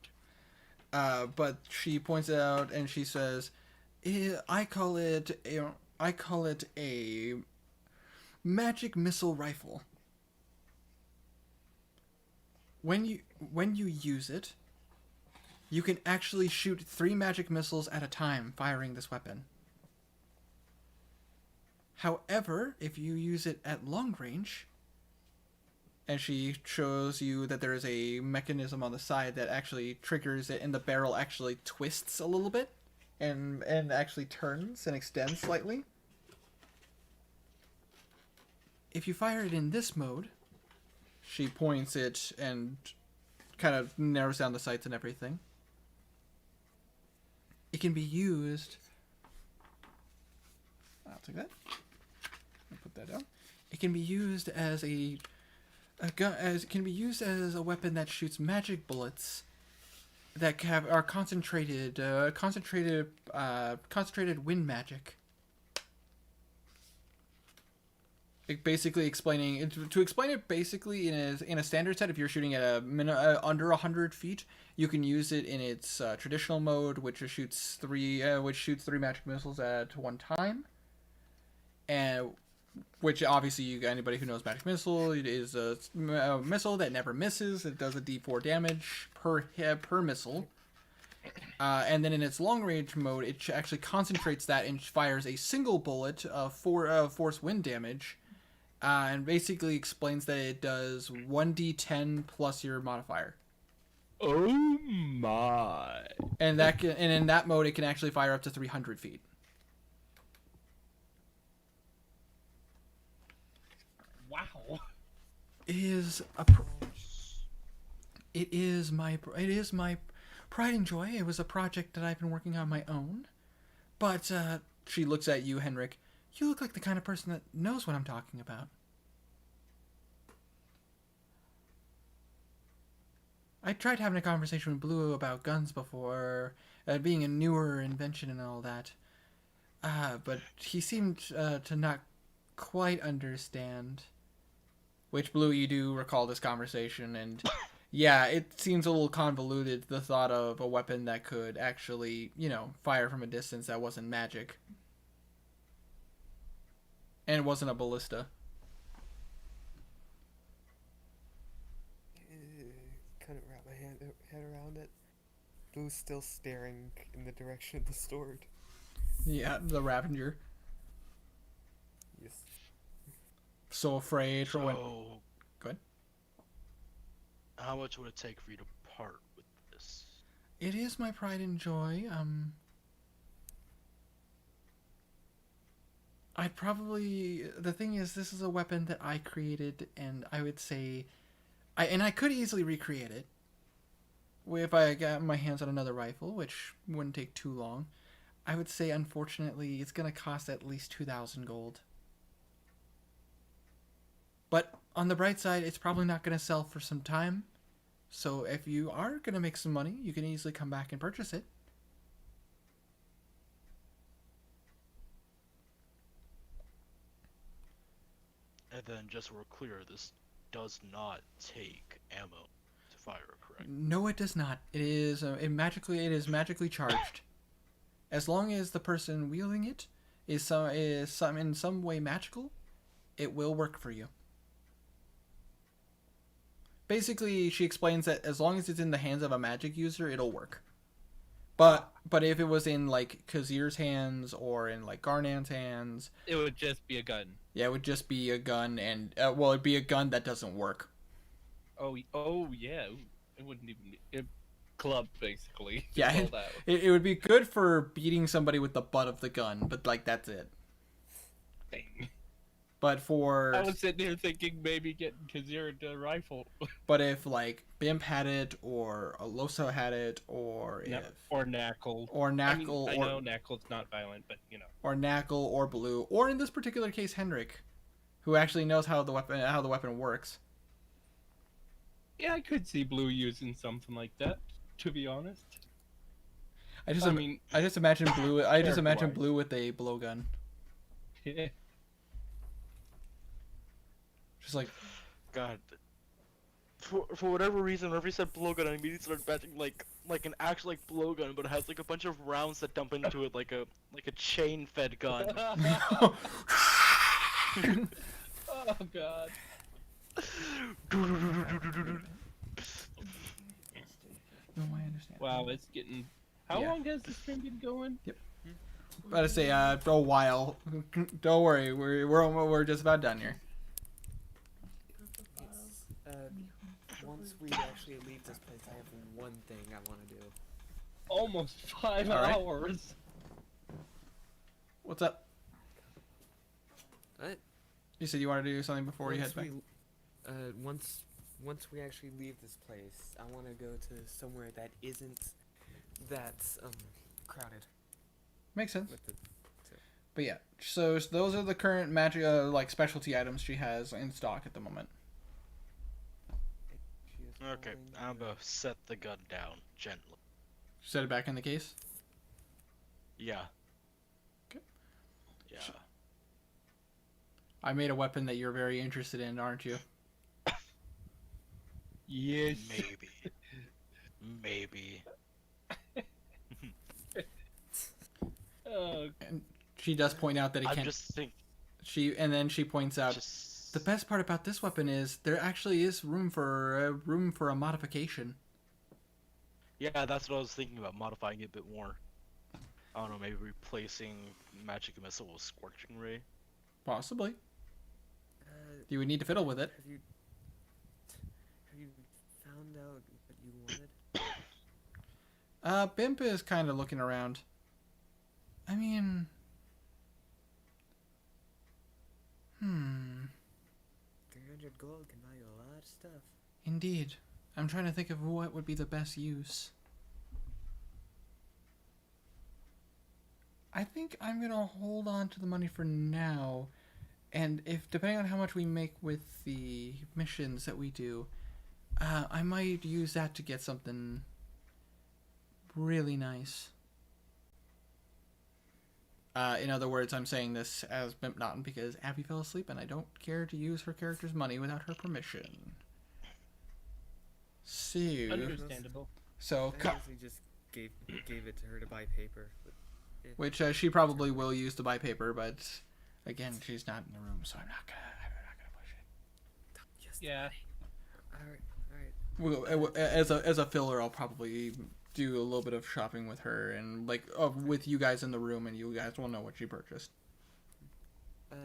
But she points it out and she says, I call it a magic missile rifle. When you use it, you can actually shoot 3 magic missiles at a time firing this weapon. However, if you use it at long range, and she shows you that there is a mechanism on the side that actually triggers it, and the barrel actually twists a little bit, and actually turns and extends slightly. If you fire it in this mode, she points it and kind of narrows down the sights and everything. It can be used. I'll take that. I'll put that down. It can be used as a gun. It can be used as a weapon that shoots magic bullets that are concentrated wind magic. basically explaining to explain it basically in a standard set. If you're shooting at under 100 feet, you can use it in its traditional mode, which shoots three magic missiles at one time, and which obviously anybody who knows magic missile, it is a missile that never misses. It does a D4 damage per missile. And then in its long range mode, it actually concentrates that and fires a single bullet of force wind damage, and basically explains that it does 1d10 plus your modifier. Oh my! And in that mode, it can actually fire up to 300 feet. Wow! It is my pride and joy. It was a project that I've been working on my own. But she looks at you, Henrik. You look like the kind of person that knows what I'm talking about. I tried having a conversation with Blue about guns before, being a newer invention and all that. But he seemed to not quite understand. Which, Blue, you do recall this conversation, and yeah, it seems a little convoluted, the thought of a weapon that could actually, fire from a distance that wasn't magic. And it wasn't a ballista. Couldn't wrap my head around it. Blue's still staring in the direction of the sword. Yeah, the Ravenger. Yes. So afraid for when... So, Go ahead. how much would it take for you to part with this? It is my pride and joy. I'd probably... The thing is, this is a weapon that I created, and I would say... I could easily recreate it. If I got my hands on another rifle, which wouldn't take too long. I would say, unfortunately, it's going to cost at least 2,000 gold. But on the bright side, it's probably not going to sell for some time. So if you are going to make some money, you can easily come back and purchase it. And then, just so we're clear, this does not take ammo to fire, correct? No, it does not. It is magically charged. As long as the person wielding it is in some way magical, it will work for you. Basically, she explains that as long as it's in the hands of a magic user, it'll work. But if it was in like Kazir's hands or in like Garnan's hands, It would just be a gun. yeah, it would just be a gun, and it'd be a gun that doesn't work. Oh yeah. Ooh, it wouldn't even club basically. Yeah, All that. it would be good for beating somebody with the butt of the gun, but like that's it. Dang. But for I was sitting here thinking maybe getting Kazir a rifle. but if like Bimp had it or Alosa had it or Or Knackle. or Knackle I know Knackle's not violent, but or Knackle or Blue, or in this particular case Henrik, who actually knows how the weapon works. Yeah, I could see Blue using something like that, to be honest. I just imagine Blue. Character-wise. Blue with a blowgun. Yeah. Just like, God. For whatever reason, whenever you said blowgun, I immediately started imagining like an actual like blowgun, but it has like a bunch of rounds that dump into it like a chain-fed gun. Oh god. no, I understand. Wow, it's getting. How Yeah. long has the stream been going? About to say, a while. Don't worry, we're just about done here. Once we actually leave this place, I have one thing I want to do. Almost 5 All right. hours. What's up? What? You said you wanted to do something before you head back. Once we actually leave this place, I want to go to somewhere that isn't that crowded. Makes sense. With the But yeah, so those are the current magic like specialty items she has in stock at the moment. she is Okay, holding I'm the- gonna set the gun down gently. Set it back in the case. Yeah. Okay. Yeah. I made a weapon that you're very interested in, aren't you? Yes. Maybe. Maybe. Oh, And she does point out that it I'm can't. just think. And then she points out Just. the best part about this weapon is there actually is room for a modification. Yeah, that's what I was thinking about, modifying it a bit more. I don't know, maybe replacing Magic Missile with Scorching Ray. Possibly. Uh, You would need to fiddle with it. have you found out what you wanted? Bimp is kind of looking around. I mean, 300 gold can buy you a lot of stuff. Indeed. I'm trying to think of what would be the best use. I think I'm gonna hold on to the money for now, and if depending on how much we make with the missions that we do, I might use that to get something really nice. In other words, I'm saying this as Bimp Naughton because Abby fell asleep and I don't care to use her character's money without her permission. So, understandable. so I honestly just gave it to her to buy paper. But which she probably will use to buy paper, but again, she's not in the room, so I'm not gonna push it. just Yeah. all right. Well, as a filler, I'll probably do a little bit of shopping with her and with you guys in the room, and you guys will know what she purchased. I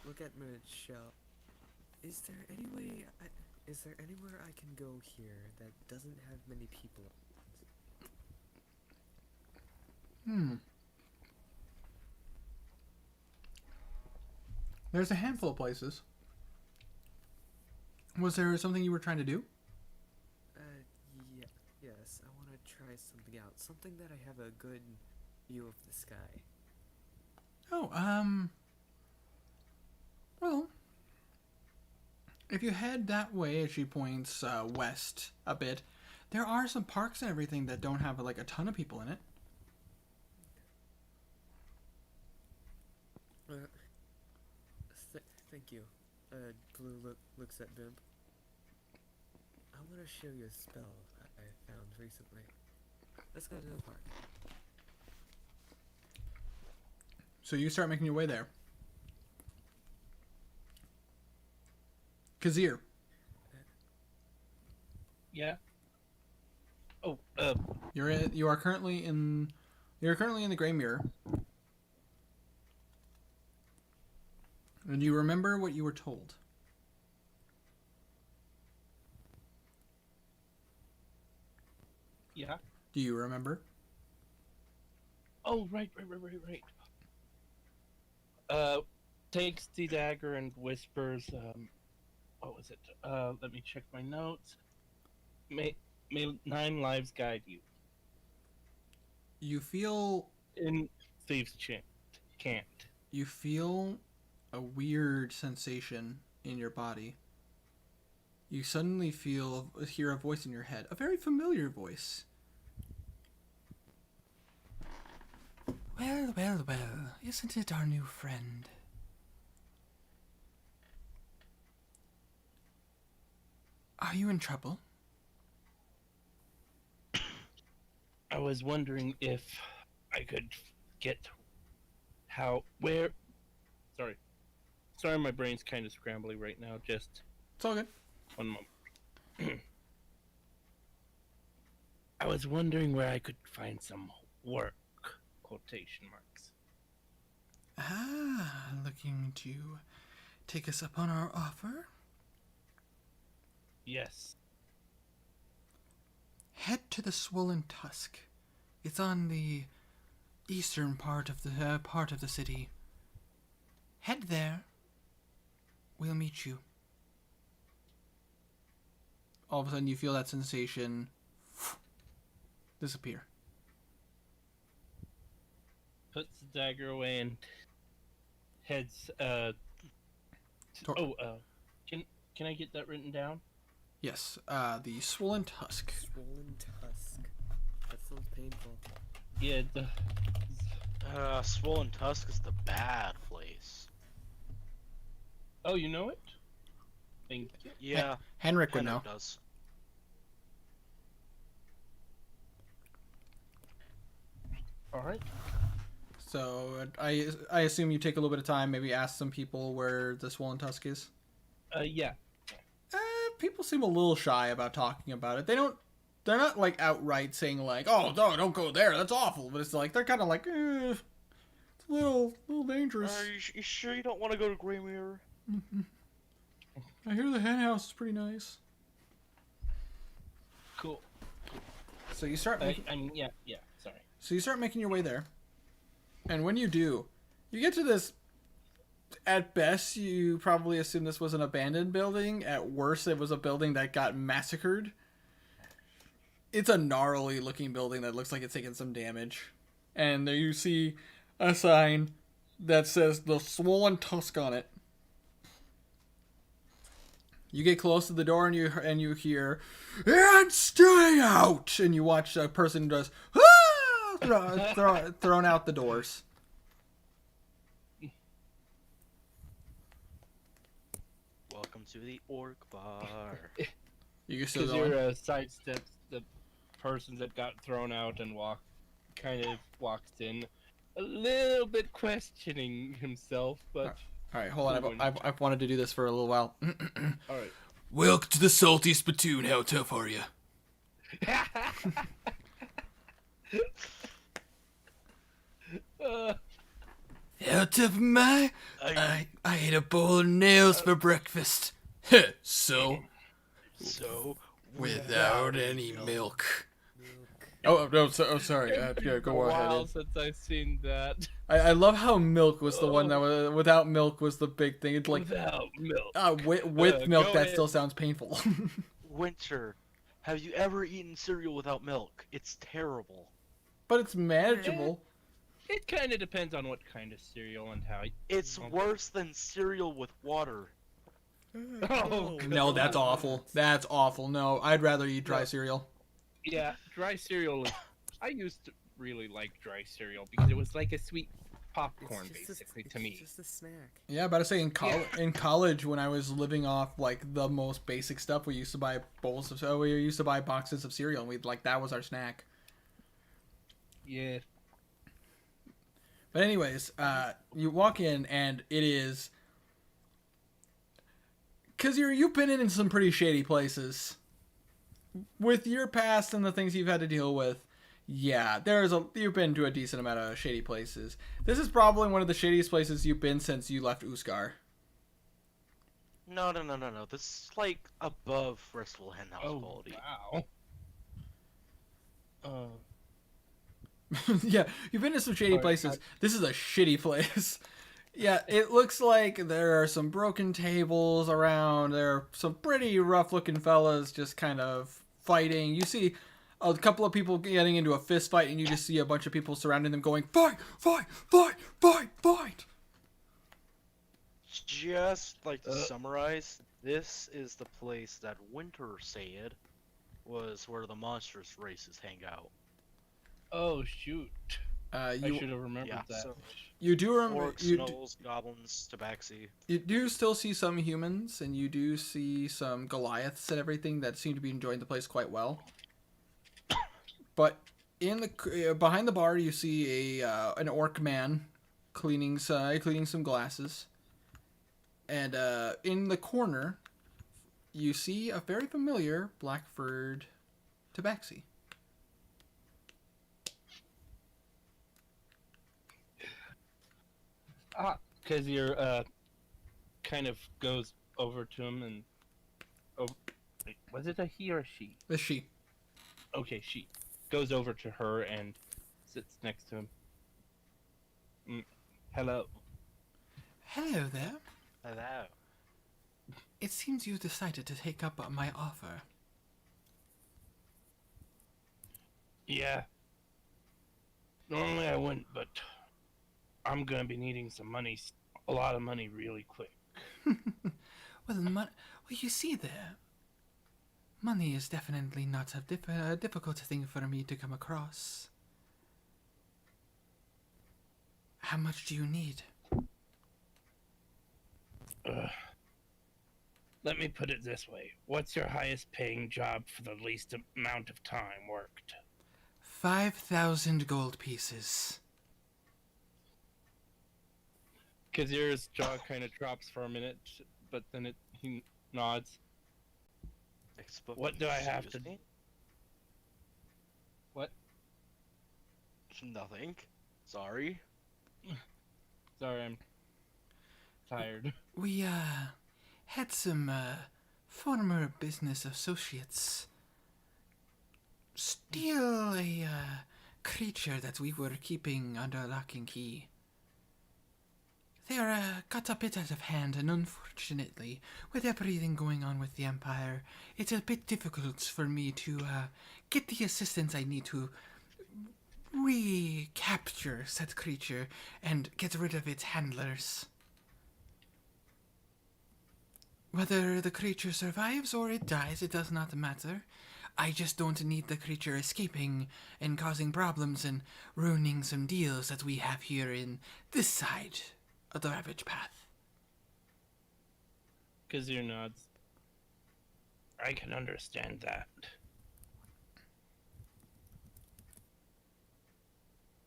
look at my shelf. Is there anywhere I can go here that doesn't have many people? There's a handful of places. Was there something you were trying to do? Yes. I want to try something out. Something that I have a good view of the sky. Oh, well, if you head that way, as she points west a bit, there are some parks and everything that don't have like a ton of people in it. Thank you. Blue looks at Bimp. I want to show you a spell I found recently. Let's go to the park. So you start making your way there. Kazir. Yeah. Oh, You are currently in the Grey Mirror. And you remember what you were told? yeah. Do you remember? Oh, right. Takes the dagger and whispers, what was it? Let me check my notes. May 9 lives guide you. You feel In Thieves' Can't. you feel a weird sensation in your body. You suddenly hear a voice in your head, a very familiar voice. Well, isn't it our new friend? Are you in trouble? I was wondering if I could get Sorry, my brain's kind of scrambly right now. Just It's all good. 1 moment. I was wondering where I could find some work. Quotation marks. Looking to take us up on our offer? Yes. Head to the Swollen Tusk. It's on the eastern part of the city. Head there. We'll meet you. All of a sudden, you feel that sensation disappear. Puts the dagger away and heads. Can I get that written down? Yes, the Swollen Tusk. Swollen tusk. That sounds painful. Yeah. Swollen Tusk is the bad place. Oh, you know it? Thank you. Yeah, Henrik would know. Henrik does. All right. So I assume you take a little bit of time, maybe ask some people where the swollen tusk is. Yeah. People seem a little shy about talking about it. They're not like outright saying like, "Oh no, don't go there. That's awful." But it's like they're kind of like, it's a little dangerous. Are you sure you don't want to go to Grey Mirror? I hear the hen house is pretty nice. Cool. So you start. Yeah. Sorry. So you start making your way there, and when you do, you get to this. At best, you probably assume this was an abandoned building. At worst, it was a building that got massacred. It's a gnarly looking building that looks like it's taken some damage. And there you see a sign that says the Swollen Tusk on it. You get close to the door and you hear, "And stay out!" And you watch a person just thrown out the doors. Welcome to the Orc Bar. You can still Because going. you're sidesteps the person that got thrown out and walks in, a little bit questioning himself, but All right, hold on. I've wanted to do this for a little while. all right. Welcome to the Salty Spittoon. How tough are you? How tough am I? I ate a bowl of nails for breakfast. So? Without any milk. Oh, no, sorry. Yeah, go a ahead. while since I've seen that. I love how milk was the one that was, without milk was the big thing. It's like, Without milk. with milk, go that ahead. still sounds painful. Winter, have you ever eaten cereal without milk? It's terrible. But it's manageable. It kind of depends on what kind of cereal and how. It's worse than cereal with water. Oh, No, that's awful. That's awful. No, I'd rather eat dry No. cereal. yeah, dry cereal. I used to really like dry cereal because it was like a sweet popcorn, basically, to me. It's just a snack. Yeah, about to say in college when I was living off like the most basic stuff, we used to buy boxes of cereal, and that was our snack. Yeah. But anyways, you walk in and it is because you've been in some pretty shady places with your past and the things you've had to deal with. Yeah, you've been to a decent amount of shady places. This is probably one of the shadiest places you've been since you left Uskar. No. This is like above Festival Henhouse Oh, quality. wow. Yeah, you've been to some shady Alright, places. This is a shitty place. Yeah, it looks like there are some broken tables around. There are some pretty rough-looking fellas just kind of fighting. You see a couple of people getting into a fist fight, and you just see a bunch of people surrounding them going, "Fight! Fight! Fight! Fight! Fight!" Just like to summarize, this is the place that Winter said was where the monstrous races hang out. Oh shoot! I should have remembered Yeah, that. so You do remember orcs, you, gnolls, goblins, tabaxi. you do still see some humans, and you do see some Goliaths and everything that seem to be enjoying the place quite well. But in the behind the bar, you see an orc man cleaning some glasses, and in the corner, you see a very familiar black-furred tabaxi. Because you're kind of goes over to him and wait, was it a he or a she? Is she? Okay, she goes over to her and sits next to him. Hello. Hello there. Hello. It seems you decided to take up my offer. Yeah. Normally I wouldn't, but I'm gonna be needing some money, a lot of money, really quick. Well, you see there. Money is definitely not a difficult thing for me to come across. How much do you need? Let me put it this way. What's your highest paying job for the least amount of time worked? 5,000 gold pieces. Kazir's jaw kind of drops for a minute, but then he nods. What do I have to... Excuse me? What? Nothing. Sorry. Sorry, I'm tired. We, had some, former business associates steal a, creature that we were keeping under lock and key. They're, got a bit out of hand, and unfortunately, with everything going on with the Empire, it's a bit difficult for me to, get the assistance I need to recapture said creature and get rid of its handlers. Whether the creature survives or it dies, it does not matter. I just don't need the creature escaping and causing problems and ruining some deals that we have here in this side of the Ravage Path. Kazir nods. I can understand that.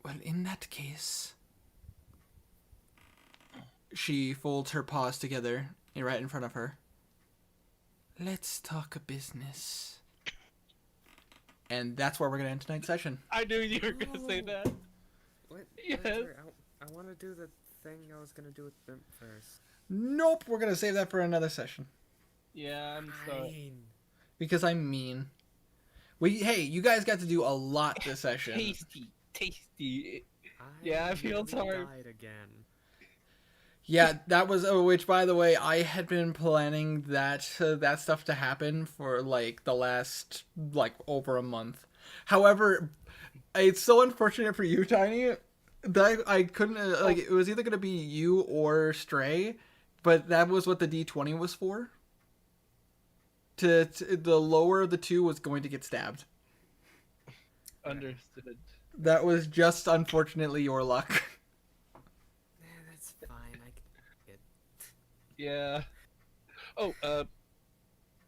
Well, in that case... She folds her paws together right in front of her. Let's talk business. And that's where we're going to end tonight's session. I knew you were going to say that. What? Yes. I want to do the thing I was gonna do with Bimp first. Nope, we're going to save that for another session. Yeah, I'm sorry. Fine. Because I'm mean. Hey, you guys got to do a lot this session. Tasty. Yeah, I feel nearly sorry. died again. Yeah, that was which, by the way, I had been planning that stuff to happen for like the last over a month. However, it's so unfortunate for you, Tiny, that I couldn't it was either gonna be you or Stray, but that was what the D20 was for. To the lower of the two was going to get stabbed. Understood. That was just unfortunately your luck. That's fine. I can take it. Yeah. Oh,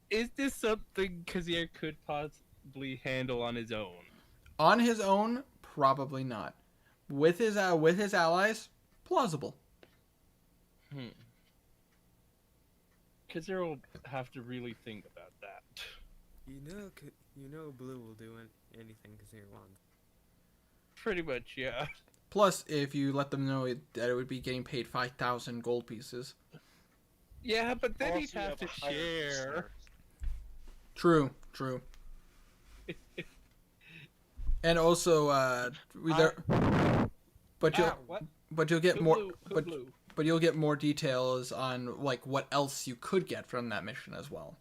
is this something Kazir could possibly handle on his own? On his own, probably not. With his allies, plausible. Kazir will have to really think about that. You know, Blue will do anything Kazir wants. Pretty much, yeah. Plus, if you let them know that it would be getting paid 5,000 gold pieces. Yeah, but then he'd Also, you have to a higher share. True. And also, but you'll get Who more, blew? Who blew? but you'll get more details on what else you could get from that mission as well.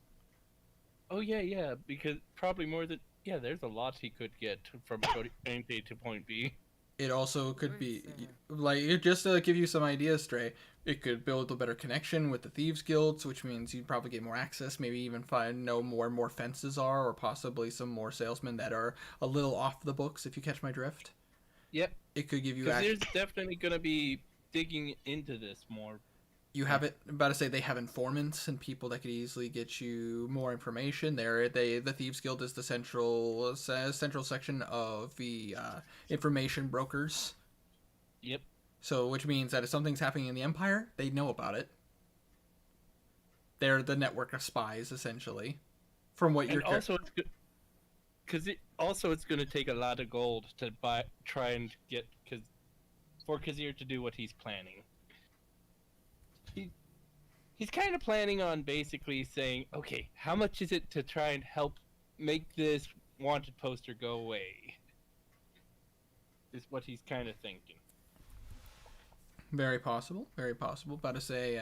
Oh yeah, because probably more than there's a lot he could get from point A to point B. It also could be Where's, just to give you some ideas, Stray. It could build a better connection with the Thieves Guilds, which means you'd probably get more access, maybe even know more fences are, or possibly some more salesmen that are a little off the books, if you catch my drift. Yep. It could give you Because there's definitely gonna be digging into this more. You have it. I'm about to say they have informants and people that could easily get you more information. The Thieves Guild is the central section of the information brokers. Yep. So, which means that if something's happening in the Empire, they know about it. They're the network of spies, essentially. From what you're... And also, it's good because it's going to take a lot of gold to try and get for Kazir to do what he's planning. He's kind of planning on basically saying, okay, how much is it to try and help make this wanted poster go away? Is what he's kind of thinking. Very possible. About to say,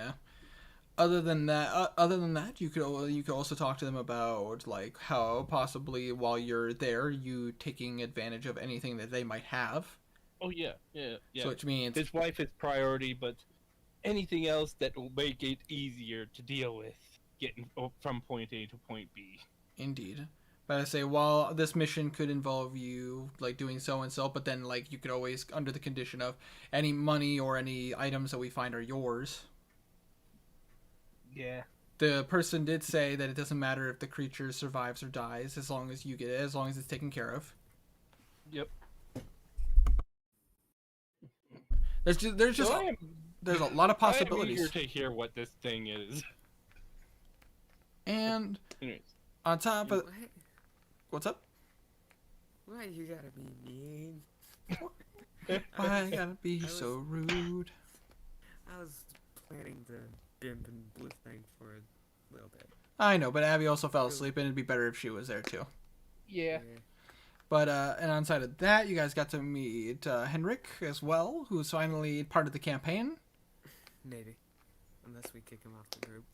other than that, you could also talk to them about how possibly while you're there, you taking advantage of anything that they might have. Oh yeah. So which means his wife is priority, but anything else that will make it easier to deal with getting from point A to point B. Indeed. But I say, while this mission could involve you doing so and so, but then you could always, under the condition of any money or any items that we find are yours. Yeah. the person did say that it doesn't matter if the creature survives or dies as long as you get it, as long as it's taken care of. Yep. There's a lot of I am possibilities. eager to hear what this thing is. And Anyways, on top of What? what's up? Why you gotta be mean? Why I gotta be I was- so rude? I was planning to bimp and blue thing for a little bit. I know, but Abby also fell asleep, and it'd be better if she was there too. yeah. But and on side of that, you guys got to meet Henrik as well, who's finally part of the campaign. Maybe. Unless we kick him off the group.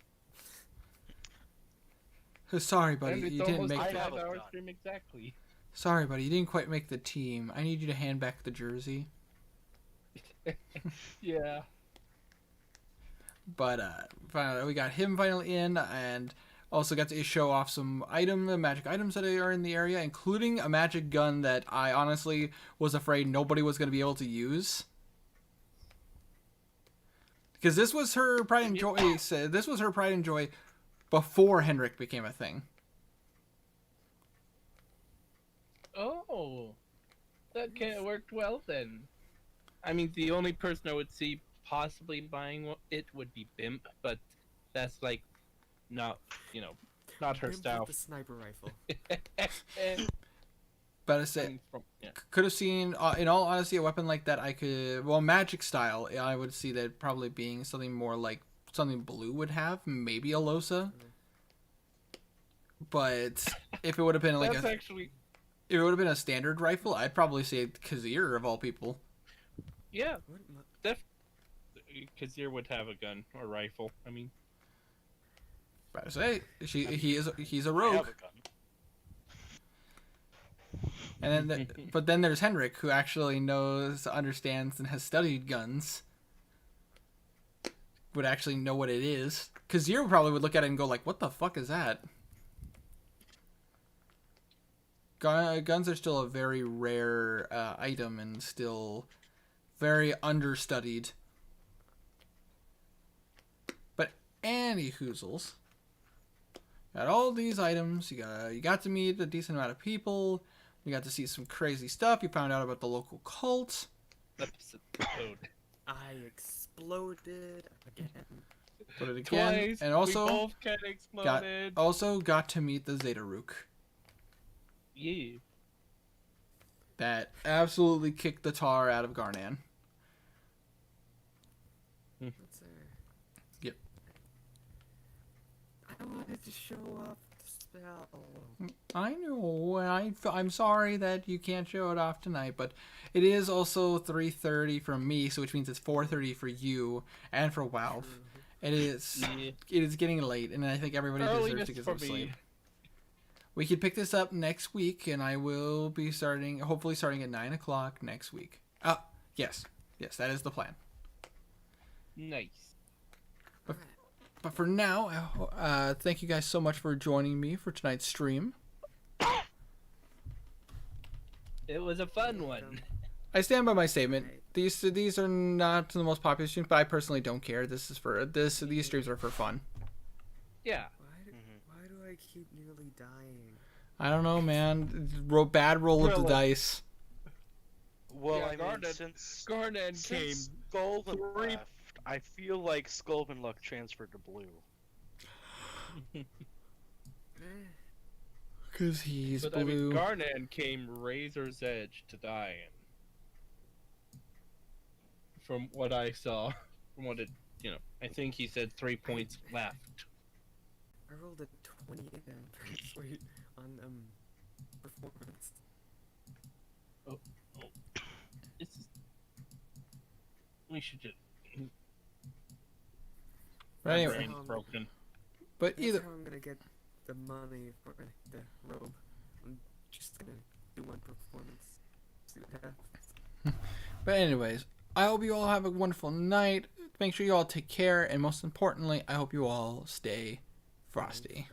Sorry, buddy, And it's you didn't almost make. I The, have a 5 hour gun. stream exactly. sorry, buddy, you didn't quite make the team. I need you to hand back the jersey. Yeah. But finally, we got him finally in, and also got to show off some magic items that are in the area, including a magic gun that I honestly was afraid nobody was going to be able to use. Because this was her pride and joy. This was her pride and joy before Henrik became a thing. Oh, that worked well then. I mean, the only person I would see possibly buying it would be Bimp, but that's like, not not her Bimp style. with the sniper rifle. But I say, Yeah. could have seen, in all honesty, a weapon like that. Magic style. I would see that probably being something more like something blue would have, maybe a Losa. But if it would have been like That's actually, if it would have been a standard rifle, I'd probably say Kazir of all people. yeah, What am Kazir would have a gun or rifle. I mean, But I say he's a I rogue. have a gun. And then, but then there's Henrik, who actually knows, understands, and has studied guns. Would actually know what it is. Kazir probably would look at it and go like, "What the fuck is that?" Guns are still a very rare item and still very understudied. But any hoozles, got all these items. You got to meet a decent amount of people. You got to see some crazy stuff. You found out about the local cult. episode. I exploded again. Put it again, Twice. and also we both got exploded. got to meet the Zeta Rook. Yeah. That absolutely kicked the tar out of Garnan. What's there? Yep. I wanted to show off the spell. I know, and I'm sorry that you can't show it off tonight, but it is also 3:30 for me, so which means it's 4:30 for you and for Walf. It is Yeah. it is getting late, and I think everybody deserves to get some for me. sleep. We could pick this up next week, and I will be hopefully starting at 9 o'clock next week. Yes, that is the plan. Nice. But for now, thank you guys so much for joining me for tonight's stream. It was a fun one. I stand by my statement. These are not the most popular streams, but I personally don't care. These streams are for fun. Yeah. Why do I keep nearly dying? I don't know, man. Bad roll of the Really? dice. Well, Yeah, I mean, Garnet- since Garnan Skolvin three- left, I feel like Skolvin luck transferred to blue. Because he's But blue. I mean, Garnan came razor's edge to dying. From what I saw, from what I think he said 3 points left. I rolled a 20 on performance. We should just. But anyway, Brain's broken. but That's either how I'm gonna get the money for the robe. I'm just gonna do one performance. See what happens. But anyways, I hope you all have a wonderful night. Make sure you all take care, and most importantly, I hope you all stay frosty.